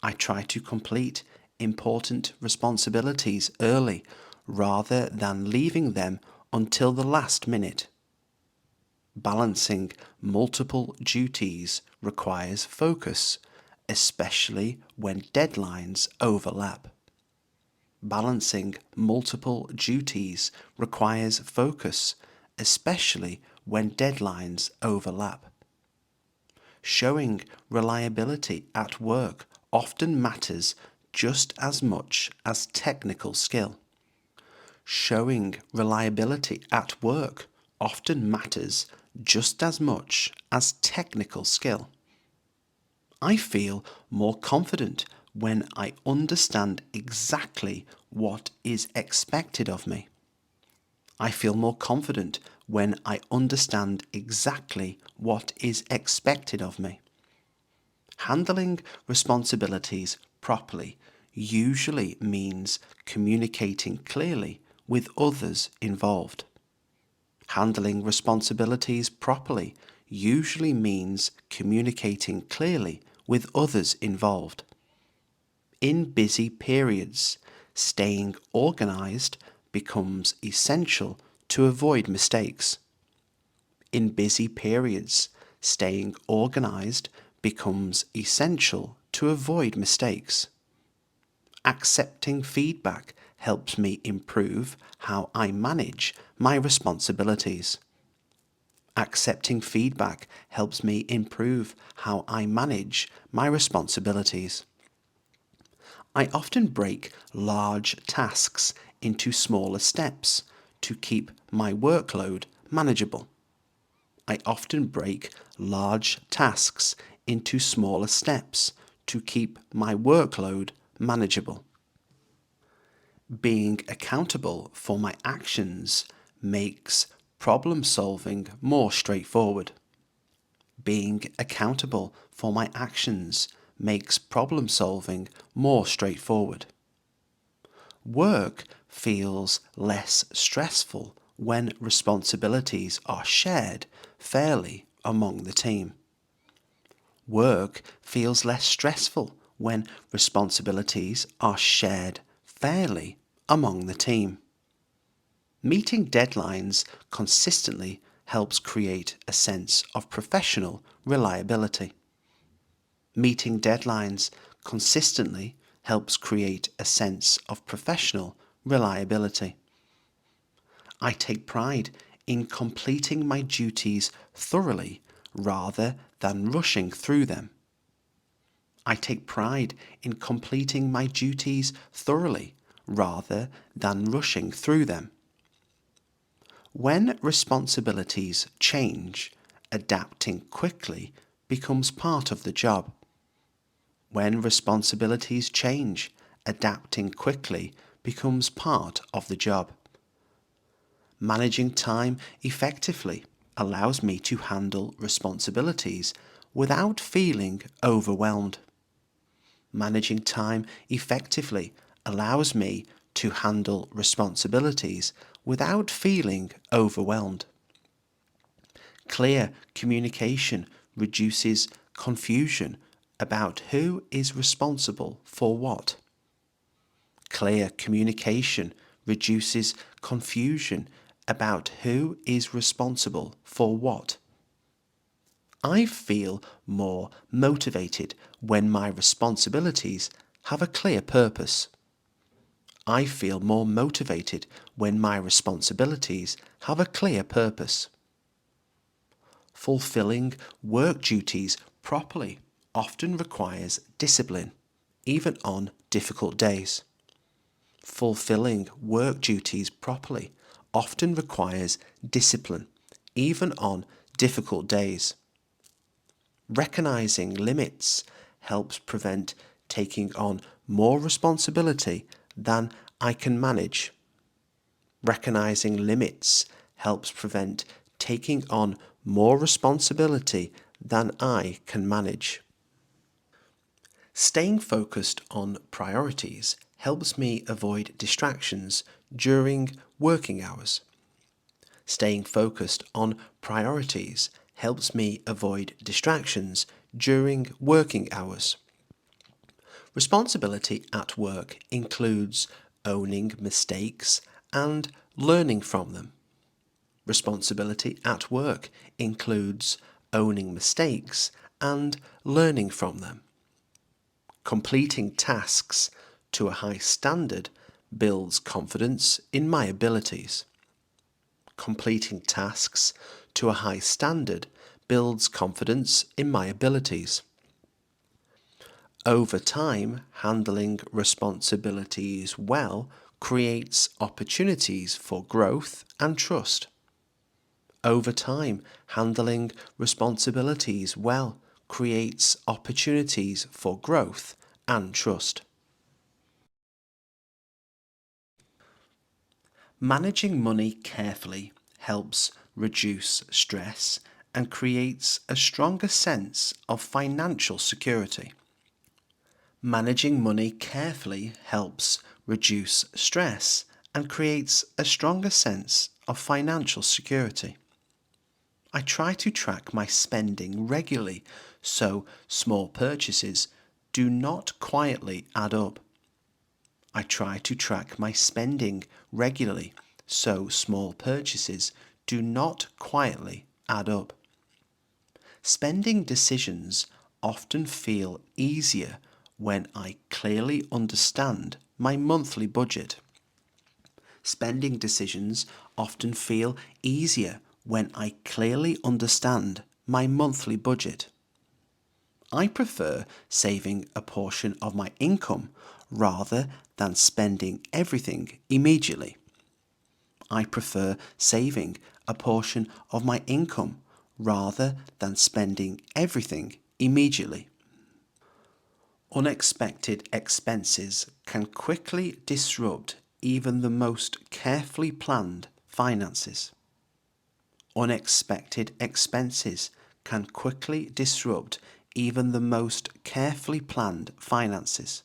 I try to complete important responsibilities early rather than leaving them until the last minute. Balancing multiple duties requires focus, especially when deadlines overlap. Balancing multiple duties requires focus, especially when deadlines overlap. Showing reliability at work often matters just as much as technical skill. Showing reliability at work often matters just as much as technical skill. I feel more confident when I understand exactly what is expected of me. I feel more confident when I understand exactly what is expected of me. Handling responsibilities properly usually means communicating clearly with others involved. Handling responsibilities properly usually means communicating clearly with others involved. In busy periods, staying organized becomes essential to avoid mistakes. In busy periods, staying organized becomes essential to avoid mistakes. Accepting feedback helps me improve how I manage my responsibilities. Accepting feedback helps me improve how I manage my responsibilities. I often break large tasks into smaller steps to keep my workload manageable. I often break large tasks into smaller steps to keep my workload manageable. Being accountable for my actions makes problem solving more straightforward. Being accountable for my actions makes problem solving more straightforward. Work feels less stressful when responsibilities are shared fairly among the team. Work feels less stressful when responsibilities are shared fairly among the team. Meeting deadlines consistently helps create a sense of professional reliability. Meeting deadlines consistently helps create a sense of professional reliability. I take pride in completing my duties thoroughly rather than rushing through them. I take pride in completing my duties thoroughly rather than rushing through them. When responsibilities change, adapting quickly becomes part of the job. When responsibilities change, adapting quickly becomes part of the job. Managing time effectively allows me to handle responsibilities without feeling overwhelmed. Managing time effectively allows me to handle responsibilities without feeling overwhelmed. Clear communication reduces confusion about who is responsible for what. Clear communication reduces confusion about who is responsible for what. I feel more motivated when my responsibilities have a clear purpose. I feel more motivated when my responsibilities have a clear purpose. Fulfilling work duties properly often requires discipline, even on difficult days. Fulfilling work duties properly often requires discipline, even on difficult days. Recognizing limits helps prevent taking on more responsibility than I can manage. Recognizing limits helps prevent taking on more responsibility than I can manage. Staying focused on priorities helps me avoid distractions during working hours. Staying focused on priorities helps me avoid distractions during working hours. Responsibility at work includes owning mistakes and learning from them. Responsibility at work includes owning mistakes and learning from them. Completing tasks to a high standard builds confidence in my abilities. Completing tasks to a high standard builds confidence in my abilities. Over time, handling responsibilities well creates opportunities for growth and trust. Over time, handling responsibilities well creates opportunities for growth and trust. Managing money carefully helps reduce stress and creates a stronger sense of financial security. Managing money carefully helps reduce stress and creates a stronger sense of financial security. I try to track my spending regularly so small purchases do not quietly add up. I try to track my spending regularly so small purchases do not quietly add up. Spending decisions often feel easier when I clearly understand my monthly budget. Spending decisions often feel easier when I clearly understand my monthly budget. I prefer saving a portion of my income rather than spending everything immediately. I prefer saving a portion of my income rather than spending everything immediately. Unexpected expenses can quickly disrupt even the most carefully planned finances. Unexpected expenses can quickly disrupt even the most carefully planned finances.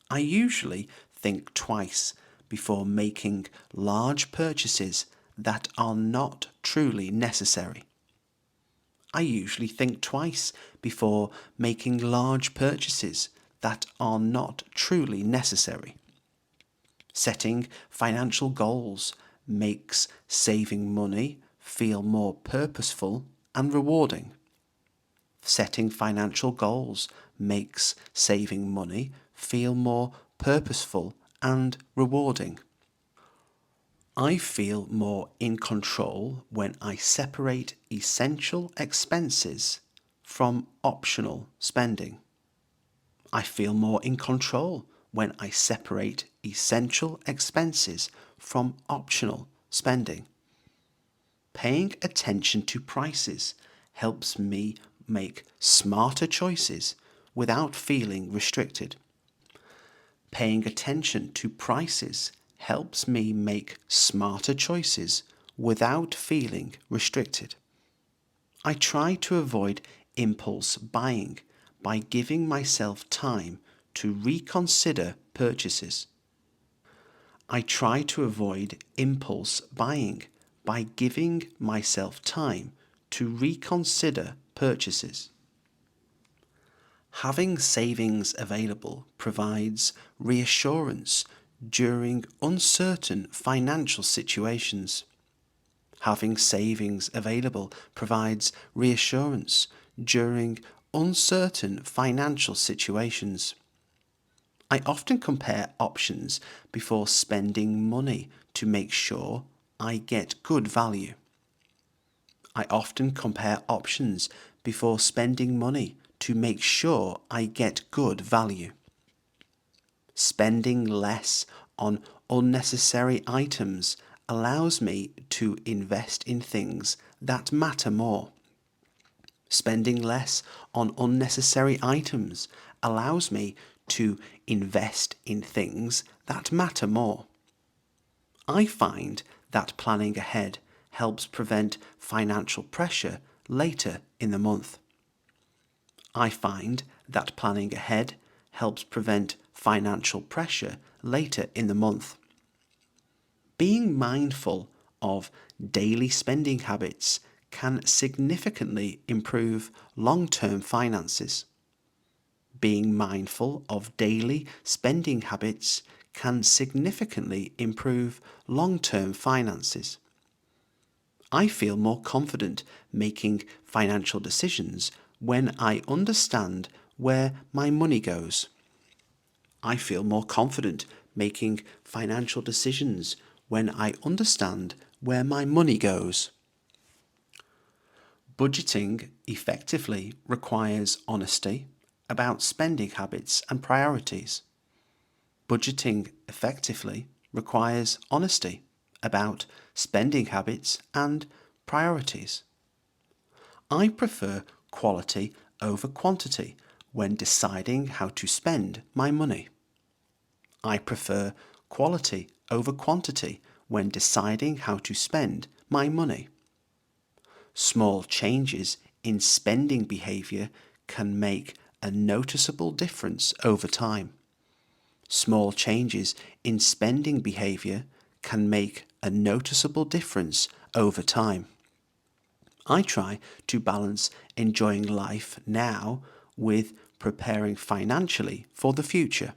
I usually think twice before making large purchases that are not truly necessary. I usually think twice before making large purchases that are not truly necessary. Setting financial goals makes saving money feel more purposeful and rewarding. Setting financial goals makes saving money feel more purposeful and rewarding. I feel more in control when I separate essential expenses from optional spending. I feel more in control when I separate essential expenses from optional spending. Paying attention to prices helps me make smarter choices without feeling restricted. Paying attention to prices helps me make smarter choices without feeling restricted. I try to avoid impulse buying by giving myself time to reconsider purchases. I try to avoid impulse buying by giving myself time to reconsider purchases. Having savings available provides reassurance during uncertain financial situations. Having savings available provides reassurance during uncertain financial situations. I often compare options before spending money to make sure I get good value. I often compare options before spending money to make sure I get good value. Spending less on unnecessary items allows me to invest in things that matter more. Spending less on unnecessary items allows me to invest in things that matter more. I find that planning ahead helps prevent financial pressure later in the month. I find that planning ahead helps prevent financial pressure later in the month. Being mindful of daily spending habits can significantly improve long-term finances. Being mindful of daily spending habits can significantly improve long-term finances. I feel more confident making financial decisions when I understand where my money goes. I feel more confident making financial decisions when I understand where my money goes. Budgeting effectively requires honesty about spending habits and priorities. Budgeting effectively requires honesty about spending habits and priorities. I prefer quality over quantity when deciding how to spend my money. I prefer quality over quantity when deciding how to spend my money. Small changes in spending behavior can make a noticeable difference over time. Small changes in spending behavior can make a noticeable difference over time. I try to balance enjoying life now with preparing financially for the future.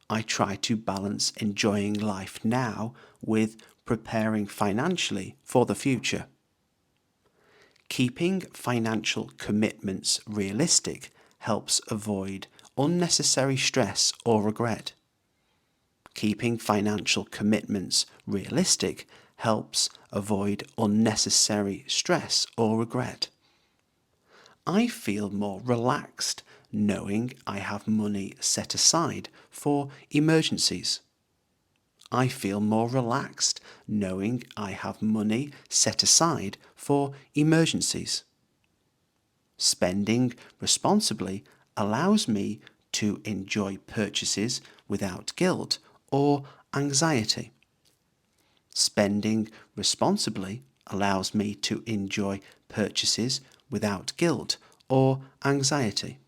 I try to balance enjoying life now with preparing financially for the future. Keeping financial commitments realistic helps avoid unnecessary stress or regret. Keeping financial commitments realistic helps avoid unnecessary stress or regret. I feel more relaxed knowing I have money set aside for emergencies. I feel more relaxed knowing I have money set aside for emergencies. Spending responsibly allows me to enjoy purchases without guilt or anxiety. Spending responsibly allows me to enjoy purchases without guilt or anxiety.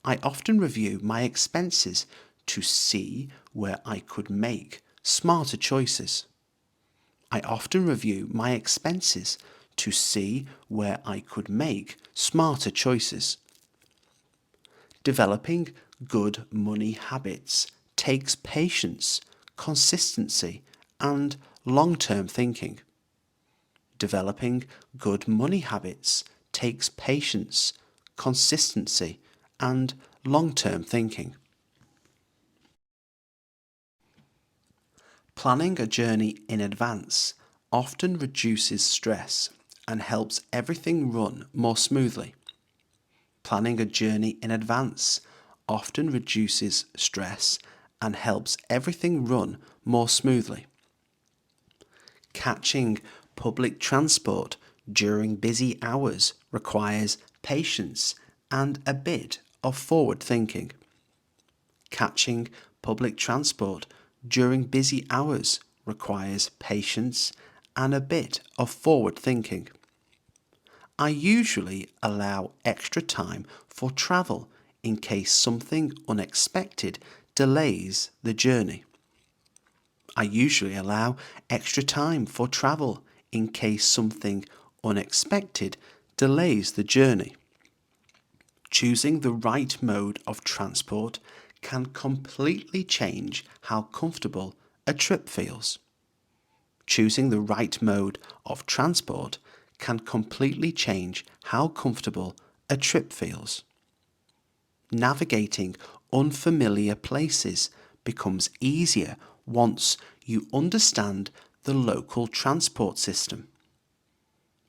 I often review my expenses to see where I could make smarter choices. I often review my expenses to see where I could make smarter choices. Developing good money habits takes patience, consistency, and long-term thinking. Developing good money habits takes patience, consistency, and long-term thinking. Planning a journey in advance often reduces stress and helps everything run more smoothly. Planning a journey in advance often reduces stress and helps everything run more smoothly. Catching public transport during busy hours requires patience and a bit of forward thinking. Catching public transport during busy hours requires patience and a bit of forward thinking. I usually allow extra time for travel in case something unexpected delays the journey. I usually allow extra time for travel in case something unexpected delays the journey. Choosing the right mode of transport can completely change how comfortable a trip feels. Choosing the right mode of transport can completely change how comfortable a trip feels. Navigating unfamiliar places becomes easier once you understand the local transport system.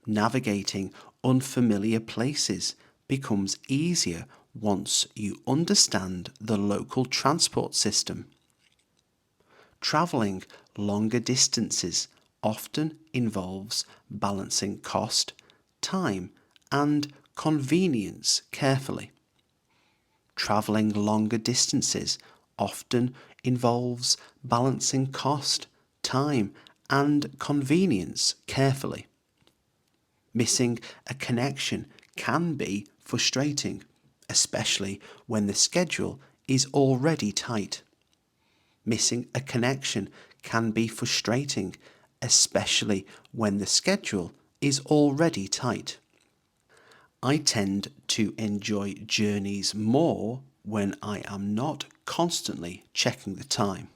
Navigating unfamiliar places becomes easier once you understand the local transport system. Traveling longer distances often involves balancing cost, time, and convenience carefully. Travelling longer distances often involves balancing cost, time, and convenience carefully. Missing a connection can be frustrating, especially when the schedule is already tight. Missing a connection can be frustrating, especially when the schedule is already tight. I tend to enjoy journeys more when I am not constantly checking the time.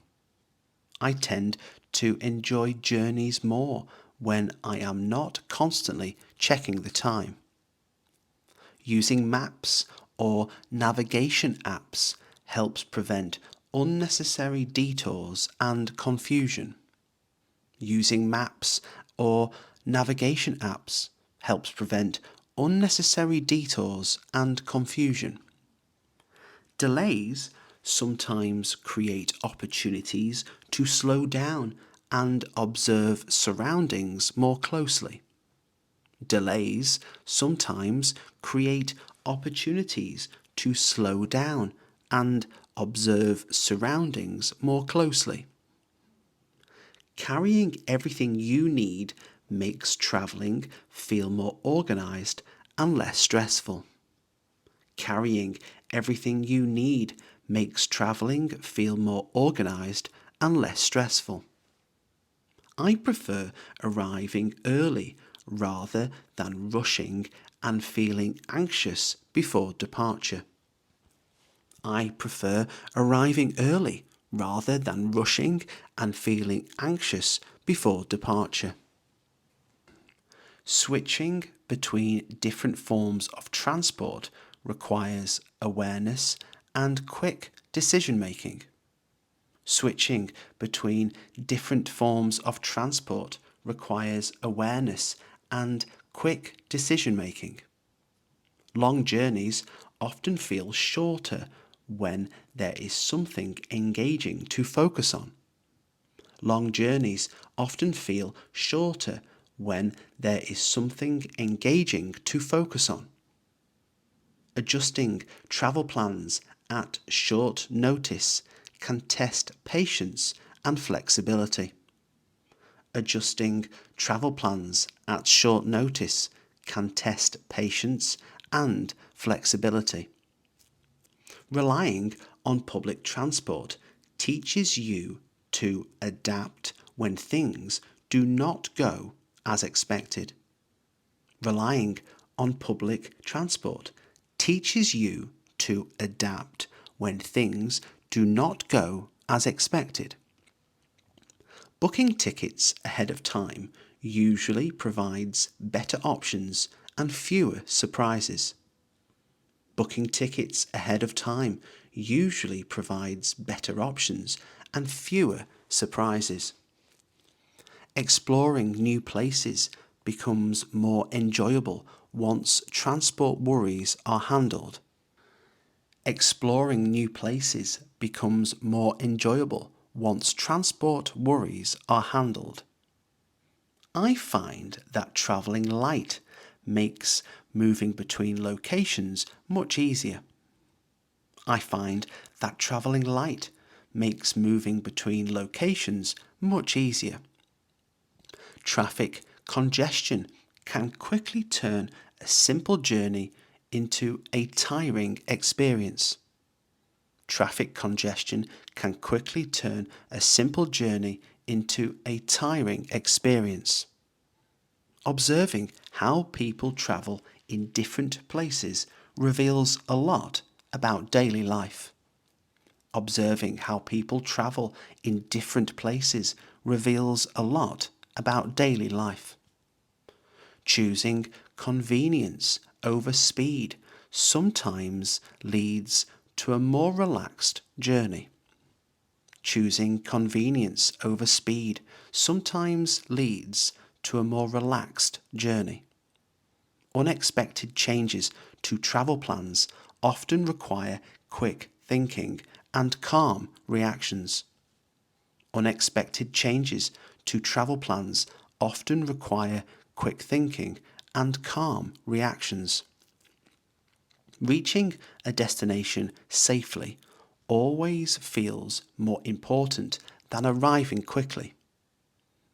I tend to enjoy journeys more when I am not constantly checking the time. Using maps or navigation apps helps prevent unnecessary detours and confusion. Using maps or navigation apps helps prevent unnecessary detours and confusion. Delays sometimes create opportunities to slow down and observe surroundings more closely. Delays sometimes create opportunities to slow down and observe surroundings more closely. Carrying everything you need makes travelling feel more organised and less stressful. Carrying everything you need makes travelling feel more organised and less stressful. I prefer arriving early rather than rushing and feeling anxious before departure. I prefer arriving early rather than rushing and feeling anxious before departure. Switching between different forms of transport requires awareness and quick decision making. Switching between different forms of transport requires awareness and quick decision making. Long journeys often feel shorter when there is something engaging to focus on. Long journeys often feel shorter when there is something engaging to focus on. Adjusting travel plans at short notice can test patience and flexibility. Adjusting travel plans at short notice can test patience and flexibility. Relying on public transport teaches you to adapt when things do not go as expected. Relying on public transport teaches you to adapt when things do not go as expected. Booking tickets ahead of time usually provides better options and fewer surprises. Booking tickets ahead of time usually provides better options and fewer surprises. Exploring new places becomes more enjoyable once transport worries are handled. Exploring new places becomes more enjoyable once transport worries are handled. I find that travelling light makes moving between locations much easier. I find that travelling light makes moving between locations much easier. Traffic congestion can quickly turn a simple journey into a tiring experience. Traffic congestion can quickly turn a simple journey into a tiring experience. Observing how people travel in different places reveals a lot about daily life. Observing how people travel in different places reveals a lot about daily life. Choosing convenience over speed sometimes leads to a more relaxed journey. Choosing convenience over speed sometimes leads to a more relaxed journey. Unexpected changes to travel plans often require quick thinking and calm reactions. Unexpected changes to travel plans often require quick thinking and calm reactions. Reaching a destination safely always feels more important than arriving quickly.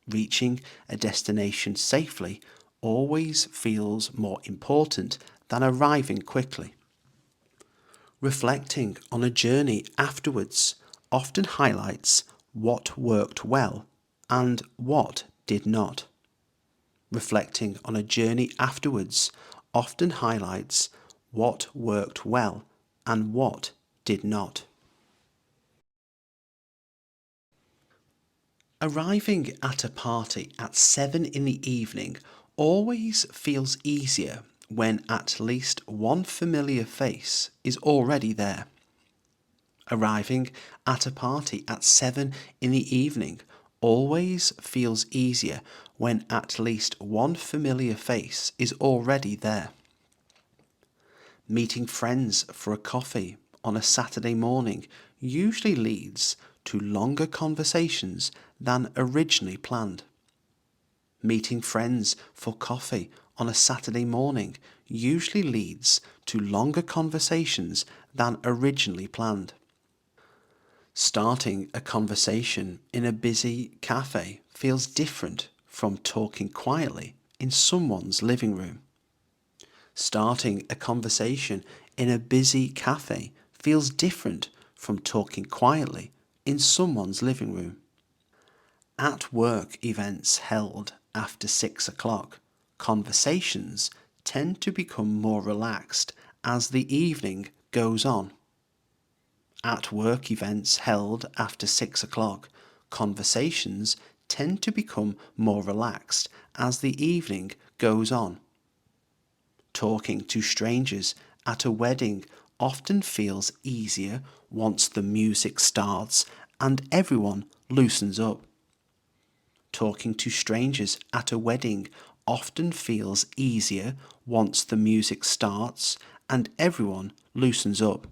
Reaching a destination safely always feels more important than arriving quickly. Reflecting on a journey afterwards often highlights what worked well and what did not. Reflecting on a journey afterwards often highlights what worked well and what did not. Arriving at a party at 7 in the evening always feels easier when at least one familiar face is already there. Arriving at a party at 7 in the evening always feels easier when at least one familiar face is already there. Meeting friends for a coffee on a Saturday morning usually leads to longer conversations than originally planned. Meeting friends for coffee on a Saturday morning usually leads to longer conversations than originally planned. Starting a conversation in a busy cafe feels different from talking quietly in someone's living room. Starting a conversation in a busy cafe feels different from talking quietly in someone's living room. At work events held after 6 o'clock, conversations tend to become more relaxed as the evening goes on. At work events held after 6 o'clock, conversations tend to become more relaxed as the evening goes on. Talking to strangers at a wedding often feels easier once the music starts and everyone loosens up. Talking to strangers at a wedding often feels easier once the music starts and everyone loosens up.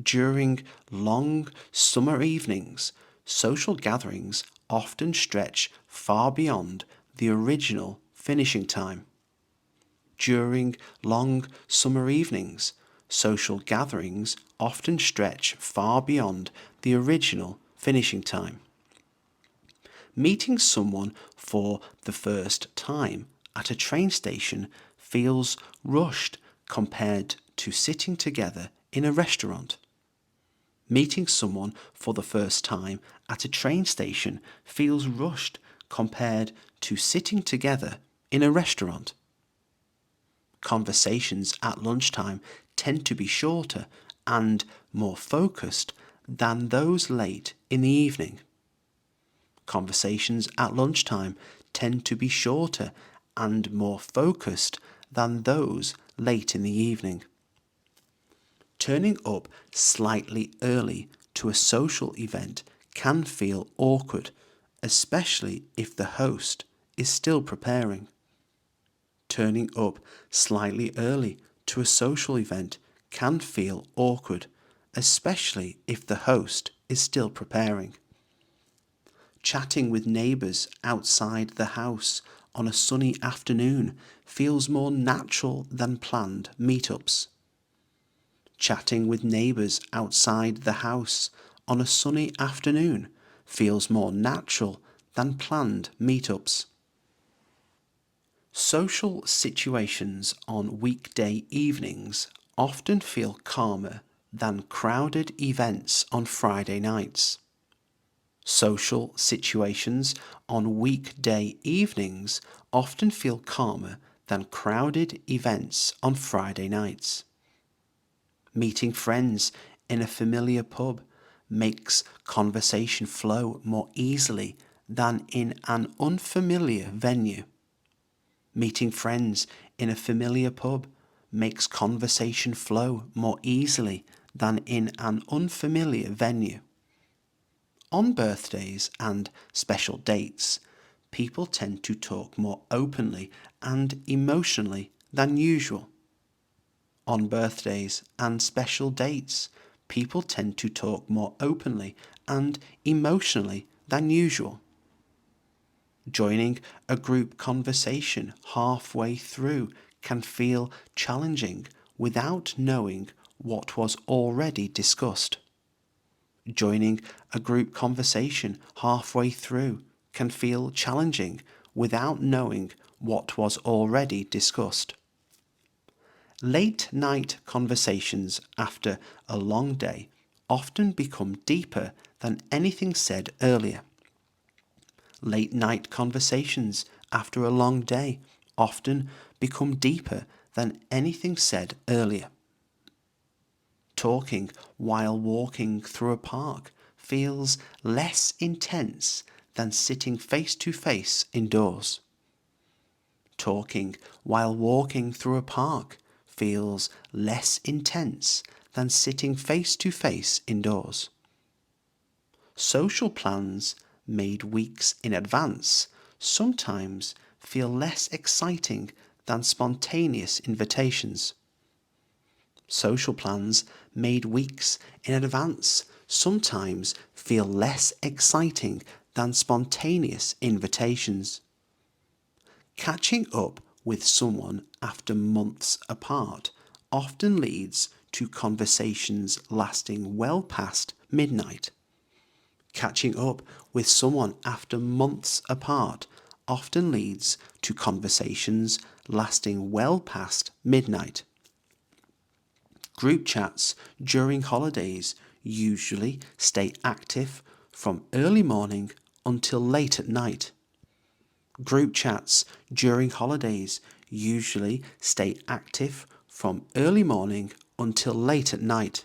During long summer evenings, social gatherings often stretch far beyond the original finishing time. During long summer evenings, social gatherings often stretch far beyond the original finishing time. Meeting someone for the first time at a train station feels rushed compared to sitting together in a restaurant. Meeting someone for the first time at a train station feels rushed compared to sitting together in a restaurant. Conversations at lunchtime tend to be shorter and more focused than those late in the evening. Conversations at lunchtime tend to be shorter and more focused than those late in the evening. Turning up slightly early to a social event can feel awkward, especially if the host is still preparing. Turning up slightly early to a social event can feel awkward, especially if the host is still preparing. Chatting with neighbours outside the house on a sunny afternoon feels more natural than planned meetups. Chatting with neighbours outside the house on a sunny afternoon feels more natural than planned meetups. Social situations on weekday evenings often feel calmer than crowded events on Friday nights. Social situations on weekday evenings often feel calmer than crowded events on Friday nights. Meeting friends in a familiar pub makes conversation flow more easily than in an unfamiliar venue. Meeting friends in a familiar pub makes conversation flow more easily than in an unfamiliar venue. On birthdays and special dates, people tend to talk more openly and emotionally than usual. On birthdays and special dates, people tend to talk more openly and emotionally than usual. Joining a group conversation halfway through can feel challenging without knowing what was already discussed. Joining a group conversation halfway through can feel challenging without knowing what was already discussed. Late night conversations after a long day often become deeper than anything said earlier. Late night conversations after a long day often become deeper than anything said earlier. Talking while walking through a park feels less intense than sitting face to face indoors. Talking while walking through a park feels less intense than sitting face to face indoors. Social plans made weeks in advance sometimes feel less exciting than spontaneous invitations. Social plans made weeks in advance sometimes feel less exciting than spontaneous invitations. Catching up with someone after months apart often leads to conversations lasting well past midnight. Catching up with someone after months apart often leads to conversations lasting well past midnight. Group chats during holidays usually stay active from early morning until late at night. Group chats during holidays usually stay active from early morning until late at night.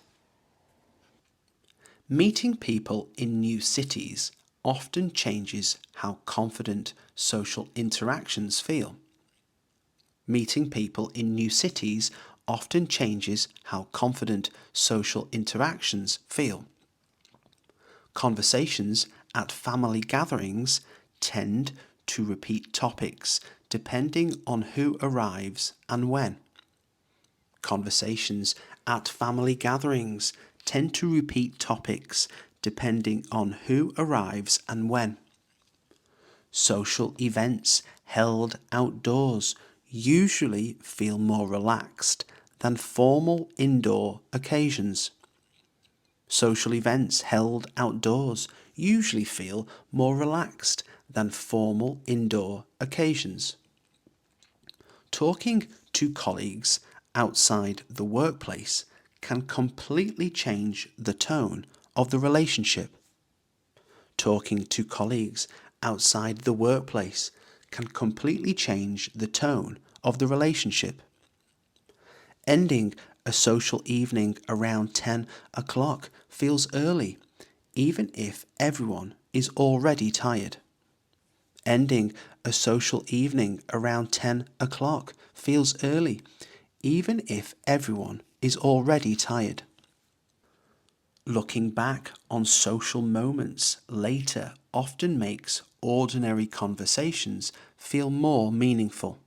Meeting people in new cities often changes how confident social interactions feel. Meeting people in new cities often changes how confident social interactions feel. Conversations at family gatherings tend to repeat topics depending on who arrives and when. Conversations at family gatherings tend to repeat topics depending on who arrives and when. Social events held outdoors usually feel more relaxed than formal indoor occasions. Social events held outdoors usually feel more relaxed than formal indoor occasions. Talking to colleagues outside the workplace can completely change the tone of the relationship. Talking to colleagues outside the workplace can completely change the tone of the relationship. Ending a social evening around 10 o'clock feels early, even if everyone is already tired. Ending a social evening around 10 o'clock feels early, even if everyone is already tired. Looking back on social moments later often makes ordinary conversations feel more meaningful.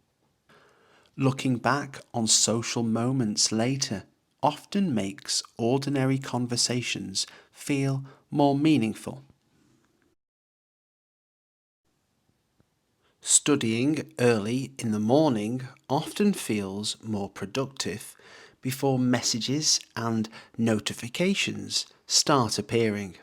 Looking back on social moments later often makes ordinary conversations feel more meaningful. Studying early in the morning often feels more productive before messages and notifications start appearing.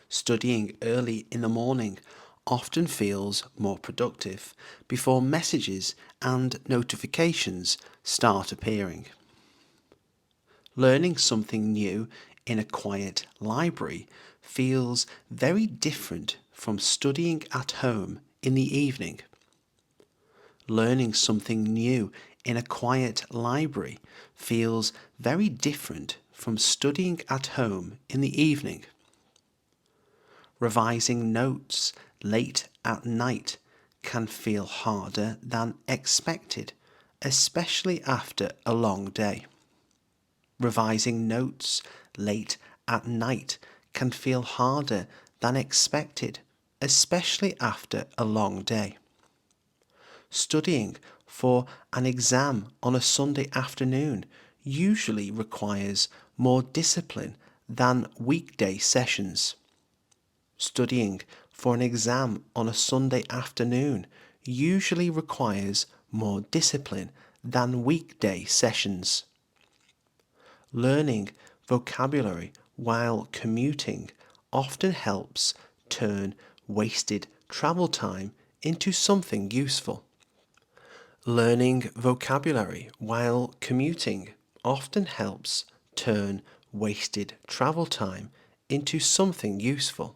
Studying early in the morning often feels more productive before messages and notifications start appearing. Learning something new in a quiet library feels very different from studying at home in the evening. Learning something new in a quiet library feels very different from studying at home in the evening. Revising notes late at night can feel harder than expected, especially after a long day. Revising notes late at night can feel harder than expected, especially after a long day. Studying for an exam on a Sunday afternoon usually requires more discipline than weekday sessions. Studying for an exam on a Sunday afternoon usually requires more discipline than weekday sessions. Learning vocabulary while commuting often helps turn wasted travel time into something useful. Learning vocabulary while commuting often helps turn wasted travel time into something useful.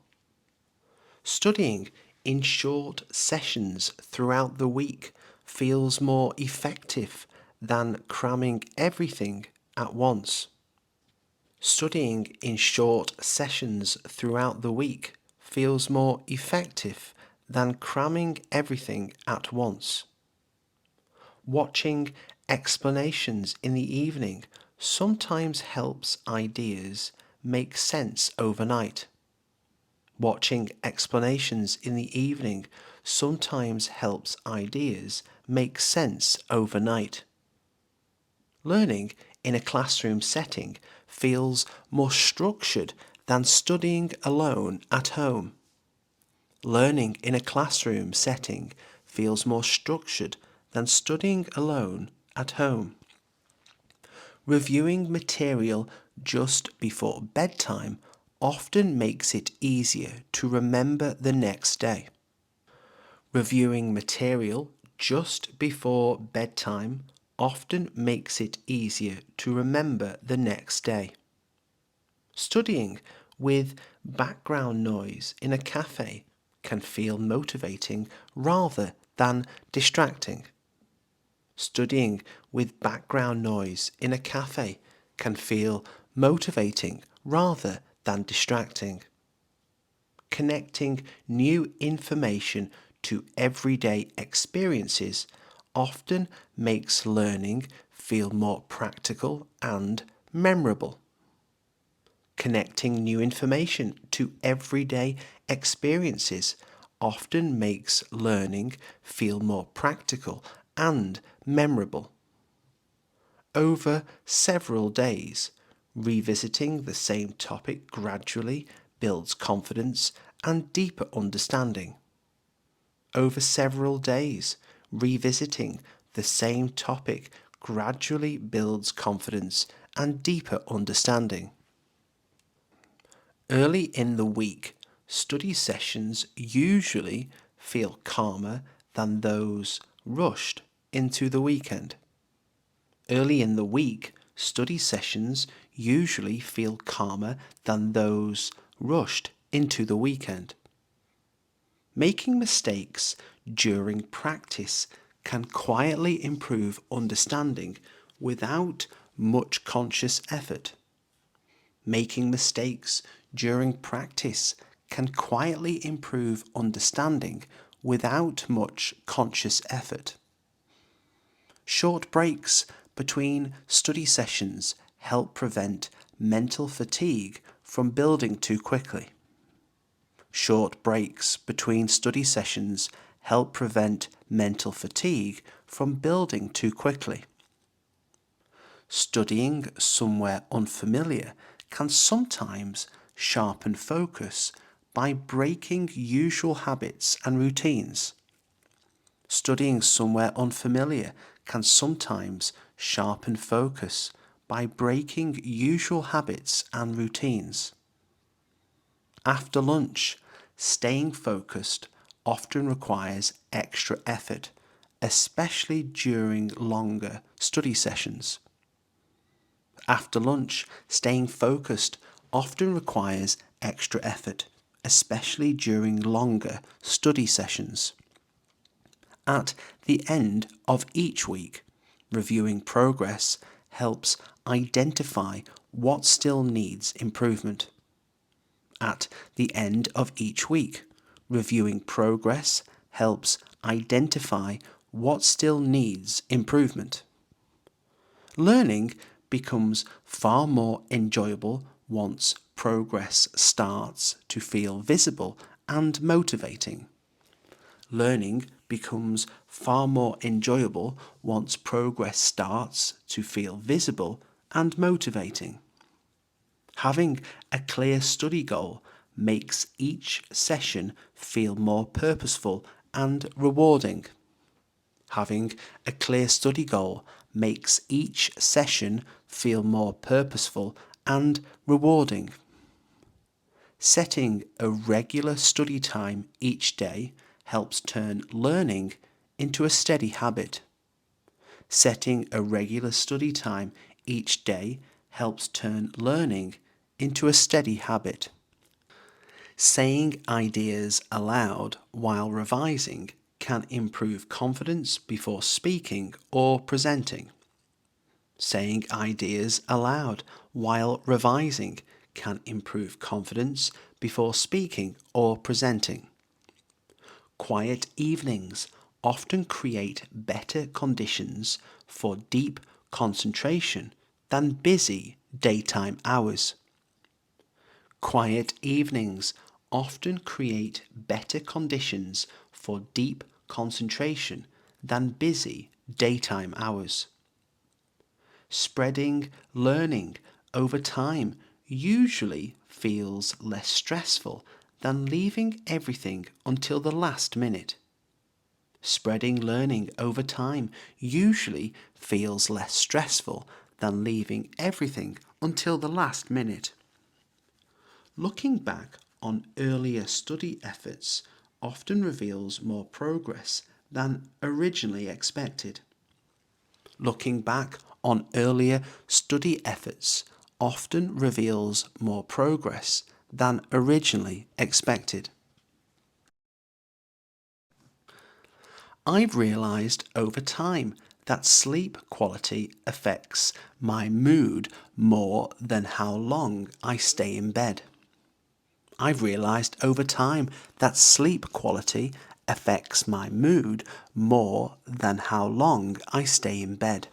Studying in short sessions throughout the week feels more effective than cramming everything at once. Studying in short sessions throughout the week feels more effective than cramming everything at once. Watching explanations in the evening sometimes helps ideas make sense overnight. Watching explanations in the evening sometimes helps ideas make sense overnight. Learning in a classroom setting feels more structured than studying alone at home. Learning in a classroom setting feels more structured than studying alone at home. Reviewing material just before bedtime often makes it easier to remember the next day. Reviewing material just before bedtime often makes it easier to remember the next day. Studying with background noise in a cafe can feel motivating rather than distracting. Studying with background noise in a cafe can feel motivating rather than distracting. Connecting new information to everyday experiences often makes learning feel more practical and memorable. Connecting new information to everyday experiences often makes learning feel more practical and memorable. Over several days, revisiting the same topic gradually builds confidence and deeper understanding. Over several days, revisiting the same topic gradually builds confidence and deeper understanding. Early in the week, study sessions usually feel calmer than those rushed into the weekend. Early in the week, study sessions usually feel calmer than those rushed into the weekend. Making mistakes during practice can quietly improve understanding without much conscious effort. Making mistakes during practice can quietly improve understanding without much conscious effort. Short breaks between study sessions help prevent mental fatigue from building too quickly. Short breaks between study sessions help prevent mental fatigue from building too quickly. Studying somewhere unfamiliar can sometimes sharpen focus by breaking usual habits and routines. Studying somewhere unfamiliar can sometimes sharpen focus by breaking usual habits and routines. After lunch, staying focused often requires extra effort, especially during longer study sessions. After lunch, staying focused often requires extra effort, especially during longer study sessions. At the end of each week, reviewing progress helps identify what still needs improvement. At the end of each week, reviewing progress helps identify what still needs improvement. Learning becomes far more enjoyable once progress starts to feel visible and motivating. Learning becomes far more enjoyable once progress starts to feel visible and motivating. Having a clear study goal makes each session feel more purposeful and rewarding. Having a clear study goal makes each session feel more purposeful and rewarding. Setting a regular study time each day helps turn learning into a steady habit. Setting a regular study time each day helps turn learning into a steady habit. Saying ideas aloud while revising can improve confidence before speaking or presenting. Saying ideas aloud while revising can improve confidence before speaking or presenting. Quiet evenings often create better conditions for deep concentration than busy daytime hours. Quiet evenings often create better conditions for deep concentration than busy daytime hours. Spreading learning over time usually feels less stressful than leaving everything until the last minute. Spreading learning over time usually feels less stressful than leaving everything until the last minute. Looking back on earlier study efforts often reveals more progress than originally expected. Looking back on earlier study efforts often reveals more progress than originally expected. I've realised over time that sleep quality affects my mood more than how long I stay in bed. I've realised over time that sleep quality affects my mood more than how long I stay in bed.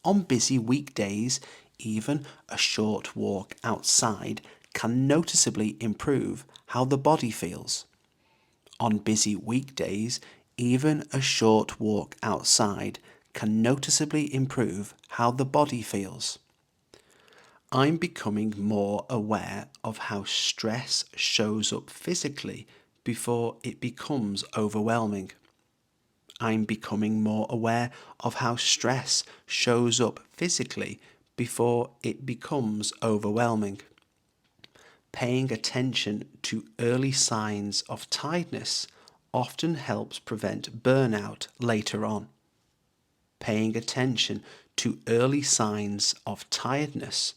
On busy weekdays, even a short walk outside can noticeably improve how the body feels. On busy weekdays, even a short walk outside can noticeably improve how the body feels. I'm becoming more aware of how stress shows up physically before it becomes overwhelming. I'm becoming more aware of how stress shows up physically before it becomes overwhelming. Paying attention to early signs of tiredness often helps prevent burnout later on. Paying attention to early signs of tiredness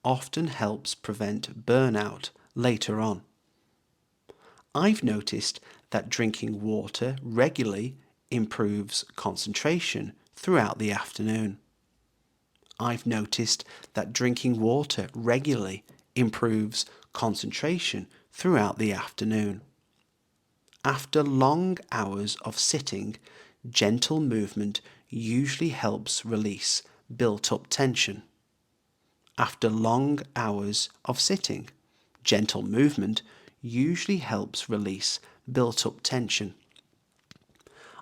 often helps prevent burnout later on. I've noticed that drinking water regularly improves concentration throughout the afternoon. I've noticed that drinking water regularly improves concentration throughout the afternoon. After long hours of sitting, gentle movement usually helps release built-up tension. After long hours of sitting, gentle movement usually helps release built-up tension.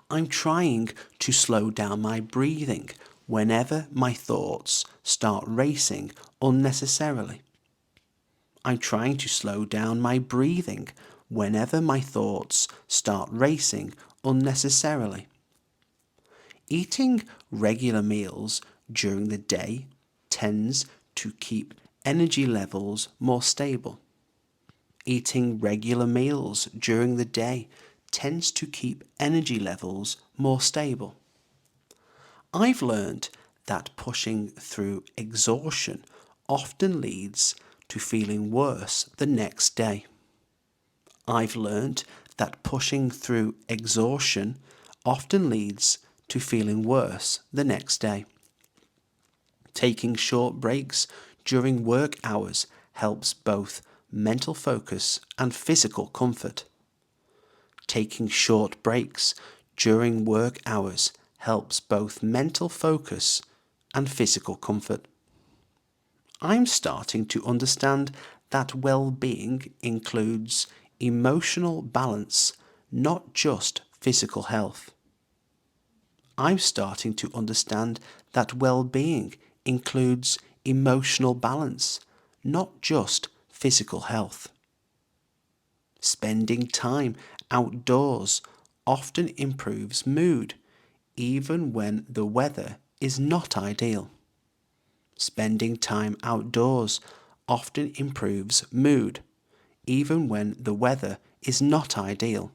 I'm trying to slow down my breathing whenever my thoughts start racing unnecessarily. I'm trying to slow down my breathing whenever my thoughts start racing unnecessarily. Eating regular meals during the day tends to keep energy levels more stable. Eating regular meals during the day tends to keep energy levels more stable. I've learned that pushing through exhaustion often leads to feeling worse the next day. I've learned that pushing through exhaustion often leads to feeling worse the next day. Taking short breaks during work hours helps both mental focus and physical comfort. Taking short breaks during work hours helps both mental focus and physical comfort. I'm starting to understand that well-being includes emotional balance, not just physical health. I'm starting to understand that well-being includes emotional balance, not just physical health. Spending time outdoors often improves mood, even when the weather is not ideal. Spending time outdoors often improves mood, even when the weather is not ideal.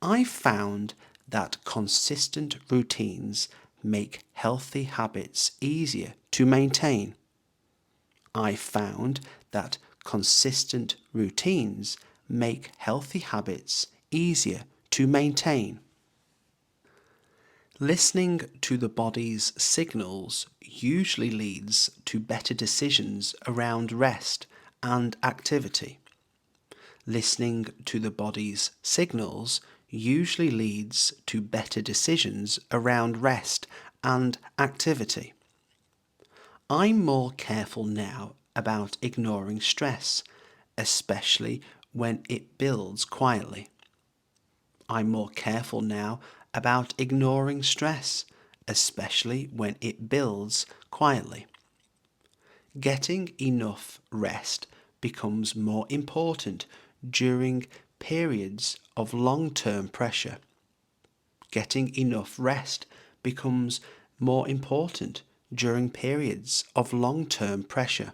I've found that consistent routines make healthy habits easier to maintain. I found that consistent routines make healthy habits easier to maintain. Listening to the body's signals usually leads to better decisions around rest and activity. Listening to the body's signals usually leads to better decisions around rest and activity. I'm more careful now about ignoring stress, especially when it builds quietly. I'm more careful now about ignoring stress, especially when it builds quietly. Getting enough rest becomes more important during periods of long-term pressure. Getting enough rest becomes more important during periods of long-term pressure.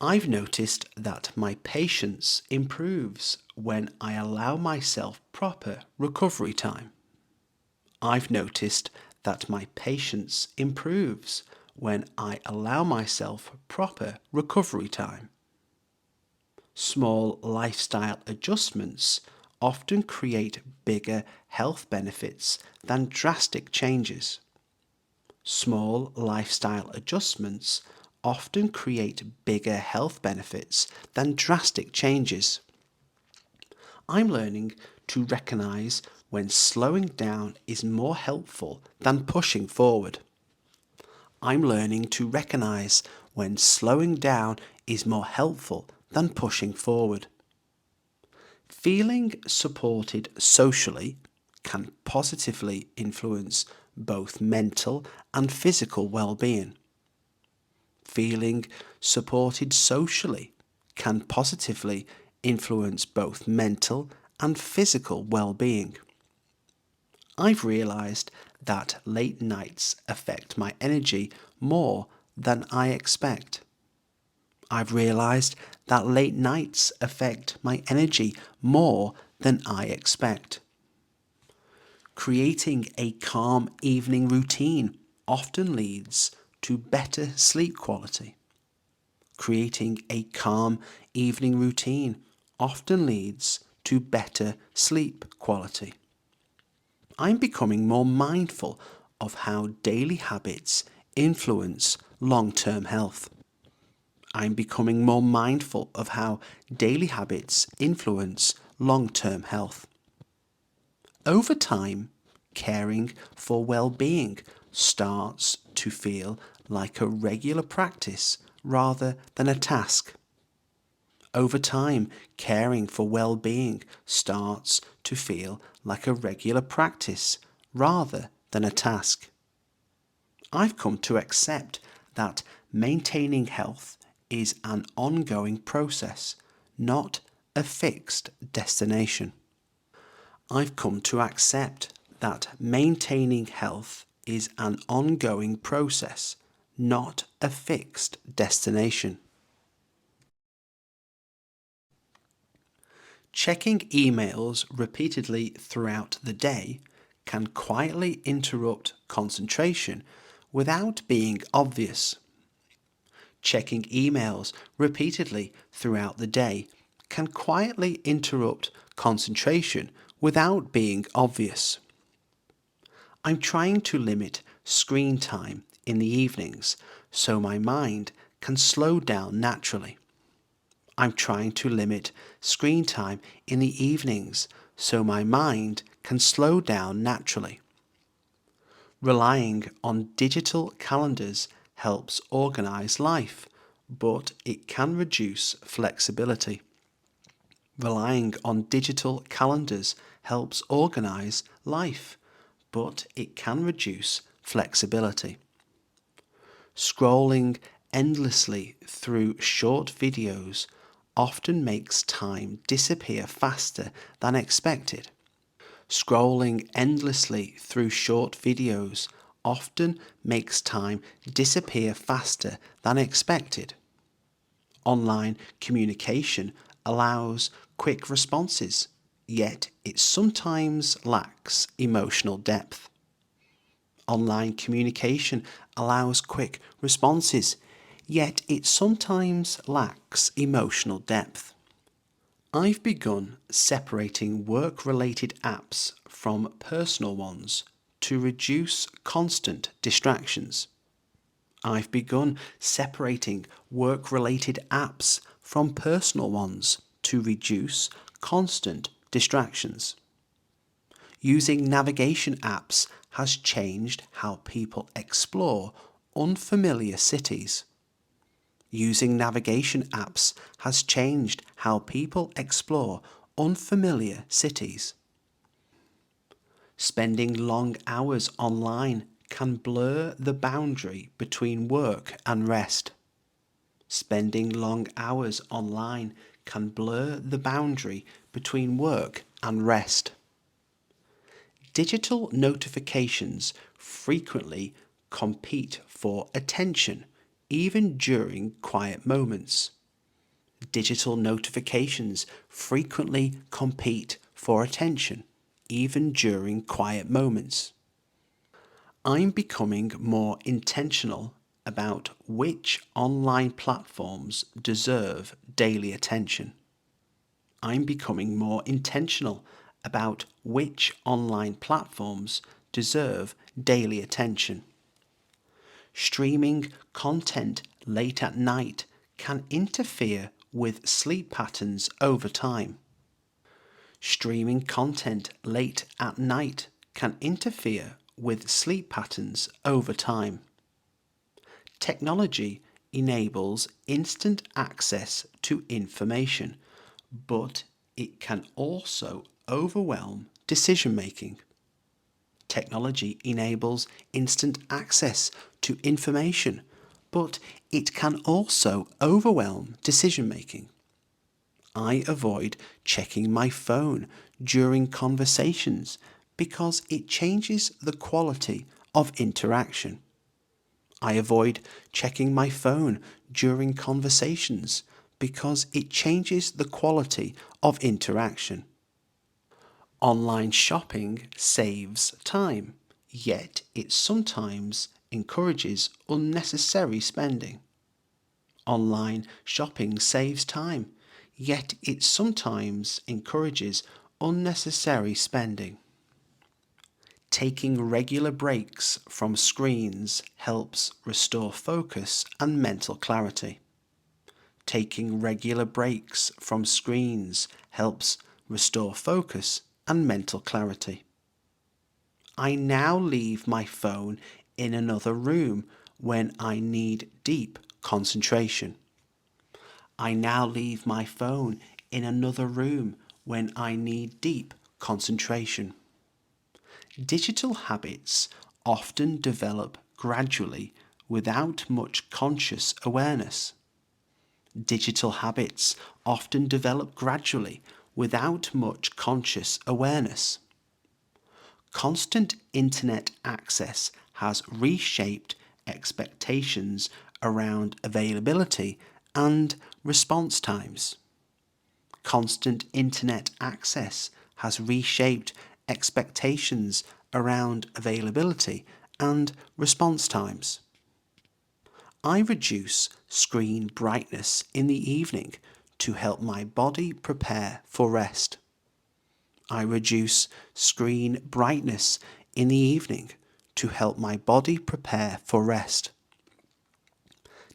I've noticed that my patience improves when I allow myself proper recovery time. I've noticed that my patience improves when I allow myself proper recovery time. Small lifestyle adjustments often create bigger health benefits than drastic changes. Small lifestyle adjustments often create bigger health benefits than drastic changes. I'm learning to recognize when slowing down is more helpful than pushing forward. I'm learning to recognize when slowing down is more helpful than pushing forward. Feeling supported socially can positively influence both mental and physical well-being. Feeling supported socially can positively influence both mental and physical well-being. I've realized that late nights affect my energy more than I expect. I've realized that late nights affect my energy more than I expect. Creating a calm evening routine often leads to better sleep quality. Creating a calm evening routine often leads to better sleep quality. I'm becoming more mindful of how daily habits influence long-term health. I'm becoming more mindful of how daily habits influence long-term health. Over time, caring for well-being starts to feel like a regular practice rather than a task. Over time, caring for well-being starts to feel like a regular practice rather than a task. I've come to accept that maintaining health is an ongoing process, not a fixed destination. I've come to accept that maintaining health is an ongoing process, not a fixed destination. Checking emails repeatedly throughout the day can quietly interrupt concentration without being obvious. Checking emails repeatedly throughout the day can quietly interrupt concentration without being obvious. I'm trying to limit screen time in the evenings so my mind can slow down naturally. I'm trying to limit screen time in the evenings so my mind can slow down naturally. Relying on digital calendars helps organize life, but it can reduce flexibility. Relying on digital calendars helps organize life, but it can reduce flexibility. Scrolling endlessly through short videos often makes time disappear faster than expected. Scrolling endlessly through short videos often makes time disappear faster than expected. Online communication allows quick responses, yet it sometimes lacks emotional depth. Online communication allows quick responses, yet it sometimes lacks emotional depth. I've begun separating work-related apps from personal ones to reduce constant distractions. I've begun separating work-related apps from personal ones to reduce constant distractions. Using navigation apps has changed how people explore unfamiliar cities. Using navigation apps has changed how people explore unfamiliar cities. Spending long hours online can blur the boundary between work and rest. Spending long hours online can blur the boundary between work and rest. Digital notifications frequently compete for attention, even during quiet moments. Digital notifications frequently compete for attention, even during quiet moments. I'm becoming more intentional about which online platforms deserve daily attention. I'm becoming more intentional about which online platforms deserve daily attention. Streaming content late at night can interfere with sleep patterns over time. Streaming content late at night can interfere with sleep patterns over time. Technology enables instant access to information, but it can also overwhelm decision making. Technology enables instant access to information, but it can also overwhelm decision making. I avoid checking my phone during conversations because it changes the quality of interaction. I avoid checking my phone during conversations because it changes the quality of interaction. Online shopping saves time, yet it sometimes encourages unnecessary spending. Online shopping saves time, yet it sometimes encourages unnecessary spending. Taking regular breaks from screens helps restore focus and mental clarity. Taking regular breaks from screens helps restore focus and mental clarity. I now leave my phone in another room when I need deep concentration. I now leave my phone in another room when I need deep concentration. Digital habits often develop gradually without much conscious awareness. Digital habits often develop gradually without much conscious awareness. Constant internet access has reshaped expectations around availability and response times. Constant internet access has reshaped expectations around availability and response times. I reduce screen brightness in the evening to help my body prepare for rest. I reduce screen brightness in the evening to help my body prepare for rest.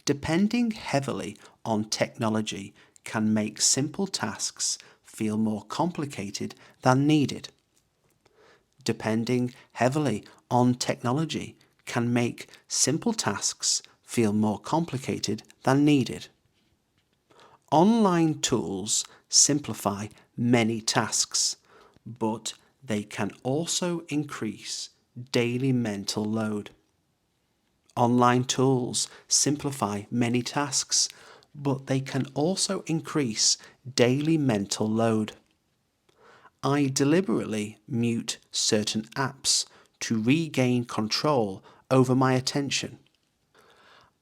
Depending heavily on technology can make simple tasks feel more complicated than needed. Depending heavily on technology can make simple tasks feel more complicated than needed. Online tools simplify many tasks, but they can also increase daily mental load. Online tools simplify many tasks, but they can also increase daily mental load. I deliberately mute certain apps to regain control over my attention.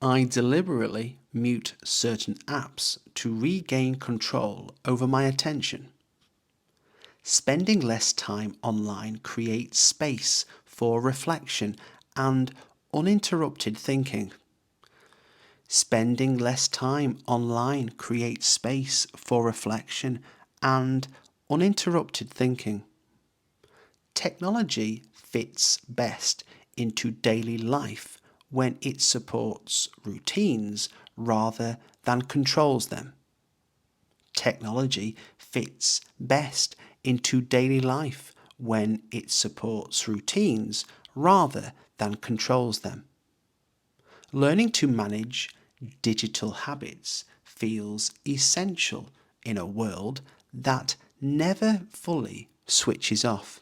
I deliberately mute certain apps to regain control over my attention. Spending less time online creates space for reflection and uninterrupted thinking. Spending less time online creates space for reflection and uninterrupted thinking. Technology fits best into daily life when it supports routines rather than controls them. Technology fits best into daily life when it supports routines rather than controls them. Learning to manage digital habits feels essential in a world that never fully switches off.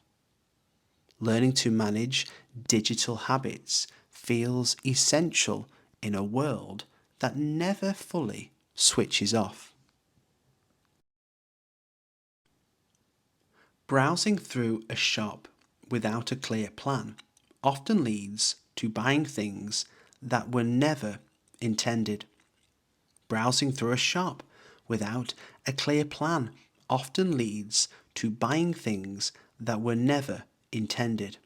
Learning to manage digital habits feels essential in a world that never fully switches off. Browsing through a shop without a clear plan often leads to buying things that were never intended. Browsing through a shop without a clear plan often leads to buying things that were never intended.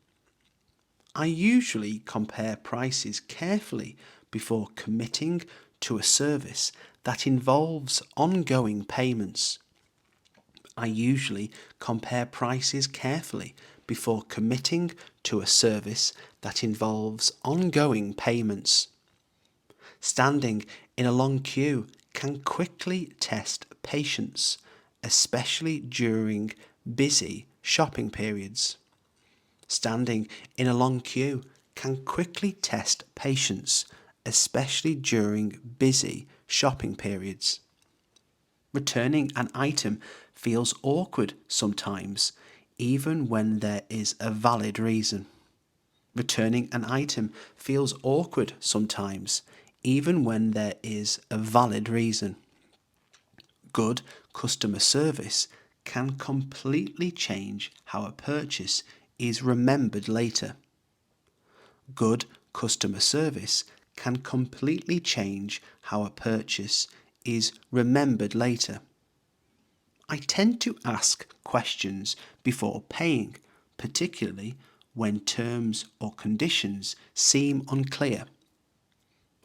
I usually compare prices carefully before committing to a service that involves ongoing payments. I usually compare prices carefully before committing to a service that involves ongoing payments. Standing in a long queue can quickly test patience, especially during busy shopping periods. Standing in a long queue can quickly test patience, especially during busy shopping periods. Returning an item feels awkward sometimes, even when there is a valid reason. Returning an item feels awkward sometimes, even when there is a valid reason. Good customer service can completely change how a purchase is remembered later. Good customer service can completely change how a purchase is remembered later. I tend to ask questions before paying, particularly when terms or conditions seem unclear.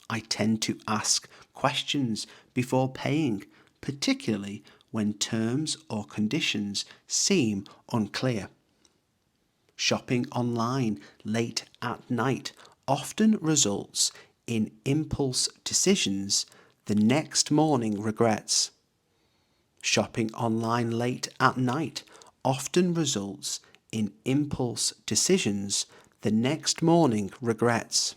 I tend to ask questions before paying, particularly when terms or conditions seem unclear. Shopping online late at night often results in impulse decisions the next morning regrets. Shopping online late at night often results in impulse decisions the next morning regrets.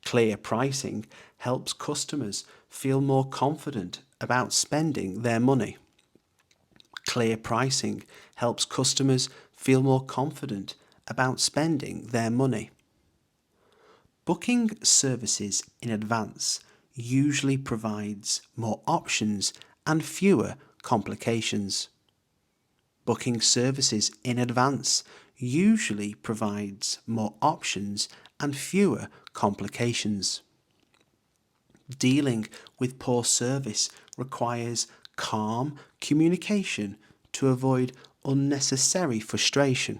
Clear pricing helps customers feel more confident about spending their money. Clear pricing helps customers feel more confident about spending their money. Booking services in advance usually provides more options and fewer complications. Booking services in advance usually provides more options and fewer complications. Dealing with poor service requires calm communication to avoid unnecessary frustration.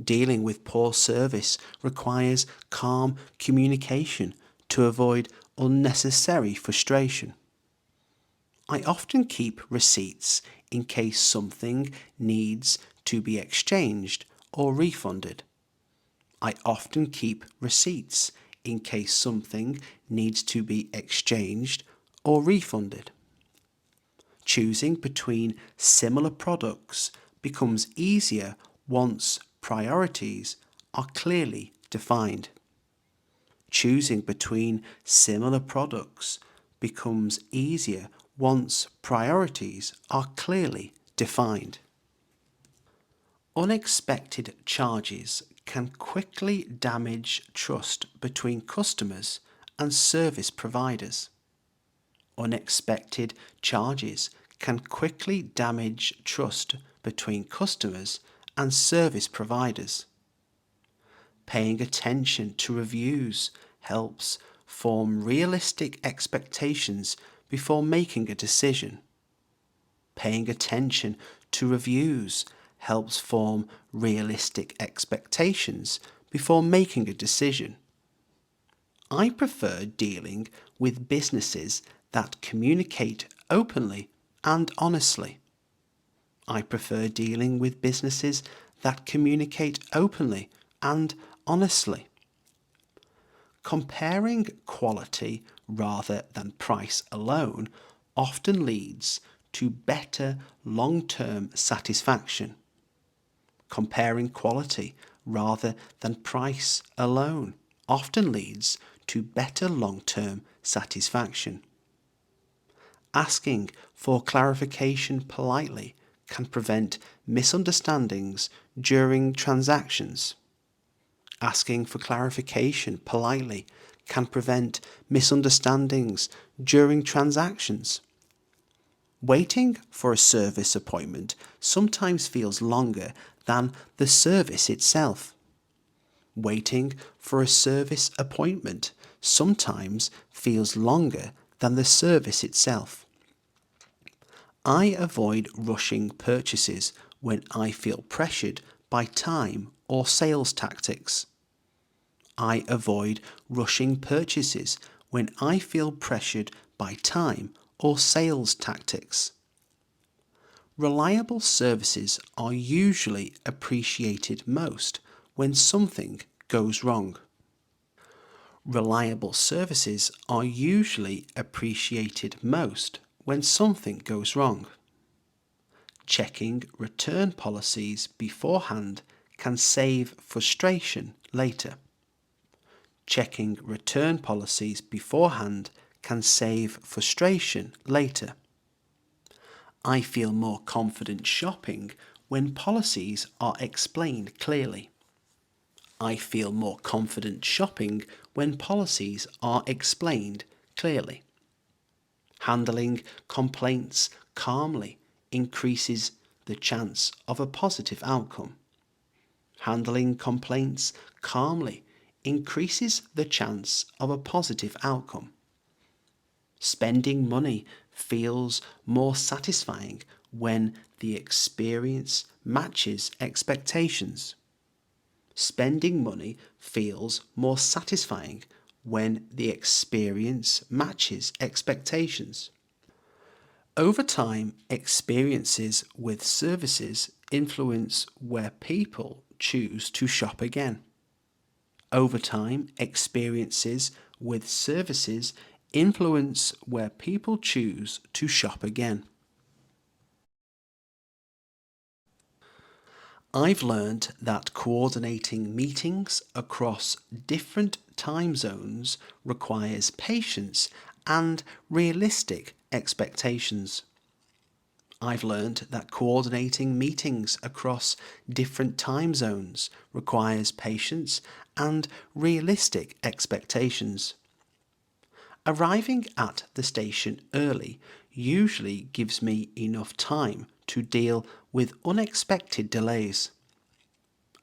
Dealing with poor service requires calm communication to avoid unnecessary frustration. I often keep receipts in case something needs to be exchanged or refunded. I often keep receipts in case something needs to be exchanged or refunded. Choosing between similar products becomes easier once priorities are clearly defined. Choosing between similar products becomes easier once priorities are clearly defined. Unexpected charges can quickly damage trust between customers and service providers. Unexpected charges can quickly damage trust between customers and service providers. Paying attention to reviews helps form realistic expectations before making a decision. Paying attention to reviews helps form realistic expectations before making a decision. I prefer dealing with businesses that communicate openly and honestly. I prefer dealing with businesses that communicate openly and honestly. Comparing quality rather than price alone often leads to better long-term satisfaction. Comparing quality rather than price alone often leads to better long-term satisfaction. Asking for clarification politely can prevent misunderstandings during transactions. Asking for clarification politely can prevent misunderstandings during transactions. Waiting for a service appointment sometimes feels longer than the service itself. Waiting for a service appointment sometimes feels longer than the service itself. I avoid rushing purchases when I feel pressured by time or sales tactics. I avoid rushing purchases when I feel pressured by time or sales tactics. Reliable services are usually appreciated most when something goes wrong. Reliable services are usually appreciated most when something goes wrong. Checking return policies beforehand can save frustration later. Checking return policies beforehand can save frustration later. I feel more confident shopping when policies are explained clearly. I feel more confident shopping when policies are explained clearly. Handling complaints calmly increases the chance of a positive outcome. Handling complaints calmly increases the chance of a positive outcome. Spending money feels more satisfying when the experience matches expectations. Spending money feels more satisfying when the experience matches expectations. Over time, experiences with services influence where people choose to shop again. Over time, experiences with services influence where people choose to shop again. I've learned that coordinating meetings across different time zones requires patience and realistic expectations. I've learned that coordinating meetings across different time zones requires patience and realistic expectations. Arriving at the station early usually gives me enough time to deal with unexpected delays.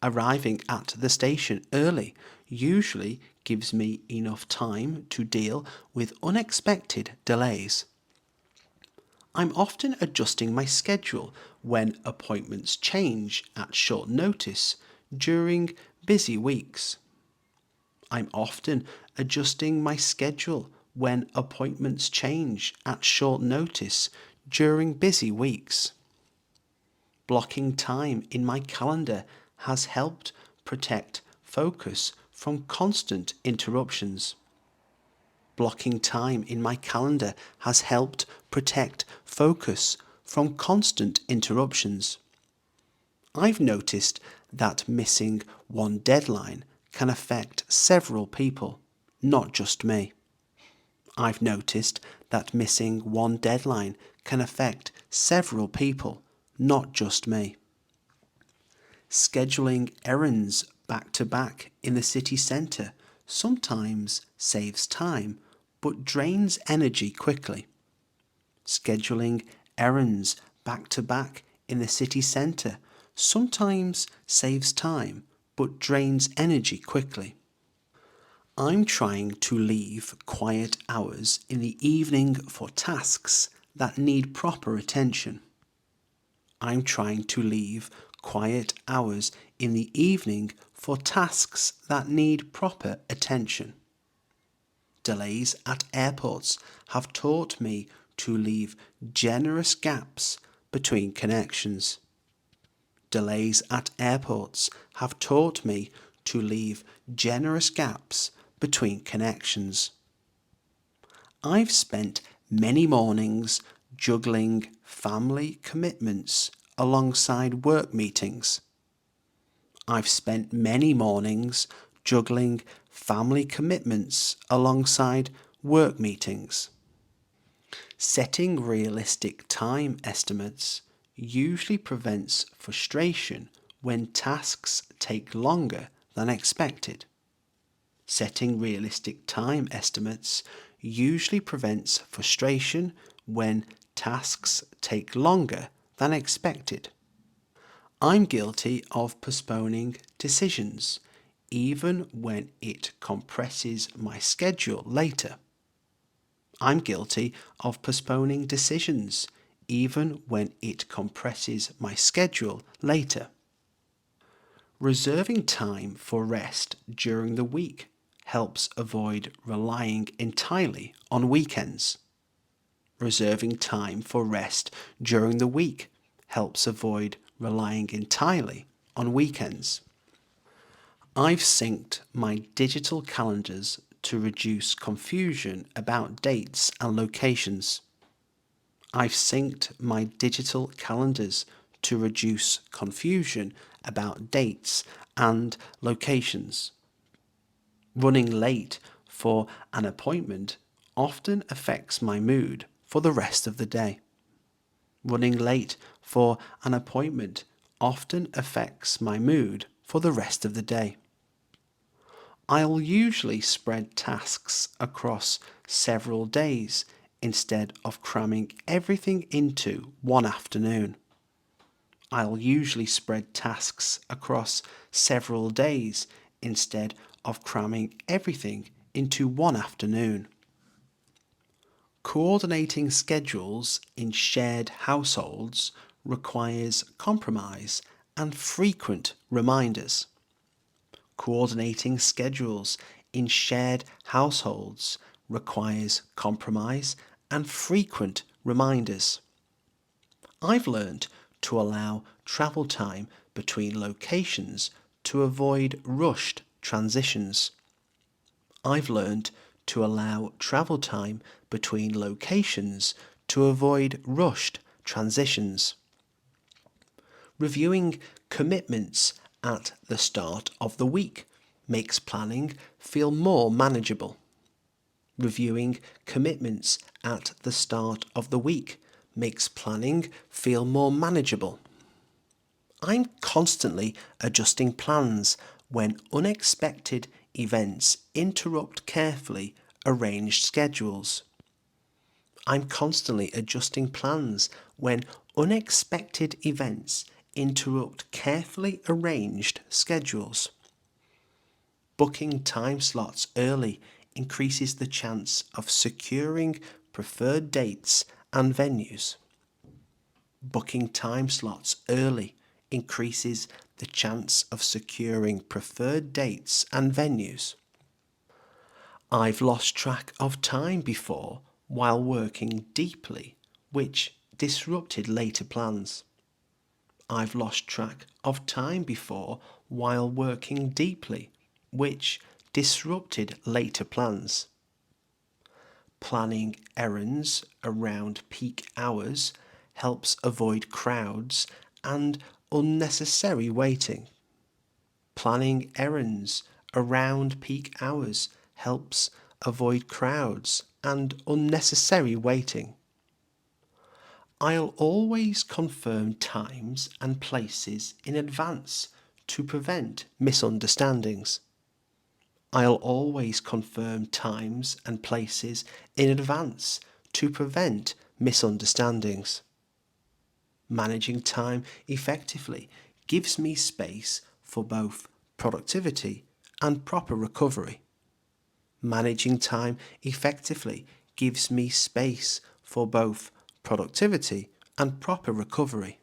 Arriving at the station early usually gives me enough time to deal with unexpected delays. I'm often adjusting my schedule when appointments change at short notice during busy weeks. I'm often adjusting my schedule when appointments change at short notice during busy weeks. Blocking time in my calendar has helped protect focus from constant interruptions. Blocking time in my calendar has helped protect focus from constant interruptions. I've noticed that missing one deadline can affect several people, not just me. I've noticed that missing one deadline can affect several people, not just me. Scheduling errands back to back in the city centre sometimes saves time but drains energy quickly. Scheduling errands back to back in the city centre sometimes saves time but drains energy quickly. I'm trying to leave quiet hours in the evening for tasks that need proper attention. I'm trying to leave quiet hours in the evening for tasks that need proper attention. Delays at airports have taught me to leave generous gaps between connections. Delays at airports have taught me to leave generous gaps between connections. I've spent many mornings juggling family commitments alongside work meetings. I've spent many mornings juggling family commitments alongside work meetings. Setting realistic time estimates usually prevents frustration when tasks take longer than expected. Setting realistic time estimates usually prevents frustration when tasks take longer than expected. I'm guilty of postponing decisions, even when it compresses my schedule later. I'm guilty of postponing decisions, even when it compresses my schedule later. Reserving time for rest during the week helps avoid relying entirely on weekends. Reserving time for rest during the week helps avoid relying entirely on weekends. I've synced my digital calendars to reduce confusion about dates and locations. I've synced my digital calendars to reduce confusion about dates and locations. Running late for an appointment often affects my mood for the rest of the day. Running late for an appointment often affects my mood for the rest of the day. I'll usually spread tasks across several days instead of cramming everything into one afternoon. I'll usually spread tasks across several days instead of cramming everything into one afternoon. Coordinating schedules in shared households requires compromise and frequent reminders. Coordinating schedules in shared households requires compromise and frequent reminders. I've learned to allow travel time between locations to avoid rushed transitions. I've learned to allow travel time between locations to avoid rushed transitions. Reviewing commitments at the start of the week makes planning feel more manageable. Reviewing commitments at the start of the week makes planning feel more manageable. I'm constantly adjusting plans when unexpected events interrupt carefully arranged schedules. I'm constantly adjusting plans when unexpected events interrupt carefully arranged schedules. Booking time slots early increases the chance of securing preferred dates and venues. Booking time slots early increases the chance of securing preferred dates and venues. I've lost track of time before while working deeply, which disrupted later plans. I've lost track of time before while working deeply, which disrupted later plans. Planning errands around peak hours helps avoid crowds and unnecessary waiting. Planning errands around peak hours helps avoid crowds and unnecessary waiting. I'll always confirm times and places in advance to prevent misunderstandings. I'll always confirm times and places in advance to prevent misunderstandings. Managing time effectively gives me space for both productivity and proper recovery. Managing time effectively gives me space for both productivity and proper recovery.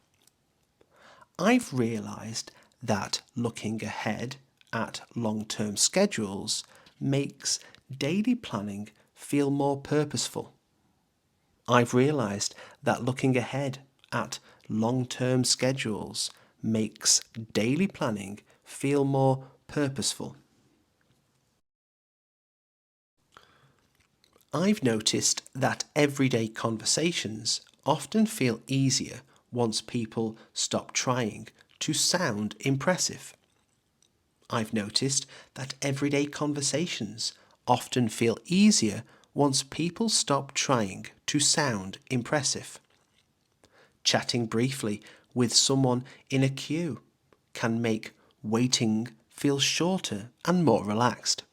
I've realised that looking ahead at long-term schedules makes daily planning feel more purposeful. I've realised that looking ahead at long-term schedules makes daily planning feel more purposeful. I've noticed that everyday conversations often feel easier once people stop trying to sound impressive. I've noticed that everyday conversations often feel easier once people stop trying to sound impressive. Chatting briefly with someone in a queue can make waiting feel shorter and more relaxed.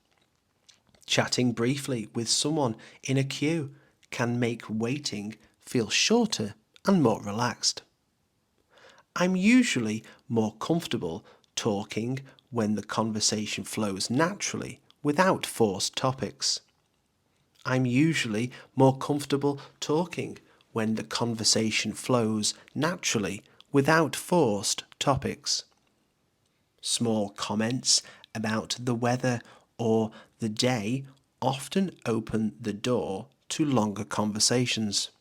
Chatting briefly with someone in a queue can make waiting feel shorter and more relaxed. I'm usually more comfortable talking when the conversation flows naturally without forced topics. I'm usually more comfortable talking when the conversation flows naturally without forced topics. Small comments about the weather or the day often open the door to longer conversations.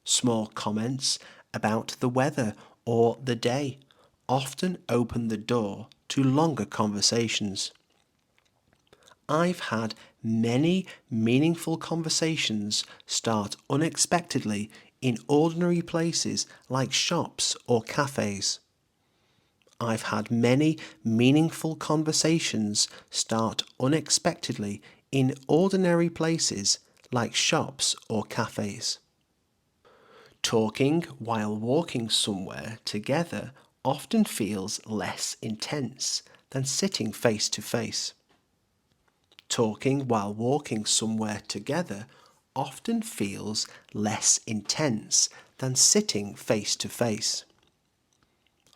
Small comments about the weather or the day often open the door to longer conversations. I've had many meaningful conversations start unexpectedly in ordinary places like shops or cafes. I've had many meaningful conversations start unexpectedly in ordinary places like shops or cafes. Talking while walking somewhere together often feels less intense than sitting face to face. Talking while walking somewhere together often feels less intense than sitting face to face.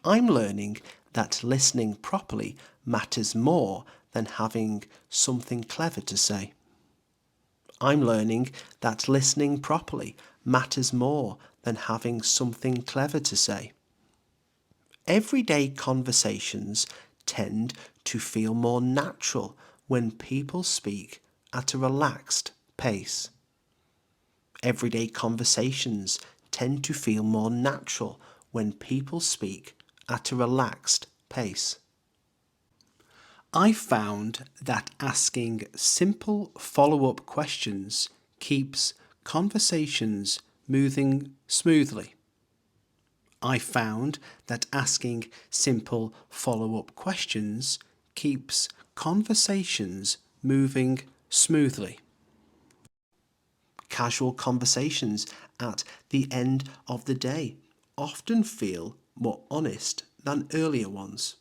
I'm learning that listening properly matters more than having something clever to say. I'm learning that listening properly matters more than having something clever to say. Everyday conversations tend to feel more natural when people speak at a relaxed pace. Everyday conversations tend to feel more natural when people speak at a relaxed pace. I found that asking simple follow-up questions keeps conversations moving smoothly. I found that asking simple follow-up questions keeps conversations moving smoothly. Casual conversations at the end of the day often feel more honest than earlier ones.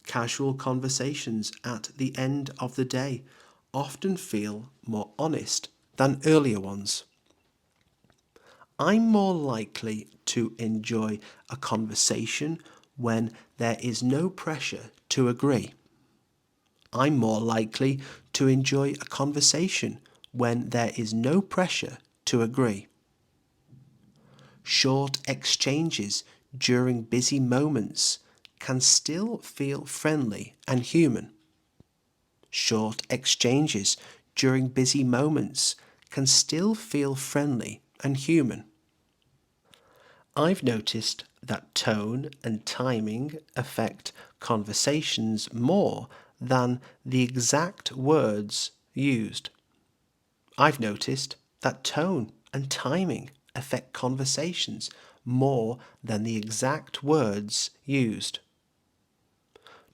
Casual conversations at the end of the day often feel more honest than earlier ones. I'm more likely to enjoy a conversation when there is no pressure to agree. I'm more likely to enjoy a conversation when there is no pressure to agree. Short exchanges during busy moments can still feel friendly and human. Short exchanges during busy moments can still feel friendly and human. I've noticed that tone and timing affect conversations more than the exact words used. I've noticed that tone and timing affect conversations more than the exact words used.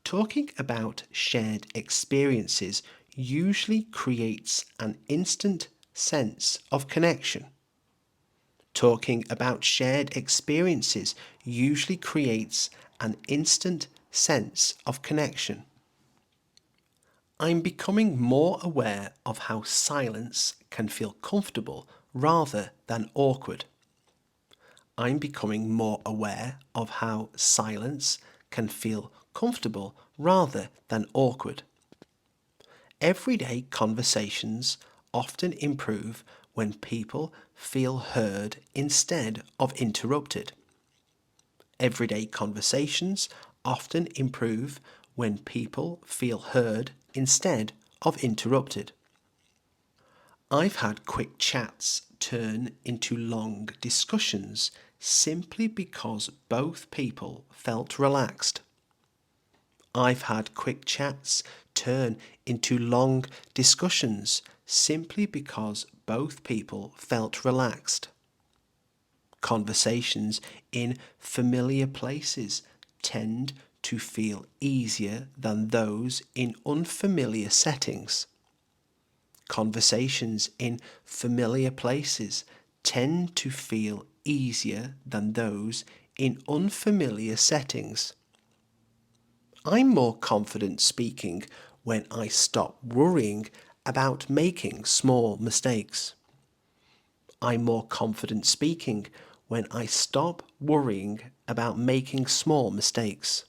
Talking about shared experiences usually creates an instant sense of connection. Talking about shared experiences usually creates an instant sense of connection. I'm becoming more aware of how silence can feel comfortable rather than awkward. I'm becoming more aware of how silence can feel comfortable rather than awkward. Everyday conversations often improve when people feel heard instead of interrupted. Everyday conversations often improve when people feel heard instead of interrupted. I've had quick chats turn into long discussions simply because both people felt relaxed. I've had quick chats turn into long discussions simply because both people felt relaxed. Conversations in familiar places tend to feel easier than those in unfamiliar settings. Conversations in familiar places tend to feel easier than those in unfamiliar settings. I'm more confident speaking when I stop worrying about making small mistakes. I'm more confident speaking when I stop worrying about making small mistakes.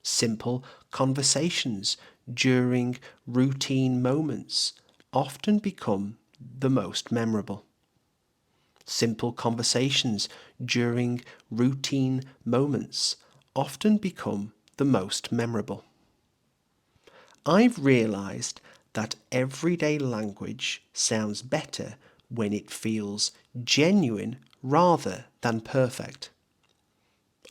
Simple conversations during routine moments often become the most memorable. Simple conversations during routine moments often become the most memorable. I've realised that everyday language sounds better when it feels genuine rather than perfect.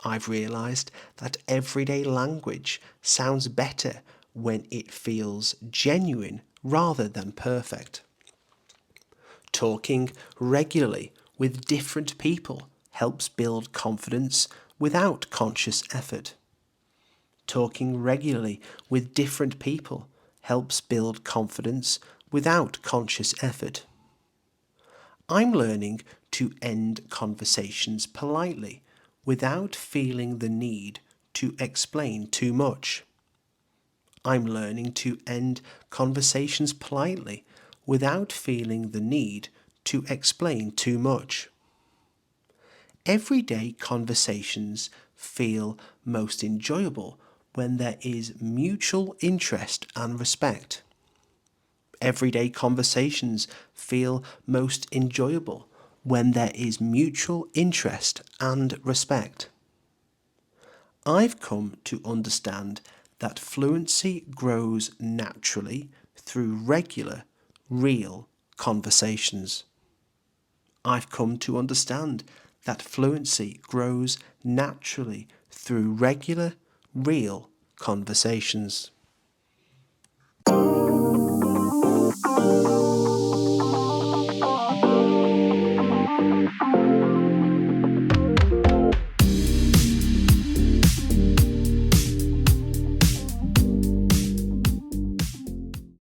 I've realised that everyday language sounds better when it feels genuine rather than perfect. Talking regularly with different people helps build confidence without conscious effort. Talking regularly with different people helps build confidence without conscious effort. I'm learning to end conversations politely without feeling the need to explain too much. I'm learning to end conversations politely without feeling the need to explain too much. Everyday conversations feel most enjoyable when there is mutual interest and respect. Everyday conversations feel most enjoyable when there is mutual interest and respect. I've come to understand that fluency grows naturally through regular, real conversations. I've come to understand that fluency grows naturally through regular, real conversations.